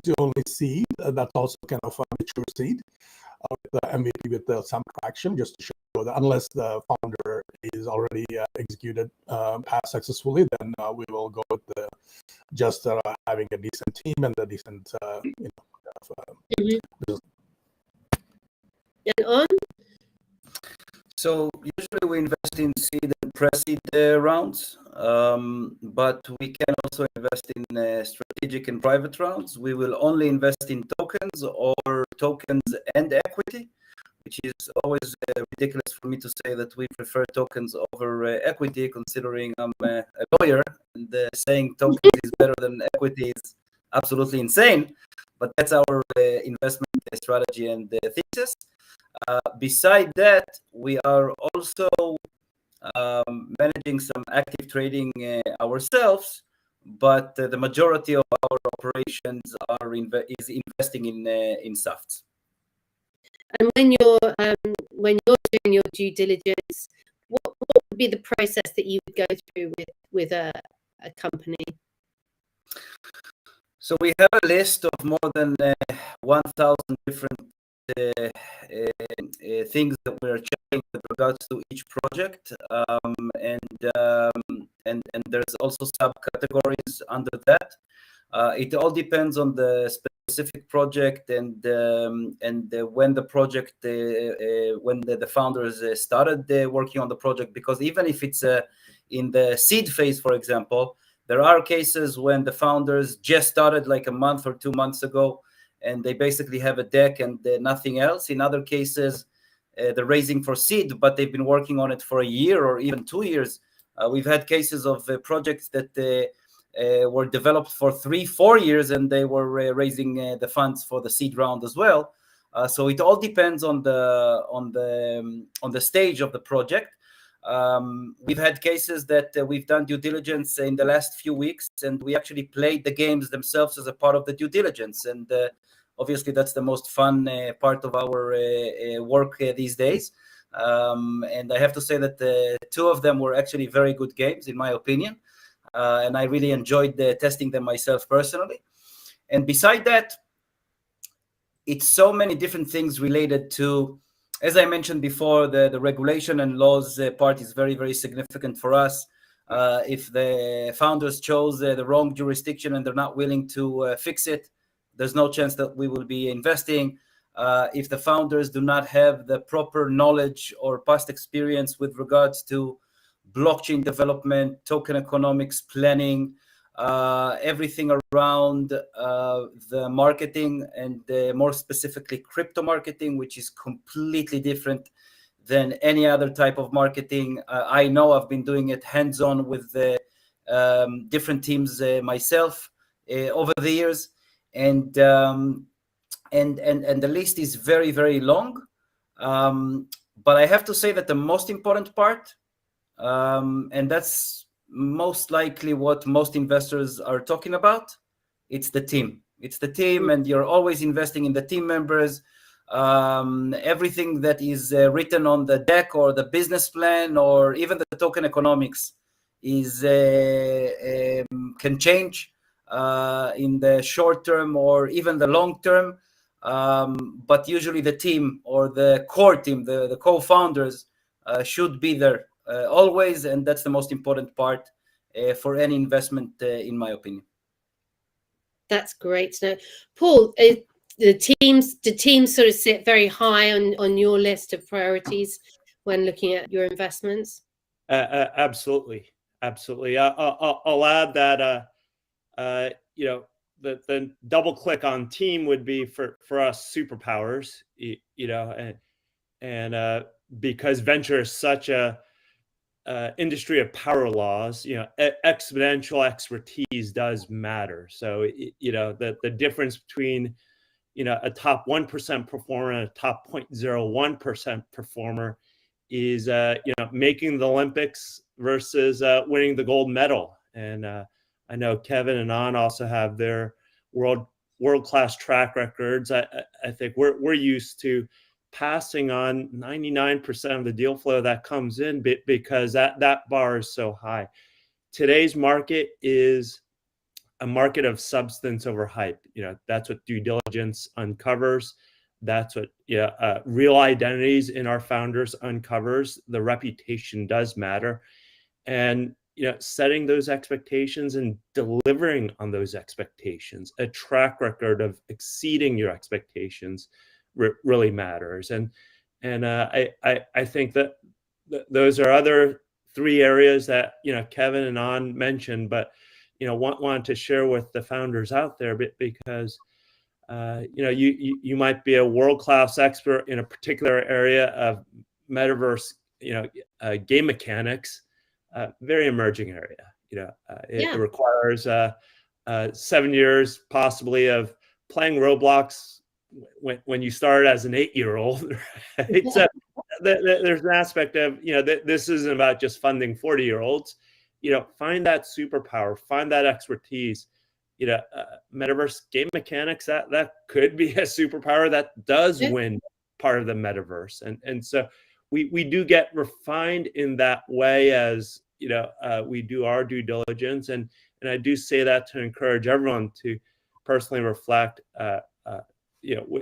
do only seed. That's also kind of a mature seed with the MVP with some traction, just to show that unless the founder is already executed past successfully, then we will go with just having a decent team and a decent, And On? So usually we invest in seed and pre-seed rounds, but we can also invest in strategic and private rounds. We will only invest in tokens or tokens and equity, which which is always ridiculous for me to say that we prefer tokens over equity, considering I'm a lawyer, and saying tokens is better than equity is absolutely insane. But that's our investment strategy and thesis. Beside that, we are also managing some active trading ourselves, but the majority of our operations is investing in SAFTs. And when you're doing your due diligence, what would be the process that you would go through with a company? So we have a list of more than 1,000 different things that we're checking with regards to each project, and there's also subcategories under that. It all depends on the specific project and when the project when the founders started working on the project, because even if it's in the seed phase, for example, there are cases when the founders just started like a month or 2 months ago, and they basically have a deck and nothing else. In other cases, they're raising for seed, but they've been working on it for a year or even 2 years. We've had cases of projects that were developed for 3-4 years, and they were raising the funds for the seed round as well. So it all depends on the stage of the project. We've had cases that we've done due diligence in the last few weeks, and we actually played the games themselves as a part of the due diligence. And obviously, that's the most fun part of our work these days. And I have to say that 2 of them were actually very good games, in my opinion. And I really enjoyed testing them myself personally. And beside that, it's so many different things related to, as I mentioned before, the regulation and laws part is very, very significant for us. If the founders chose the wrong jurisdiction and they're not willing to fix it, there's no chance that we will be investing. If the founders do not have the proper knowledge or past experience with regards to blockchain development, token economics, planning, everything around the marketing, and more specifically crypto marketing, which is completely different than any other type of marketing. I know I've been doing it hands-on with different teams myself over the years, and the list is very, very long. But I have to say that the most important part, and that's most likely what most investors are talking about, it's the team. It's the team, and you're always investing in the team members. Everything that is written on the deck or the business plan or even the token economics is can change in the short term or even the long term. But usually the team or the core team, the co-founders, should be there always, and that's the most important part for any investment, in my opinion. That's great to know. Paul, the teams sort of sit very high on your list of priorities when looking at your investments? Absolutely. I'll add that the double click on team would be for us superpowers, and because venture is such a industry of power laws, exponential expertise does matter. So the difference between a top 1% performer and a top 0.01% performer is making the Olympics versus winning the gold medal. And I know Kevin and An also have their world-class track records. I think we're used to passing on 99% of the deal flow that comes in because that bar is so high. Today's market is a market of substance over hype. That's what due diligence uncovers. That's what real identities in our founders uncovers. The reputation does matter, and setting those expectations and delivering on those expectations, a track record of exceeding your expectations really matters. And I think that those are other 3 areas that Kevin and An mentioned, but wanted to share with the founders out there because you might be a world-class expert in a particular area of metaverse, game mechanics, very emerging area. It requires 7 years possibly of playing Roblox when you start as an 8-year-old. Right? So there's an aspect of, this isn't about just funding 40-year-olds. Find that superpower, find that expertise. Metaverse game mechanics, that could be a superpower that does win part of the metaverse. And so we do get refined in that way as we do our due diligence. And I do say that to encourage everyone to personally reflect,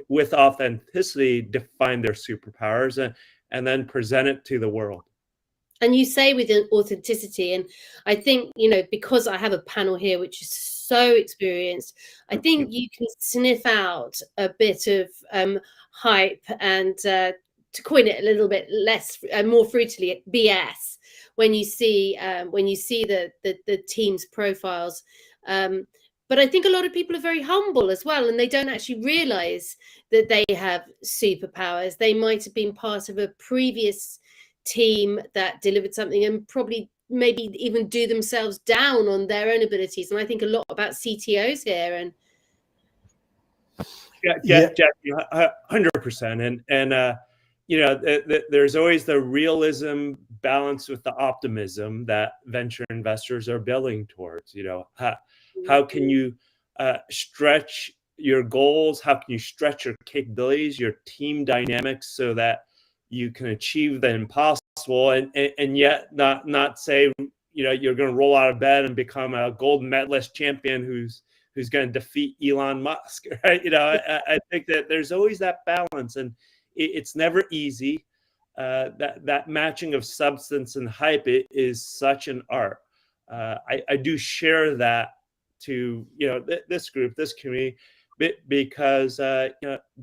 with authenticity, define their superpowers and then present it to the world. And you say with authenticity, and I think, because I have a panel here which is so experienced, I think you can sniff out a bit of hype and, to coin it a little bit less, more fruitily, BS when you see the team's profiles. But I think a lot of people are very humble as well, and they don't actually realize that they have superpowers. They might have been part of a previous team that delivered something and probably maybe even do themselves down on their own abilities. And I think a lot about CTOs here. And Jackie, 100%. And there's always the realism balanced with the optimism that venture investors are building towards. How can you stretch your goals? How can you stretch your capabilities, your team dynamics, so that you can achieve the impossible, and yet not say, you're going to roll out of bed and become a gold medalist champion who's going to defeat Elon Musk, right? I think that there's always that balance, and it's never easy. That matching of substance and hype is such an art. I do share that to this group, this community, because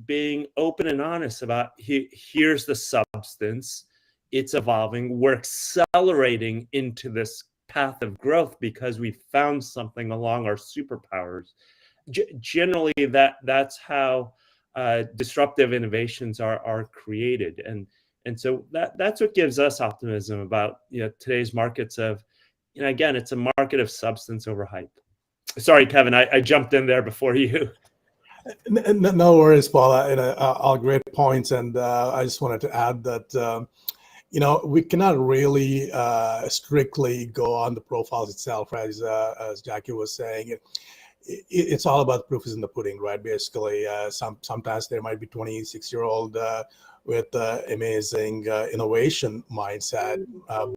being open and honest about here's the substance, it's evolving, we're accelerating into this path of growth because we found something along our superpowers. Generally, that's how disruptive innovations are created, and so that's what gives us optimism about today's markets of, again, it's a market of substance over hype. Sorry, Kevin, I jumped in there before you. No worries, Paula. All great points, and I just wanted to add that we cannot really strictly go on the profiles itself, right? As Jackie was saying, it's all about proof is in the pudding, right? Basically, sometimes there might be 26-year-old with amazing innovation mindset,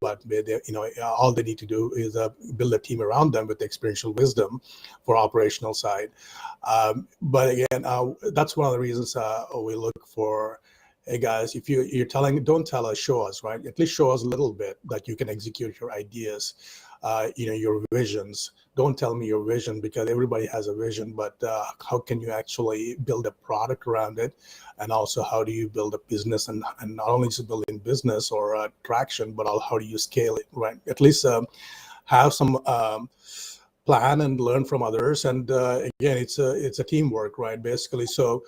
but all they need to do is build a team around them with experiential wisdom for operational side. But again, that's one of the reasons we look for, hey guys, if you're telling, don't tell us, show us, right? At least show us a little bit that you can execute your ideas, your visions. Don't tell me your vision, because everybody has a vision, but how can you actually build a product around it? And also, how do you build a business, and not only just building business or traction, but how do you scale it, right? At least have some plan and learn from others. And again, it's a teamwork, right? Basically. So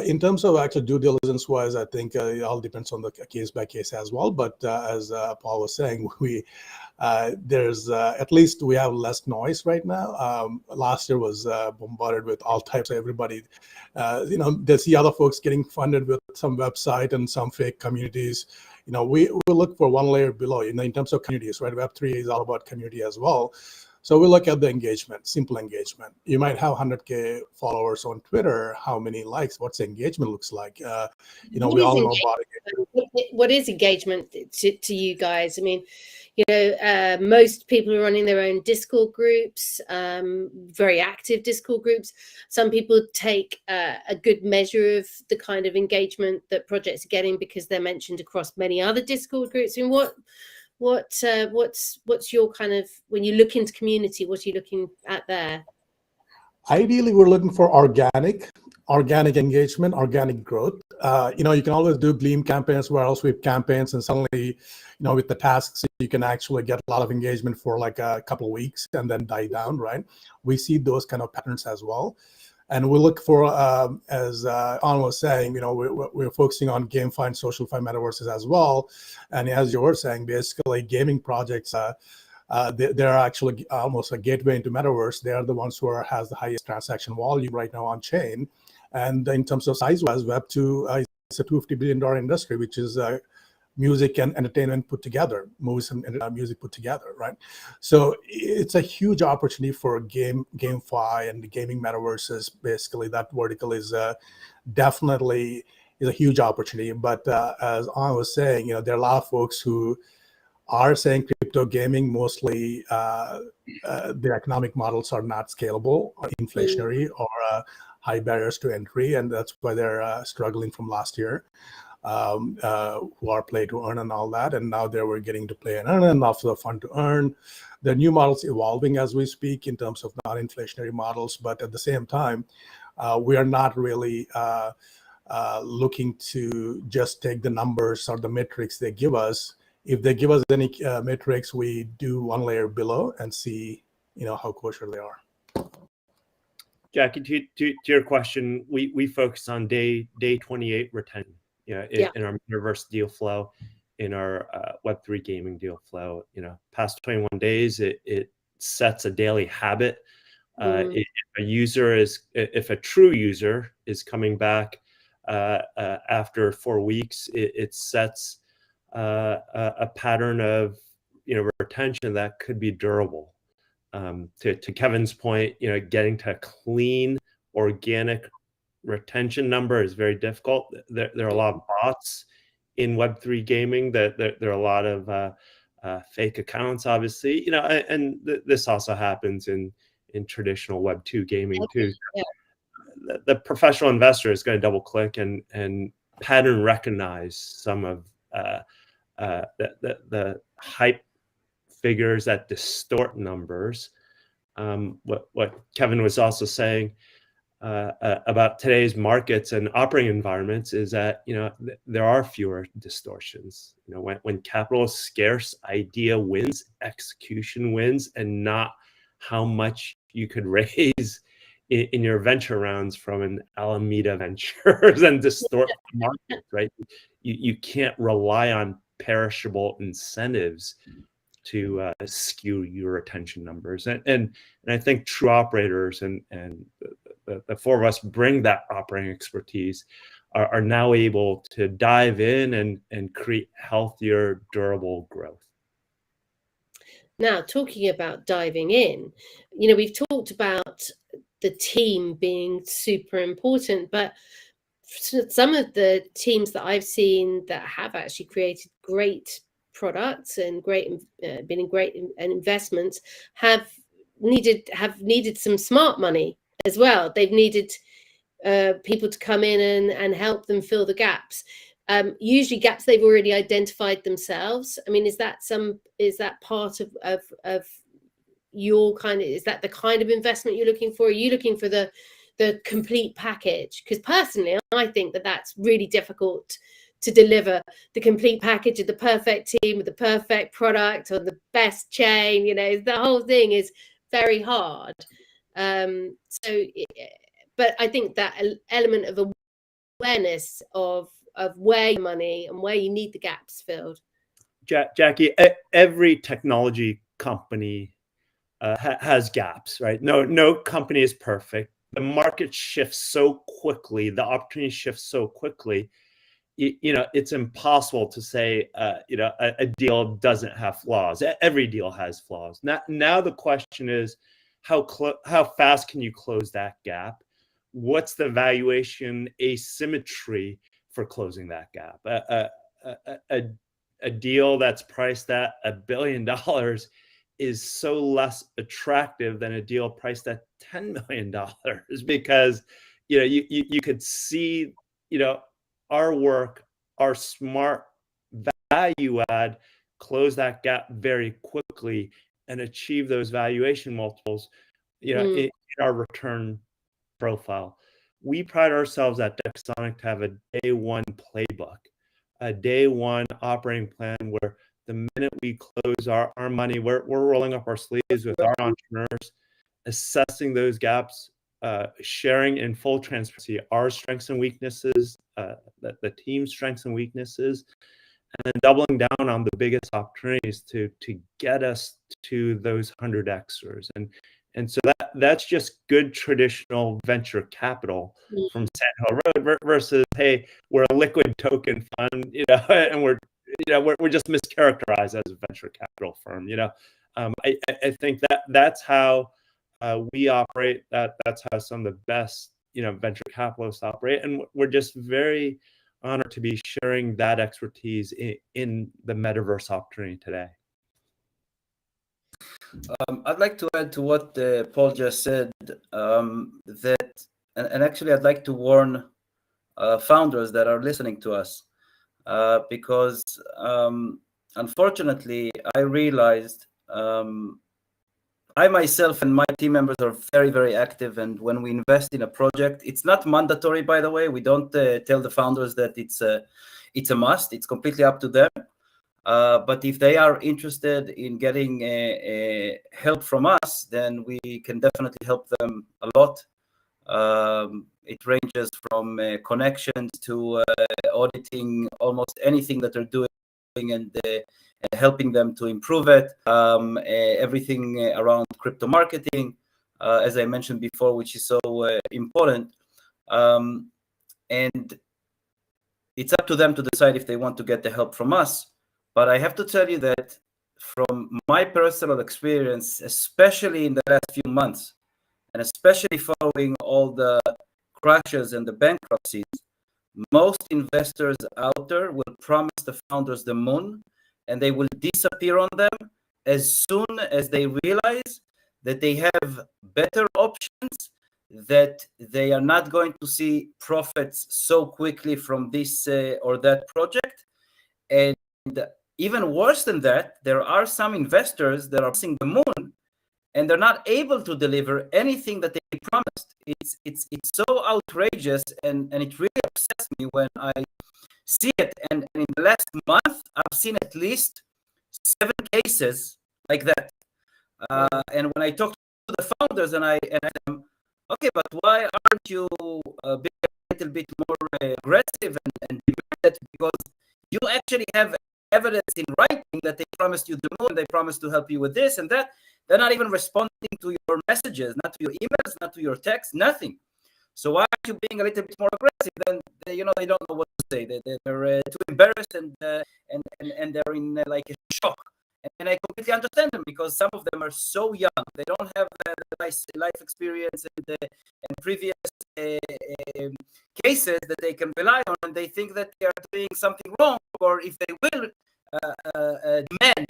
in terms of actual due diligence wise, I think it all depends on the case by case as well. But as Paul was saying, there's at least we have less noise right now. Last year was bombarded with all types of everybody. They see other folks getting funded with some website and some fake communities. We look for one layer below. In terms of communities, right? Web3 is all about community as well. So we look at the engagement, simple engagement. You might have 100K followers on Twitter. How many likes? What's the engagement looks like? We all know about it. What is engagement to you guys? I mean, most people are running their own Discord groups, very active Discord groups. Some people take a good measure of the kind of engagement that projects are getting because they're mentioned across many other Discord groups. I mean, what's your kind of, when you look into community, what are you looking at there? Ideally, we're looking for organic engagement, organic growth. You can always do Gleam campaigns, where else with campaigns, and suddenly, with the tasks, you can actually get a lot of engagement for like a couple of weeks and then die down, right? We see those kind of patterns as well. And we look for, as An was saying, we're focusing on GameFi and SocialFi metaverses as well. And as you were saying, basically gaming projects, they're actually almost a gateway into metaverse. They are the ones who has the highest transaction volume right now on chain. And in terms of size-wise, Web2 is a $250 billion industry, which is music and entertainment put together, movies and music put together, right? So it's a huge opportunity for GameFi and the gaming metaverses. Basically, that vertical is definitely is a huge opportunity. But as An was saying, there are a lot of folks who are saying crypto gaming mostly their economic models are not scalable, or inflationary, or high barriers to entry, and that's why they're struggling from last year. Who are play to earn and all that, and now they were getting to play and earn, and also fun to earn. The new models evolving as we speak in terms of non-inflationary models, but at the same time, we are not really looking to just take the numbers or the metrics they give us. If they give us any metrics, we do one layer below and see, how kosher they are. Jackie, to your question, we focus on day 28 retention. In our metaverse deal flow, in our Web3 gaming deal flow, past 21 days, it sets a daily habit. If a true user is coming back after 4 weeks, it sets a pattern of retention that could be durable. To Kevin's point, getting to a clean, organic retention number is very difficult. There are a lot of bots in Web3 gaming. That there are a lot of fake accounts, obviously. And this also happens in traditional Web2 gaming too. Yeah. The professional investor is going to double click and pattern recognize some of the hype figures that distort numbers. What Kevin was also saying about today's markets and operating environments is that there are fewer distortions. When capital is scarce, idea wins, execution wins, and not how much you could raise in your venture rounds from an Alameda Ventures and distort the market, right? You can't rely on perishable incentives to skew your retention numbers, and I think true operators and the four of us bring that operating expertise, are now able to dive in and create healthier, durable growth. Now, talking about diving in, we've talked about the team being super important, but some of the teams that I've seen that have actually created great products and been in great investments have needed some smart money as well. They've needed people to come in and help them fill the gaps. Usually gaps they've already identified themselves. I mean, is that part of your kind of, is that the kind of investment you're looking for? Are you looking for the complete package? Because personally, I think that that's really difficult to deliver, the complete package of the perfect team with the perfect product on the best chain. The whole thing is very hard. But I think that element of awareness of where your money and where you need the gaps filled. Jackie, every technology company has gaps, right? No company is perfect. The market shifts so quickly, the opportunity shifts so quickly. It's impossible to say a deal doesn't have flaws. Every deal has flaws. Now the question is, how fast can you close that gap? What's the valuation asymmetry for closing that gap? A deal that's priced at $1 billion is so less attractive than a deal priced at $10 million, because you could see our work, our smart value add, close that gap very quickly and achieve those valuation multiples in our return profile. We pride ourselves at Dexonic to have a day one playbook, a day one operating plan, where the minute we close our money, we're rolling up our sleeves with our entrepreneurs, assessing those gaps sharing in full transparency our strengths and weaknesses, the team's strengths and weaknesses, and then doubling down on the biggest opportunities to get us to those 100xers. And so that's just good traditional venture capital from Sand Hill Road versus, hey, we're a liquid token fund, and we're just mischaracterized as a venture capital firm. I think that's how we operate. That's how some of the best venture capitalists operate, and we're just very honored to be sharing that expertise in the metaverse opportunity today. I'd like to add to what Paul just said, that, and actually I'd like to warn founders that are listening to us, because unfortunately I realized I myself and my team members are very, very active, and when we invest in a project, it's not mandatory, by the way. We don't tell the founders that it's a must. It's completely up to them. But if they are interested in getting help from us, then we can definitely help them a lot. It ranges from connections to auditing almost anything that they're doing, and helping them to improve it. Everything around crypto marketing, as I mentioned before, which is so important. And it's up to them to decide if they want to get the help from us. But I have to tell you that from my personal experience, especially in the last few months, and especially following all the crashes and the bankruptcies, most investors out there will promise the founders the moon, and they will disappear on them as soon as they realize that they have better options, that they are not going to see profits so quickly from this or that project. And even worse than that, there are some investors that are promising the moon, and they're not able to deliver anything that they promised. It's so outrageous, and it really upsets me when I see it. And in the last month, I've seen at least 7 cases like that. And when I talk to the founders and I ask them, okay, but why aren't you being a little bit more aggressive and demand that? Because you actually have evidence in writing that they promised you the moon, they promised to help you with this and that. They're not even responding to your messages, not to your emails, not to your texts, nothing. So why aren't you being a little bit more aggressive? Then they don't know what to say. They're too embarrassed, and they're in like a shock. And I completely understand them, because some of them are so young. They don't have the nice life experience and previous cases that they can rely on, and they think that they are doing something wrong. Or if they will demand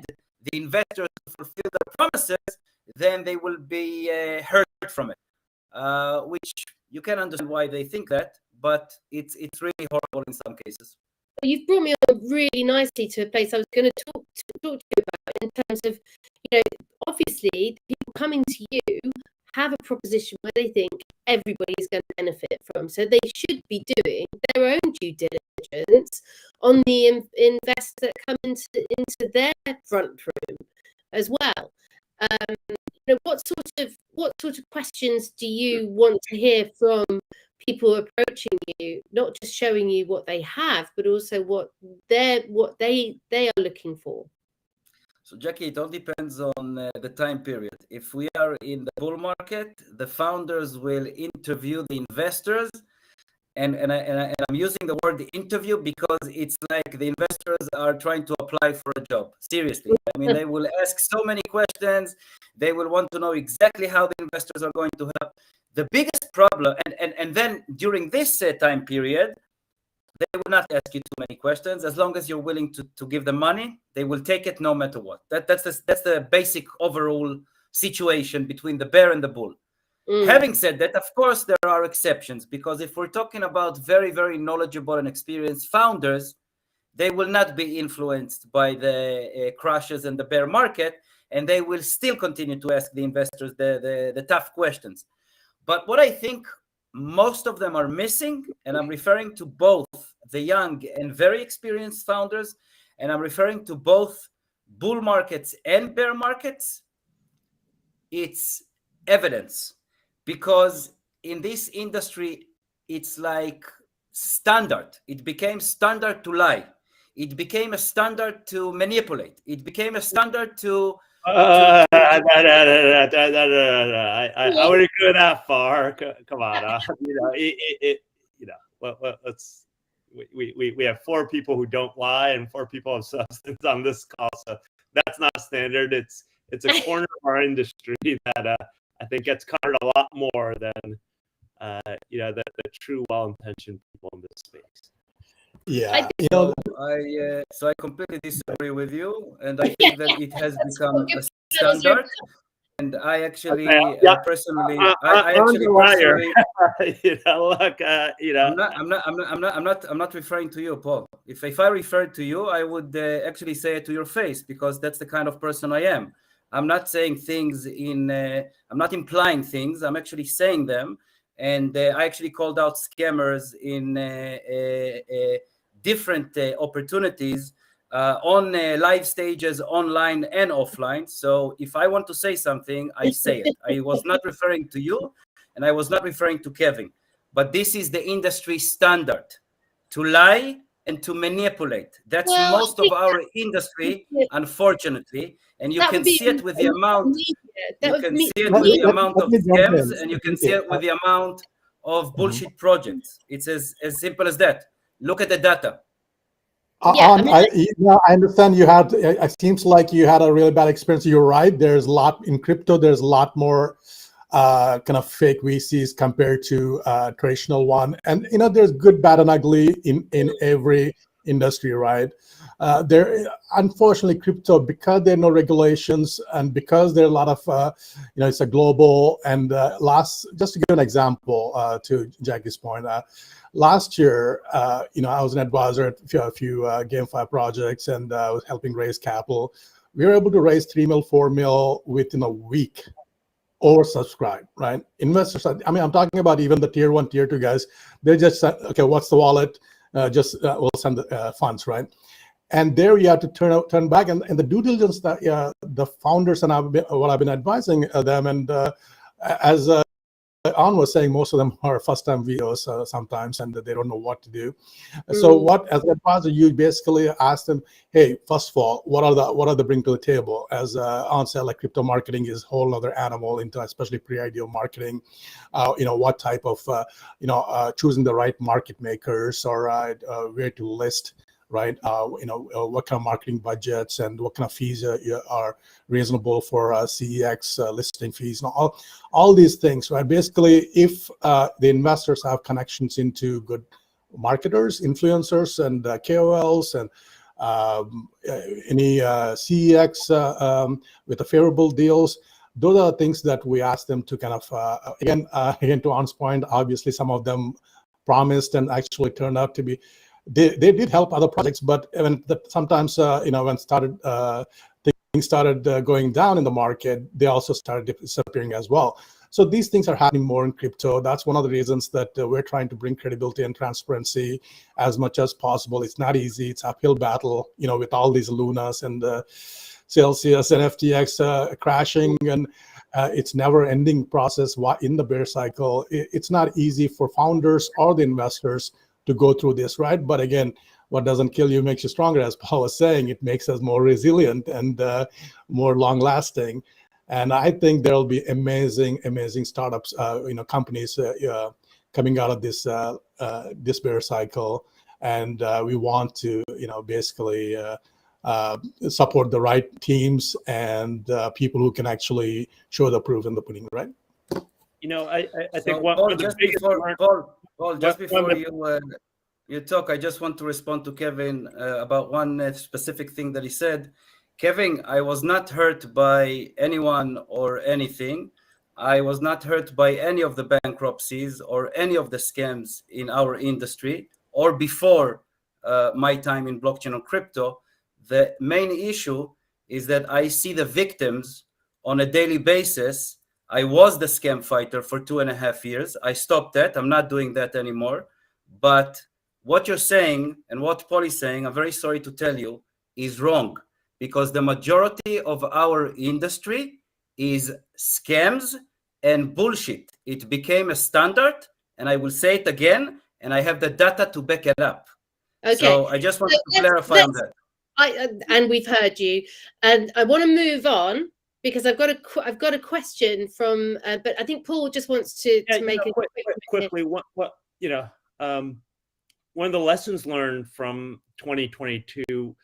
the investors to fulfill their promises, then they will be hurt from it. Which you can understand why they think that, but it's really horrible in some cases. You've brought me on really nicely to a place I was going to talk to you about, in terms of, obviously people coming to you have a proposition where they think everybody's going to benefit from. So they should be doing their own due diligence on the investors that come into their front room as well. What sort of questions do you want to hear from people approaching you, not just showing you what they have, but also what they are looking for? So Jackie, it all depends on the time period. If we are in the bull market, the founders will interview the investors, and I'm using the word interview because it's like the investors are trying to apply for a job. Seriously, I mean, they will ask so many questions. They will want to know exactly how the investors are going to help. The biggest problem, and then during this time period, they will not ask you too many questions. As long as you're willing to give them money, they will take it no matter what. That's the basic overall situation between the bear and the bull. Having said that, of course, there are exceptions, because if we're talking about very, very knowledgeable and experienced founders, they will not be influenced by the crashes and the bear market, and they will still continue to ask the investors the tough questions. But what I think most of them are missing, and I'm referring to both the young and very experienced founders, and I'm referring to both bull markets and bear markets, it's evidence. Because in this industry, it's like standard. It became standard to lie. It became a standard to manipulate. It became a standard to. I wouldn't go that far. Come on, let's. We have 4 people who don't lie and 4 people of substance on this call, so that's not standard. It's a corner of our industry that I think gets covered a lot more than the true well-intentioned people in this space. Yeah, So I completely disagree with you, and I think that it has become a standard. And I actually personally, I actually personally, look, I'm not referring to you, Paul. If I referred to you, I would actually say it to your face, because that's the kind of person I am. I'm not saying things I'm not implying things. I'm actually saying them, and I actually called out scammers in different opportunities. On live stages, online and offline. So if I want to say something, I say it. I was not referring to you, and I was not referring to Kevin. But this is the industry standard, to lie and to manipulate. That's most of our industry, unfortunately. And you can see it with the amount. You can see it with the amount of scams, and you can see it with the amount of bullshit projects. It's as simple as that. Look at the data. I understand you had. It seems like you had a really bad experience. You're right. There's a lot in crypto. There's a lot more kind of fake VCs compared to traditional one. And there's good, bad, and ugly in every industry, right? There, unfortunately, crypto, because there are no regulations and because there are a lot of it's a global. And just to give an example to Jackie's point. Last year, I was an advisor at a few GameFi projects, and I was helping raise capital. We were able to raise 3 mil, 4 mil within a week, oversubscribed, right? Investors, I'm talking about even the tier 1, tier 2 guys. They just said, okay, what's the wallet? We'll send the funds, right? And there you have to turn back, and the due diligence that the founders and what I've been advising them, and as An was saying, most of them are first-time VOs sometimes, and they don't know what to do. So, as an advisor, you basically ask them, "Hey, first of all, what are they bring to the table?" As An said, like crypto marketing is a whole other animal, into especially pre-IDO marketing. What type of choosing the right market makers, or where to list. Right, what kind of marketing budgets and what kind of fees are reasonable for CEX listing fees, and all these things, right? Basically, if the investors have connections into good marketers, influencers, and KOLs, and any CEX with the favorable deals, those are things that we ask them to kind of again to An's point. Obviously, some of them promised and actually turned out to be. They did help other projects, but sometimes when things started going down in the market, they also started disappearing as well. So these things are happening more in crypto. That's one of the reasons that we're trying to bring credibility and transparency as much as possible. It's not easy. It's an uphill battle, with all these Lunas and Celsius and FTX crashing, and it's never-ending process in the bear cycle. It's not easy for founders or the investors to go through this, right? But again, what doesn't kill you makes you stronger, as Paul was saying. It makes us more resilient and more long-lasting. And I think there'll be amazing startups, companies coming out of this bear cycle. And we want to, basically support the right teams and people who can actually show the proof in the pudding, right? I think Paul, just before you talk, I just want to respond to Kevin about one specific thing that he said. Kevin, I was not hurt by anyone or anything. I was not hurt by any of the bankruptcies or any of the scams in our industry or before my time in blockchain or crypto. The main issue is that I see the victims on a daily basis. I was the scam fighter for 2.5 years. I stopped that. I'm not doing that anymore. But what you're saying and what Paul is saying, I'm very sorry to tell you, is wrong, because the majority of our industry is scams and bullshit. It became a standard, and I will say it again, and I have the data to back it up. Okay. So I just want to clarify on that. And we've heard you, and I want to move on because I've got a question from, but I think Paul just wants to make a quickly. What one of the lessons learned from 2022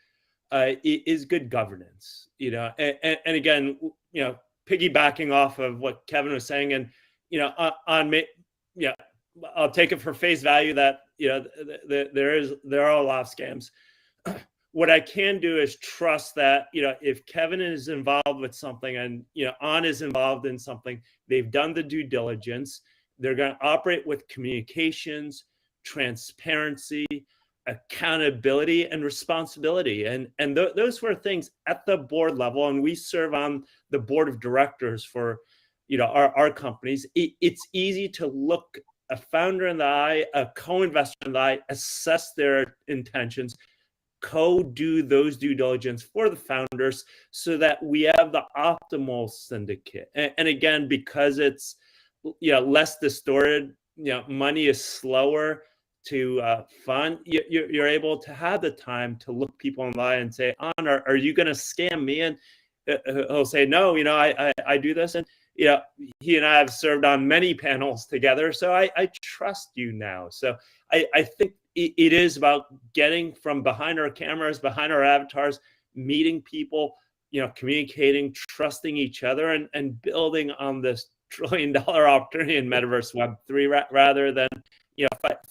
is good governance. And again, piggybacking off of what Kevin was saying, and I'll take it for face value that there are a lot of scams. What I can do is trust that if Kevin is involved with something and On is involved in something, they've done the due diligence. They're going to operate with communications, transparency, accountability, and responsibility, and those were things at the board level. And we serve on the board of directors for our companies. It's easy to look a founder in the eye, a co-investor in the eye, assess their intentions, do those due diligence for the founders so that we have the optimal syndicate. And again, because it's less distorted, money is slower to fund, you're able to have the time to look people in the eye and say, On, are you going to scam me? And he'll say, no, I do this. And he and I have served on many panels together, so I trust you now. So I think it is about getting from behind our cameras, behind our avatars, meeting people, communicating, trusting each other, and building on this $1 trillion opportunity in Metaverse Web3 rather than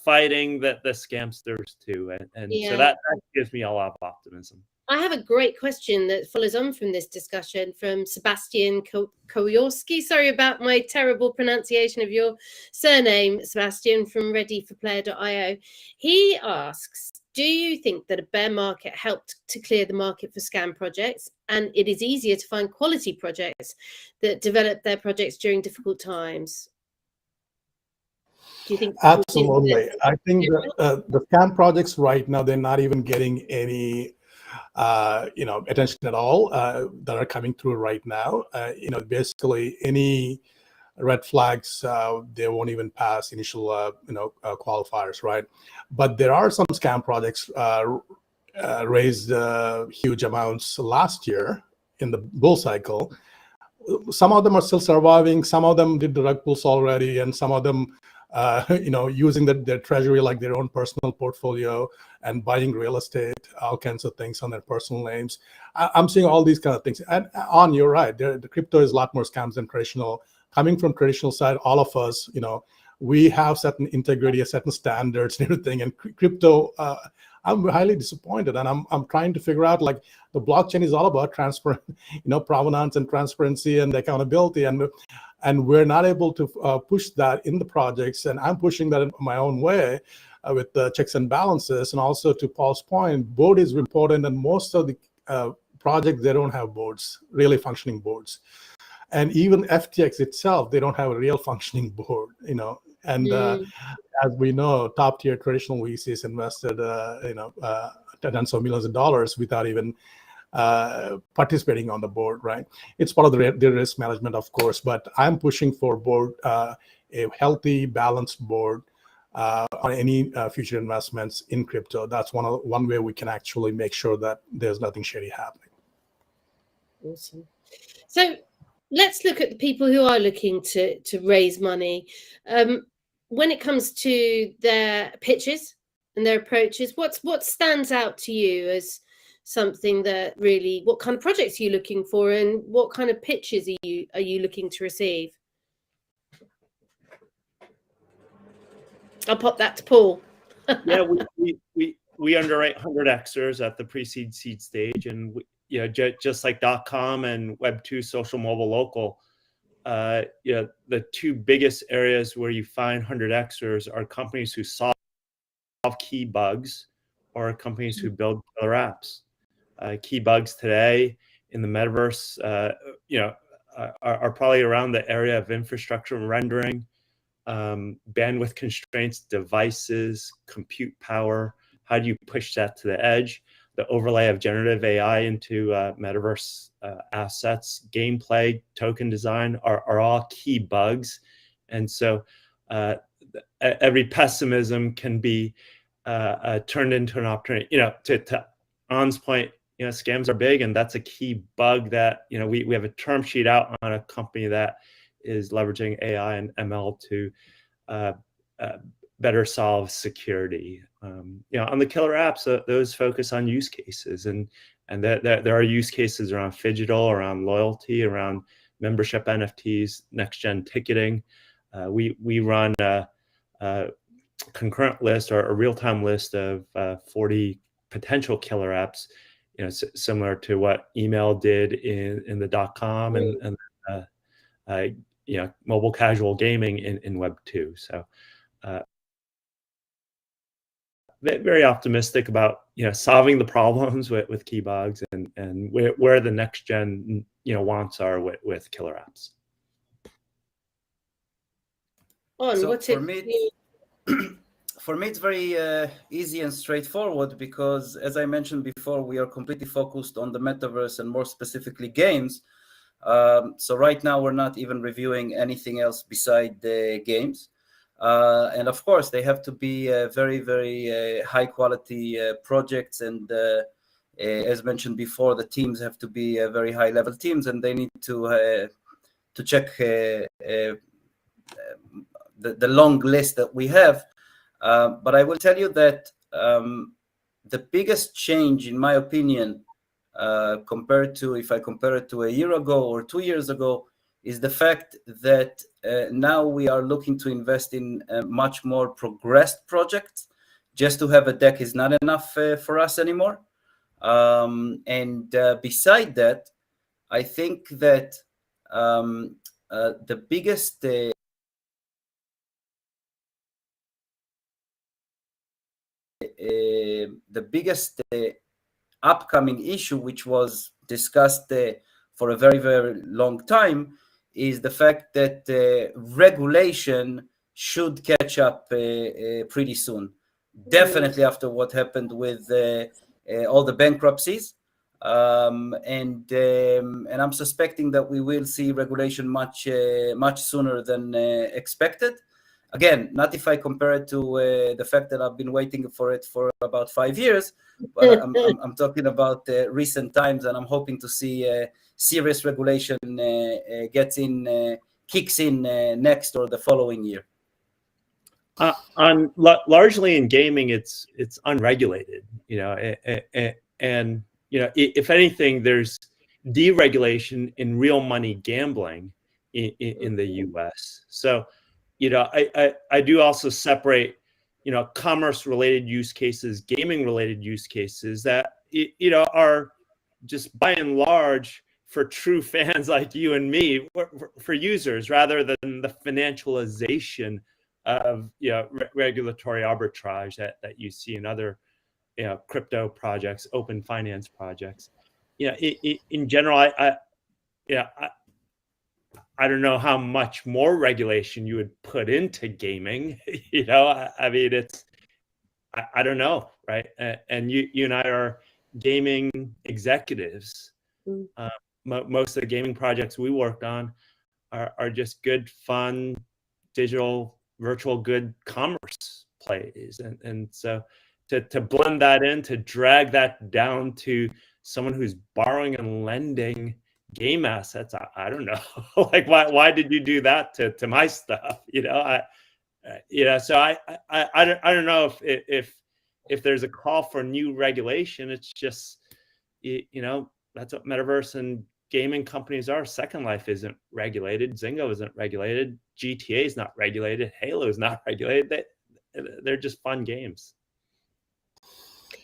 fighting the scamsters too. And so that gives me a lot of optimism. I have a great question that follows on from this discussion from Sebastian Koyorski. Sorry about my terrible pronunciation of your surname, Sebastian, from readyforplayer.io. He asks, do you think that a bear market helped to clear the market for scam projects, and it is easier to find quality projects that develop their projects during difficult times? Do you think? Absolutely. I think the scam projects right now, they're not even getting any attention at all that are coming through right now. Basically any red flags, they won't even pass initial, qualifiers, right? But there are some scam projects raised huge amounts last year in the bull cycle. Some of them are still surviving. Some of them did the rug pulls already, and some of them using their treasury like their own personal portfolio and buying real estate, all kinds of things on their personal names. I'm seeing all these kind of things. And you're right. The crypto is a lot more scams than traditional. Coming from traditional side, all of us, we have certain integrity, certain standards and everything. And crypto, I'm highly disappointed. And I'm trying to figure out, like, the blockchain is all about transparent, provenance and transparency and accountability. And we're not able to push that in the projects. And I'm pushing that in my own way with the checks and balances. And also, to Paul's point, board is important. And most of the projects, they don't have boards, really functioning boards. And even FTX itself, they don't have a real functioning board, And as we know, top tier traditional VCs invested, tens of millions of dollars without even participating on the board, right? It's part of the risk management, of course, but I'm pushing for board, a healthy, balanced board on any future investments in crypto. That's one way we can actually make sure that there's nothing shady happening. Awesome. So let's look at the people who are looking to raise money. When it comes to their pitches and their approaches, what stands out to you as something that really, what kind of projects are you looking for, and what kind of pitches are you looking to receive? I'll pop that to Paul. Yeah, we underwrite 100Xers at the pre-seed seed stage, and just like .com and Web2 social mobile local, the two biggest areas where you find 100Xers are companies who solve key bugs or companies who build killer apps. Key bugs today in the metaverse, are probably around the area of infrastructure and rendering, bandwidth constraints, devices, compute power. How do you push that to the edge? The overlay of generative AI into metaverse assets, gameplay, token design are all key bugs. And so every pessimism can be turned into an opportunity. To On's point, scams are big, and that's a key bug that we have a term sheet out on a company that is leveraging AI and ML to better solve security. On the killer apps, those focus on use cases, and there are use cases around Phygital, around loyalty, around membership NFTs, next gen ticketing. We run a concurrent list or a real-time list of 40 potential killer apps, similar to what email did in the .com and mobile casual gaming in Web 2. So very optimistic about solving the problems with key bugs and where the next gen wants are with killer apps. On what's for me, it's very easy and straightforward because, as I mentioned before, we are completely focused on the metaverse and more specifically games. So right now, we're not even reviewing anything else beside the games. And of course, they have to be very, very high quality projects. And as mentioned before, the teams have to be very high level teams, and they need to check the long list that we have. But I will tell you that the biggest change, in my opinion, if I compare it to a year ago or 2 years ago, is the fact that now we are looking to invest in much more progressed projects. Just to have a deck is not enough for us anymore. And beside that, I think that the biggest upcoming issue, which was discussed for a very, very long time, is the fact that regulation should catch up pretty soon. Definitely after what happened with all the bankruptcies. And I'm suspecting that we will see regulation much sooner than expected. Again, not if I compare it to the fact that I've been waiting for it for about 5 years, but I'm talking about recent times, and I'm hoping to see serious regulation kicks in next or the following year. Largely in gaming, it's unregulated, and if anything, there's deregulation in real money gambling in the U.S. So, I do also separate, commerce related use cases, gaming related use cases that are just by and large for true fans like you and me, for users, rather than the financialization of regulatory arbitrage that you see in other crypto projects, open finance projects. In general, I don't know how much more regulation you would put into gaming. I mean, I don't know, right? And you and I are gaming executives. Most of the gaming projects we worked on are just good, fun, digital, virtual good commerce plays. And so to blend that in, to drag that down to someone who's borrowing and lending game assets, I don't know. Like, why did you do that to my stuff? So I don't know if there's a call for new regulation. It's just, that's what Metaverse and gaming companies are. Second Life isn't regulated. Zynga isn't regulated. GTA is not regulated. Halo is not regulated. They're just fun games.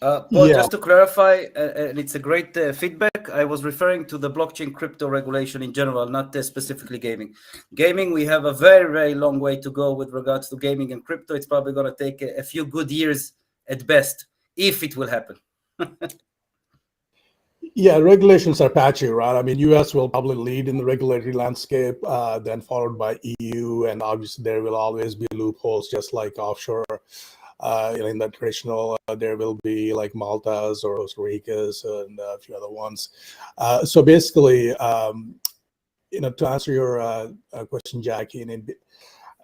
Paul, just to clarify, and it's a great feedback, I was referring to the blockchain crypto regulation in general, not specifically gaming. Gaming, we have a very, very long way to go with regards to gaming and crypto. It's probably going to take a few good years at best, if it will happen. Yeah, regulations are patchy, right? I mean, US will probably lead in the regulatory landscape, then followed by EU, and obviously there will always be loopholes, just like offshore. In the traditional, there will be like Malta's or Costa Rica's and a few other ones. So basically, to answer your question, Jackie,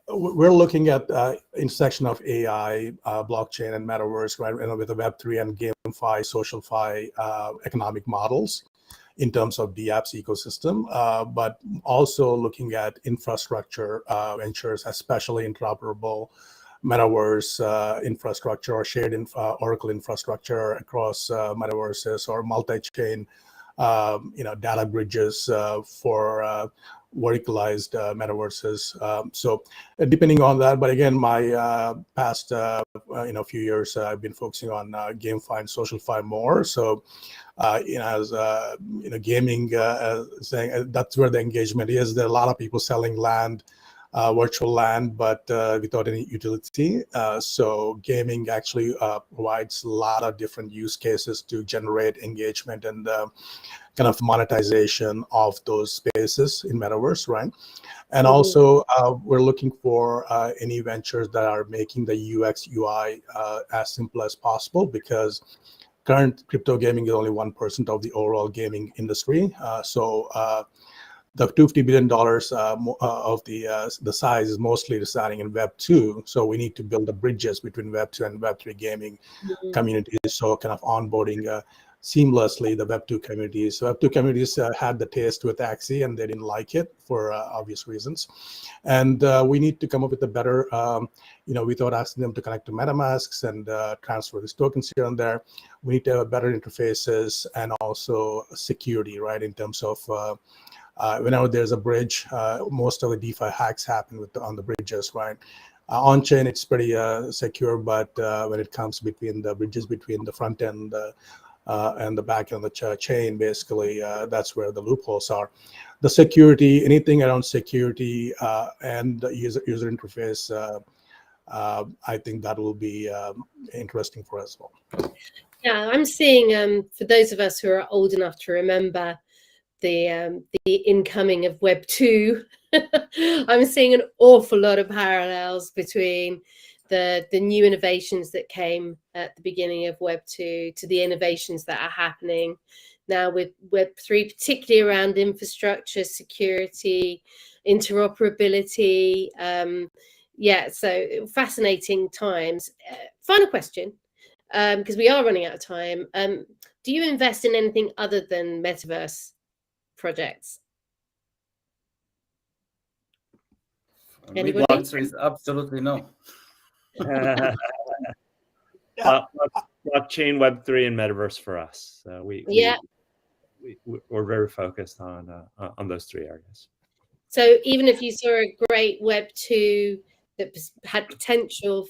we're looking at intersection of AI, blockchain, and metaverse, right? With the Web3 and GameFi, SocialFi economic models in terms of the apps ecosystem, but also looking at infrastructure ventures, especially interoperable metaverse infrastructure or shared Oracle infrastructure across metaverses or multi-chain, data bridges for verticalized metaverses. So depending on that, but again, my past few years, I've been focusing on GameFi and SocialFi more. So as gaming, saying that's where the engagement is. There are a lot of people selling land, virtual land, but without any utility. So gaming actually provides a lot of different use cases to generate engagement and kind of monetization of those spaces in metaverse, right? And also we're looking for any ventures that are making the UX UI as simple as possible, because current crypto gaming is only 1% of the overall gaming industry. So the $250 billion of the size is mostly residing in Web 2. So we need to build the bridges between Web 2 and Web 3 gaming communities. So kind of onboarding seamlessly the Web 2 communities. So Web 2 communities had the taste with Axie and they didn't like it for obvious reasons. And we need to come up with a better, without asking them to connect to MetaMasks and transfer these tokens here and there, we need to have better interfaces and also security, right? In terms of whenever there's a bridge, most of the DeFi hacks happen on the bridges, right? On chain, it's pretty secure, but when it comes between the bridges between the front end and the back end of the chain, basically, that's where the loopholes are. The security, anything around security and the user interface, I think that will be interesting for us as well. Yeah, I'm seeing, for those of us who are old enough to remember the incoming of Web 2, I'm seeing an awful lot of parallels between the new innovations that came at the beginning of Web 2 to the innovations that are happening now with Web 3, particularly around infrastructure, security, interoperability. Yeah, so fascinating times. Final question, because we are running out of time. Do you invest in anything other than Metaverse projects? The answer is absolutely no. Blockchain, Web3, and Metaverse for us. We're very focused on those three areas. So even if you saw a great Web 2 that had potential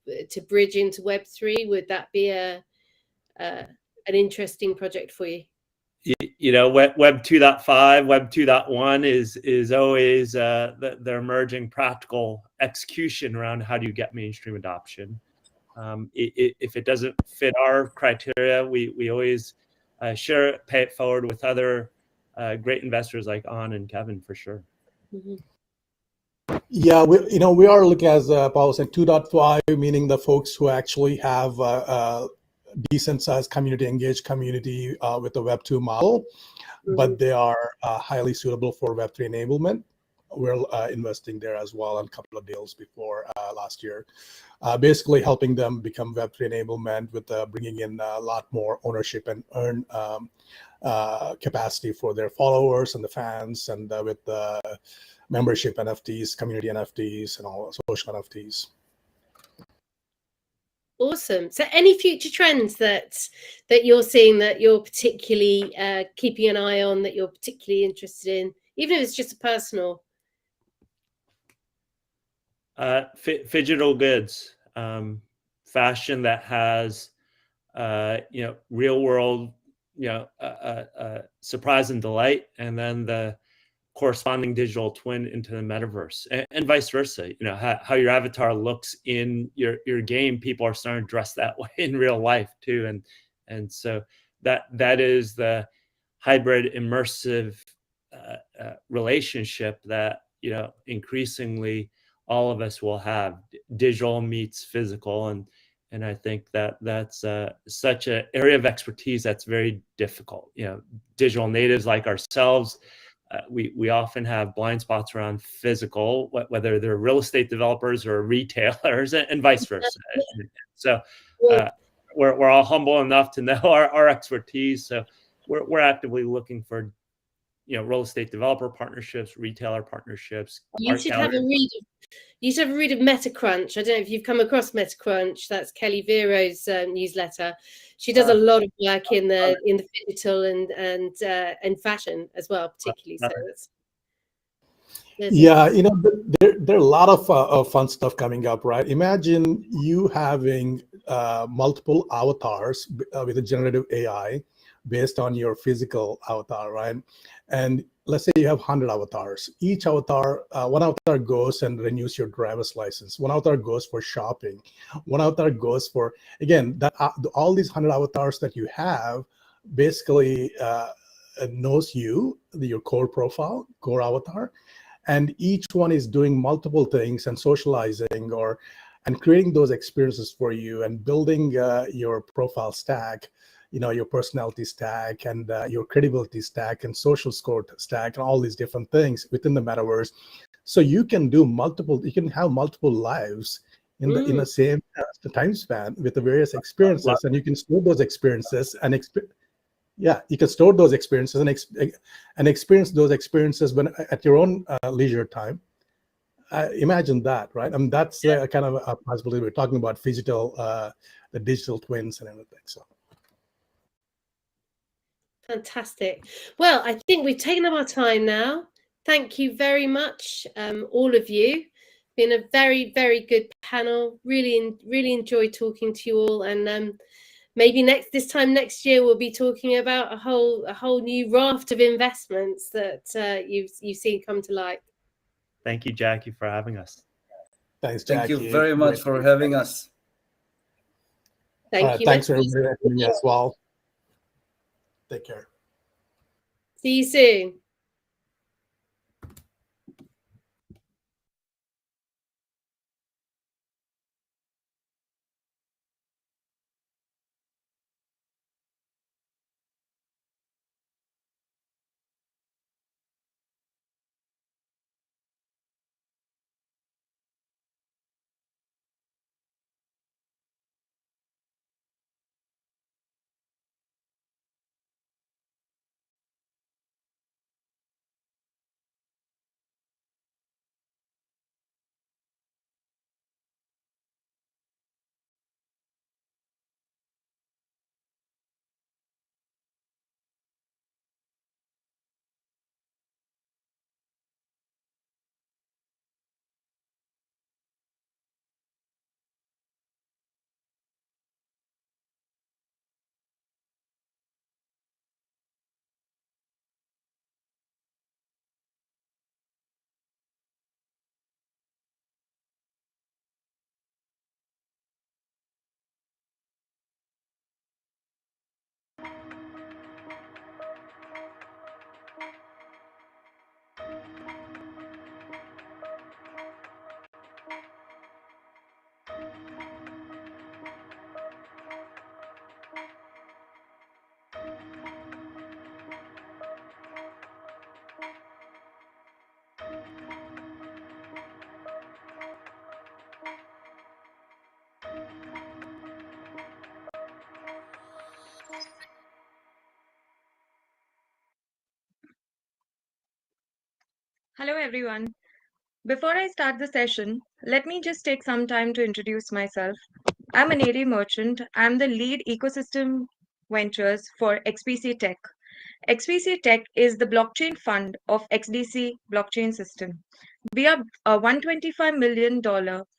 to bridge into Web 3, would that be an interesting project for you? Web 2.5, Web 2.1 is always the emerging practical execution around how do you get mainstream adoption. If it doesn't fit our criteria, we always share it, pay it forward with other great investors like On and Kevin, for sure. Yeah, we are looking, as Paul said, 2.5, meaning the folks who actually have decent sized community, engaged community with the Web 2 model, but they are highly suitable for Web 3 enablement. We're investing there as well in a couple of deals before last year, basically helping them become Web 3 enablement with bringing in a lot more ownership and earn capacity for their followers and the fans, and with membership NFTs, community NFTs, and all social NFTs. Awesome. So any future trends that you're seeing that you're particularly keeping an eye on, that you're particularly interested in, even if it's just a personal? Digital goods, fashion that has real world surprise and delight, and then the corresponding digital twin into the metaverse, and vice versa. How your avatar looks in your game, people are starting to dress that way in real life too, and so that is the hybrid immersive relationship that increasingly all of us will have. Digital meets physical, and I think that's such an area of expertise that's very difficult. Digital natives like ourselves we often have blind spots around physical, whether they're real estate developers or retailers, and vice versa. So we're all humble enough to know our expertise. So we're actively looking for real estate developer partnerships, retailer partnerships. You should have a read. You should have a read of MetaCrunch. I don't know if you've come across MetaCrunch. That's Kelly Vero's newsletter. She does a lot of work in the digital and fashion as well, particularly. So that's yeah, there are a lot of fun stuff coming up, right? Imagine you having multiple avatars with a generative AI based on your physical avatar, right? And let's say you have 100 avatars. Each avatar, one avatar goes and renews your driver's license. One avatar goes for shopping. One avatar goes for, again, that all these 100 avatars that you have basically knows you, your core profile, core avatar, and each one is doing multiple things and socializing and creating those experiences for you and building your profile stack, your personality stack and your credibility stack and social score stack and all these different things within the metaverse. So you can have multiple lives in the same time span with the various experiences, and you can store those experiences and you can store those experiences and experience those experiences when at your own leisure time. Imagine that, right? I mean, that's kind of a possibility. We're talking about the digital twins and everything. So fantastic. Well, I think we've taken up our time now. Thank you very much, all of you. Been a very, very good panel. Really enjoyed talking to you all, and maybe this time next year we'll be talking about a whole new raft of investments that you've seen come to light. Thank you, Jackie, for having us. Thanks, Jackie. Thank you very much for having us. Thank you. Thanks for everybody as well. Take care. See you soon. Hello, everyone. Before I start the session, let me just take some time to introduce myself. I'm an area merchant. I'm the lead ecosystem ventures for XPC Tech. XPC Tech is the blockchain fund of XDC blockchain system. We are a $125 million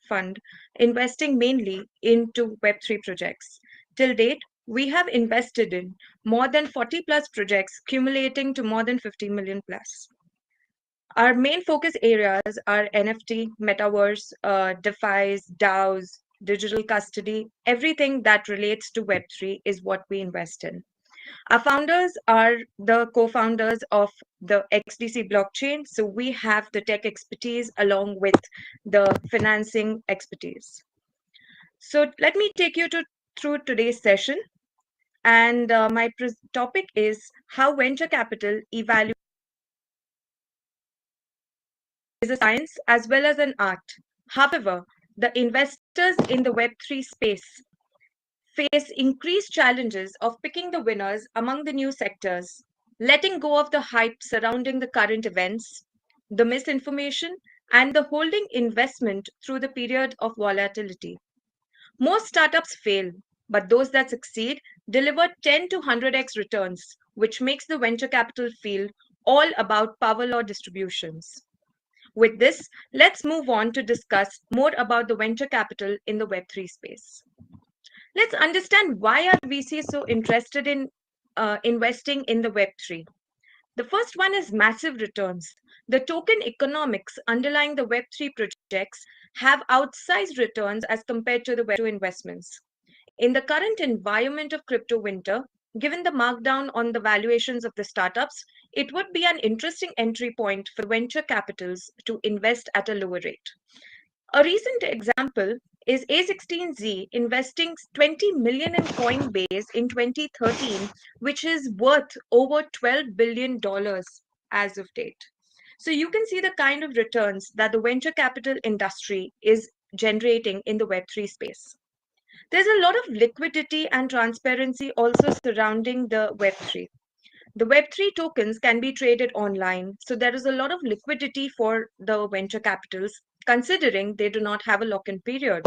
fund investing mainly into Web3 projects. Till date, we have invested in more than 40 plus projects, accumulating to more than 50 million plus. Our main focus areas are NFT, Metaverse, DeFi's, DAOs, digital custody, everything that relates to Web3 is what we invest in. Our founders are the co-founders of the XDC blockchain, so we have the tech expertise along with the financing expertise. So let me take you through today's session, and my topic is how venture capital evaluates is a science as well as an art. However, the investors in the Web3 space face increased challenges of picking the winners among the new sectors, letting go of the hype surrounding the current events, the misinformation, and the holding investment through the period of volatility. Most startups fail, but those that succeed deliver 10 to 100x returns, which makes the venture capital field all about power law distributions. With this, let's move on to discuss more about the venture capital in the Web3 space. Let's understand why are VCs so interested in investing in the Web3. The first one is massive returns. The token economics underlying the Web3 projects have outsized returns as compared to the Web2 investments. In the current environment of crypto winter, given the markdown on the valuations of the startups, it would be an interesting entry point for venture capitals to invest at a lower rate. A recent example is A16Z investing 20 million in Coinbase in 2013, which is worth over $12 billion as of date. So you can see the kind of returns that the venture capital industry is generating in the Web3 space. There's a lot of liquidity and transparency also surrounding the Web3. The Web3 tokens can be traded online, so there is a lot of liquidity for the venture capitals, considering they do not have a lock-in period.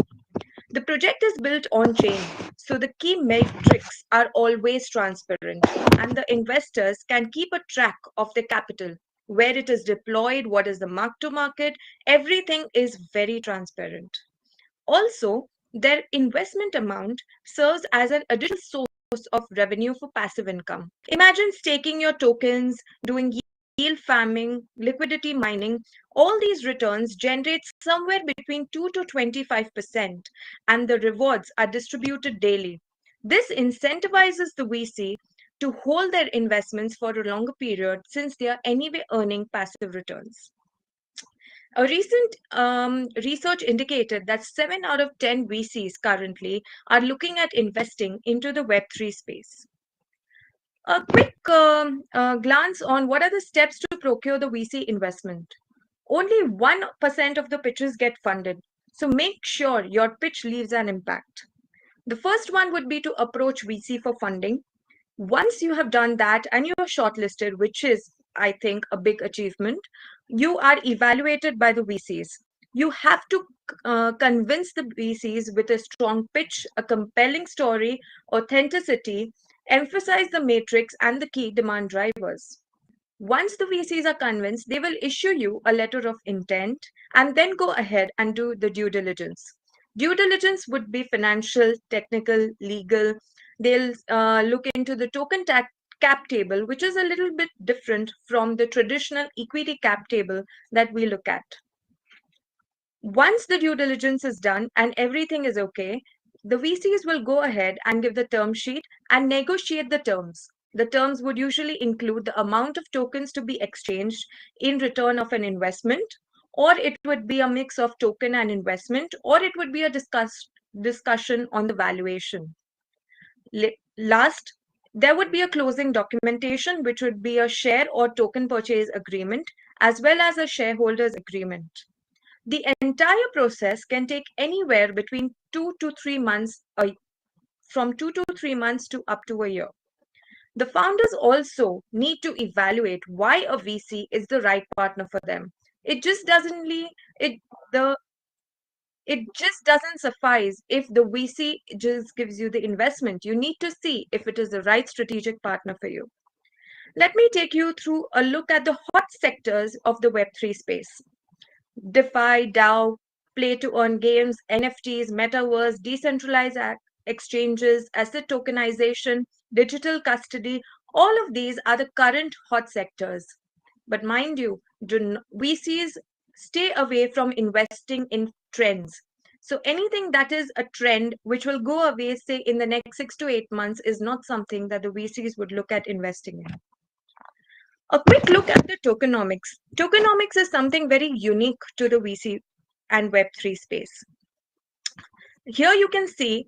The project is built on chain, so the key metrics are always transparent, and the investors can keep a track of the capital, where it is deployed, what is the mark to market, everything is very transparent. Also, their investment amount serves as an additional source of revenue for passive income. Imagine staking your tokens, doing yield farming, liquidity mining. All these returns generate somewhere between 2 to 25%, and the rewards are distributed daily. This incentivizes the VC to hold their investments for a longer period since they are anyway earning passive returns. A recent research indicated that 7 out of 10 VCs currently are looking at investing into the Web3 space. A quick glance on what are the steps to procure the VC investment. Only 1% of the pitches get funded, so make sure your pitch leaves an impact. The first one would be to approach VC for funding. Once you have done that and you are shortlisted, which is, I think, a big achievement, you are evaluated by the VCs. You have to convince the VCs with a strong pitch, a compelling story, authenticity, emphasize the matrix and the key demand drivers. Once the VCs are convinced, they will issue you a letter of intent and then go ahead and do the due diligence. Due diligence would be financial, technical, legal. They'll look into the token cap table, which is a little bit different from the traditional equity cap table that we look at. Once the due diligence is done and everything is okay, the VCs will go ahead and give the term sheet and negotiate the terms. The terms would usually include the amount of tokens to be exchanged in return of an investment, or it would be a mix of token and investment, or it would be a discussion on the valuation. Last, there would be a closing documentation, which would be a share or token purchase agreement, as well as a shareholders agreement. The entire process can take anywhere between 2 to 3 months, from 2 to 3 months to up to a year. The founders also need to evaluate why a VC is the right partner for them. It just doesn't suffice if the VC just gives you the investment. You need to see if it is the right strategic partner for you. Let me take you through a look at the hot sectors of the Web3 space. DeFi, DAO, play to earn games, NFTs, Metaverse, decentralized exchanges, asset tokenization, digital custody, all of these are the current hot sectors. But mind you, VCs stay away from investing in trends. So anything that is a trend which will go away, say, in the next 6 to 8 months is not something that the VCs would look at investing in. A quick look at the tokenomics. Tokenomics is something very unique to the VC and Web3 space. Here you can see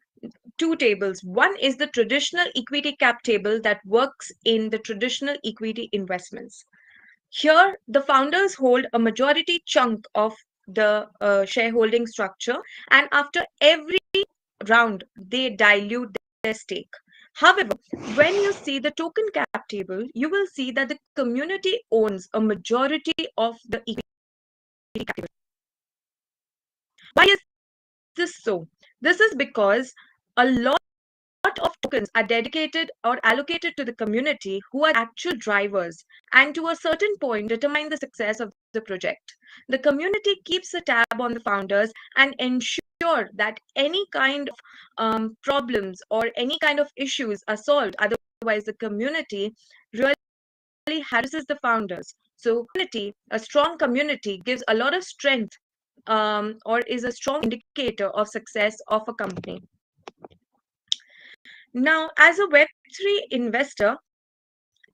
2 tables. One is the traditional equity cap table that works in the traditional equity investments. Here, the founders hold a majority chunk of the shareholding structure, and after every round, they dilute their stake. However, when you see the token cap table, you will see that the community owns a majority of the equity cap table. Why is this so? This is because a lot of tokens are dedicated or allocated to the community who are actual drivers and to a certain point determine the success of the project. The community keeps a tab on the founders and ensure that any kind of problems or any kind of issues are solved. Otherwise, the community really harasses the founders. So, a strong community gives a lot of strength or is a strong indicator of success of a company. Now, as a Web3 investor,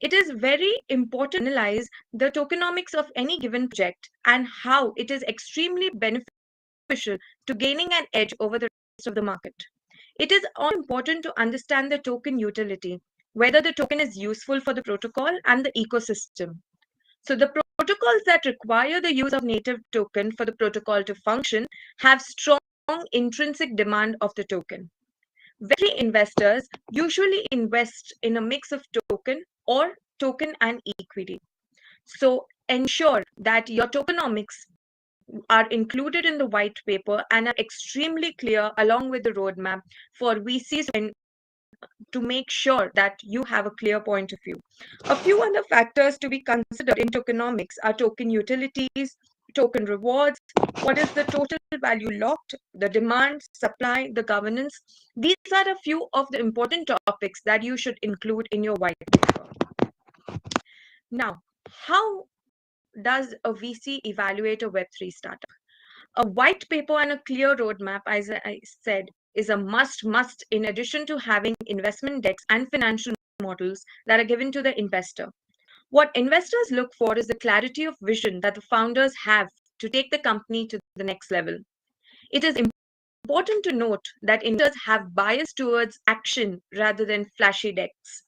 it is very important to analyze the tokenomics of any given project and how it is extremely beneficial to gaining an edge over the rest of the market. It is also important to understand the token utility, whether the token is useful for the protocol and the ecosystem. So the protocols that require the use of native token for the protocol to function have strong intrinsic demand of the token. Web3 investors usually invest in a mix of token or token and equity. So ensure that your tokenomics are included in the white paper and are extremely clear along with the roadmap for VCs to make sure that you have a clear point of view. A few other factors to be considered in tokenomics are token utilities, token rewards, what is the total value locked, the demand, supply, the governance. These are a few of the important topics that you should include in your white paper. Now, how does a VC evaluate a Web3 startup? A white paper and a clear roadmap, as I said, is a must in addition to having investment decks and financial models that are given to the investor. What investors look for is the clarity of vision that the founders have to take the company to the next level. It is important to note that investors have bias towards action rather than flashy decks.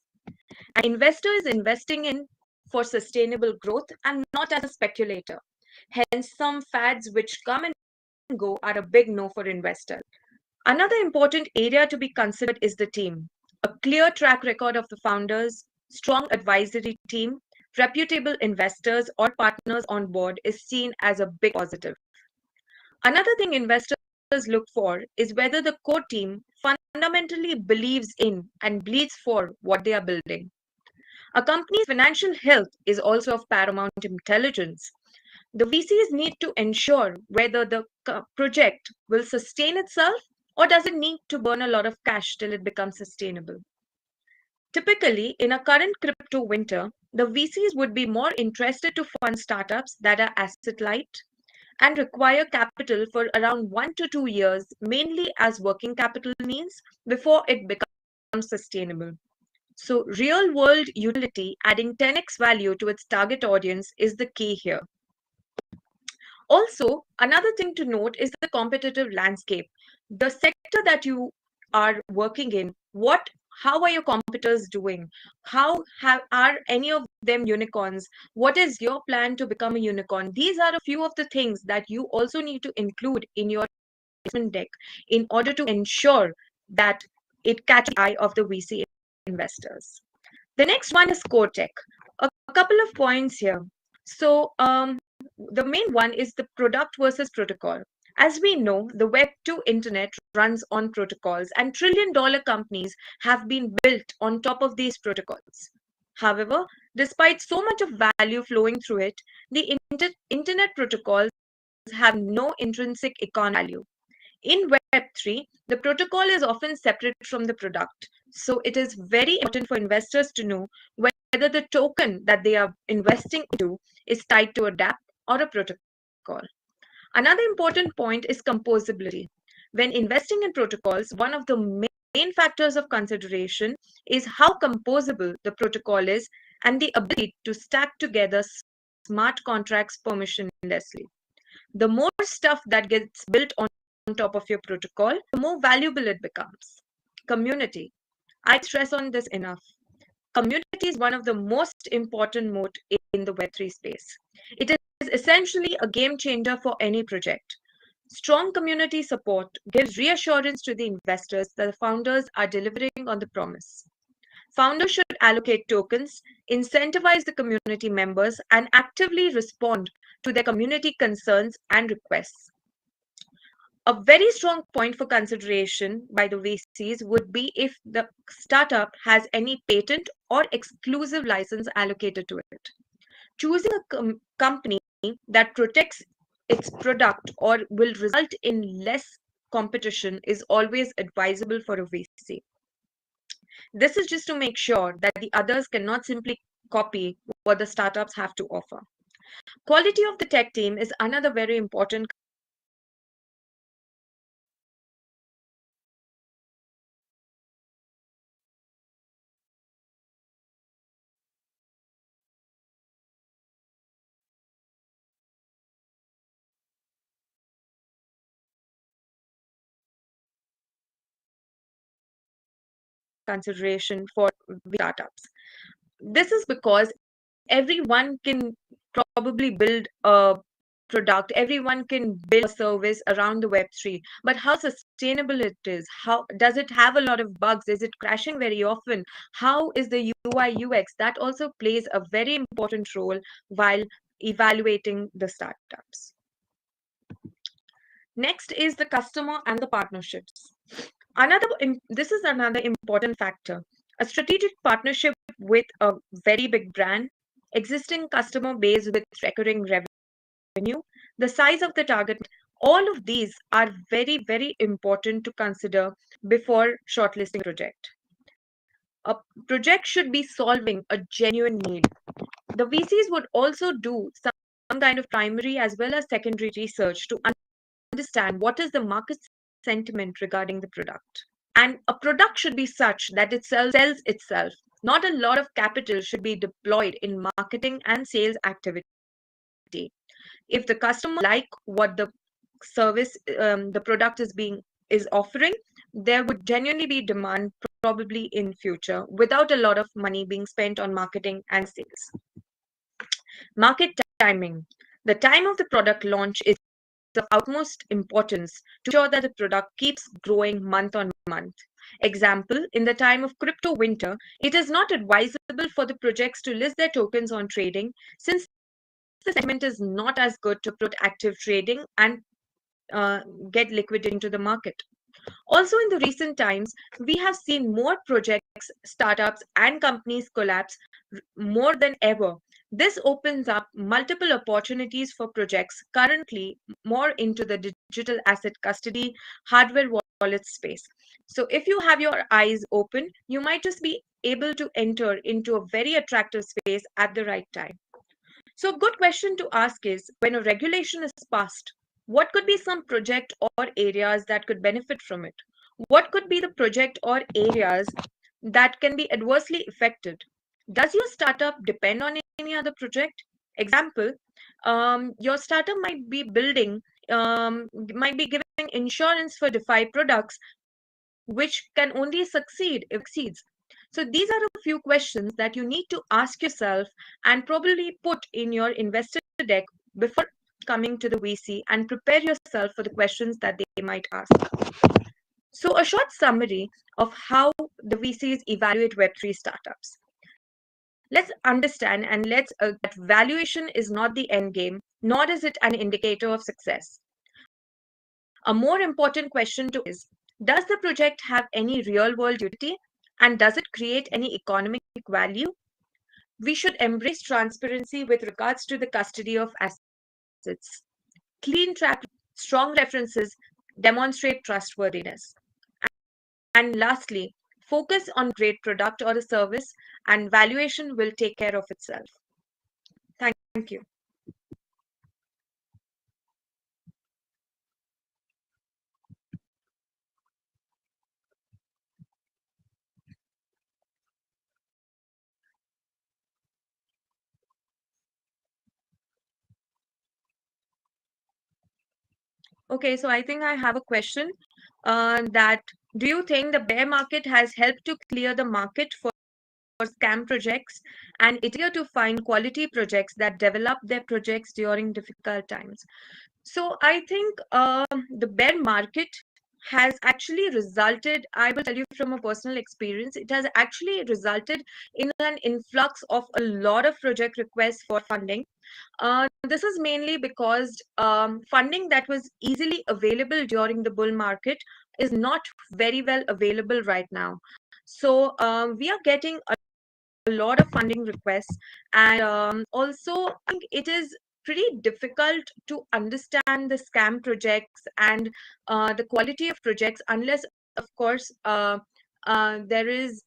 An investor is investing in for sustainable growth and not as a speculator. Hence, some fads which come and go are a big no for investors. Another important area to be considered is the team. A clear track record of the founders, strong advisory team, reputable investors or partners on board is seen as a big positive. Another thing investors look for is whether the core team fundamentally believes in and bleeds for what they are building. A company's financial health is also of paramount intelligence. The VCs need to ensure whether the project will sustain itself or does it need to burn a lot of cash till it becomes sustainable. Typically, in a current crypto winter, the VCs would be more interested to fund startups that are asset light and require capital for around 1 to 2 years, mainly as working capital needs before it becomes sustainable. So real world utility adding 10x value to its target audience is the key here. Also, another thing to note is the competitive landscape. The sector that you are working in, how are your competitors doing? Are any of them unicorns? What is your plan to become a unicorn? These are a few of the things that you also need to include in your investment deck in order to ensure that it catches the eye of the VC investors. The next one is core tech. A couple of points here. So the main one is the product versus protocol. As we know, the Web 2 internet runs on protocols, and trillion-dollar companies have been built on top of these protocols. However, despite so much of value flowing through it, the internet protocols have no intrinsic economic value. In Web3, the protocol is often separate from the product. So it is very important for investors to know whether the token that they are investing into is tied to a dApp or a protocol. Another important point is composability. When investing in protocols, one of the main factors of consideration is how composable the protocol is and the ability to stack together smart contracts permissionlessly. The more stuff that gets built on top of your protocol, the more valuable it becomes. Community. I stress on this enough. community is one of the most important moat in the Web3 space. It is essentially a game changer for any project. Strong community support gives reassurance to the investors that the founders are delivering on the promise. Founders should allocate tokens, incentivize the community members, and actively respond to their community concerns and requests. A very strong point for consideration by the VCs would be if the startup has any patent or exclusive license allocated to it. Choosing a company that protects its product or will result in less competition is always advisable for a VC. This is just to make sure that the others cannot simply copy what the startups have to offer. Quality of the tech team is another very important consideration for startups. This is because everyone can probably build a product, everyone can build a service around the Web3, but how sustainable it is, how does it have a lot of bugs, is it crashing very often, how is the UI UX, that also plays a very important role while evaluating the startups. Next is the customer and the partnerships. This is another important factor. A strategic partnership with a very big brand, existing customer base with recurring revenue, the size of the target, all of these are very, very important to consider before shortlisting a project. A project should be solving a genuine need. The VCs would also do some kind of primary as well as secondary research to understand what is the market sentiment regarding the product. And a product should be such that it sells itself. Not a lot of capital should be deployed in marketing and sales activity. If the customer like what the service, the product is offering, there would genuinely be demand probably in future without a lot of money being spent on marketing and sales. Market timing. The time of the product launch is of utmost importance to ensure that the product keeps growing month on month. Example, in the time of crypto winter, it is not advisable for the projects to list their tokens on trading since the sentiment is not as good to put active trading and get liquidity into the market. Also, in the recent times, we have seen more projects, startups, and companies collapse more than ever. This opens up multiple opportunities for projects currently more into the digital asset custody, hardware wallet space. So, if you have your eyes open, you might just be able to enter into a very attractive space at the right time. So, a good question to ask is when a regulation is passed, what could be some project or areas that could benefit from it? What could be the project or areas that can be adversely affected? Does your startup depend on any other project? Example, your startup might be might be giving insurance for DeFi products, which can only succeed if it succeeds. So these are a few questions that you need to ask yourself and probably put in your investor deck before coming to the VC and prepare yourself for the questions that they might ask. So a short summary of how the VCs evaluate Web3 startups. Let's understand and that valuation is not the end game, nor is it an indicator of success. A more important question to is, does the project have any real world utility and does it create any economic value? We should embrace transparency with regards to the custody of assets. Clean track, strong references demonstrate trustworthiness. And lastly, focus on great product or a service and valuation will take care of itself. Thank you. Okay, so I think I have a question that do you think the bear market has helped to clear the market for scam projects, and it's easier to find quality projects that develop their projects during difficult times. So I think the bear market has actually resulted, I will tell you from a personal experience, it has actually resulted in an influx of a lot of project requests for funding. This is mainly because funding that was easily available during the bull market is not very well available right now. So we are getting a lot of funding requests, and also I think it is pretty difficult to understand the scam projects and the quality of projects unless, of course, there is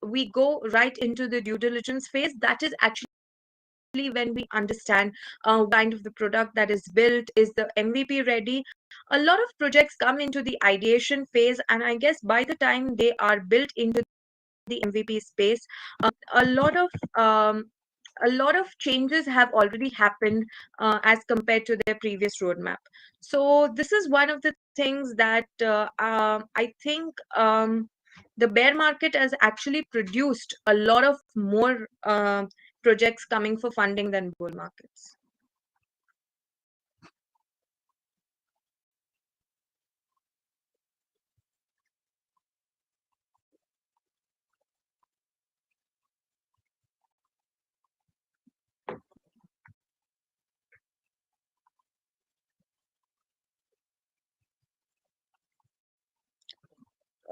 we go right into the due diligence phase. That is actually when we understand what kind of the product that is built, is the MVP ready. A lot of projects come into the ideation phase, and I guess by the time they are built into the MVP space, a lot of um, a lot of changes have already happened as compared to their previous roadmap. So this is one of the things that I think the bear market has actually produced a lot of more projects coming for funding than bull markets.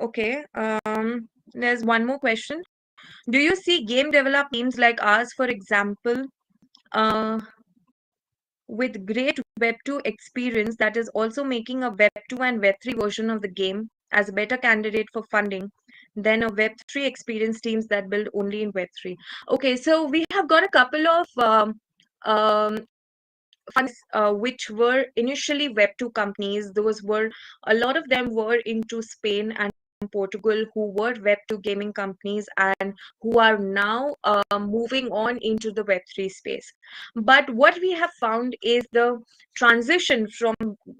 Okay, there's one more question. Do you see game develop teams like ours, for example, uh, with great Web 2 experience that is also making a Web 2 and Web 3 version of the game as a better candidate for funding than a Web 3 experience teams that build only in Web 3? Okay, so we have got a couple of um, funds which were initially Web 2 companies. Those were, a lot of them were into Spain and Portugal, who were Web 2 gaming companies and who are now moving on into the Web 3 space. But what we have found is the transition from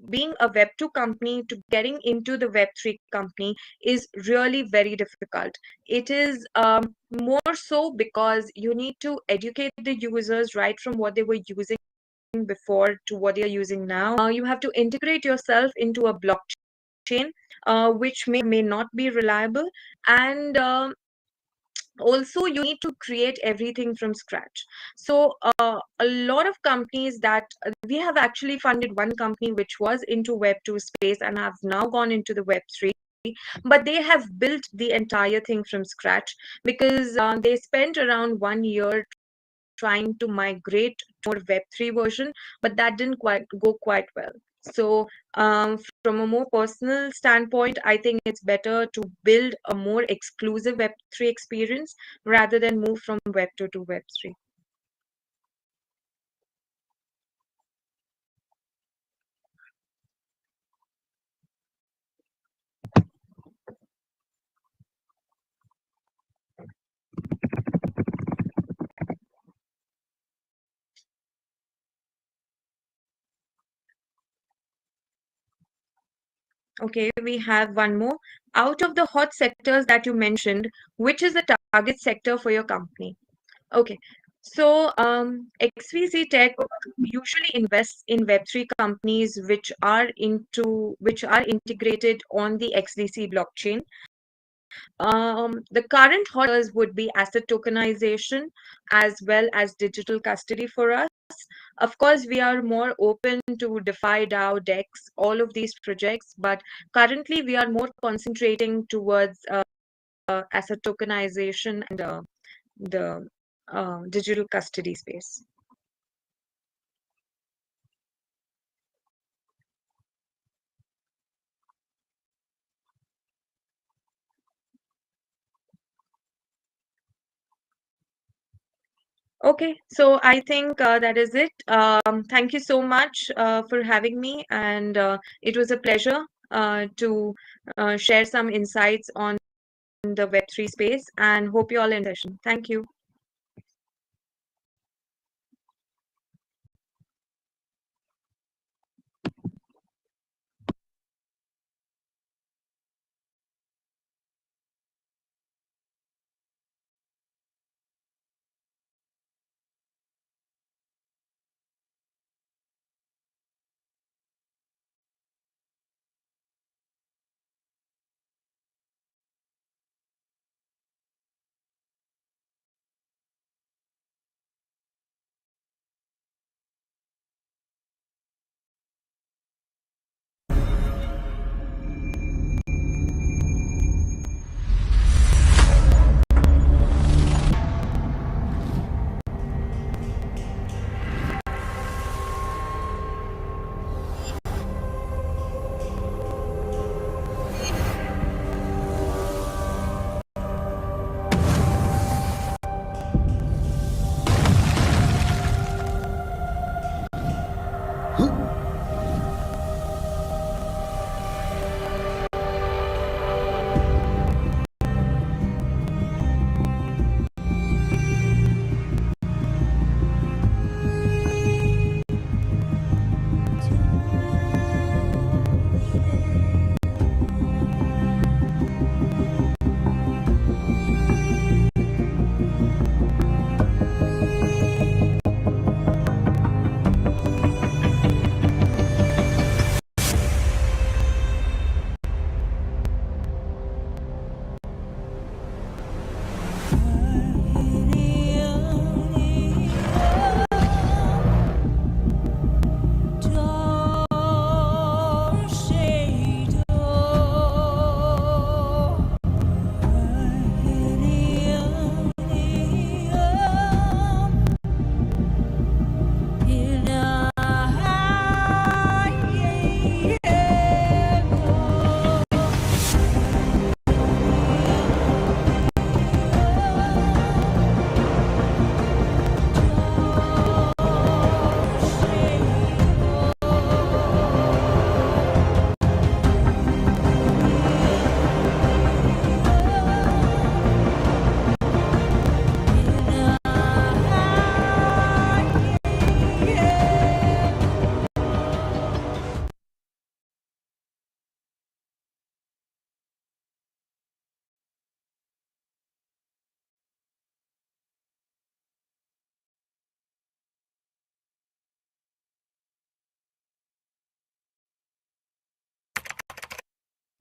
being a Web 2 company to getting into the Web 3 company is really very difficult. It is more so because you need to educate the users right from what they were using before to what you're using now. You have to integrate yourself into a blockchain, which may not be reliable, and also you need to create everything from scratch. So a lot of companies that we have actually funded one company which was into Web 2 space and have now gone into the Web 3, but they have built the entire thing from scratch because they spent around 1 year trying to migrate to a Web 3 version, but that didn't quite go quite well. So from a more personal standpoint, I think it's better to build a more exclusive Web 3 experience rather than move from Web 2 to Web 3. Okay, we have one more. Out of the hot sectors that you mentioned, which is the target sector for your company? Okay, so XVC Tech usually invests in Web3 companies which are integrated on the XDC blockchain. The current holders would be asset tokenization as well as digital custody for us. Of course, we are more open to DeFi, DAO, DEX, all of these projects, but currently we are more concentrating towards asset tokenization and the digital custody space. Okay, so I think that is it. Thank you so much for having me, and it was a pleasure to share some insights on the Web3 space, and hope you all in session. Thank you.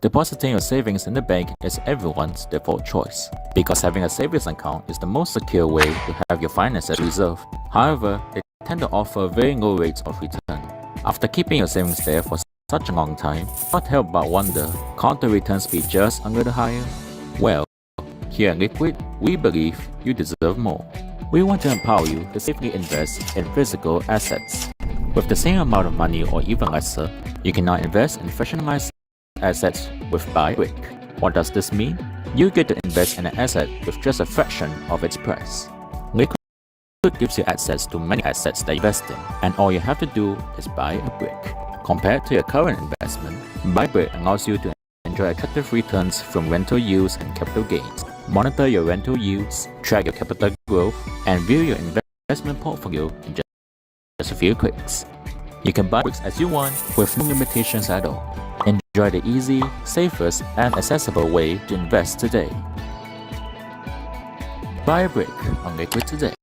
Depositing your savings in the bank is everyone's default choice, because having a savings account is the most secure way to have your finances reserved. However, they tend to offer very low rates of return. After keeping your savings there for such a long time, not help but wonder, can't the returns be just a little higher? Well, here at Liquid, we believe you deserve more. We want to empower you to safely invest in physical assets. With the same amount of money or even lesser, you can now invest in fractionalized assets with BuyBrick. What does this mean? You get to invest in an asset with just a fraction of its price. Liquid gives you access to many assets that you invest in, and all you have to do is buy a brick. Compared to your current investment, BuyBrick allows you to enjoy attractive returns from rental yields and capital gains. Monitor your rental yields, track your capital growth, and view your investment portfolio in just a few clicks. You can buy bricks as you want with no limitations at all. Enjoy the easy, safest, and accessible way to invest today. Buy a brick on Liquid today.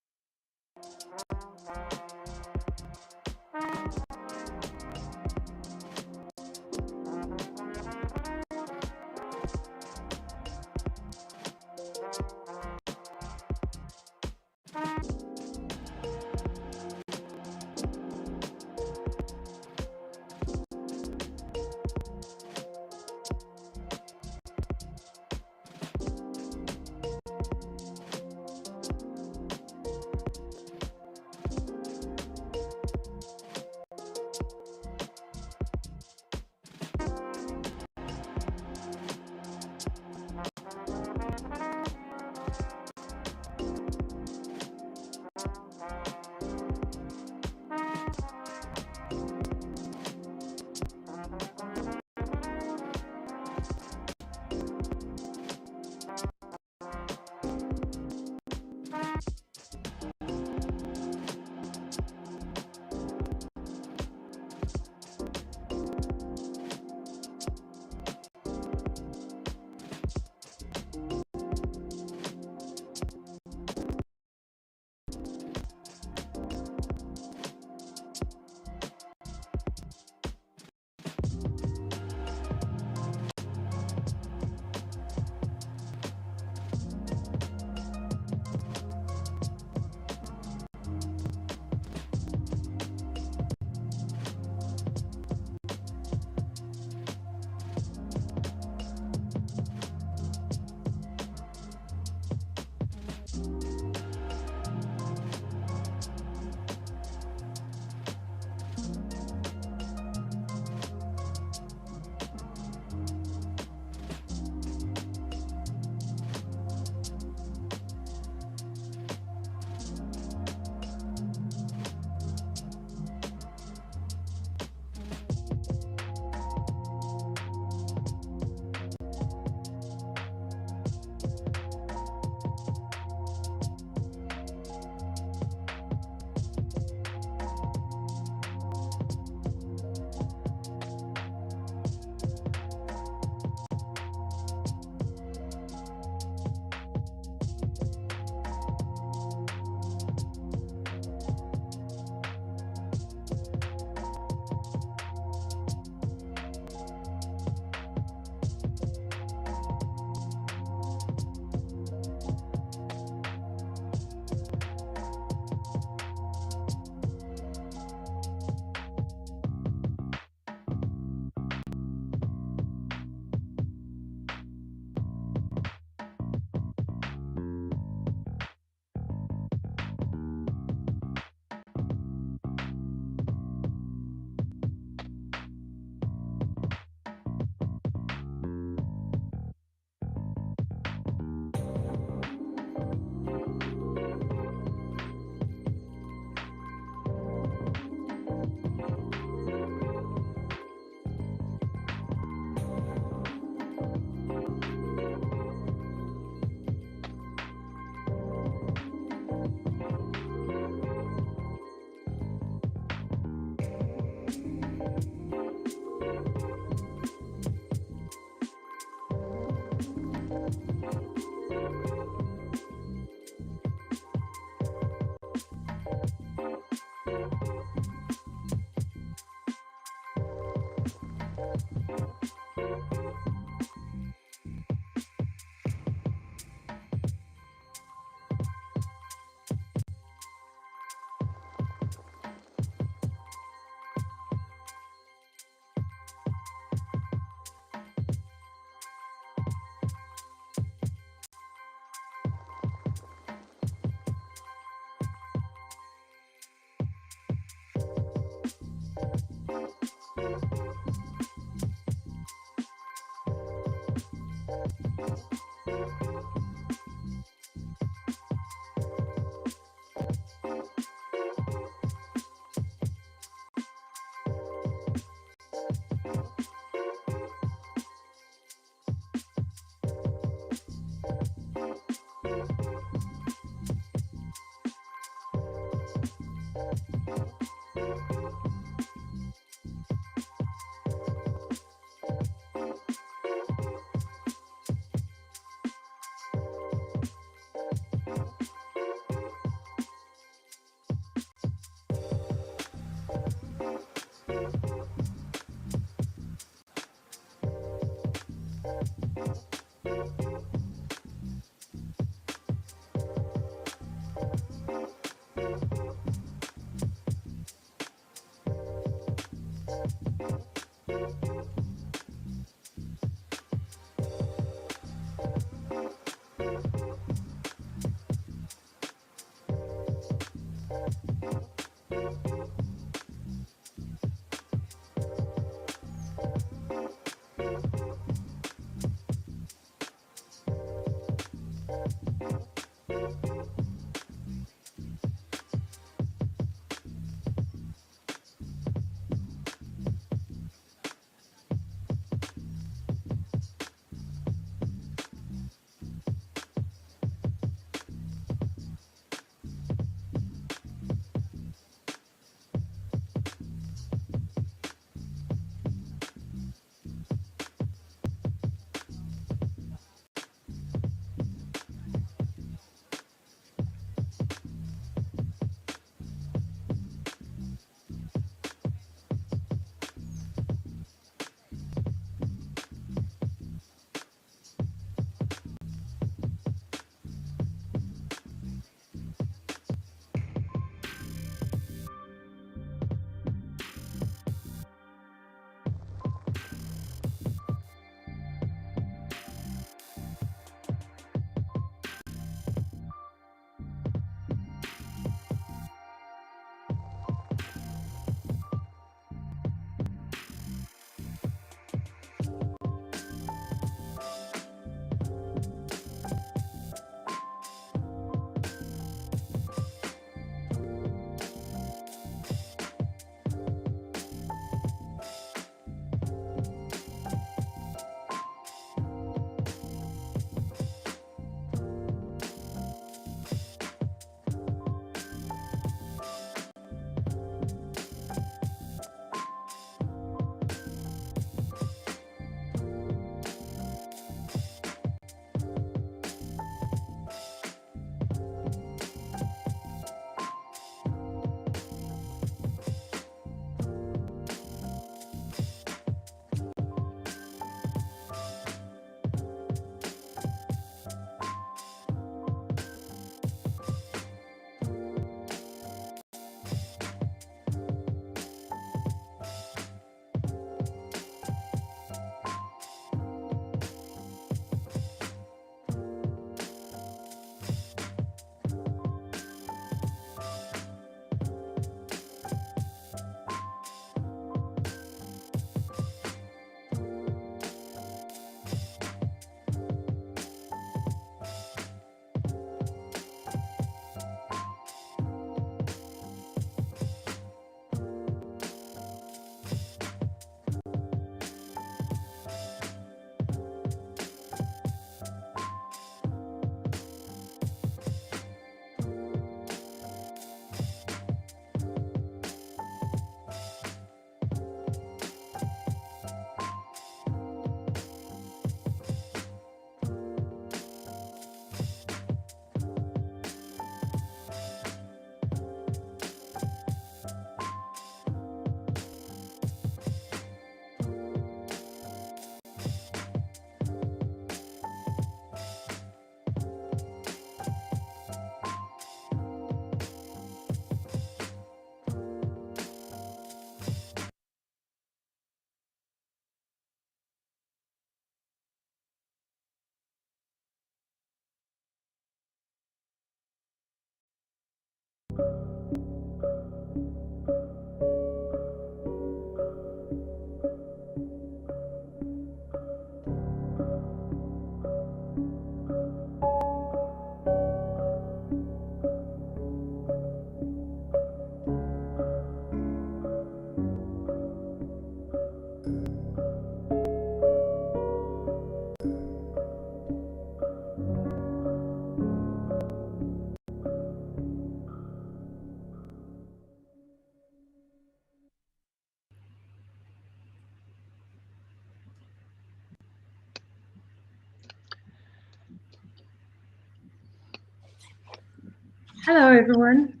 Hello, everyone.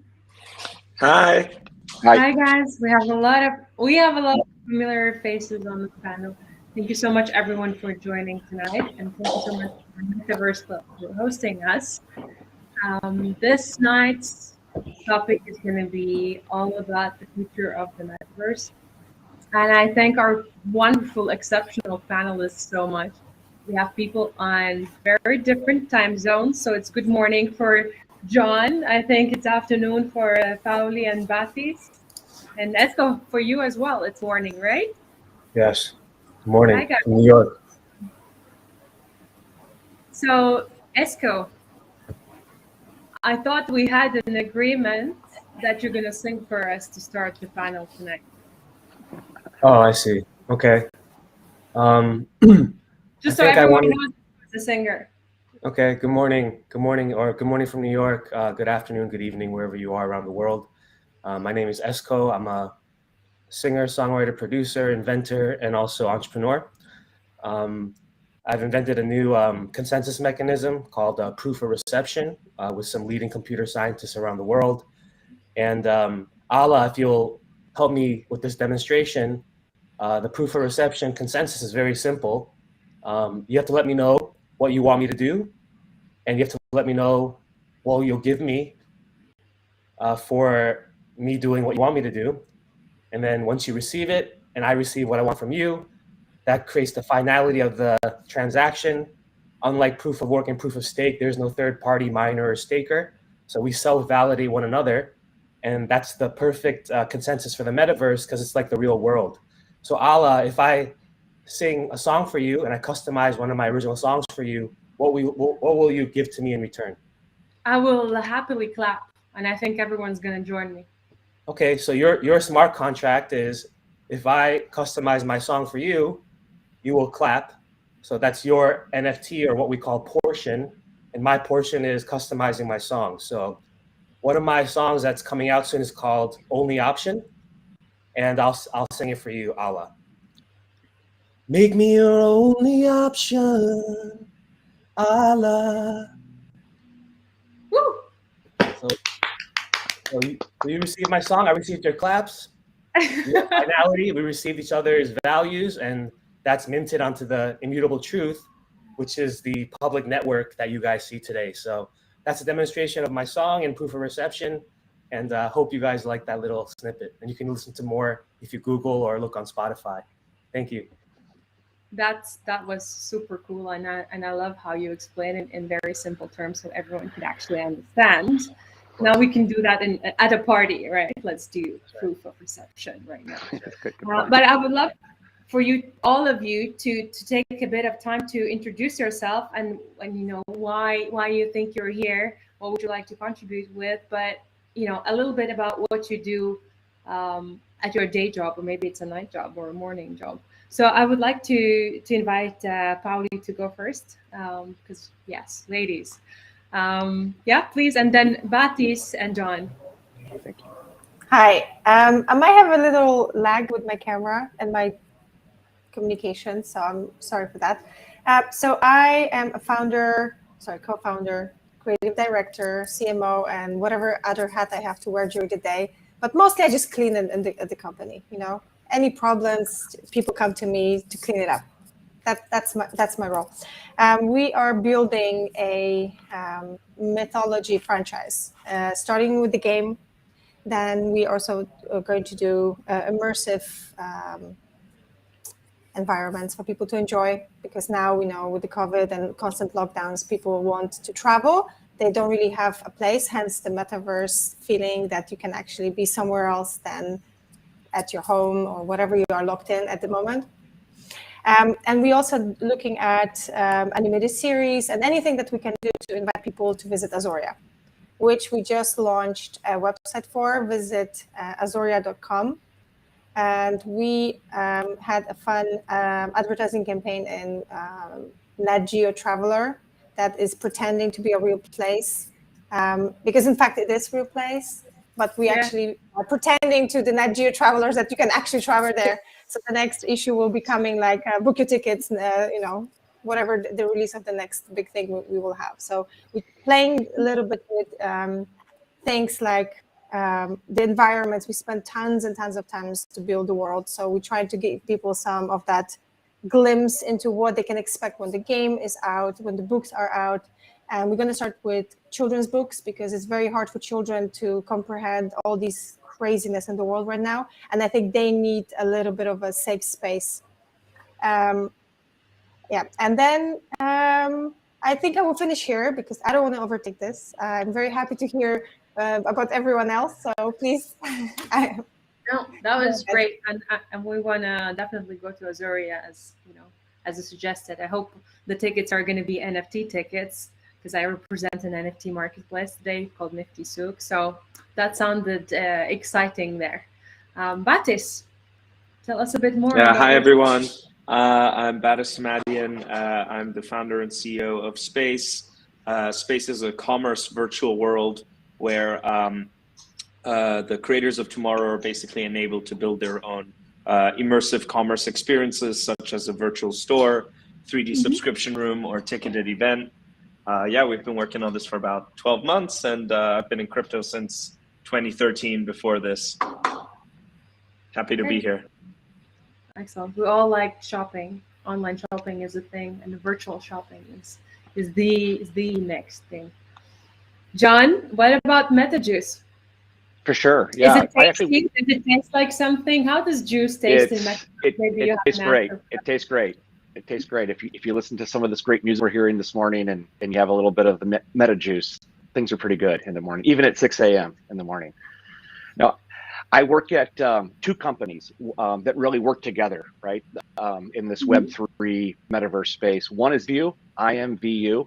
Hi. Hi, guys. We have a lot of familiar faces on the panel. Thank you so much, everyone, for joining tonight, and thank you so much for Metaverse Club for hosting us. This night's topic is going to be all about the future of the metaverse, and I thank our wonderful, exceptional panelists so much. We have people on very different time zones, so it's good morning for John, I think it's afternoon for Pauli and Batis. And Esco, for you as well, it's morning, right? Yes. Good Hi, morning guys. from New York. So, Esco, I thought we had an agreement that you're going to sing for us to start the panel tonight. Oh, I see. Okay. Just I so think I everyone wanted. knows the singer. Okay. Good morning. Good morning, or good morning from New York. Good afternoon, good evening, wherever you are around the world. My name is Esco. I'm a singer, songwriter, producer, inventor, and also entrepreneur. I've invented a new consensus mechanism called proof of reception with some leading computer scientists around the world. And Ala, if you'll help me with this demonstration, the proof of reception consensus is very simple. You have to let me know what you want me to do, and you have to let me know what you'll give me for me doing what you want me to do. And then once you receive it, and I receive what I want from you, that creates the finality of the transaction. Unlike proof of work and proof of stake, there's no third party miner or staker. So we self-validate one another. And that's the perfect consensus for the metaverse because it's like the real world. So Ala, if I sing a song for you and I customize one of my original songs for you, what will you give to me in return? I will happily clap, and I think everyone's going to join me. Okay, so your smart contract is if I customize my song for you, you will clap. So that's your NFT, or what we call portion. And my portion is customizing my song. So one of my songs that's coming out soon is called Only Option. And I'll sing it for you, Ala. Make me your only option, Allah. Woo! So you received my song. I received your claps. Your finality. We received each other's values, and that's minted onto the immutable truth, which is the public network that you guys see today. So that's a demonstration of my song and proof of reception. And hope you guys like that little snippet. And you can listen to more if you Google or look on Spotify. Thank you. That was super cool, and I love how you explain it in very simple terms so everyone could actually understand. Now we can do that at a party, right? Let's do proof of reception right now. But I would love for you, all of you, to take a bit of time to introduce yourself and you know why you think you're here. What would you like to contribute with? But you know, a little bit about what you do at your day job, or maybe it's a night job or a morning job. So I would like to invite Pauli to go first, because yes, ladies, yeah, please, and then Batis and John. Hi. I might have a little lag with my camera and my communication, so I'm sorry for that. So I am a co-founder, creative director, CMO, and whatever other hat I have to wear during the day. But mostly I just clean in the company. You know, any problems, people come to me to clean it up. That's my role. We are building a mythology franchise, starting with the game. Then we also are going to do immersive environments for people to enjoy, because now we know with the COVID and constant lockdowns, people want to travel. They don't really have a place, hence the metaverse feeling that you can actually be somewhere else than at your home or whatever you are locked in at the moment. And we also looking at animated series and anything that we can do to invite people to visit Azoria, which we just launched a website for. Visit azoria.com. And we had a fun advertising campaign in Nat Geo Traveler that is pretending to be a real place, because in fact it is a real place, but we actually are pretending to the Nat Geo Travelers that you can actually travel there. So the next issue will be coming, like book your tickets, you know, whatever the release of the next big thing we will have. So we're playing a little bit with things like the environments. We spend tons and tons of times to build the world. So we try to give people some of that glimpse into what they can expect when the game is out, when the books are out. And we're going to start with children's books, because it's very hard for children to comprehend all these craziness in the world right now. And I think they need a little bit of a safe space. Yeah. And then I think I will finish here because I don't want to overtake this. I'm very happy to hear about everyone else. So please. No, that was great, and we want to definitely go to Azuria as as a suggested. I hope the tickets are going to be NFT tickets because I represent an NFT marketplace today called Nifty Souk. So that sounded exciting there. Batis, tell us a bit more. Yeah, about hi your- everyone. I'm Batis Samadian. I'm the founder and CEO of Space. Space is a commerce virtual world where the creators of tomorrow are basically enabled to build their own immersive commerce experiences, such as a virtual store, 3D subscription room, or ticketed event. Yeah, we've been working on this for about 12 months, and I've been in crypto since 2013 before this. Happy to be here. Excellent. We all like shopping. Online shopping is a thing, and virtual shopping is the next thing. John, what about MetaJuice? For sure. Yeah. Is it tasty? Does it taste like something? How does juice taste in MetaJuice? It tastes great. It tastes great. It tastes great. If you listen to some of this great music we're hearing this morning and you have a little bit of the MetaJuice, things are pretty good in the morning, even at 6 a.m. in the morning. Now, I work at two companies that really work together, right, in this Web3 metaverse space. One is VU, IMVU,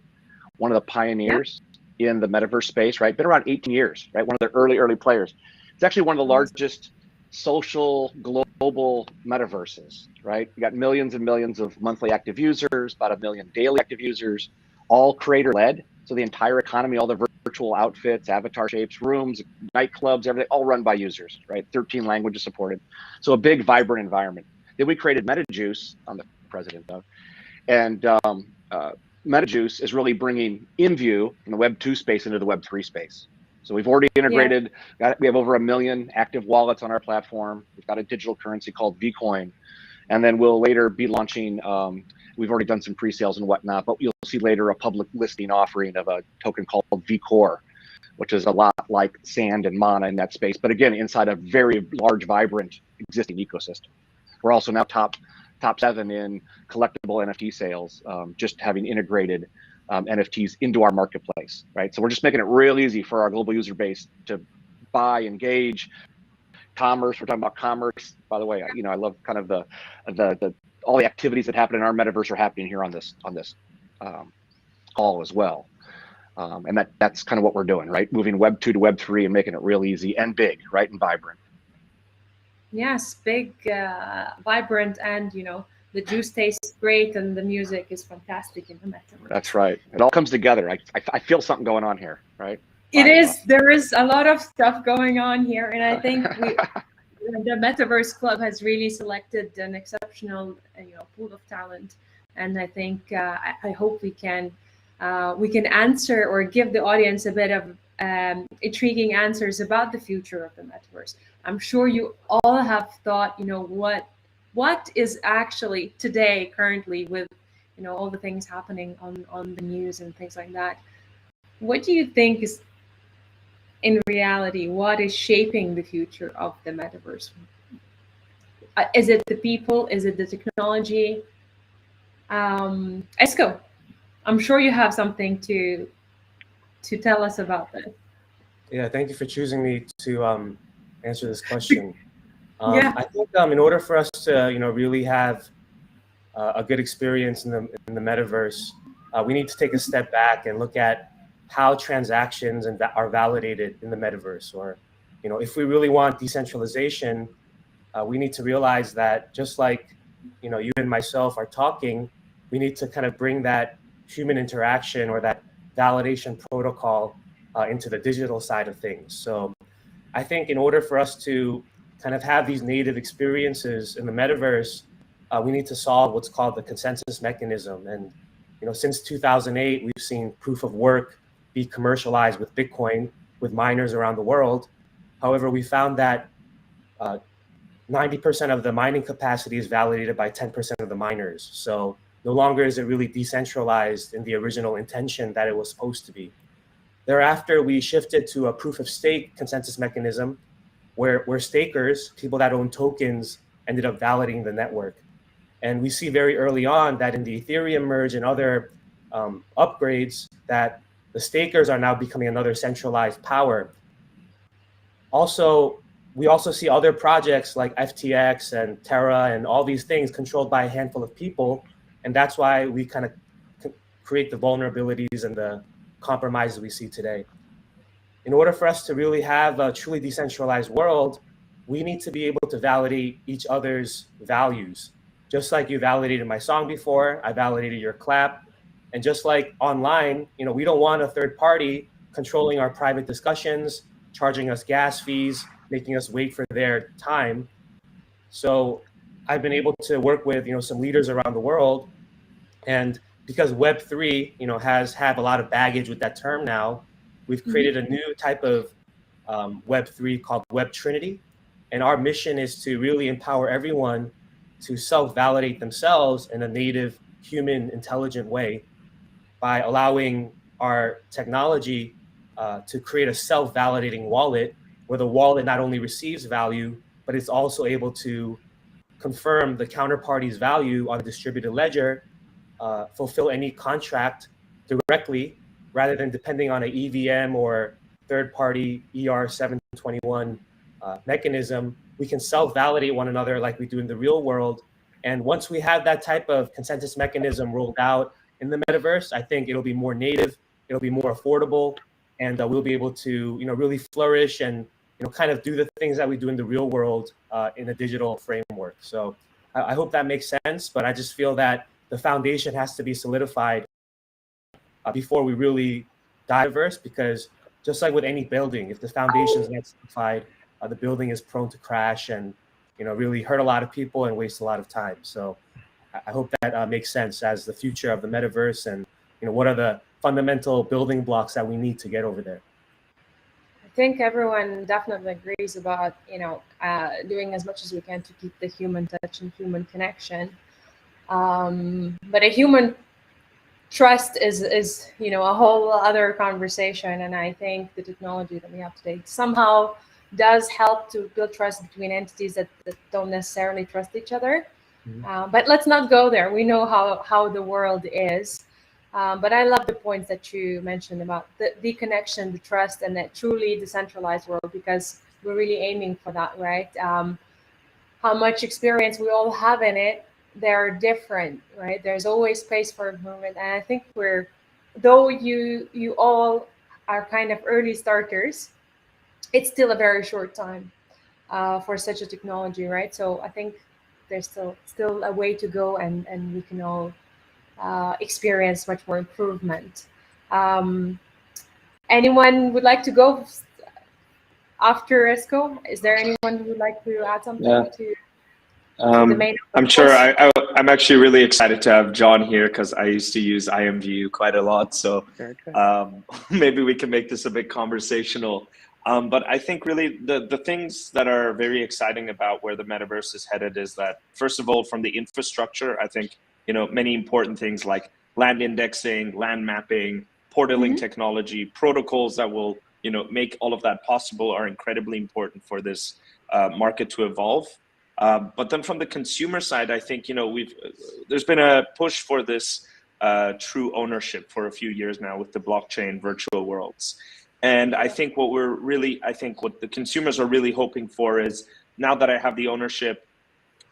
one of the pioneers in the metaverse space, right? Been around 18 years, right? One of the early players. It's actually one of the largest social global metaverses, right? You got millions and millions of monthly active users, about 1 million daily active users, all creator led. So the entire economy, all the virtual outfits, avatar shapes, rooms, nightclubs, everything, all run by users, right? 13 languages supported. So a big, vibrant environment. Then we created MetaJuice, I'm the president of, and MetaJuice is really bringing InView in the Web 2 space into the Web 3 space. So we've already integrated, we have over 1 million active wallets on our platform. We've got a digital currency called Vcoin. And then we'll later be launching, we've already done some pre-sales and whatnot, but you'll see later a public listing offering of a token called Vcore, which is a lot like Sand and Mana in that space. But again, inside a very large, vibrant existing ecosystem. We're also now top 7 in collectible NFT sales, just having integrated NFTs into our marketplace, right? So we're just making it real easy for our global user base to buy, engage, commerce. We're talking about commerce, by the way. I love kind of the all the activities that happen in our metaverse are happening here on this call as well. And that's kind of what we're doing, right? Moving Web 2 to Web 3 and making it real easy and big, right, and vibrant. Yes, big, vibrant, and the juice tastes great, and the music is fantastic in the metaverse. That's right. It all comes together. I feel something going on here, right? It is. There is a lot of stuff going on here, and I think the Metaverse Club has really selected an exceptional, pool of talent. And I think I hope we can answer or give the audience a bit of intriguing answers about the future of the metaverse. I'm sure you all have thought, what is actually today, currently, with all the things happening on the news and things like that. What do you think is, in reality, what is shaping the future of the metaverse? Is it the people? Is it the technology? Esko, I'm sure you have something to tell us about this. Yeah, thank you for choosing me to answer this question. Yeah. I think in order for us to really have a good experience in the metaverse, we need to take a step back and look at how transactions are validated in the metaverse. Or if we really want decentralization, we need to realize that just like you and myself are talking, we need to kind of bring that human interaction or that validation protocol into the digital side of things. So I think in order for us to kind of have these native experiences in the metaverse, we need to solve what's called the consensus mechanism. And since 2008, we've seen proof of work be commercialized with Bitcoin with miners around the world. However, we found that 90% of the mining capacity is validated by 10% of the miners. So no longer is it really decentralized in the original intention that it was supposed to be. Thereafter, we shifted to a proof of stake consensus mechanism where stakers, people that own tokens, ended up validating the network. And we see very early on that in the Ethereum merge and other upgrades that the stakers are now becoming another centralized power. Also, we also see other projects like FTX and Terra and all these things controlled by a handful of people. And that's why we kind of create the vulnerabilities and the compromises we see today. In order for us to really have a truly decentralized world, we need to be able to validate each other's values. Just like you validated my song before, I validated your clap. And just like online, we don't want a third party controlling our private discussions, charging us gas fees, making us wait for their time. So I've been able to work with, some leaders around the world. And because Web3, have a lot of baggage with that term now, we've created a new type of Web3 called Web Trinity. And our mission is to really empower everyone to self-validate themselves in a native, human, intelligent way by allowing our technology to create a self-validating wallet where the wallet not only receives value, but it's also able to confirm the counterparty's value on a distributed ledger, fulfill any contract directly rather than depending on an EVM or third-party ER721 mechanism. We can self-validate one another like we do in the real world. And once we have that type of consensus mechanism rolled out in the metaverse, I think it'll be more native, it'll be more affordable, and we'll be able to, really flourish and, kind of do the things that we do in the real world in a digital framework. So I hope that makes sense, but I just feel that the foundation has to be solidified before we really diverse, because just like with any building, if the foundation is not solidified, the building is prone to crash and, really hurt a lot of people and waste a lot of time. So I hope that makes sense as the future of the metaverse and, what are the fundamental building blocks that we need to get over there. I think everyone definitely agrees about, doing as much as we can to keep the human touch and human connection. But a human trust is a whole other conversation. And I think the technology that we have today somehow does help to build trust between entities that don't necessarily trust each other. But let's not go there. We know how the world is. But I love the points that you mentioned about the connection, the trust, and that truly decentralized world, because we're really aiming for that, right? How much experience we all have in it, they're different, right? There's always space for improvement. And I think though you all are kind of early starters, it's still a very short time for such a technology, right? So I think there's still a way to go, and we can all experience much more improvement. Anyone would like to go after Esco? Is there anyone who would like to add something to the main? I'm sure I'm actually really excited to have John here because I used to use IMVU quite a lot. So maybe we can make this a bit conversational. But I think really the things that are very exciting about where the metaverse is headed is that, first of all, from the infrastructure, I think, many important things like land indexing, land mapping, portaling technology, protocols that will, make all of that possible are incredibly important for this market to evolve. But then from the consumer side, I think, there's been a push for this true ownership for a few years now with the blockchain virtual worlds. And I think what the consumers are really hoping for is, now that I have the ownership,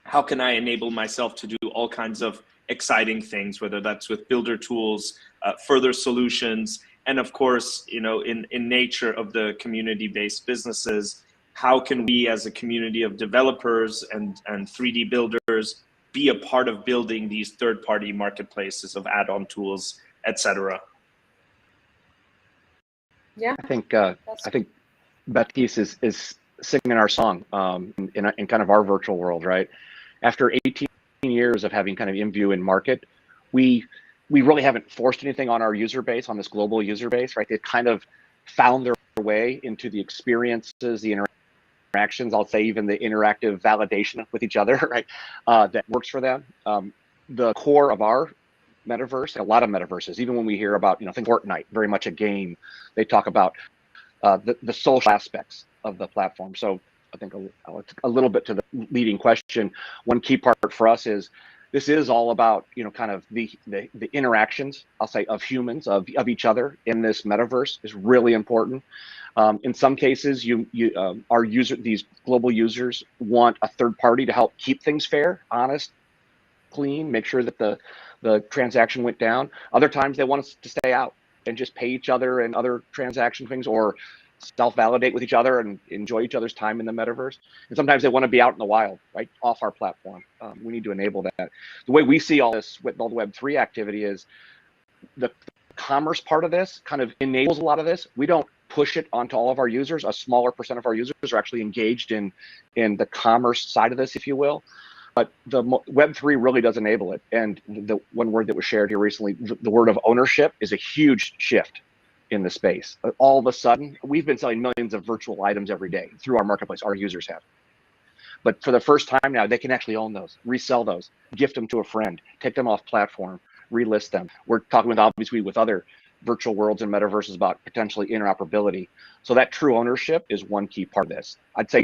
how can I enable myself to do all kinds of exciting things, whether that's with builder tools, further solutions, and of course, in nature of the community-based businesses, how can we as a community of developers and 3D builders be a part of building these third-party marketplaces of add-on tools, etc. Yeah, I think Baptiste is singing our song in kind of our virtual world, right? After 18 years of having kind of IMVU in market, we really haven't forced anything on our user base, on this global user base, right? They've kind of found their way into the experiences, the interactions, I'll say even the interactive validation with each other, right? That works for them. The core of our metaverse, a lot of metaverses, even when we hear about, think Fortnite, very much a game, they talk about the social aspects of the platform. So I think a little bit to the leading question, one key part for us is this is all about, kind of the interactions, I'll say, of humans, of each other in this metaverse is really important. In some cases, these global users want a third party to help keep things fair, honest, clean, make sure that the transaction went down. Other times they want us to stay out and just pay each other and other transaction things, or self-validate with each other and enjoy each other's time in the metaverse. And sometimes they want to be out in the wild, right, off our platform. We need to enable that. The way we see all this with all the Web3 activity is the commerce part of this kind of enables a lot of this. We don't push it onto all of our users. A smaller percent of our users are actually engaged in the commerce side of this, if you will. But the Web3 really does enable it. And the one word that was shared here recently, the word of ownership, is a huge shift in the space. All of a sudden, we've been selling millions of virtual items every day through our marketplace. Our users have. But for the first time now, they can actually own those, resell those, gift them to a friend, take them off platform, relist them. We're talking with, obviously, with other virtual worlds and metaverses about potentially interoperability. So that true ownership is one key part of this. I'd say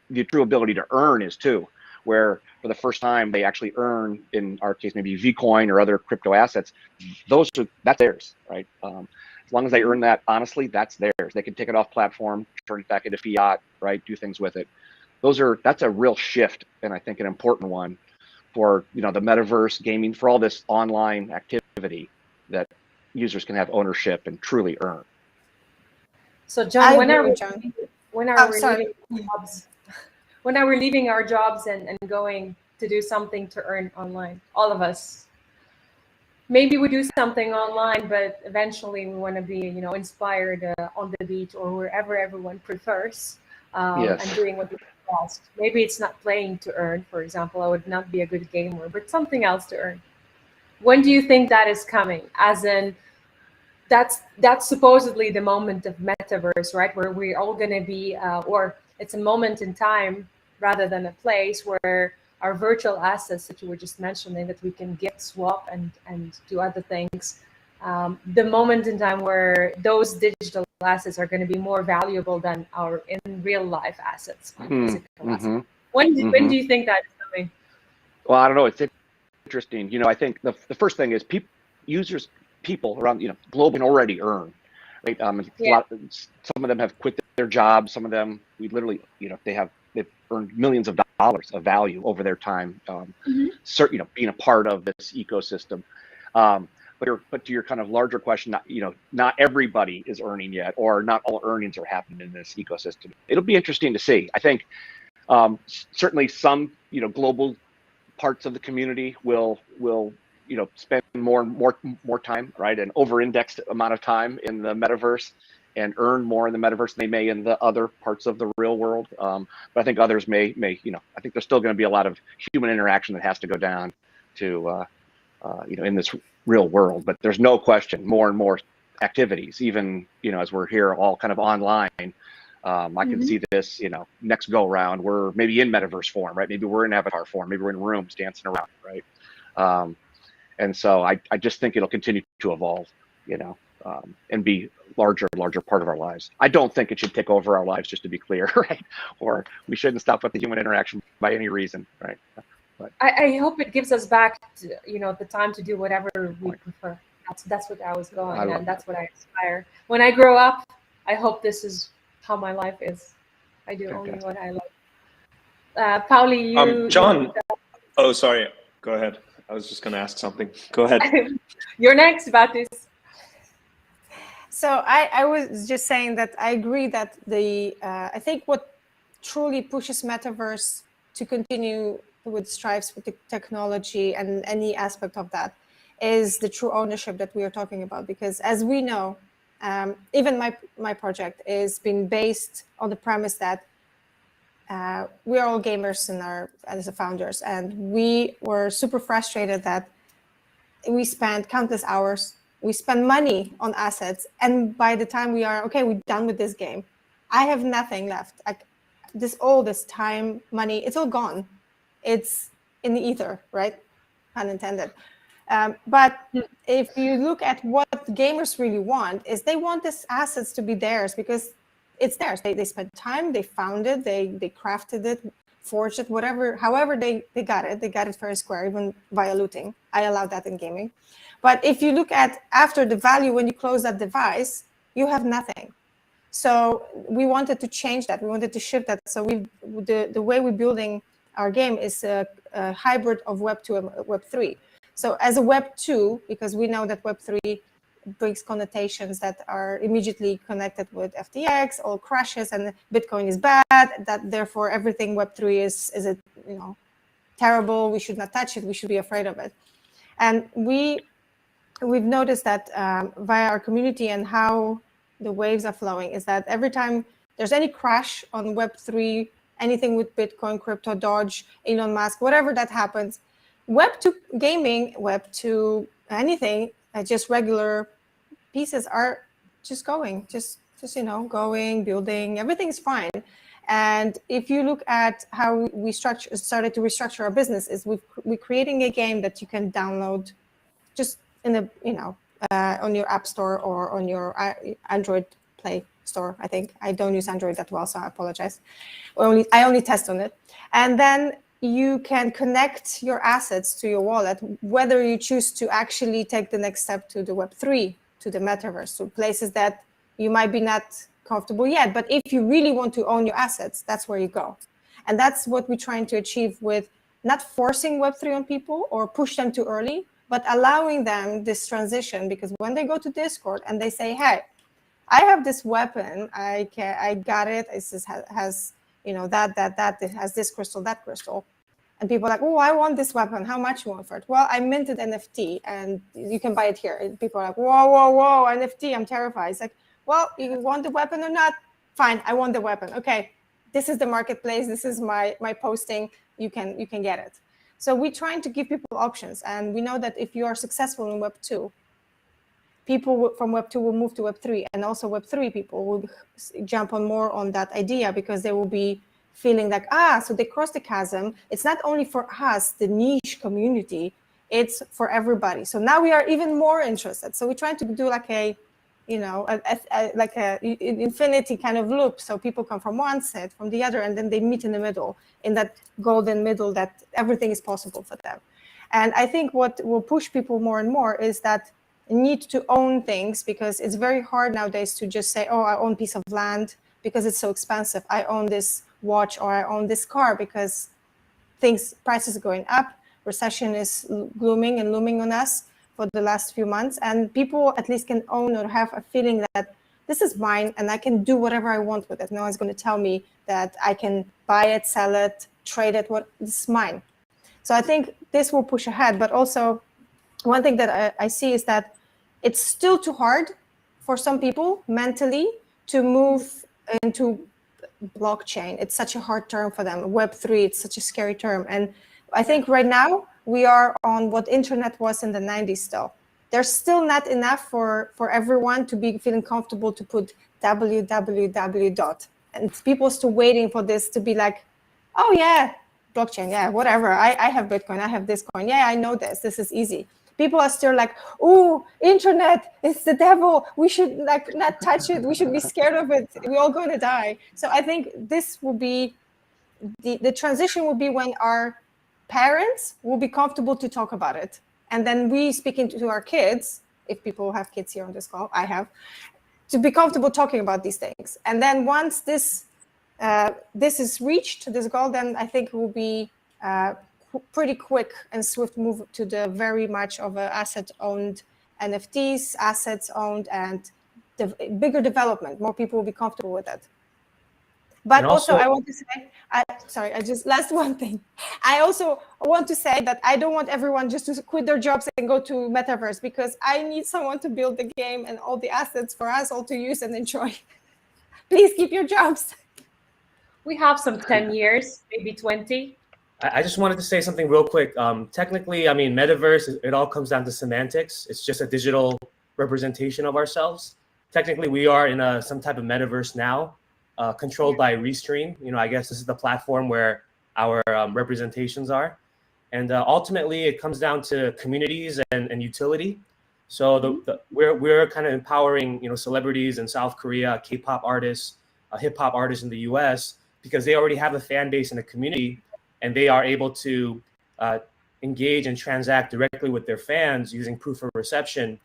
the true ability to earn is too, where for the first time they actually earn, in our case, maybe Vcoin or other crypto assets. That's theirs, right? As long as they earn that honestly, that's theirs. They can take it off platform, turn it back into fiat, right? Do things with it. That's a real shift, and I think an important one for the metaverse, gaming, for all this online activity that users can have ownership and truly earn. So John, when are we leaving our jobs and going to do something to earn online? All of us. Maybe we do something online, but eventually we want to be, inspired on the beach or wherever everyone prefers, Yes. and doing what we best. Maybe it's not playing to earn, for example. I would not be a good gamer, but something else to earn. When do you think that is coming? As in, that's supposedly the moment of metaverse, right? Where we're all going to be, or it's a moment in time rather than a place where our virtual assets that you were just mentioning, that we can gift, swap, and do other things. The moment in time where those digital assets are going to be more valuable than our in real life assets. Physical assets. When do you think that is coming? Well, I don't know. It's interesting. I think the first thing is people around globally can already earn, right? Some of them have quit their jobs. Some of them, we literally, they've earned millions of dollars of value over their time, being a part of this ecosystem. But to your kind of larger question, not everybody is earning yet, or not all earnings are happening in this ecosystem. It'll be interesting to see. I think certainly some global parts of the community will spend more time, right, an over-indexed amount of time in the metaverse and earn more in the metaverse than they may in the other parts of the real world. But I think others may I think there's still going to be a lot of human interaction that has to go down to in this real world. But there's no question more and more activities, even as we're here all kind of online. I can see this, next go around, we're maybe in metaverse form, right? Maybe we're in avatar form, maybe we're in rooms dancing around, right? And so I just think it'll continue to evolve, and be larger and larger part of our lives. I don't think it should take over our lives, just to be clear, right? Or we shouldn't stop with the human interaction by any reason, right? But I hope it gives us back to, the time to do whatever we prefer. That's what I was going, and that's what I aspire. When I grow up, I hope this is how my life is. I do only what I love. Pauli, you... John, oh, sorry. Go ahead. I was just going to ask something. Go ahead. You're next, Batis. So I was just saying that I agree that I think what truly pushes Metaverse to continue with stripes with the technology and any aspect of that is the true ownership that we are talking about. Because as we know, even my project is being based on the premise that we are all gamers as the founders, and we were super frustrated that we spent countless hours, we spend money on assets, and by the time we're done with this game, I have nothing left. Like all this time, money, it's all gone. It's in the ether, right? Pun intended. But if you look at what gamers really want, is they want these assets to be theirs because it's theirs. They spent time, they found it, they crafted it forged it, whatever, however they got it fair and square, even via looting. I allow that in gaming. But if you look at after the value, when you close that device, you have nothing. So we wanted to change that. We wanted to shift that. So the way we're building our game is a hybrid of Web 2 and Web 3. So as a Web 2, because we know that Web 3 brings connotations that are immediately connected with FTX, all crashes, and Bitcoin is bad. That therefore everything Web 3 is terrible. We should not touch it. We should be afraid of it. And we've noticed that via our community and how the waves are flowing is that every time there's any crash on Web 3, anything with Bitcoin, crypto, Doge, Elon Musk, whatever that happens, Web 2 gaming, Web 2 anything, just regular pieces are just going, going, building, everything's fine. And if you look at how we started to restructure our business, is we're creating a game that you can download just in the on your app store or on your Android Play Store. I think I don't use Android that well, so I apologize. I only test on it, and then you can connect your assets to your wallet, whether you choose to actually take the next step to the Web3, to the metaverse, to places that you might be not comfortable yet. But if you really want to own your assets, that's where you go. And that's what we're trying to achieve with not forcing Web3 on people or push them too early, but allowing them this transition. Because when they go to Discord and they say, hey, I have this weapon, I got it, it has that, it has this crystal, that crystal. And people are like, oh, I want this weapon. How much you want for it? Well, I minted NFT and you can buy it here. And people are like, whoa, NFT, I'm terrified. It's like, well, you want the weapon or not? Fine, I want the weapon. Okay, this is the marketplace. This is my posting. You can get it. So we're trying to give people options. And we know that if you are successful in Web 2, people from Web 2 will move to Web 3. And also Web 3 people will jump on more on that idea because they will be feeling like, so they crossed the chasm. It's not only for us, the niche community, it's for everybody. So now we are even more interested. So we're trying to do like an infinity kind of loop. So people come from one set, from the other, and then they meet in the middle, in that golden middle that everything is possible for them. And I think what will push people more and more is that need to own things, because it's very hard nowadays to just say, oh, I own a piece of land because it's so expensive. I own this watch or I own this car because prices are going up. Recession is glooming and looming on us for the last few months. And people at least can own or have a feeling that this is mine and I can do whatever I want with it. No one's going to tell me that I can buy it, sell it, trade it. This is mine. So I think this will push ahead. But also one thing that I see is that it's still too hard for some people mentally to move into blockchain. It's such a hard term for them. Web3, it's such a scary term. And I think right now we are on what internet was in the 90s still. There's still not enough for everyone to be feeling comfortable to put www. And people still waiting for this to be like, oh yeah, blockchain, yeah, whatever. I have Bitcoin, I have this coin. Yeah, I know this is easy. People are still like, oh, internet, it's the devil. We should not touch it. We should be scared of it. We're all going to die. So I think this will be, the transition will be when our parents will be comfortable to talk about it. And then we speaking to our kids, if people have kids here on this call, I have, to be comfortable talking about these things. And then once this is reached, this goal, then I think it will be pretty quick and swift move to the very much of a asset-owned NFTs, assets-owned, and the bigger development. More people will be comfortable with it. But also I want to say, last one thing. I also want to say that I don't want everyone just to quit their jobs and go to Metaverse, because I need someone to build the game and all the assets for us all to use and enjoy. Please keep your jobs. We have some 10 years, maybe 20. I just wanted to say something real quick. Technically, I mean, Metaverse, it all comes down to semantics. It's just a digital representation of ourselves. Technically, we are in some type of Metaverse now, controlled by Restream. I guess this is the platform where our representations are. And ultimately, it comes down to communities and utility. So we're kind of empowering, celebrities in South Korea, K-pop artists, hip-hop artists in the US because they already have a fan base and a community, and they are able to engage and transact directly with their fans using proof of reception.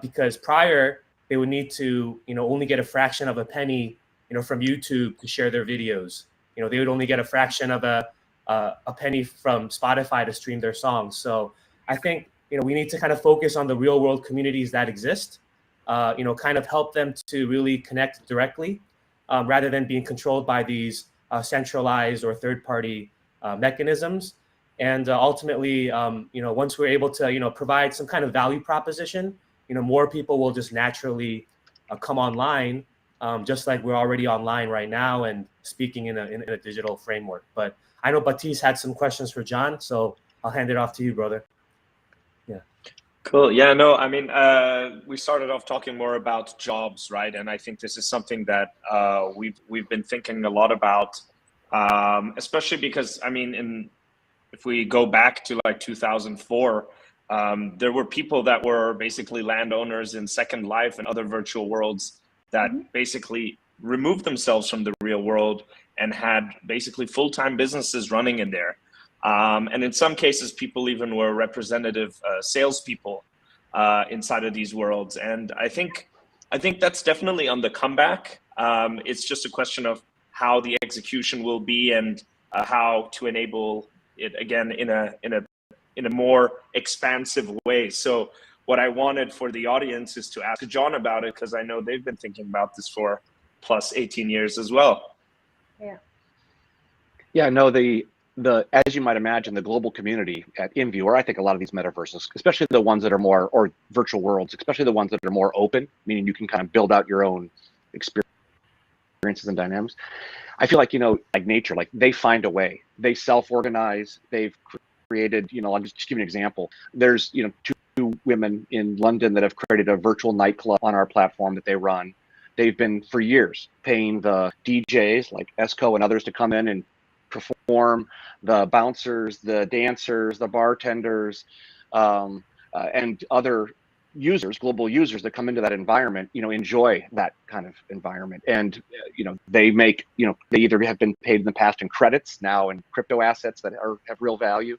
Because prior, they would need to, only get a fraction of a penny, from YouTube to share their videos. They would only get a fraction of a penny from Spotify to stream their songs. So I think, we need to kind of focus on the real world communities that exist, kind of help them to really connect directly, rather than being controlled by these centralized or third party mechanisms. And ultimately, once we're able to, provide some kind of value proposition, more people will just naturally come online, just like we're already online right now and speaking in a digital framework. But I know Baptiste had some questions for John, so I'll hand it off to you, brother. Yeah. Cool. Yeah, no, I mean, we started off talking more about jobs, right? And I think this is something that we've been thinking a lot about, especially because, I mean, if we go back to like 2004, there were people that were basically landowners in Second Life and other virtual worlds that basically removed themselves from the real world and had basically full-time businesses running in there. And in some cases, people even were representative salespeople inside of these worlds. And I think that's definitely on the comeback. It's just a question of how the execution will be and how to enable it again in a more expansive way. So what I wanted for the audience is to ask John about it, because I know they've been thinking about this for plus 18 years as well. Yeah. Yeah, no, the as you might imagine, the global community at InView, or I think a lot of these metaverses, especially the ones that are more, or virtual worlds, especially the ones that are more open, meaning you can kind of build out your own experiences and dynamics. I feel like, like nature, like they find a way. They self-organize. They've created, I'll just give you an example. There's, two women in London that have created a virtual nightclub on our platform that they run. They've been for years paying the DJs like Esco and others to come in and perform, the bouncers, the dancers, the bartenders, and other users, global users that come into that environment, enjoy that kind of environment. And, they make, they either have been paid in the past in credits, now in crypto assets that have real value,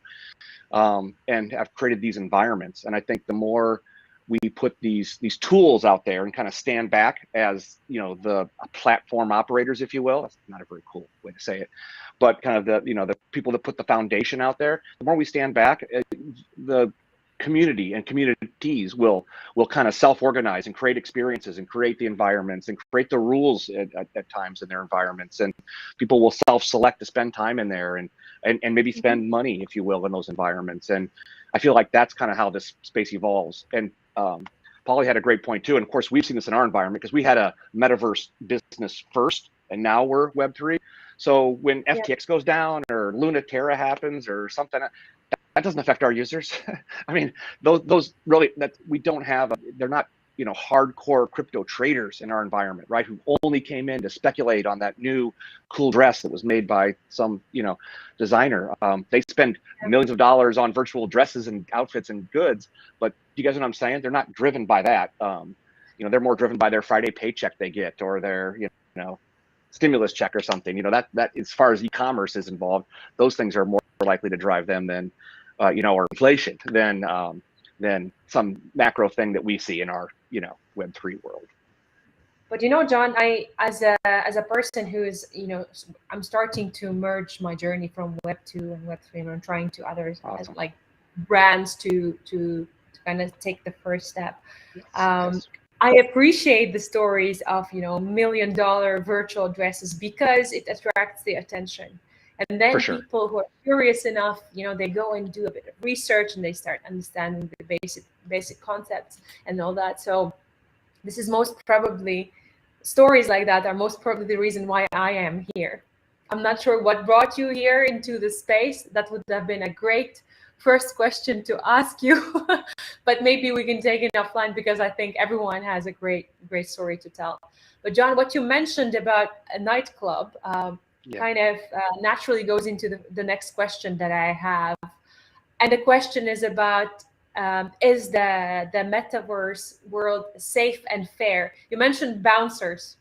and have created these environments. And I think the more we put these tools out there and kind of stand back as, the platform operators, if you will, that's not a very cool way to say it, but kind of the people that put the foundation out there, the more we stand back, the community and communities will kind of self-organize and create experiences and create the environments and create the rules at times in their environments, and people will self-select to spend time in there and maybe spend money, if you will, in those environments. And I feel like that's kind of how this space evolves. And Polly had a great point too, and of course we've seen this in our environment because we had a metaverse business first and now we're Web3. So when FTX goes down or Luna Terra happens or something, that doesn't affect our users. I mean, those really, that we don't have, they're not, hardcore crypto traders in our environment, right? Who only came in to speculate on that new cool dress that was made by some, designer. They spend millions of dollars on virtual dresses and outfits and goods, but you guys know what I'm saying? They're not driven by that. They're more driven by their Friday paycheck they get, or their, stimulus check or something. That as far as e-commerce is involved, those things are more likely to drive them than or inflation than some macro thing that we see in our Web3 world. But John, I as a person who is I'm starting to merge my journey from Web 2 and Web 3, and I'm trying to others Awesome. like brands to kind of take the first step. Yes. I appreciate the stories of $1 million virtual dresses because it attracts the attention. And then people who are curious enough, they go and do a bit of research and they start understanding the basic concepts and all that. So this is most probably, stories like that are most probably the reason why I am here. I'm not sure what brought you here into the space. That would have been a great first question to ask you, but maybe we can take it offline because I think everyone has a great story to tell. But John, what you mentioned about a nightclub, kind of naturally goes into the next question that I have. And the question is about, is the metaverse world safe and fair? You mentioned bouncers.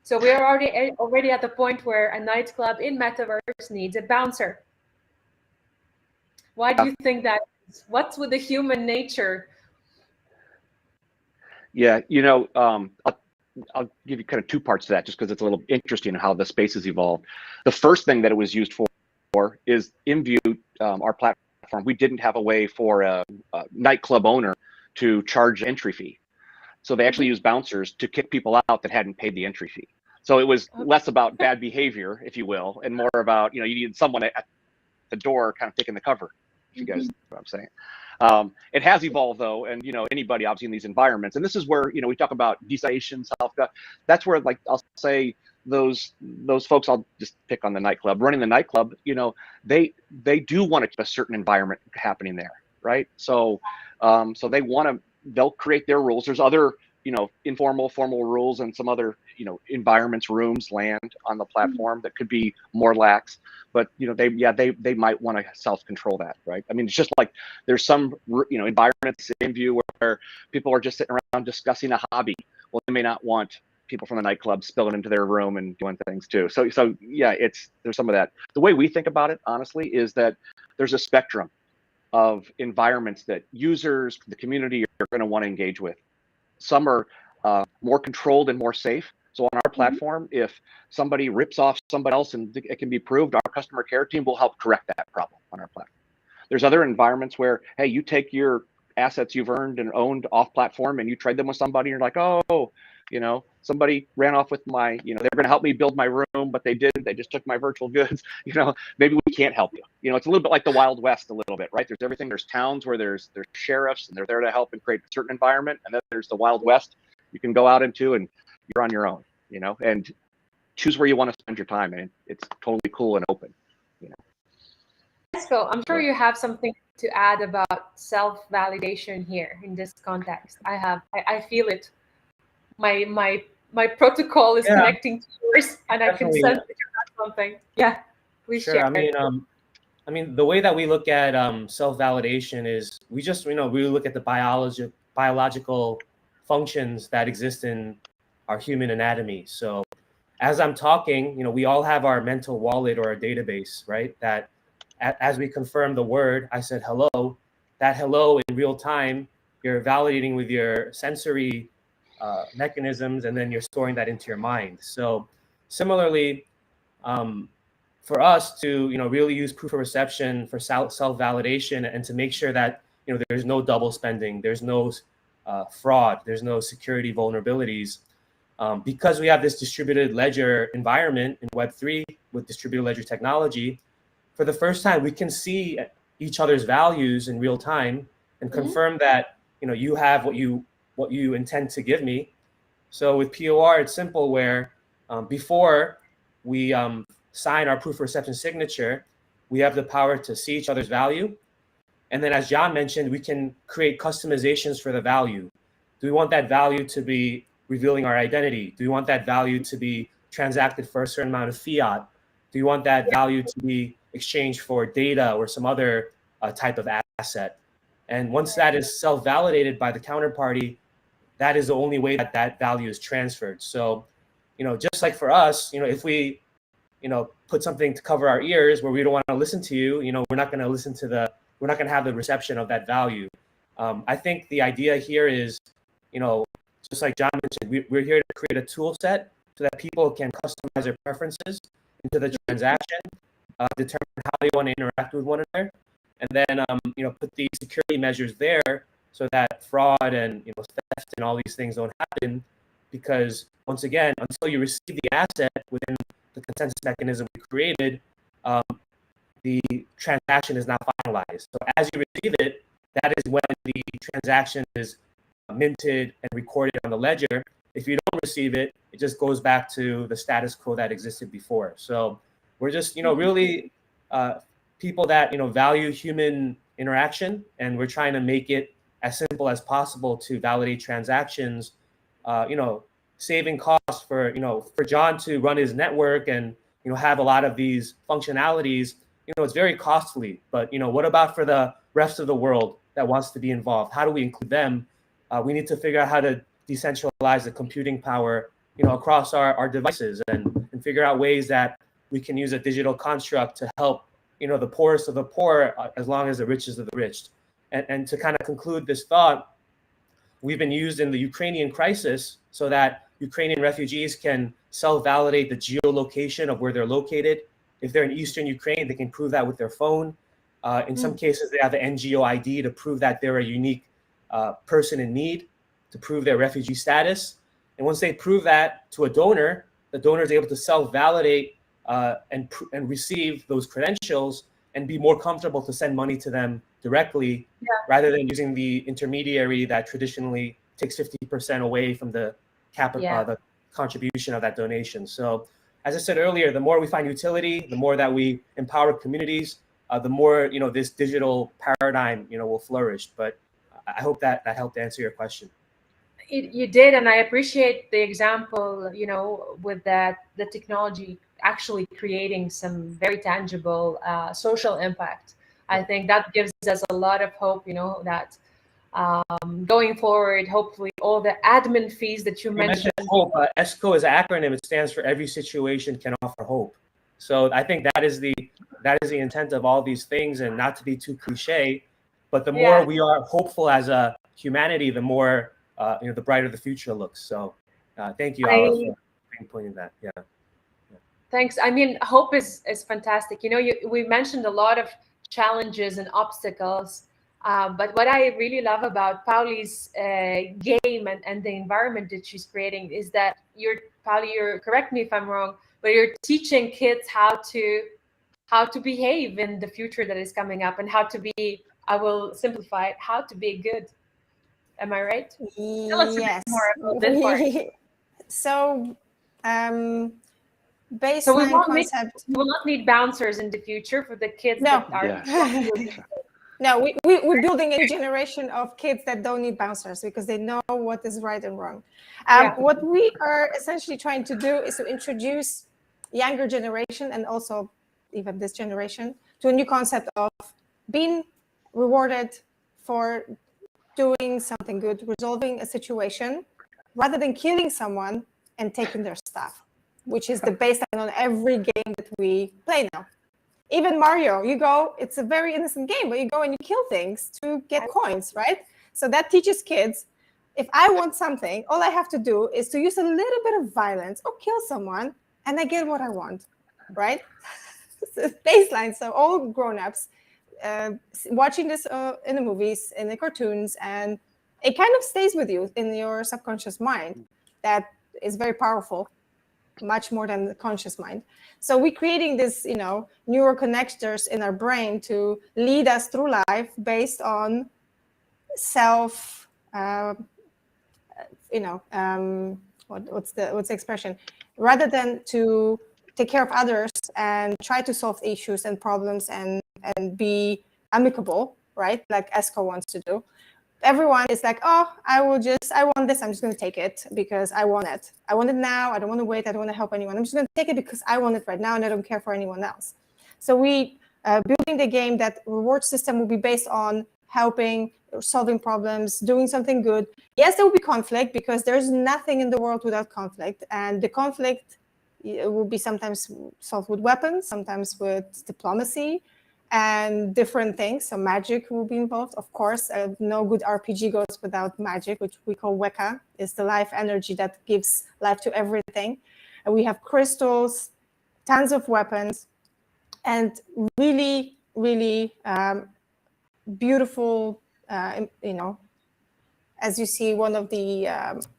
So we are already at the point where a nightclub in Metaverse needs a bouncer. Why do you think that is? What's with the human nature? Yeah, I'll give you kind of two parts to that, just because it's a little interesting how the space has evolved. The first thing that it was used for is InView, our platform. We didn't have a way for a nightclub owner to charge entry fee. So they actually used bouncers to kick people out that hadn't paid the entry fee. So it was less about bad behavior, if you will, and more about, you needed someone at the door kind of taking the cover, if you guys know what I'm saying. It has evolved though, and anybody obviously in these environments, and this is where we talk about decentralization, that's where, like, I'll say those folks, I'll just pick on the nightclub, running the nightclub, they do want to keep a certain environment happening there, right? So they'll create their rules. There's other informal, formal rules, and some other environments, rooms, land on the platform that could be more lax. But they might want to self-control that, right? I mean, it's just like there's some environments in view where people are just sitting around discussing a hobby. Well, they may not want people from the nightclub spilling into their room and doing things too. So yeah, there's some of that. The way we think about it, honestly, is that there's a spectrum of environments that users, the community, are going to want to engage with. Some are more controlled and more safe. So on our platform, if somebody rips off somebody else and it can be proved, our customer care team will help correct that problem on our platform. There's other environments where, hey, you take your assets you've earned and owned off platform and you trade them with somebody, and you're like, oh, somebody ran off with my, they're going to help me build my room, but they didn't. They just took my virtual goods. Maybe we can't help you. It's a little bit like the Wild West a little bit, right? There's everything. There's towns where there's sheriffs and they're there to help and create a certain environment. And then there's the Wild West you can go out into and you're on your own, and choose where you want to spend your time. And it's totally cool and open, Phil, I'm sure you have something to add about self-validation here in this context. I feel it. My protocol is connecting to yours, and I can sense that you have something. Yeah, please share. I mean, the way that we look at self-validation is we just, we look at the biological functions that exist in our human anatomy. So as I'm talking, we all have our mental wallet or a database, right? That as we confirm the word, I said hello, that hello in real time, you're validating with your sensory mechanisms, and then you're storing that into your mind. So similarly, for us to really use proof of reception for self-validation and to make sure that there's no double spending, there's no fraud, there's no security vulnerabilities, because we have this distributed ledger environment in Web3 with distributed ledger technology. For the first time, we can see each other's values in real time and confirm that you have what you intend to give me. So with POR, it's simple, where before we sign our proof of reception signature, we have the power to see each other's value. And then, as John mentioned, we can create customizations for the value. Do we want that value to be revealing our identity? Do we want that value to be transacted for a certain amount of fiat? Do you want that value to be exchanged for data or some other type of asset? And once that is self-validated by the counterparty, that is the only way that that value is transferred. So, just like for us, if we, put something to cover our ears where we don't want to listen to you, we're not going to have the reception of that value. I think the idea here is, just like John mentioned, we're here to create a tool set so that people can customize their preferences into the transaction, determine how they want to interact with one another, and then put these security measures there so that fraud and theft and all these things don't happen. Because once again, until you receive the asset within the consensus mechanism we created, the transaction is not finalized. So as you receive it, that is when the transaction is minted and recorded on the ledger. If you don't receive it, it just goes back to the status quo that existed before. So we're just, really people that, value human interaction, and we're trying to make it as simple as possible to validate transactions, saving costs for John to run his network and, have a lot of these functionalities. It's very costly, but, what about for the rest of the world that wants to be involved? How do we include them? We need to figure out how to decentralize the computing power across our devices and figure out ways that we can use a digital construct to help, the poorest of the poor, as long as the richest of the rich. And to kind of conclude this thought, we've been used in the Ukrainian crisis so that Ukrainian refugees can self-validate the geolocation of where they're located. If they're in Eastern Ukraine, they can prove that with their phone. In some cases, they have the NGO ID to prove that they're a unique person in need, to prove their refugee status. And once they prove that to a donor, the donor is able to self-validate and receive those credentials and be more comfortable to send money to them directly, rather than using the intermediary that traditionally takes 50% away from the the contribution of that donation. So, as I said earlier, the more we find utility, the more that we empower communities, the more this digital paradigm will flourish. But I hope that helped answer your question. You did, and I appreciate the example, with that the technology actually creating some very tangible social impact. I think that gives us a lot of hope, that going forward, hopefully all the admin fees that you mentioned. Hope. ESCO is an acronym. It stands for Every Situation Can Offer Hope. So I think that is the intent of all these things, and not to be too cliche, but the more we are hopeful as a humanity, the more the brighter the future looks. So thank you, Ala, for pinpointing that. Yeah. Thanks. I mean, hope is fantastic. We mentioned a lot of challenges and obstacles, but what I really love about Pauli's game and the environment that she's creating is that Pauli, correct me if I'm wrong, but you're teaching kids how to behave in the future that is coming up, and how to be, I will simplify it, how to be good. Am I right? Tell us a bit more about this part. So, baseline So we will not need bouncers in the future for the kids that are. No, we're building a generation of kids that don't need bouncers because they know what is right and wrong. What we are essentially trying to do is to introduce younger generation, and also even this generation, to a new concept of being rewarded for doing something good, resolving a situation, rather than killing someone and taking their stuff, which is the baseline on every game that we play now. Even Mario, it's a very innocent game, but you go and you kill things to get coins, right? So that teaches kids, if I want something, all I have to do is to use a little bit of violence or kill someone, and I get what I want, right? It's baseline. So all grown-ups watching this in the movies, in the cartoons, and it kind of stays with you in your subconscious mind. That is very powerful, much more than the conscious mind. So we're creating this, neural connectors in our brain to lead us through life based on self, what's the expression? Rather than to take care of others and try to solve issues and problems and be amicable, right? Like ESCO wants to do. Everyone is like, oh, I want this. I'm just going to take it because I want it. I want it now. I don't want to wait. I don't want to help anyone. I'm just going to take it because I want it right now, and I don't care for anyone else. So we building the game that reward system will be based on helping, solving problems, doing something good. Yes, there will be conflict because there's nothing in the world without conflict, and the conflict will be sometimes solved with weapons, sometimes with diplomacy, and different things. So magic will be involved, of course. No good RPG goes without magic, which we call Weka. It's the life energy that gives life to everything. And we have crystals, tons of weapons, and really, really beautiful, as you see, one of the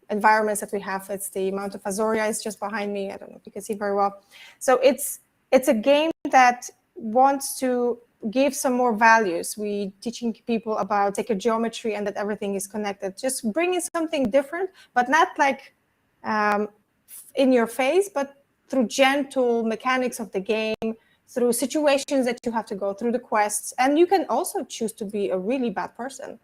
environments that we have, it's the Mount of Azoria is just behind me. I don't know if you can see very well. So it's a game that wants to give some more values. We teaching people about sacred geometry and that everything is connected. Just bringing something different, but not like in your face, but through gentle mechanics of the game, through situations that you have to go through, the quests. And you can also choose to be a really bad person.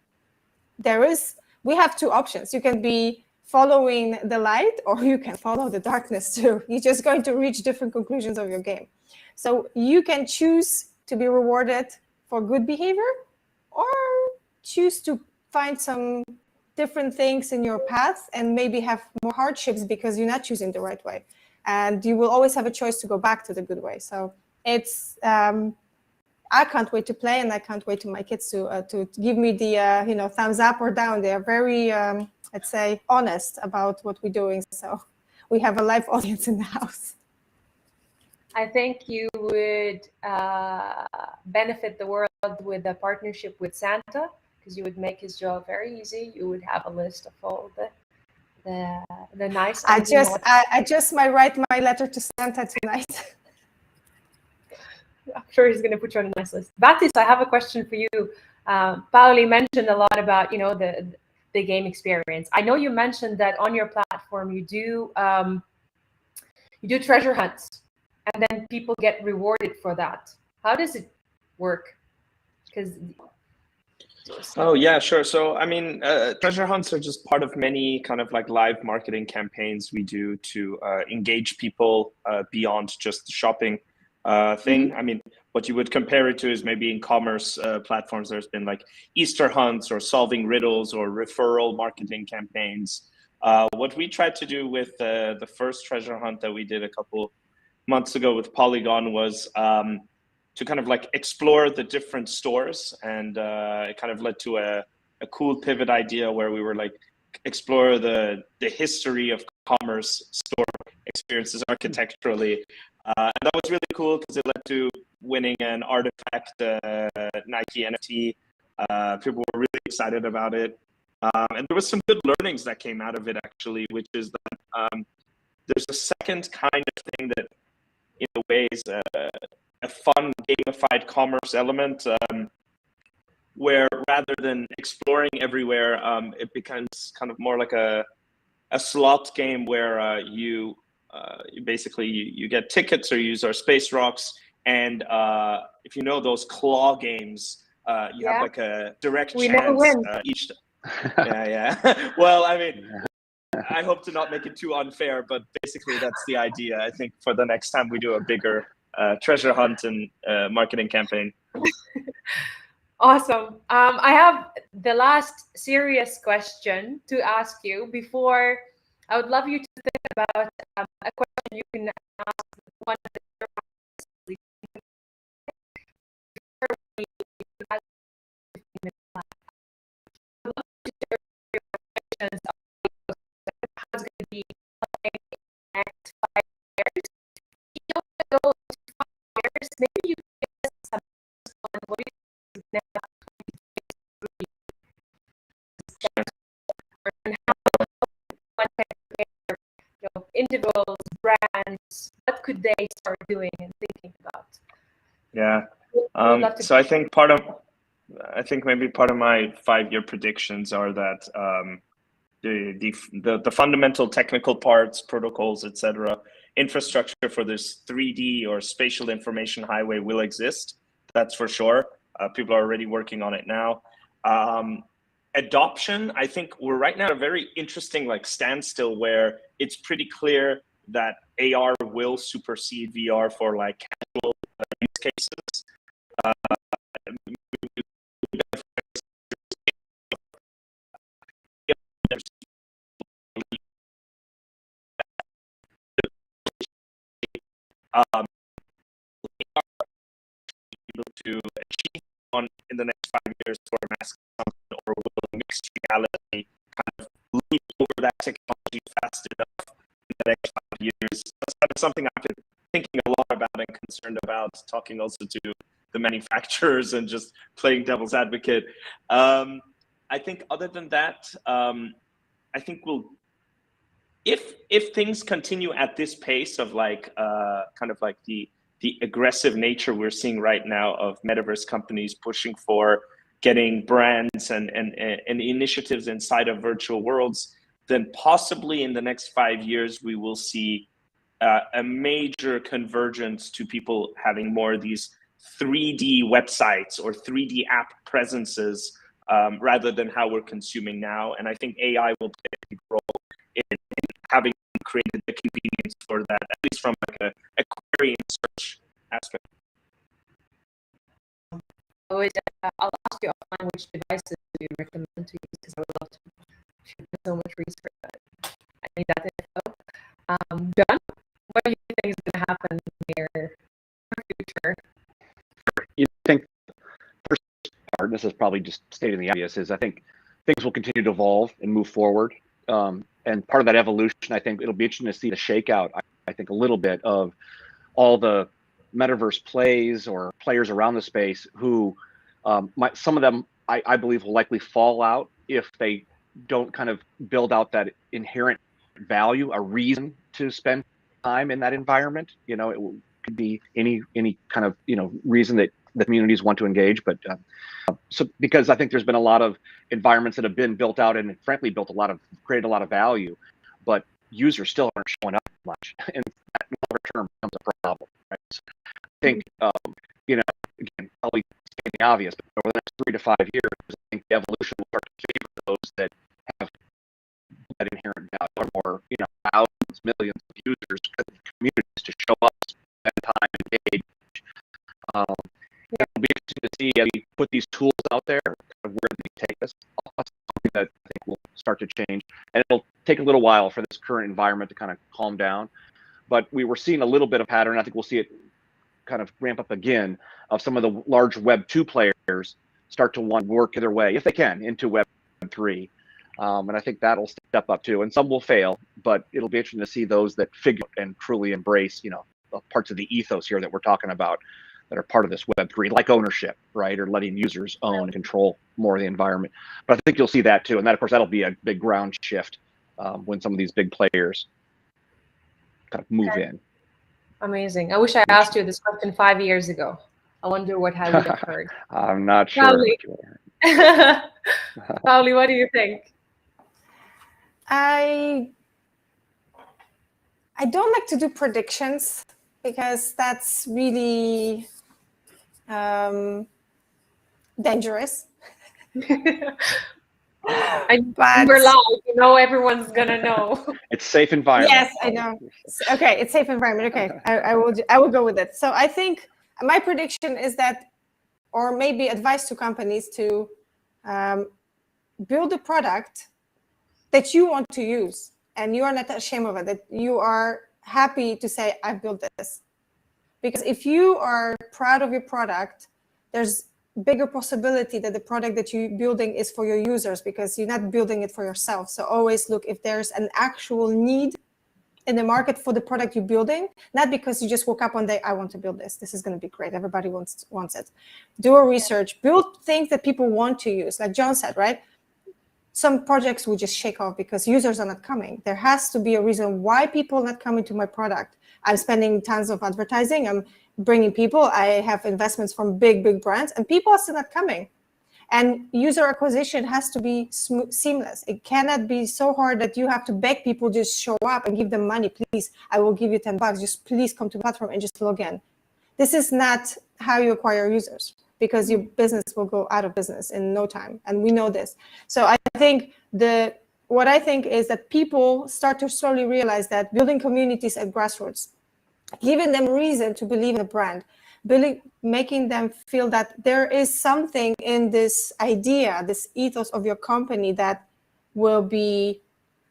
We have two options. You can be following the light, or you can follow the darkness too. You're just going to reach different conclusions of your game. So you can choose to be rewarded for good behavior, or choose to find some different things in your path and maybe have more hardships because you're not choosing the right way. And you will always have a choice to go back to the good way. So it's, I can't wait to play, and I can't wait to my kids to give me the thumbs up or down. They are very, let's say, honest about what we're doing. So we have a live audience in the house. I think you would benefit the world with a partnership with Santa, because you would make his job very easy. You would have a list of all the nice. I just might write my letter to Santa tonight. I'm sure he's going to put you on a nice list. Batis, I have a question for you. Pauli mentioned a lot about the game experience. I know you mentioned that on your platform you do treasure hunts, and then people get rewarded for that. How does it work? Because oh yeah, sure. So I mean, treasure hunts are just part of many kind of like live marketing campaigns we do to engage people beyond just the shopping thing. I mean, what you would compare it to is maybe in commerce platforms, there's been like Easter hunts or solving riddles or referral marketing campaigns. What we tried to do with the first treasure hunt that we did a couple months ago with Polygon was to kind of like explore the different stores, and it kind of led to a cool pivot idea where we were like explore the history of commerce store experiences architecturally. And that was really cool because it led to winning an artifact Nike NFT. People were really excited about it. And there was some good learnings that came out of it actually, which is that there's a second kind of thing that in a way is a fun gamified commerce element where rather than exploring everywhere, it becomes kind of more like a slot game where you basically you get tickets or use our space rocks, and if you know those claw games, you have like a direct chance each. Yeah. Well, I mean, I hope to not make it too unfair, but basically that's the idea. I think for the next time we do a bigger treasure hunt and marketing campaign. Awesome. I have the last serious question to ask you before. I would love you to think about a question you can ask one of the how's going to be next 5 years. You don't go to 5 years. Maybe you can get some on what is next individuals, brands, what could they start doing and thinking about? Yeah. So I think maybe part of my 5-year predictions are that the fundamental technical parts, protocols, etc., infrastructure for this 3D or spatial information highway will exist. That's for sure. People are already working on it now. Adoption, I think we're right now at a very interesting like standstill where it's pretty clear that AR will supersede VR for like casual use cases. Able to achieve on in the next 5 years for mass consumption, or will mixed reality kind of leap over that technology fast enough in the next 5 years? That's something I've been thinking a lot about and concerned about, talking also to the manufacturers and just playing devil's advocate. I think other than that, I think if things continue at this pace of like kind of like the aggressive nature we're seeing right now of metaverse companies pushing for getting brands and initiatives inside of virtual worlds, then possibly in the next 5 years we will see a major convergence to people having more of these 3D websites or 3D app presences rather than how we're consuming now. And I think AI will play a big role in having created the convenience for that, at least from like a query and search aspect. I'll ask you offline which devices do you recommend to use, because I would love to increase further. I think that's info. John, what do you think is going to happen in the near future? You think first part, this is probably just stating the obvious, is I think things will continue to evolve and move forward. And part of that evolution, I think it'll be interesting to see the shakeout, I think, a little bit of all the metaverse plays or players around the space who some of them I believe will likely fall out if they don't kind of build out that inherent value, a reason to spend time in that environment. You know, it could be any kind of, you know, reason that the communities want to engage, but so because I think there's been a lot of environments that have been built out and frankly created a lot of value, but users still aren't showing up much, and that longer term becomes a problem, right? So I think you know, again, probably stating the obvious, but over the next 3 to 5 years, I think the evolution will start to favor those that have that inherent value, or you know, thousands, millions of users, communities to show up, spend time, engage. It'll be interesting to see as we put these tools out there, kind of where they take us. That's something that I think will start to change, and it'll take a little while for this current environment to kind of calm down. But we were seeing a little bit of pattern. I think we'll see it kind of ramp up again, of some of the large Web 2 players start to want to work their way, if they can, into Web 3. And I think that'll step up too. And some will fail, but it'll be interesting to see those that figure and truly embrace, you know, parts of the ethos here that we're talking about, that are part of this Web3, like ownership, right? Or letting users own and control more of the environment. But I think you'll see that too. And that, of course, that'll be a big ground shift when some of these big players kind of move in. Amazing. I wish I asked you this question 5 years ago. I wonder what I would have heard. I'm not sure. Pauli. Pauli, what do you think? I don't like to do predictions because that's really dangerous. We're live, you know, everyone's gonna know. It's safe environment. Yes, I know. Okay, it's safe environment. Okay, I will go with it. So I think my prediction is that, or maybe advice to companies to build a product that you want to use and you are not ashamed of it, that you are happy to say, I've built this. Because if you are proud of your product, there's bigger possibility that the product that you're building is for your users, because you're not building it for yourself. So always look if there's an actual need in the market for the product you're building, not because you just woke up one day, I want to build this. This is going to be great. Everybody wants it. Do a research, build things that people want to use. Like John said, right? Some projects will just shake off because users are not coming. There has to be a reason why people are not coming to my product. I'm spending tons of advertising. I'm bringing people. I have investments from big brands, and people are still not coming. And user acquisition has to be seamless. It cannot be so hard that you have to beg people just show up and give them money. Please, I will give you $10. Just please come to the platform and just log in. This is not how you acquire users, because your business will go out of business in no time. And we know this. So I think what I think is that people start to slowly realize that building communities at grassroots, giving them reason to believe in a brand, making them feel that there is something in this idea, this ethos of your company that will be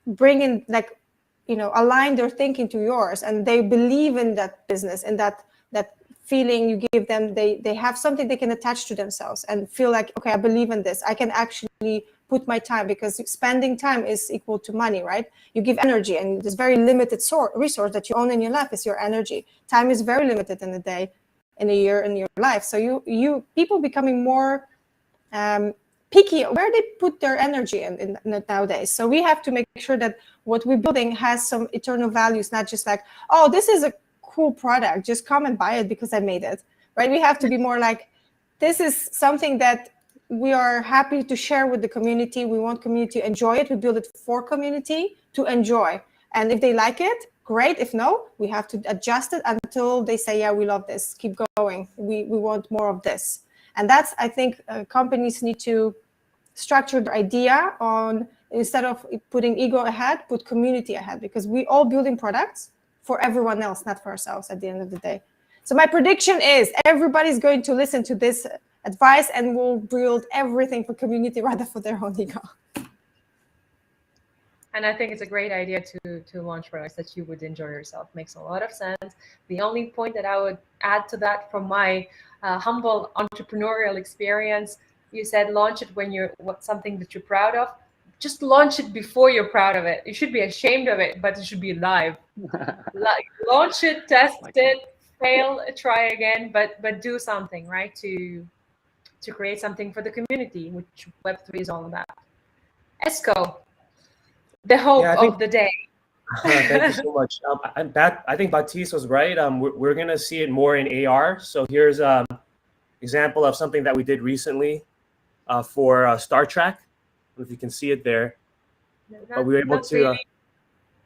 bringing, like, you know, align their thinking to yours, and they believe in that business and that feeling you give them. They have something they can attach to themselves and feel like, okay, I believe in this. I can actually put my time, because spending time is equal to money, right? You give energy, and this very limited resource that you own in your life is your energy. Time is very limited in a day, in a year, in your life. So people becoming more picky where they put their energy in nowadays. So we have to make sure that what we're building has some eternal values, not just like, oh, this is a cool product, just come and buy it because I made it, right? We have to be more like, this is something that we are happy to share with the community. We want community to enjoy it. We build it for community to enjoy. And if they like it, great. If no, we have to adjust it until they say, yeah, we love this. Keep going. We want more of this. And that's, I think, companies need to structure their idea on, instead of putting ego ahead, put community ahead, because we all building products for everyone else, not for ourselves at the end of the day. So my prediction is everybody's going to listen to this advice and will build everything for community rather for their own ego. And I think it's a great idea to launch products that you would enjoy yourself. Makes a lot of sense. The only point that I would add to that from my humble entrepreneurial experience, you said launch it when you're something that you're proud of. Just launch it before you're proud of it. You should be ashamed of it, but it should be live. Launch it, test it, fail, try again, but do something, right? To create something for the community, which Web3 is all about. Esco, the hope of the day. Thank you so much. I think Baptiste was right. We're going to see it more in AR. So here's an example of something that we did recently for Star Trek. I don't know if you can see it there. But we were able to,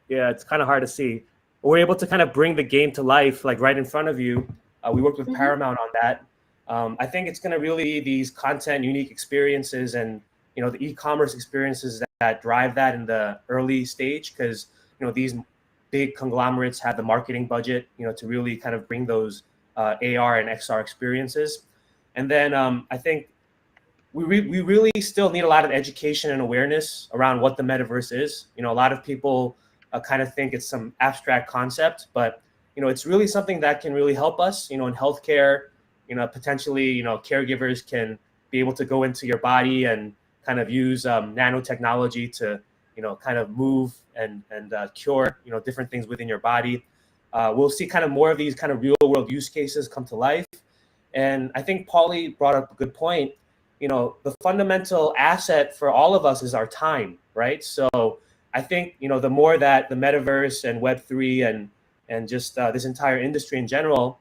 yeah, it's kind of hard to see. But we're able to kind of bring the game to life, like right in front of you. We worked with Paramount on that. I think it's going to really be these content unique experiences and, you know, the e-commerce experiences that drive that in the early stage, because, you know, these big conglomerates have the marketing budget, you know, to really kind of bring those AR and XR experiences. And then I think we really still need a lot of education and awareness around what the metaverse is. You know, a lot of people kind of think it's some abstract concept, but, you know, it's really something that can really help us, you know, in healthcare. You know, potentially, you know, caregivers can be able to go into your body and kind of use nanotechnology to, you know, kind of move and cure, you know, different things within your body. We'll see kind of more of these kind of real world use cases come to life. And I think Paulie brought up a good point. You know, the fundamental asset for all of us is our time, right? So I think, you know, the more that the metaverse and Web3 and just this entire industry in general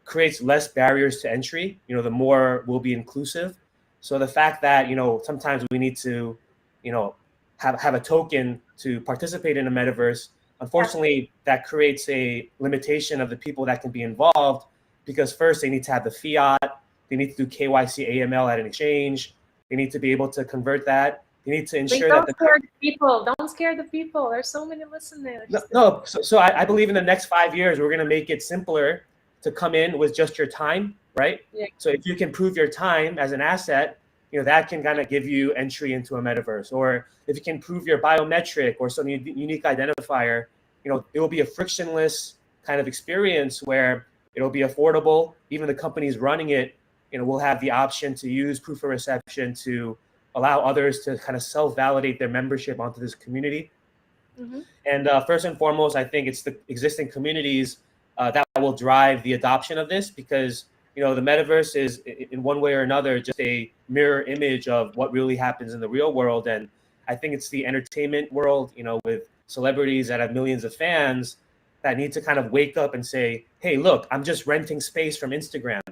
creates less barriers to entry, you know, the more we'll be inclusive. So the fact that, you know, sometimes we need to, you know, have a token to participate in a metaverse, unfortunately, that creates a limitation of the people that can be involved, because first they need to have the fiat, they need to do KYC AML at an exchange, they need to be able to convert that. They need to ensure don't that scare the people. Don't scare the people. There's so many listeners. No. So I believe in the next 5 years, we're going to make it simpler to come in with just your time, right? Yeah. So if you can prove your time as an asset, you know, that can kind of give you entry into a metaverse. Or if you can prove your biometric or some unique identifier, you know, it will be a frictionless kind of experience where it'll be affordable. Even the companies running it, you know, will have the option to use proof of reception to allow others to kind of self-validate their membership onto this community. And first and foremost, I think it's the existing communities that will drive the adoption of this, because, you know, the metaverse is in one way or another just a mirror image of what really happens in the real world. And I think it's the entertainment world, you know, with celebrities that have millions of fans that need to kind of wake up and say, hey, look, I'm just renting space from Instagram.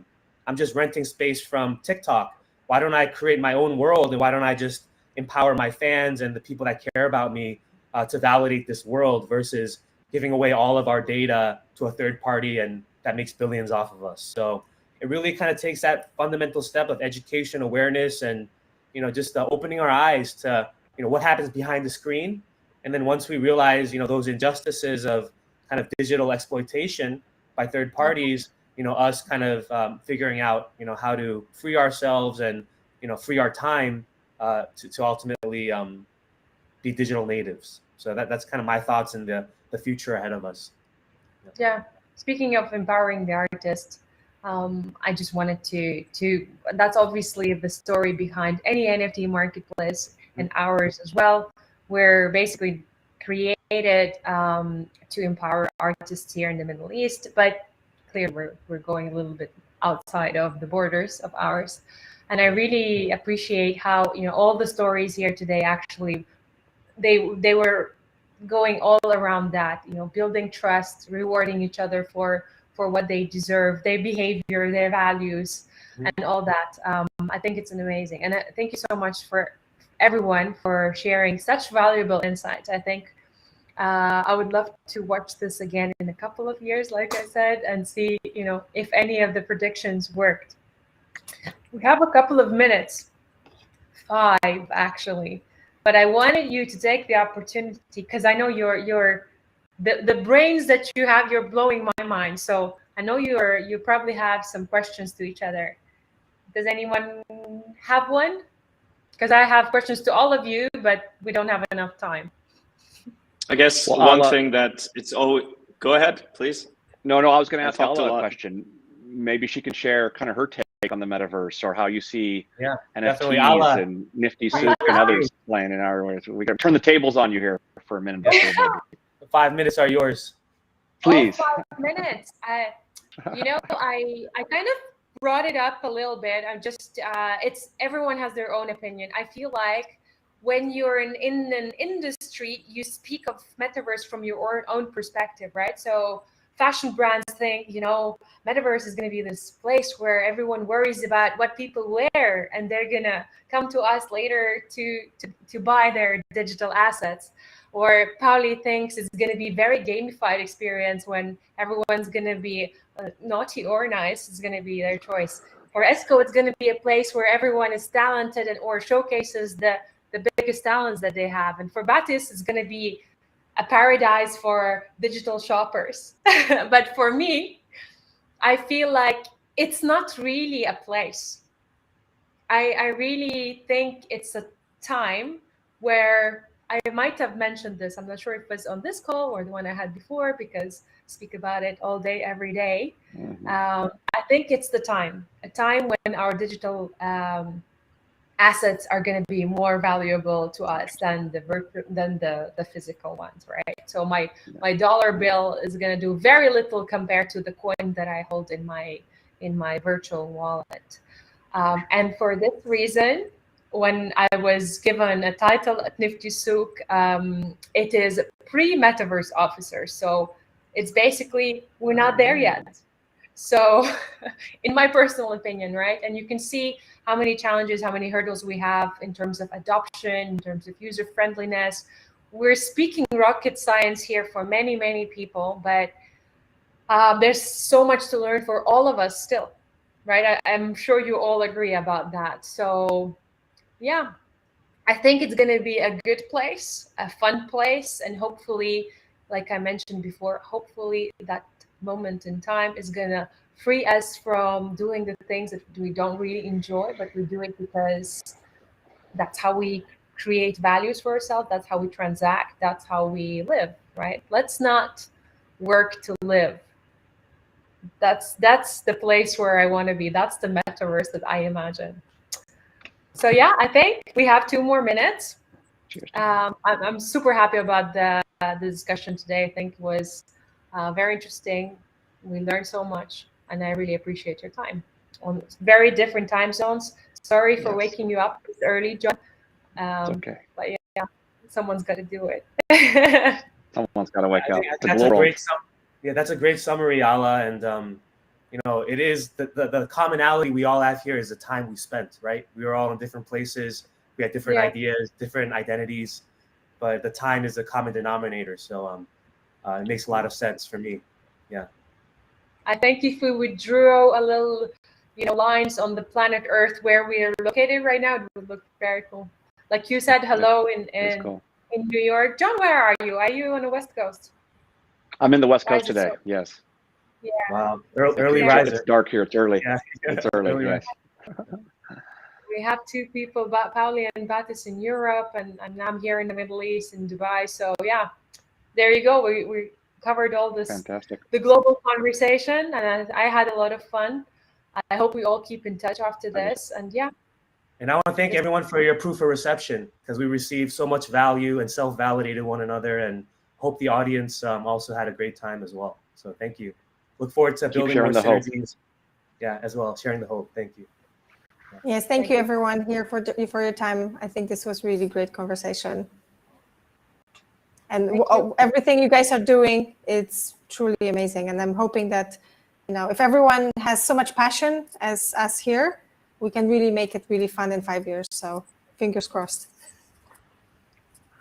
I'm just renting space from TikTok. Why don't I create my own world? And why don't I just empower my fans and the people that care about me to validate this world, versus giving away all of our data to a third party and that makes billions off of us. So it really kind of takes that fundamental step of education, awareness, and, you know, just opening our eyes to, you know, what happens behind the screen. And then once we realize, you know, those injustices of kind of digital exploitation by third parties, you know, us kind of figuring out, you know, how to free ourselves and, you know, free our time to ultimately be digital natives. So that's kind of my thoughts in the future ahead of us. Yeah. Speaking of empowering the artist, I just wanted to that's obviously the story behind any NFT marketplace and ours as well. We're basically created to empower artists here in the Middle East, but clearly we're going a little bit outside of the borders of ours. And I really appreciate how, you know, all the stories here today actually they were going all around that, you know, building trust, rewarding each other for what they deserve, their behavior, their values, and all that. I think it's an amazing, and thank you so much for everyone for sharing such valuable insights. I think I would love to watch this again in a couple of years, like I said, and see, you know, if any of the predictions worked. We have a couple of minutes, 5 actually, but I wanted you to take the opportunity, because I know the brains that you have, you're blowing my mind. So I know you probably have some questions to each other. Does anyone have one? Because I have questions to all of you, but we don't have enough time. I guess Well, one Ala, thing that it's always. Go ahead, please. no, I was going to I ask talked a Ala a lot. question. Maybe she could share kind of her take on the metaverse or how you see Yeah, definitely. NFTs and Nifty Soup and others playing in our ways. We got to turn the tables on you here for a minute or two, maybe. The 5 minutes are yours. Please. Oh, 5 minutes. I kind of brought it up a little bit. I'm just it's everyone has their own opinion. I feel like when you're in an industry, you speak of metaverse from your own perspective, right? So fashion brands think, metaverse is going to be this place where everyone worries about what people wear, and they're going to come to us later to buy their digital assets. Or Pauli thinks it's going to be very gamified experience when everyone's going to be naughty or nice. It's going to be their choice. For Esco, it's going to be a place where everyone is talented or showcases the biggest talents that they have. And for Batis, it's going to be a paradise for digital shoppers. But for me, I feel like it's not really a place. I really think it's a time where I might have mentioned this. I'm not sure if it was on this call or the one I had before, because I speak about it all day, every day. I think it's a time when our digital assets are going to be more valuable to us than the physical ones, right? So my dollar bill is going to do very little compared to the coin that I hold in my virtual wallet. And for this reason, when I was given a title at Nifty Souk, it is pre-metaverse officer. So it's basically, we're not there yet. So in my personal opinion, right? And you can see how many challenges, how many hurdles we have in terms of adoption, in terms of user friendliness. We're speaking rocket science here for many, many people, but there's so much to learn for all of us still, right? I'm sure you all agree about that. So yeah, I think it's going to be a good place, a fun place, and hopefully, like I mentioned before, hopefully that moment in time is going to free us from doing the things that we don't really enjoy, but we do it because that's how we create values for ourselves. That's how we transact. That's how we live, right? Let's not work to live. That's the place where I want to be. That's the metaverse that I imagine. So yeah, I think we have 2 more minutes. I'm super happy about the discussion today. I think it was very interesting. We learned so much, and I really appreciate your time on very different time zones. Sorry for waking you up this early, John. It's okay. But yeah, someone's got to do it. Someone's got to wake up. That's a great that's a great summary, Ala. And it is the commonality we all have here is the time we spent, right? We were all in different places. We had different ideas, different identities, but the time is the common denominator. So it makes a lot of sense for me. Yeah. I think if we would draw a little, lines on the planet Earth where we are located right now, it would look very cool. Like you said, hello in New York. John, where are you? Are you on the West Coast? I'm in the West Coast today. Yes. Yeah. Wow. Early riser. It's dark here. It's early. Yeah. It's early. Yes. We have 2 people, Pauli and Batis, in Europe, and I'm here in the Middle East, in Dubai. So yeah, there you go. We covered all this, fantastic, the global conversation, and I had a lot of fun. I hope we all keep in touch after this. And yeah. And I want to thank everyone for your proof of reception, because we received so much value and self-validated one another, and hope the audience also had a great time as well. So thank you. Look forward to building more synergies. Yeah, as well, sharing the hope. Thank you. Yes, thank you everyone here for your time. I think this was really great conversation. And everything you guys are doing, it's truly amazing. And I'm hoping that, if everyone has so much passion as us here, we can really make it really fun in 5 years. So fingers crossed.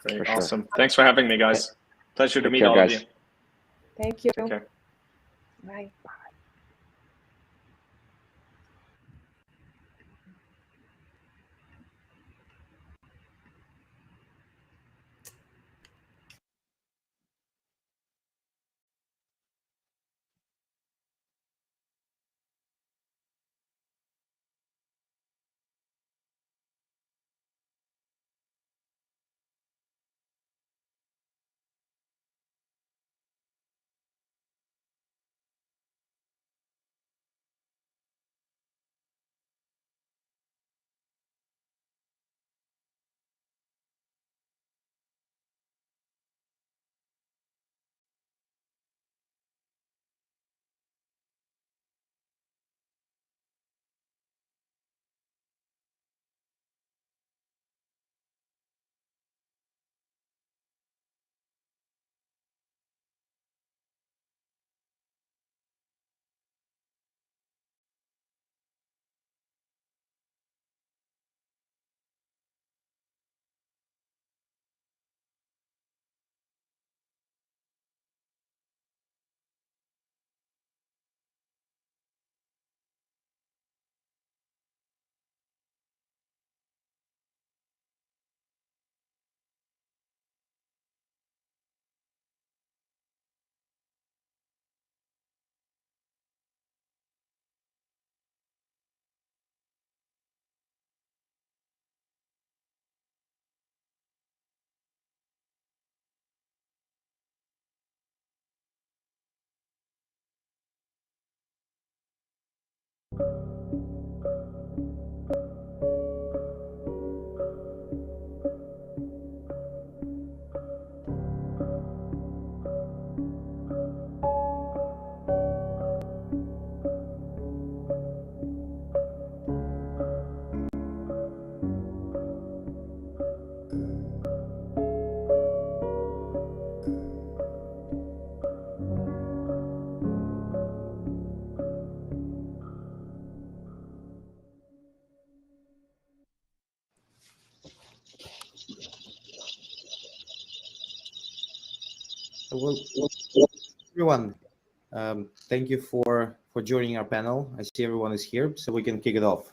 Great. Awesome. Thanks for having me, guys. Pleasure to meet all of you. Thank you. Take care. Bye. Well, everyone, thank you for joining our panel. I see everyone is here, so we can kick it off.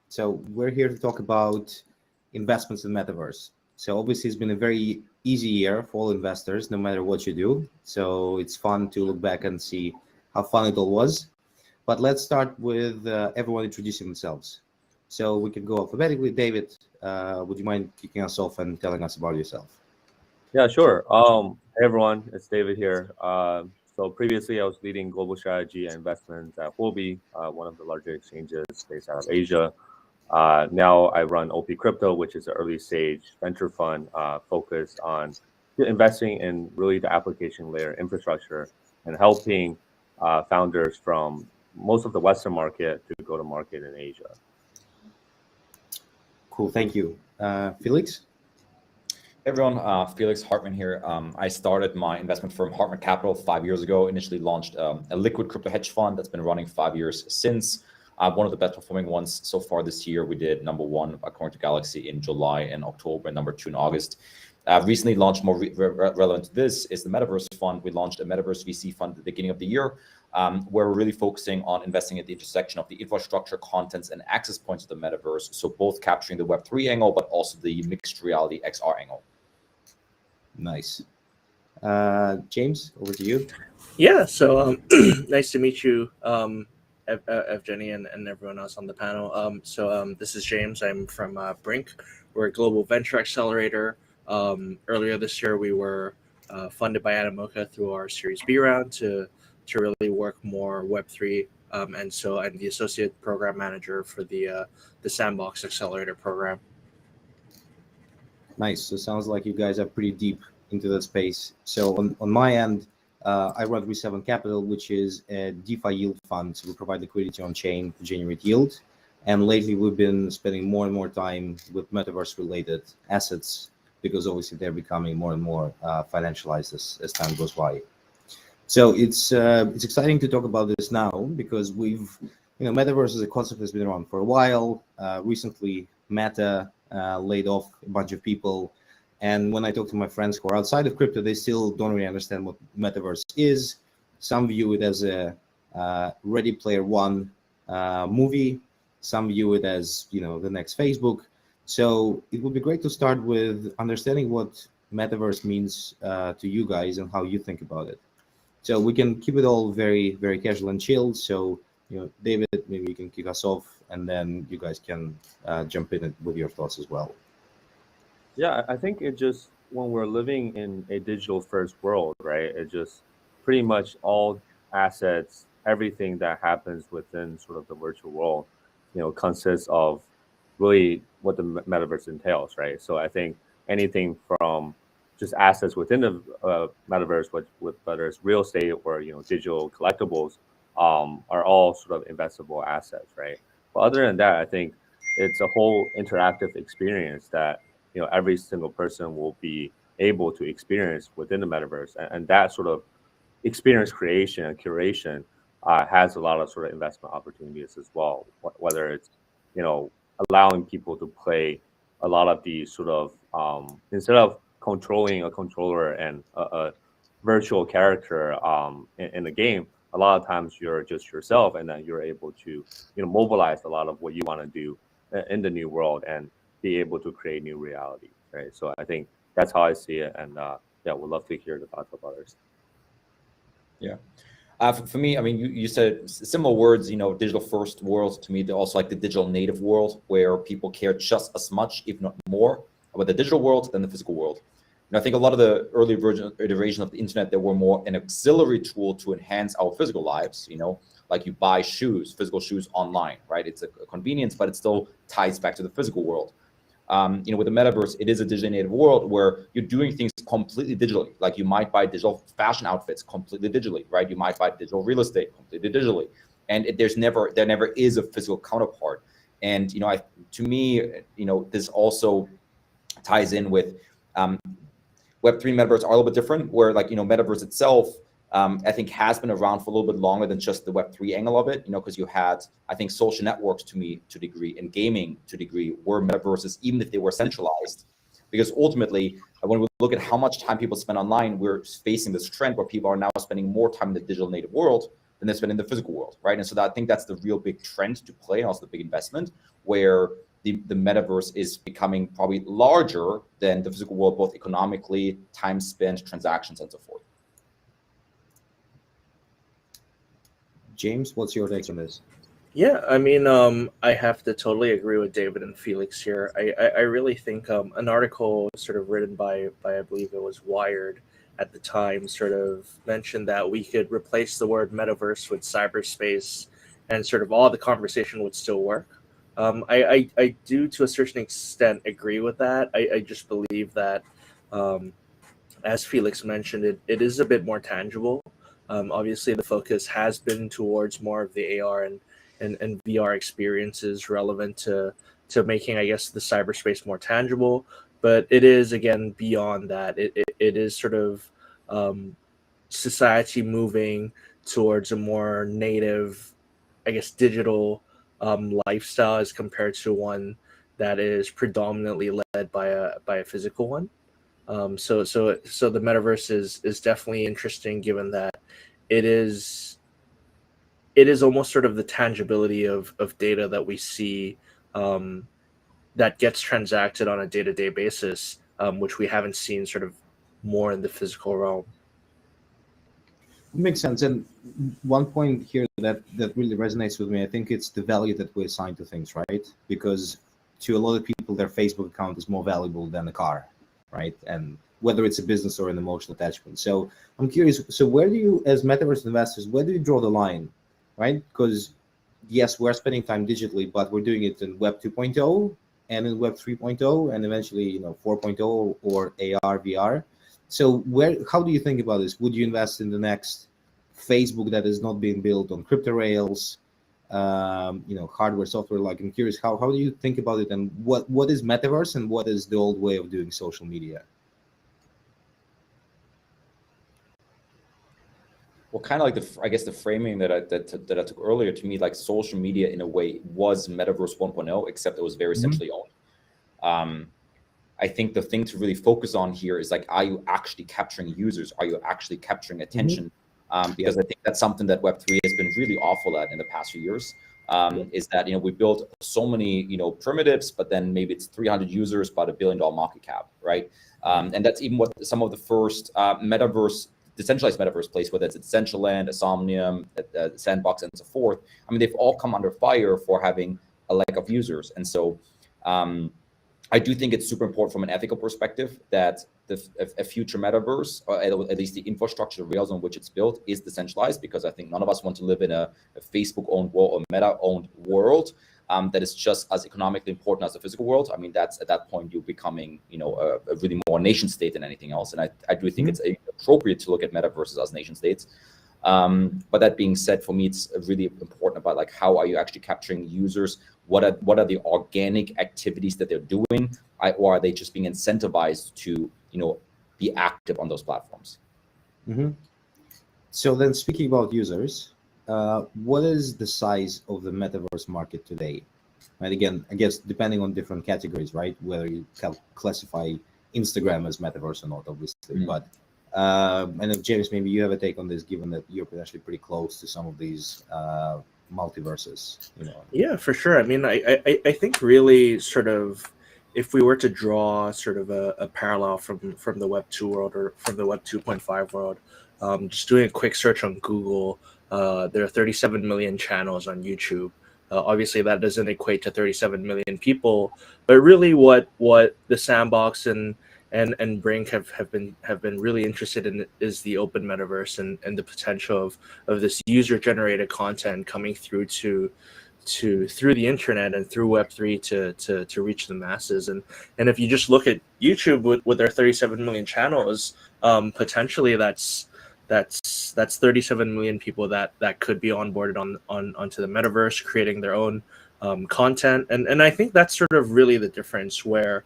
So we're here to talk about investments in Metaverse. So obviously it's been a very easy year for all investors, no matter what you do. So it's fun to look back and see how fun it all was. But let's start with everyone introducing themselves. So we can go alphabetically. David, would you mind kicking us off and telling us about yourself? Yeah, sure. Hey everyone, it's David here. So previously I was leading global strategy and investments at Huobi, one of the larger exchanges based out of Asia. Now I run OP Crypto, which is an early stage venture fund focused on investing in really the application layer infrastructure and helping founders from most of the Western market to go to market in Asia. Cool, thank you. Felix? Hey everyone, Felix Hartman here. I started my investment firm Hartman Capital 5 years ago, initially launched a liquid crypto hedge fund that's been running 5 years since. One of the best performing ones so far this year. We did #1 according to Galaxy in July and October, and #2 in August. Recently launched, more relevant to this, is the Metaverse Fund. We launched a Metaverse VC fund at the beginning of the year, where we're really focusing on investing at the intersection of the infrastructure, contents, and access points of the Metaverse. So both capturing the Web3 angle, but also the mixed reality XR angle. Nice. James, over to you. Yeah, so nice to meet you, Evgeny, and everyone else on the panel. This is James. I'm from Brink. We're a global venture accelerator. Earlier this year, we were funded by Animoca through our Series B round to really work more Web3, and the associate program manager for the Sandbox Accelerator program. Nice. So it sounds like you guys are pretty deep into that space. So on my end, I run 37 Capital, which is a DeFi yield fund. So we provide liquidity on chain to generate yield. And lately we've been spending more and more time with Metaverse related assets, because obviously they're becoming more and more financialized as time goes by. So it's exciting to talk about this now, because Metaverse is a concept that's been around for a while. Recently, Meta laid off a bunch of people. And when I talk to my friends who are outside of crypto, they still don't really understand what Metaverse is. Some view it as a Ready Player One movie. Some view it as the next Facebook. So it would be great to start with understanding what Metaverse means to you guys and how you think about it. So we can keep it all very, very casual and chilled. So David, maybe you can kick us off, and then you guys can jump in with your thoughts as well. Yeah, I think it just, when we're living in a digital first world, right, it just pretty much all assets, everything that happens within sort of the virtual world, consists of really what the metaverse entails, right? So I think anything from just assets within the metaverse, whether it's real estate or digital collectibles, are all sort of investable assets, right? But other than that, I think it's a whole interactive experience that every single person will be able to experience within the metaverse, and that sort of experience creation and curation has a lot of sort of investment opportunities as well. Whether it's allowing people to play a lot of these sort of instead of controlling a controller and a virtual character in the game, a lot of times you're just yourself, and then you're able to mobilize a lot of what you want to do in the new world and be able to create new reality, right? So I think that's how I see it, and yeah, we'd love to hear the thoughts of others. Yeah. For me, I mean, you said similar words, digital first world. To me, they're also like the digital native world, where people care just as much, if not more, about the digital world than the physical world. And I think a lot of the early iteration of the internet, they were more an auxiliary tool to enhance our physical lives, like you buy shoes, physical shoes online, right? It's a convenience, but it still ties back to the physical world. With the metaverse, it is a digitally native world where you're doing things completely digitally. Like you might buy digital fashion outfits completely digitally, right? You might buy digital real estate completely digitally, and there never is a physical counterpart. And to me, this also ties in with Web3 metaverse are a little bit different, where metaverse itself, I think has been around for a little bit longer than just the Web3 angle of it, because you had, I think, social networks to a degree, and gaming to a degree were metaverses, even if they were centralized. Because ultimately, when we look at how much time people spend online, we're facing this trend where people are now spending more time in the digital native world than they spend in the physical world, right? And so I think that's the real big trend to play, and also the big investment, where the metaverse is becoming probably larger than the physical world, both economically, time spent, transactions, and so forth. James, what's your take on this? Yeah, I mean, I have to totally agree with David and Felix here. I really think an article sort of written by I believe it was Wired at the time sort of mentioned that we could replace the word metaverse with cyberspace, and sort of all the conversation would still work. I do to a certain extent agree with that. I just believe that, as Felix mentioned, it is a bit more tangible. Obviously, the focus has been towards more of the AR and VR experiences relevant to making, I guess, the cyberspace more tangible. But it is, again, beyond that. It is sort of society moving towards a more native, I guess, digital lifestyle as compared to one that is predominantly led by a physical one. So the metaverse is definitely interesting, given that it is almost sort of the tangibility of data that we see that gets transacted on a day-to-day basis, which we haven't seen sort of more in the physical realm. Makes sense. And one point here that really resonates with me, I think it's the value that we assign to things, right? Because to a lot of people, their Facebook account is more valuable than a car, right? And whether it's a business or an emotional attachment. So I'm curious, so where do you, as metaverse investors, where do you draw the line, right? Because yes, we're spending time digitally, but we're doing it in Web 2.0 and in Web 3.0 and eventually, 4.0 or AR, VR. So how do you think about this? Would you invest in the next Facebook that is not being built on crypto rails, hardware, software? Like, I'm curious, how do you think about it, and what is metaverse and what is the old way of doing social media? Well, kind of like the framing that I took earlier, to me, like social media in a way was Metaverse 1.0, except it was very centrally owned. I think the thing to really focus on here is like, are you actually capturing users? Are you actually capturing attention? Because I think that's something that Web3 has been really awful at in the past few years. Is that we built so many primitives, but then maybe it's 300 users, but $1 billion market cap, right? And that's even what some of the first decentralized metaverse place, whether it's Decentraland, Somnium, Sandbox, and so forth. I mean, they've all come under fire for having a lack of users, and so. I do think it's super important from an ethical perspective that a future metaverse, or at least the infrastructure, the rails on which it's built, is decentralized, because I think none of us want to live in a Facebook-owned world or Meta-owned world that is just as economically important as the physical world. I mean, that's at that point you're becoming, a really more nation state than anything else. And I do think it's appropriate to look at metaverses as nation states. But that being said, for me, it's really important about like, how are you actually capturing users? What are the organic activities that they're doing, or are they just being incentivized to be active on those platforms? So then, speaking about users, what is the size of the metaverse market today? And again, I guess depending on different categories, right? Whether you classify Instagram as metaverse or not, obviously. But and if James, maybe you have a take on this, given that you're potentially pretty close to some of these multiverses. Yeah, for sure. I mean, I think really sort of, if we were to draw sort of a parallel from the Web 2 world or from the Web 2.5 world, just doing a quick search on Google, there are 37 million channels on YouTube. Obviously, that doesn't equate to 37 million people, but really what the Sandbox and and Brink have been really interested in is the open metaverse and the potential of this user generated content coming through through the internet and through Web3 to reach the masses. And if you just look at YouTube with their 37 million channels, potentially that's 37 million people that could be onboarded onto the metaverse, creating their own content. And I think that's sort of really the difference, where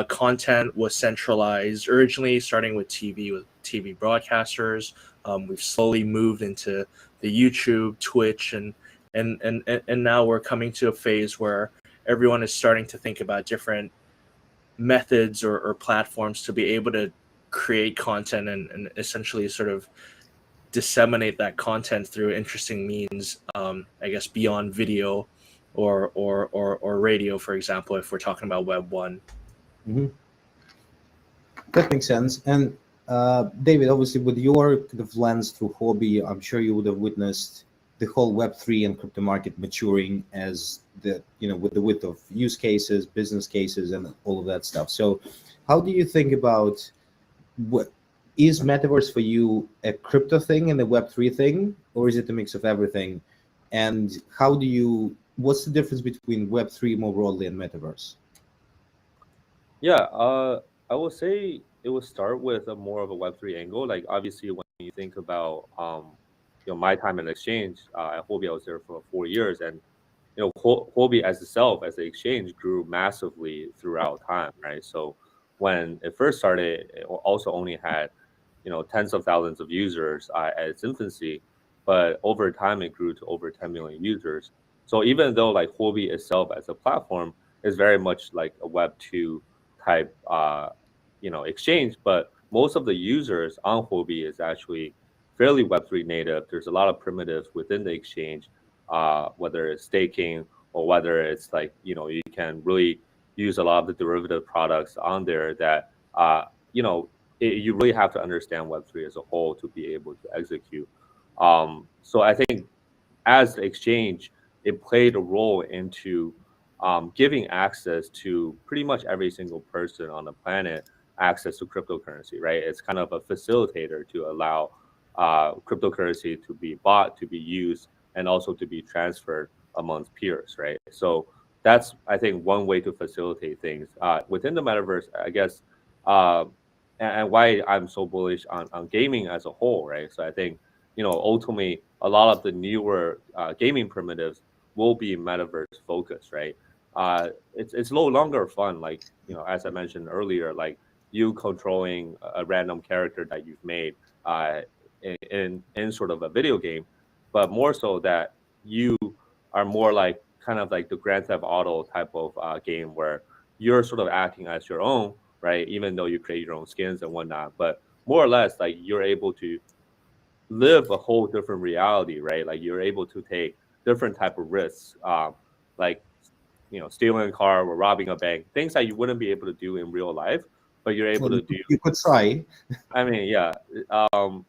content was centralized originally, starting with TV broadcasters. We've slowly moved into the YouTube, Twitch, and now we're coming to a phase where everyone is starting to think about different methods or platforms to be able to create content and essentially sort of disseminate that content through interesting means, I guess, beyond video or radio, for example, if we're talking about Web 1. Mm-hmm. That makes sense. And David, obviously, with your kind of lens through hobby, I'm sure you would have witnessed the whole Web3 and crypto market maturing as with the width of use cases, business cases, and all of that stuff. So how do you think about what is Metaverse for you, a crypto thing and a Web3 thing, or is it a mix of everything? And what's the difference between Web3 more broadly and Metaverse? Yeah, I will say it will start with a more of a Web3 angle. Like, obviously, when you think about my time in exchange at Huobi, I was there for 4 years, and Huobi as itself as an exchange grew massively throughout time, right? So when it first started, it also only had tens of thousands of users at its infancy, but over time it grew to over 10 million users. So even though like Huobi itself as a platform is very much like a Web 2 type exchange, but most of the users on Huobi is actually fairly Web3 native. There's a lot of primitives within the exchange, whether it's staking or whether it's like you can really use a lot of the derivative products on there that you really have to understand Web3 as a whole to be able to execute. So I think as the exchange, it played a role into giving access to pretty much every single person on the planet access to cryptocurrency, right? It's kind of a facilitator to allow cryptocurrency to be bought, to be used, and also to be transferred amongst peers, right? So that's, I think, one way to facilitate things. Within the metaverse, I guess, and why I'm so bullish on gaming as a whole, right? So I think, ultimately, a lot of the newer gaming primitives will be metaverse focused, right? It's no longer fun, like, as I mentioned earlier, like you controlling a random character that you've made in sort of a video game, but more so that you are more like kind of like the Grand Theft Auto type of game where you're sort of acting as your own, right? Even though you create your own skins and whatnot, but more or less like you're able to live a whole different reality, right? Like you're able to take different type of risks, like stealing a car or robbing a bank, things that you wouldn't be able to do in real life, but you're able to do. You could try. I mean, yeah.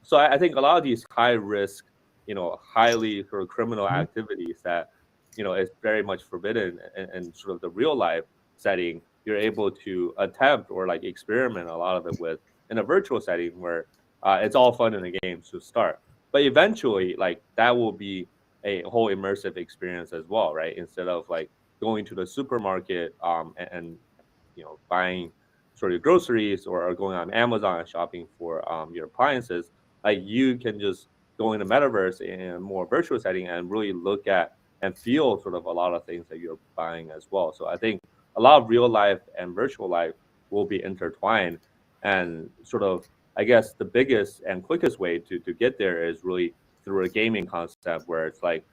So I think a lot of these high risk, highly sort of criminal activities that is very much forbidden in sort of the real life setting, you're able to attempt or like experiment a lot of it with in a virtual setting where it's all fun in the game to start. But eventually, like that will be a whole immersive experience as well, right? Instead of like going to the supermarket and buying sort of groceries or going on Amazon and shopping for your appliances, like you can just go in the metaverse in a more virtual setting and really look at and feel sort of a lot of things that you're buying as well. So I think a lot of real life and virtual life will be intertwined, and sort of, I guess, the biggest and quickest way to get there is really through a gaming concept where it's like,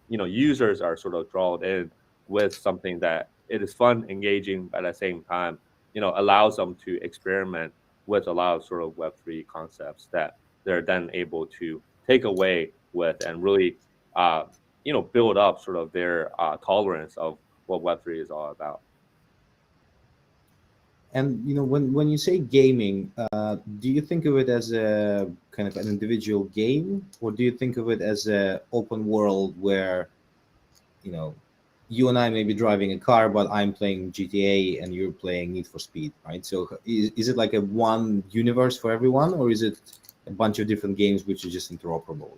users are sort of drawn in with something that it is fun, engaging, but at the same time, allows them to experiment with a lot of sort of Web3 concepts that they're then able to take away with and really, build up sort of their tolerance of what Web3 is all about. And when you say gaming, do you think of it as a kind of an individual game, or do you think of it as an open world where you and I may be driving a car, but I'm playing GTA and you're playing Need for Speed, right? So is it like a one universe for everyone, or is it a bunch of different games which are just interoperable?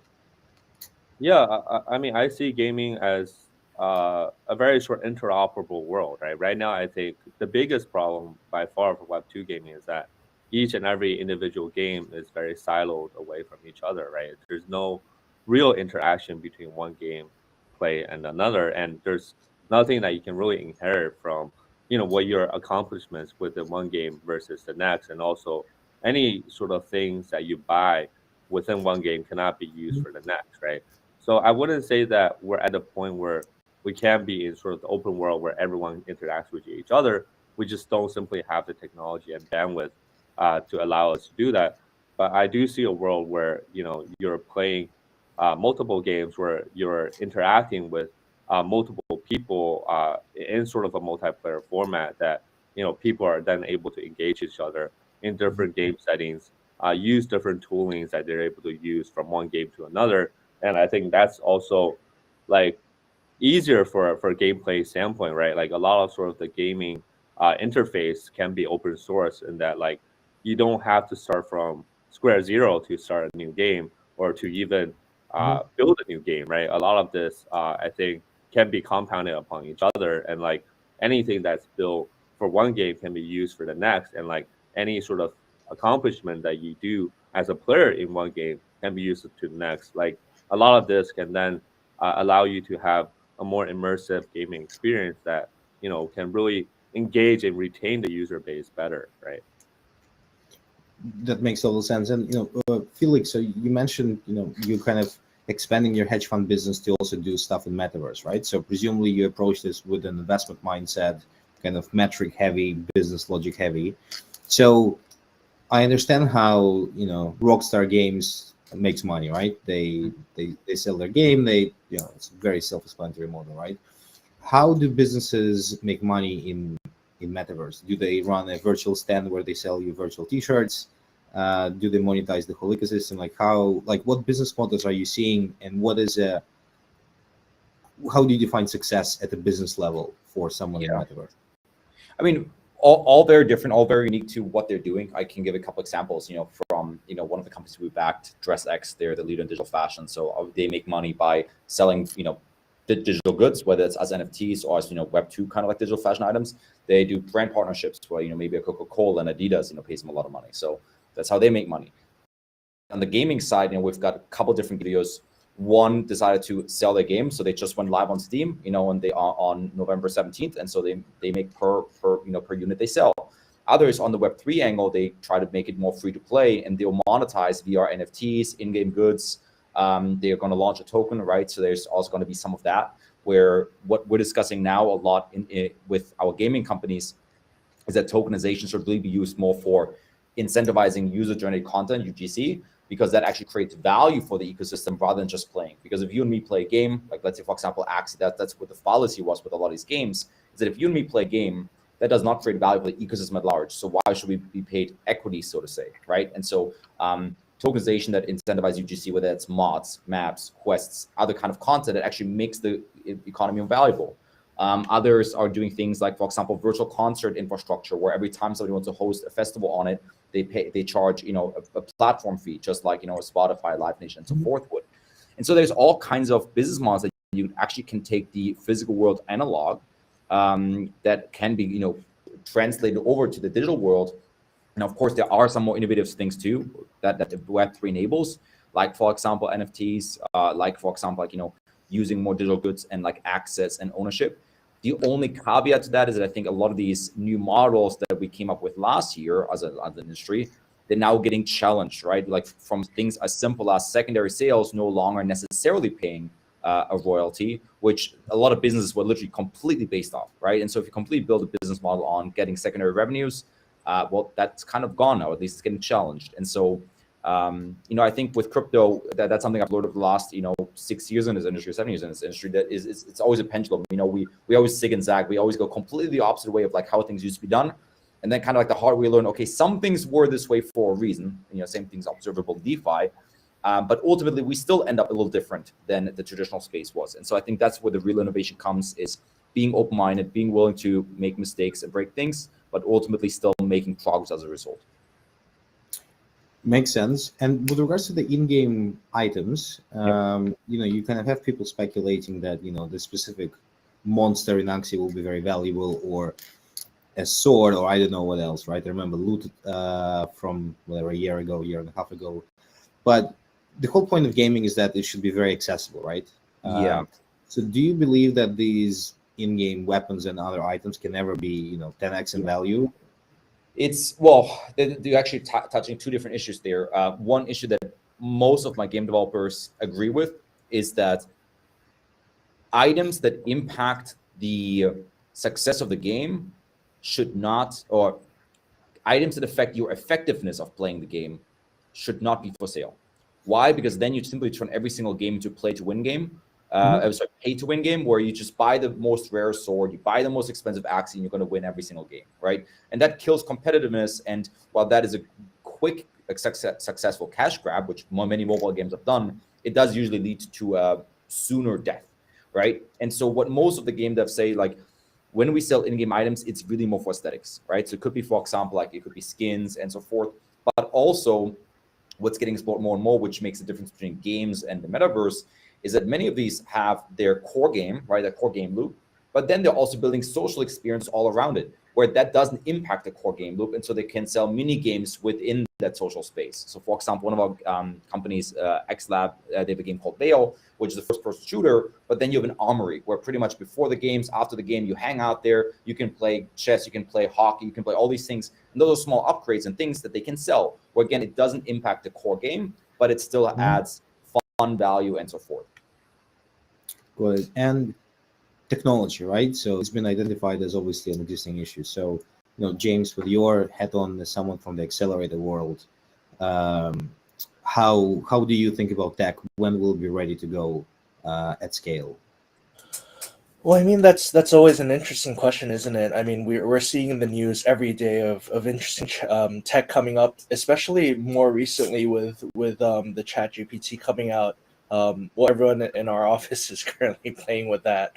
Yeah, I mean, I see gaming as a very sort of interoperable world, right? Right now, I think the biggest problem by far for Web2 gaming is that each and every individual game is very siloed away from each other, right? There's no real interaction between one game play and another, and there's nothing that you can really inherit from, what your accomplishments within one game versus the next, and also any sort of things that you buy within one game cannot be used for the next, right? So I wouldn't say that we're at a point where we can be in sort of the open world where everyone interacts with each other. We just don't simply have the technology and bandwidth to allow us to do that. But I do see a world where you're playing multiple games, where you're interacting with multiple people in sort of a multiplayer format that people are then able to engage each other in different game settings, use different toolings that they're able to use from one game to another. And I think that's also like easier for gameplay standpoint, right? Like a lot of sort of the gaming interface can be open source, in that like you don't have to start from square zero to start a new game, or to even build a new game, right? A lot of this I think can be compounded upon each other, and like anything that's built for one game can be used for the next, and like any sort of accomplishment that you do as a player in one game can be used to the next. Like a lot of this can then allow you to have a more immersive gaming experience that can really engage and retain the user base better, right? That makes total sense. And Felix, so you mentioned you kind of expanding your hedge fund business to also do stuff in metaverse, right? So presumably you approach this with an investment mindset, kind of metric heavy, business logic heavy. So I understand how Rockstar Games makes money, right? They sell their game. It's a very self-explanatory model, right? How do businesses make money in metaverse? Do they run a virtual stand where they sell you virtual T-shirts? Do they monetize the whole ecosystem? What business models are you seeing, and how do you define success at the business level for someone in metaverse? I mean, all very different, all very unique to what they're doing. I can give a couple examples, from one of the companies we backed, DressX. They're the leader in digital fashion, so they make money by selling digital goods, whether it's as NFTs or as Web2 kind of like digital fashion items. They do brand partnerships where maybe a Coca-Cola and Adidas pays them a lot of money. So that's how they make money. On the gaming side, we've got a couple different videos. One decided to sell their game, so they just went live on Steam, and they are on November 17th, and so they make per unit they sell. Others on the Web3 angle, they try to make it more free to play, and they'll monetize via NFTs, in-game goods. They are going to launch a token, right? So there's also going to be some of that, where what we're discussing now a lot with our gaming companies is that tokenization should really be used more for incentivizing user-generated content, UGC, because that actually creates value for the ecosystem rather than just playing. Because if you and me play a game, like let's say, for example, Axie, that's what the fallacy was with a lot of these games, is that if you and me play a game, that does not create value for the ecosystem at large. So why should we be paid equity, so to say, right? And so tokenization that incentivizes UGC, whether it's mods, maps, quests, other kind of content that actually makes the economy more valuable. Others are doing things like, for example, virtual concert infrastructure, where every time somebody wants to host a festival on it, they charge a platform fee, just like a Spotify, Live Nation, and so forth would. And so there's all kinds of business models that you actually can take the physical world analog that can be translated over to the digital world. And of course, there are some more innovative things too that the Web3 enables, like for example NFTs, like for example using more digital goods and like access and ownership. The only caveat to that is that I think a lot of these new models that we came up with last year as an industry, they're now getting challenged, right? Like from things as simple as secondary sales no longer necessarily paying a royalty, which a lot of businesses were literally completely based off, right? And so if you completely build a business model on getting secondary revenues, well, that's kind of gone now. At least it's getting challenged. And so I think with crypto, that's something I've learned over the last 6 years in this industry, 7 years in this industry, that it's always a pendulum. We always zig and zag. We always go completely the opposite way of like how things used to be done, and then kind of like the hard way learn. Okay, some things were this way for a reason. Same things observable in DeFi, but ultimately we still end up a little different than the traditional space was. And so I think that's where the real innovation comes: is being open-minded, being willing to make mistakes and break things, but ultimately still making progress as a result. Makes sense. And with regards to the in-game items, you kind of have people speculating that the specific monster in Axie will be very valuable, or a sword, or I don't know what else, right? I remember loot from whatever, a year and a half ago. But the whole point of gaming is that it should be very accessible, right? Yeah. So do you believe that these in-game weapons and other items can never be 10x in value? It's, well, they're actually touching two different issues there. One issue that most of my game developers agree with is that items that impact the success of the game should not, or items that affect your effectiveness of playing the game should not be for sale. Why? Because then you simply turn every single game into a play-to-win game. Sorry, pay-to-win game, where you just buy the most rare sword, you buy the most expensive axe, and you're going to win every single game, right? And that kills competitiveness. And while that is a quick, successful cash grab, which many mobile games have done, it does usually lead to a sooner death, right? And so what most of the game devs say, like, when we sell in-game items, it's really more for aesthetics, right? So it could be, for example, like it could be skins and so forth, but also what's getting explored more and more, which makes the difference between games and the metaverse, is that many of these have their core game, right, their core game loop, but then they're also building social experience all around it, where that doesn't impact the core game loop, and so they can sell mini games within that social space. So, for example, one of our companies, XLab, they have a game called Veil, which is a first-person shooter, but then you have an armory where pretty much before the games, after the game, you hang out there, you can play chess, you can play hockey, you can play all these things, and those are small upgrades and things that they can sell, where again, it doesn't impact the core game, but it still adds fun value and so forth. Good. And technology, right? So it's been identified as obviously an existing issue. So, James, with your hat on as someone from the accelerator world, how do you think about tech? When will it be ready to go at scale? Well, I mean, that's always an interesting question, isn't it? I mean, we're seeing in the news every day of interesting tech coming up, especially more recently with the ChatGPT coming out. Well, everyone in our office is currently playing with that.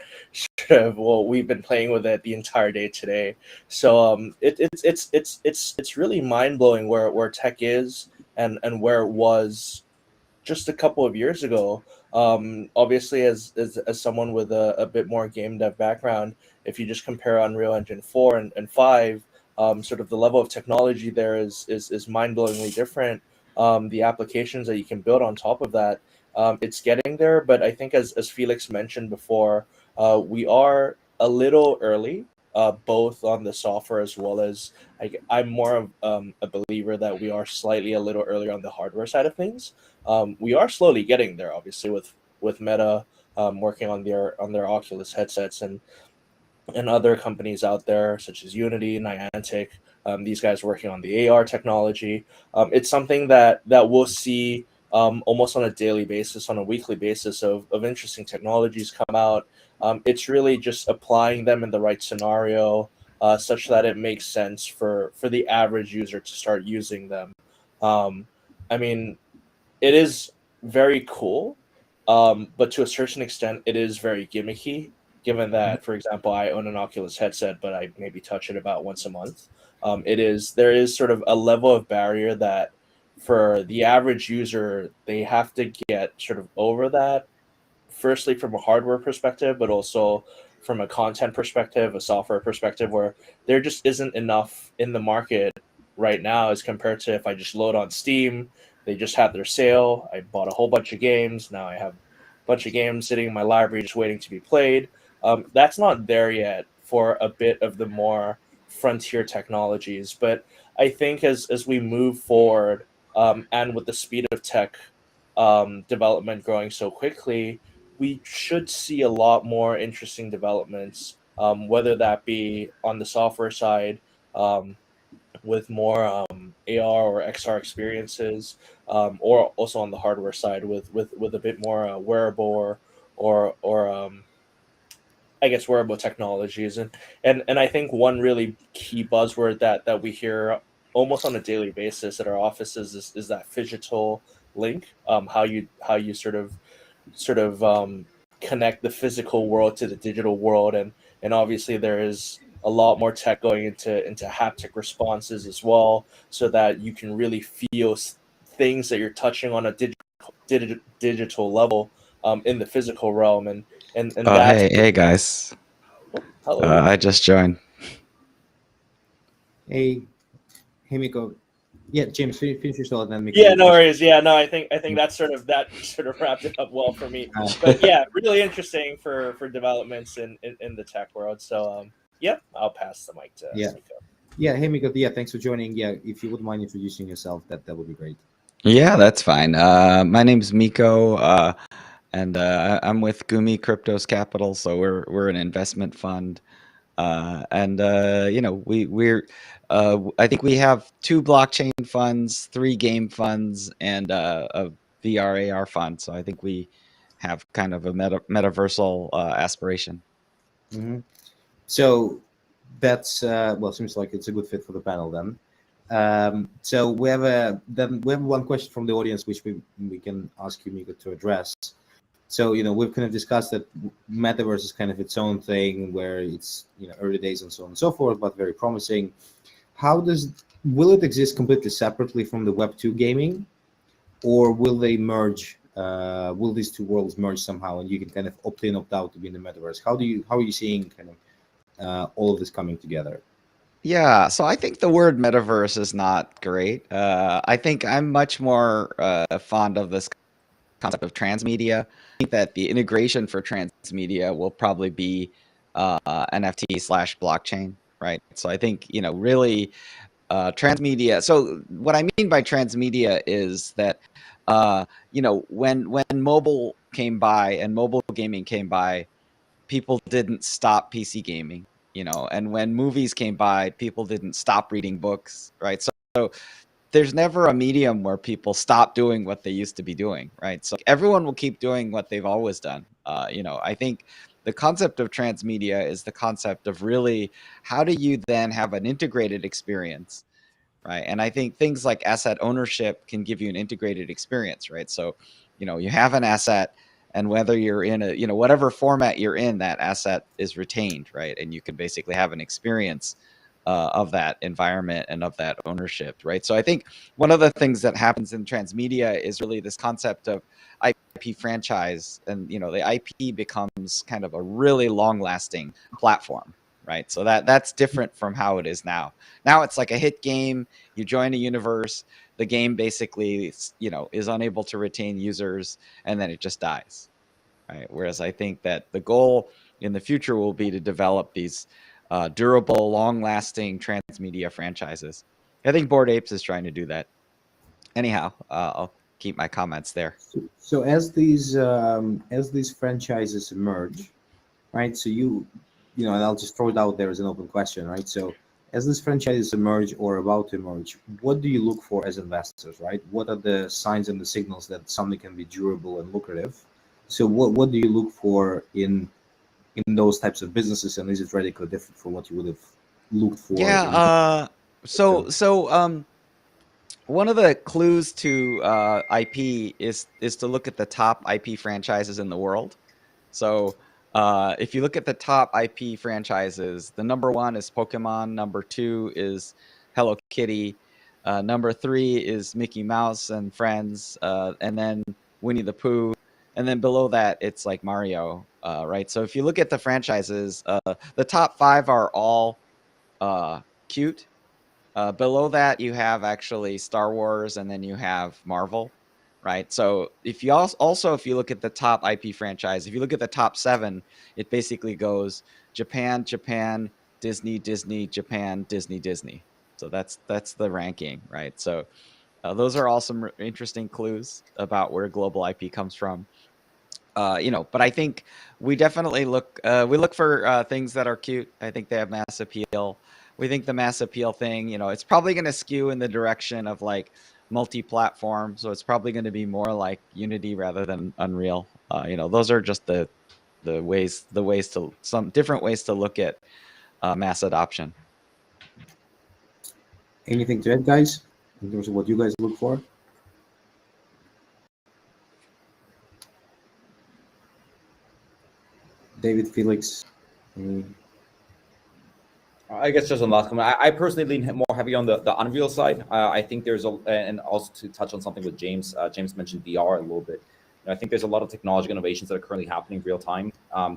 Well, we've been playing with it the entire day today. So it's really mind blowing where tech is and where it was just a couple of years ago. Obviously, as someone with a bit more game dev background, if you just compare Unreal Engine 4 and 5, sort of the level of technology there is mind-blowingly different. The applications that you can build on top of that, it's getting there. But I think as Felix mentioned before, we are a little early, both on the software as well as I'm more of a believer that we are slightly a little earlier on the hardware side of things. We are slowly getting there, obviously, with Meta working on their Oculus headsets and other companies out there such as Unity, Niantic. These guys working on the AR technology. It's something that we'll see almost on a daily basis, on a weekly basis of interesting technologies come out. It's really just applying them in the right scenario, such that it makes sense for the average user to start using them. I mean, it is very cool, but to a certain extent, it is very gimmicky. Given that, for example, I own an Oculus headset, but I maybe touch it about once a month. There is sort of a level of barrier that for the average user, they have to get sort of over that. Firstly, from a hardware perspective, but also from a content perspective, a software perspective, where there just isn't enough in the market right now as compared to if I just load on Steam. They just had their sale. I bought a whole bunch of games. Now I have a bunch of games sitting in my library just waiting to be played. That's not there yet for a bit of the more frontier technologies. But I think as we move forward, and with the speed of tech development growing so quickly, we should see a lot more interesting developments, whether that be on the software side, with more AR or XR experiences, or also on the hardware side with a bit more wearable or I guess wearable technologies. And I think one really key buzzword that we hear almost on a daily basis at our offices is that phygital link. How you sort of connect the physical world to the digital world, and obviously there is a lot more tech going into haptic responses as well, so that you can really feel things that you're touching on a digital level in the physical realm, and that's Hey guys. hello. I just joined. Hey, Miko. Yeah, James, finish your thought, and then Miko. Yeah, no worries. Yeah, no, I think that sort of wrapped it up well for me. But yeah, really interesting for developments in the tech world. So yeah, I'll pass the mic to Yeah. Miko. Yeah, hey Miko. Yeah, thanks for joining. Yeah, if you wouldn't mind introducing yourself, that would be great. Yeah, that's fine. My name's Miko, and I'm with Gumi Cryptos Capital. So we're an investment fund, and you know we're I think we have 2 blockchain funds, 3 game funds, and a VR AR fund. So I think we have kind of a metaversal aspiration. Mm-hmm. So that's well, seems like it's a good fit for the panel then. So we have one question from the audience which we can ask you, Miko, to address. So we've kind of discussed that metaverse is kind of its own thing, where it's early days and so on and so forth, but very promising. Will it exist completely separately from the Web2 gaming, or will they merge? Will these 2 worlds merge somehow, and you can kind of opt in, opt out to be in the metaverse? How are you seeing kind of all of this coming together? Yeah, so I think the word metaverse is not great. I think I'm much more fond of this concept of transmedia. I think that the integration for transmedia will probably be NFT/blockchain, right? So I think really transmedia. So what I mean by transmedia is that when mobile came by and mobile gaming came by, people didn't stop PC gaming, and when movies came by, people didn't stop reading books, right? So there's never a medium where people stop doing what they used to be doing, right? So everyone will keep doing what they've always done. I think the concept of transmedia is the concept of really how do you then have an integrated experience, right? And I think things like asset ownership can give you an integrated experience, right? So, you have an asset, and whether you're in whatever format you're in, that asset is retained, right? And you can basically have an experience of that environment and of that ownership, right? So I think one of the things that happens in transmedia is really this concept of IP franchise, and the IP becomes kind of a really long-lasting platform, right? So that's different from how it is now. Now it's like a hit game. You join a universe, the game basically is unable to retain users, and then it just dies, right? Whereas I think that the goal in the future will be to develop these durable, long-lasting transmedia franchises. I think Bored Apes is trying to do that. Anyhow, I'll keep my comments there. So as these franchises emerge, right? So and I'll just throw it out there as an open question, right? So as these franchises emerge or about to emerge, what do you look for as investors, right? What are the signs and the signals that something can be durable and lucrative? So what do you look for in those types of businesses, and is it radically different from what you would have looked for? Yeah. One of the clues to IP is to look at the top IP franchises in the world. So if you look at the top IP franchises, the number 1 is Pokemon, number 2 is Hello Kitty, number 3 is Mickey Mouse and Friends, and then Winnie the Pooh, and then below that it's like Mario, right? So if you look at the franchises, the top 5 are all cute. Below that, you have actually Star Wars, and then you have Marvel, right? So if you if you look at the top IP franchise, if you look at the top 7, it basically goes Japan, Japan, Disney, Disney, Japan, Disney, Disney. So that's the ranking, right? So those are all some interesting clues about where global IP comes from. But I think we definitely look for things that are cute. I think they have mass appeal. We think the mass appeal thing, it's probably going to skew in the direction of like multi-platform. So it's probably going to be more like Unity rather than Unreal. Those are just the some different ways to look at mass adoption. Anything to add, guys, in terms of what you guys look for? David, Felix, any I guess just on last comment, I personally lean more heavy on the Unreal side. I think there's and also to touch on something with James, James mentioned VR a little bit. I think there's a lot of technological innovations that are currently happening real time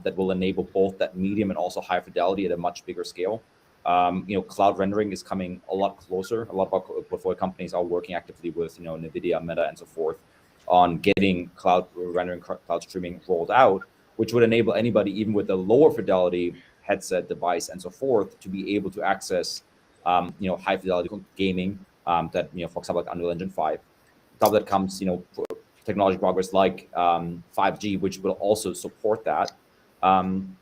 that will enable both that medium and also high fidelity at a much bigger scale. Cloud rendering is coming a lot closer. A lot of our portfolio companies are working actively with, NVIDIA, Meta, and so forth on getting cloud rendering, cloud streaming rolled out, which would enable anybody, even with a lower fidelity headset device and so forth, to be able to access, high fidelity gaming that, for example, like Unreal Engine 5. On top of that comes, technology progress like 5G, which will also support that. And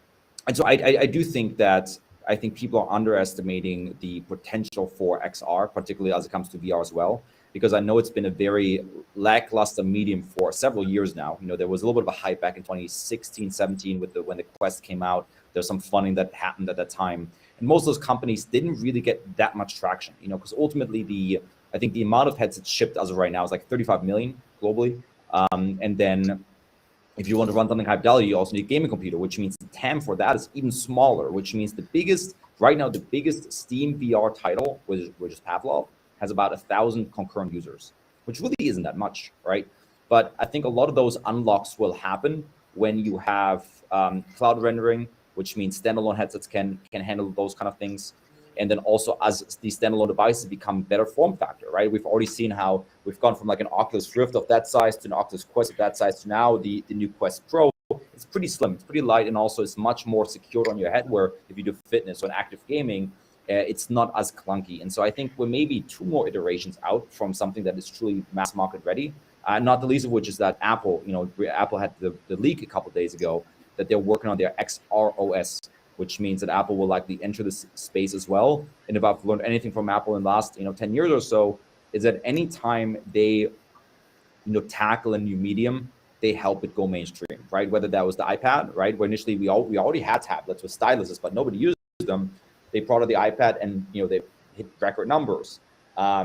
so I do think that I think people are underestimating the potential for XR, particularly as it comes to VR as well, because I know it's been a very lackluster medium for several years now. There was a little bit of a hype back in 2016, 17 when the Quest came out. There's some funding that happened at that time. And most of those companies didn't really get that much traction, because ultimately I think the amount of headsets shipped as of right now is like 35 million globally. And then if you want to run something high fidelity, you also need a gaming computer, which means the TAM for that is even smaller, which means the biggest Steam VR title, which is Pavlov, has about 1,000 concurrent users, which really isn't that much, right? But I think a lot of those unlocks will happen when you have cloud rendering, which means standalone headsets can handle those kind of things. And then also as these standalone devices become better form factor, right? We've already seen how we've gone from like an Oculus Rift of that size to an Oculus Quest of that size to now the new Quest Pro. It's pretty slim, it's pretty light, and also it's much more secured on your head, where if you do fitness or active gaming, it's not as clunky. And so I think we're maybe 2 more iterations out from something that is truly mass market ready. Not the least of which is that Apple, Apple had the leak a couple of days ago that they're working on their XROS, which means that Apple will likely enter this space as well. And if I've learned anything from Apple in the last 10 years or so, is that anytime they tackle a new medium, they help it go mainstream, right? Whether that was the iPad, right, where initially we already had tablets with styluses, but nobody used them. They brought out the iPad, and they hit record numbers.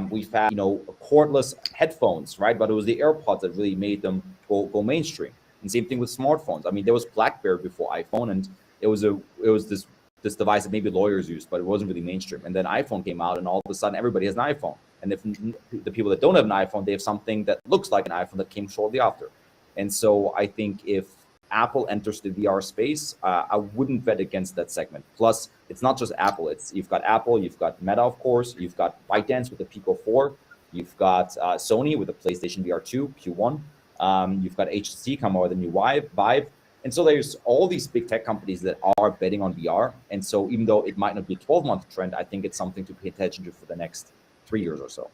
We've had cordless headphones, right? But it was the AirPods that really made them go mainstream. And same thing with smartphones. I mean, there was BlackBerry before iPhone, and it was this device that maybe lawyers used, but it wasn't really mainstream. And then iPhone came out, and all of a sudden everybody has an iPhone. And if the people that don't have an iPhone, they have something that looks like an iPhone that came shortly after. And so I think if Apple enters the VR space, I wouldn't bet against that segment. Plus, it's not just Apple. You've got Apple, you've got Meta, of course, you've got ByteDance with the Pico 4, you've got Sony with the PlayStation VR 2 Q1, you've got HTC come out with the new Vive. And so there's all these big tech companies that are betting on VR. And so even though it might not be a 12-month trend, I think it's something to pay attention to for the next 3 years or so.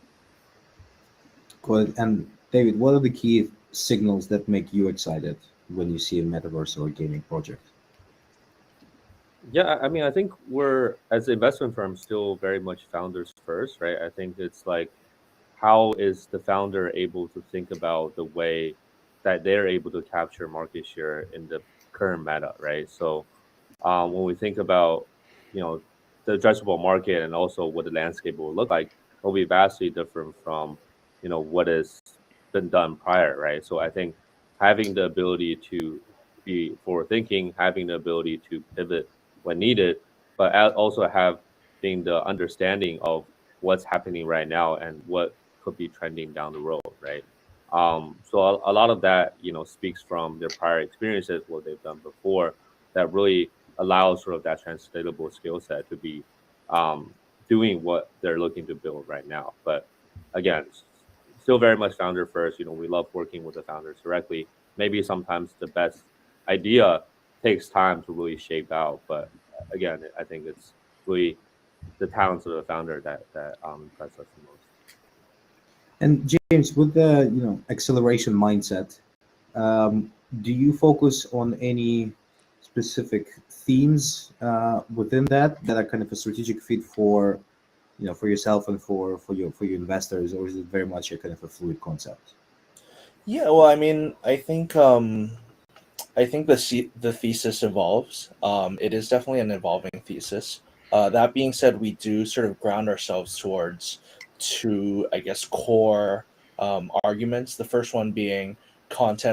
Cool. And David, what are the key signals that make you excited when you see a metaverse or a gaming project? Yeah, I mean, I think we're, as an investment firm, still very much founders first, right? I think it's like, how is the founder able to think about the way that they're able to capture market share in the current meta, right? So when we think about, the addressable market and also what the landscape will look like, will be vastly different from, what has been done prior, right? So I think having the ability to be forward thinking, having the ability to pivot when needed, but also having the understanding of what's happening right now and what could be trending down the road, right? So a lot of that, speaks from their prior experiences, what they've done before, that really allows sort of that translatable skill set to be doing what they're looking to build right now. But again, still very much founder first. We love working with the founders directly. Maybe sometimes the best idea takes time to really shape out, but again, I think it's really the talents of the founder that impress us the most. And James, with the acceleration mindset, do you focus on any specific themes within that are kind of a strategic fit for for yourself and for your investors, or is it very much a kind of a fluid concept? Yeah, well, I mean, I think the thesis evolves. It is definitely an evolving thesis. That being said, we do sort of ground ourselves towards 2, I guess, core arguments. The first one being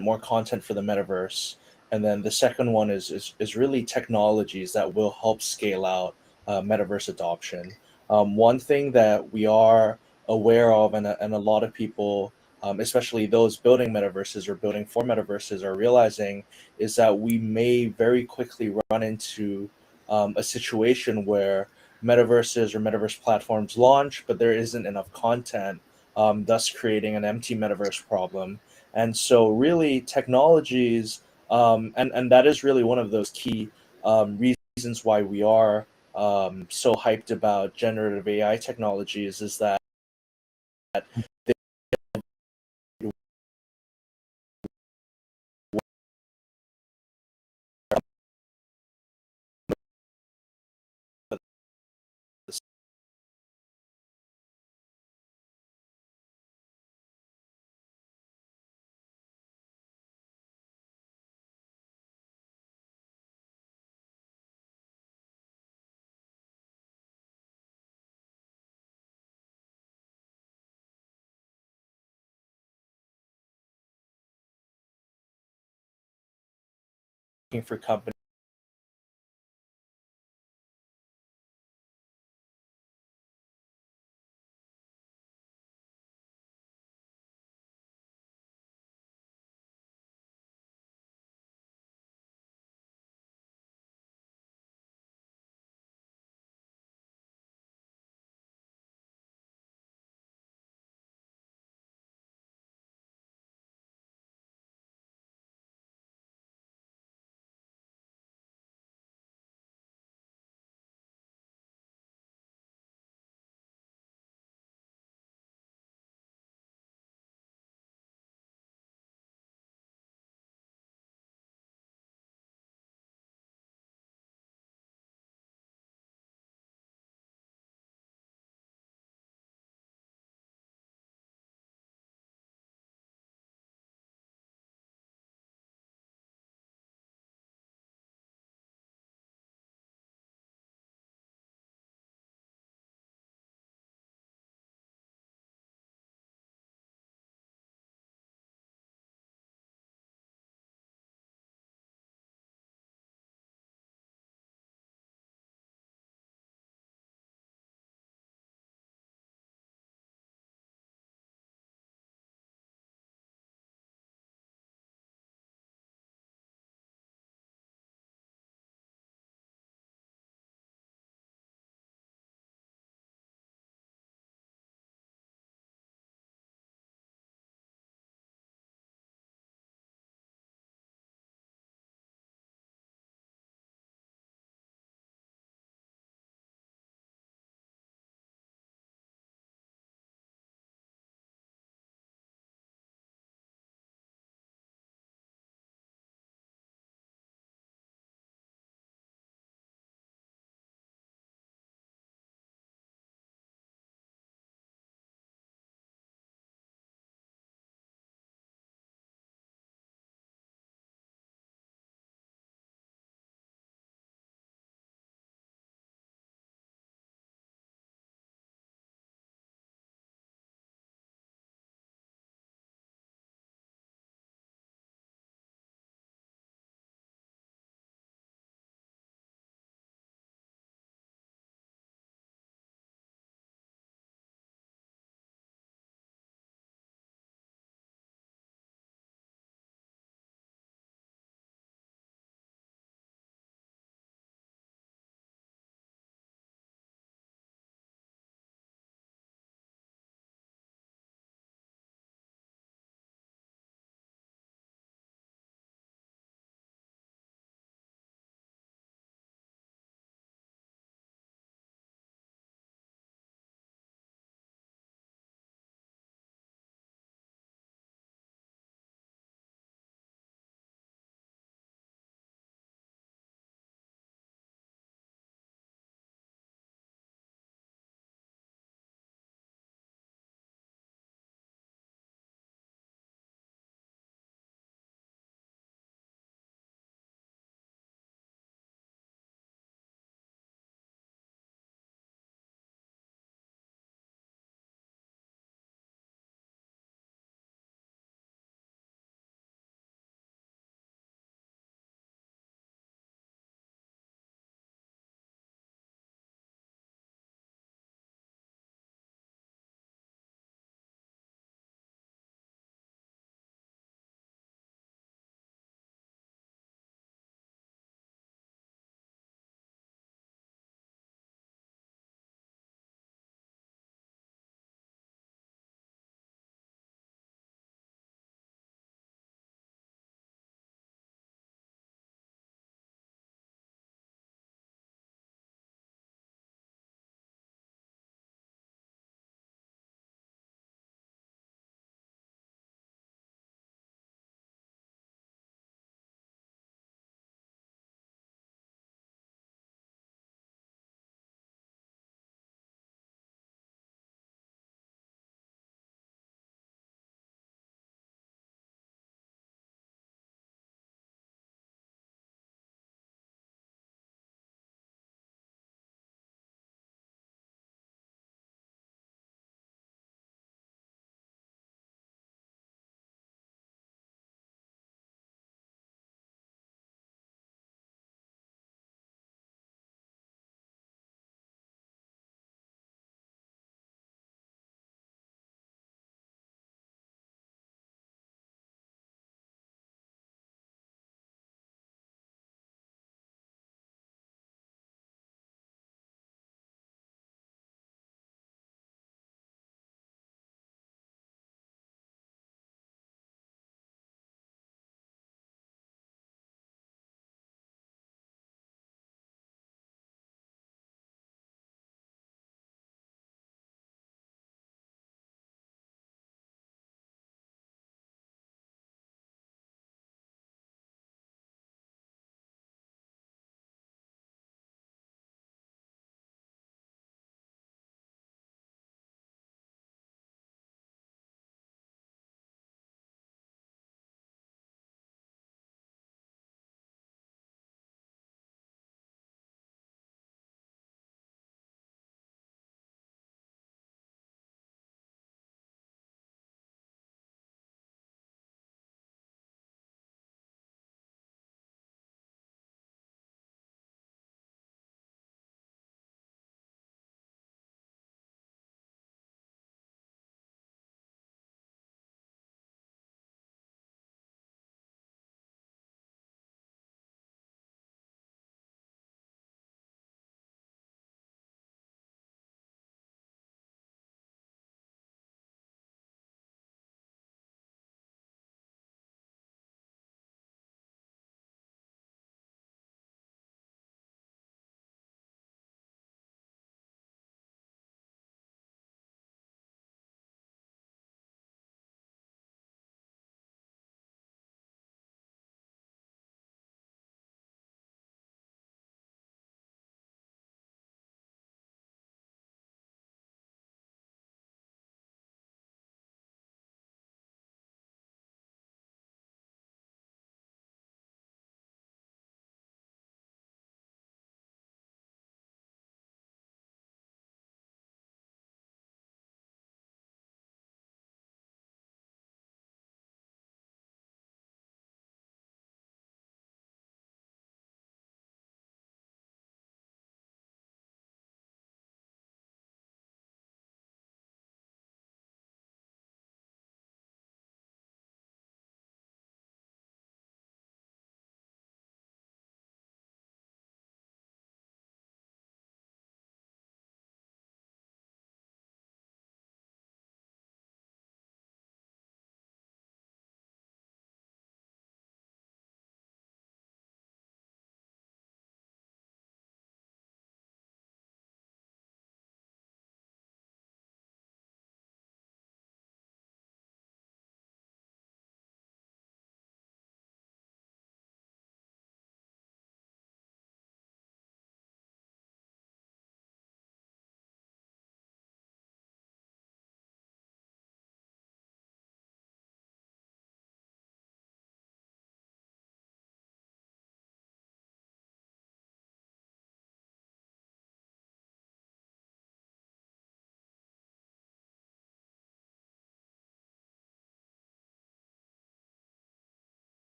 more content for the metaverse, and then the second one is really technologies that will help scale out metaverse adoption. One thing that we are aware of, and a lot of people, especially those building metaverses or building for metaverses, are realizing is that we may very quickly run into a situation where metaverses or metaverse platforms launch, but there isn't enough content, thus creating an empty metaverse problem. And so, really, technologies, and that is really one of those key reasons why we are so hyped about generative AI technologies, is that they looking for companies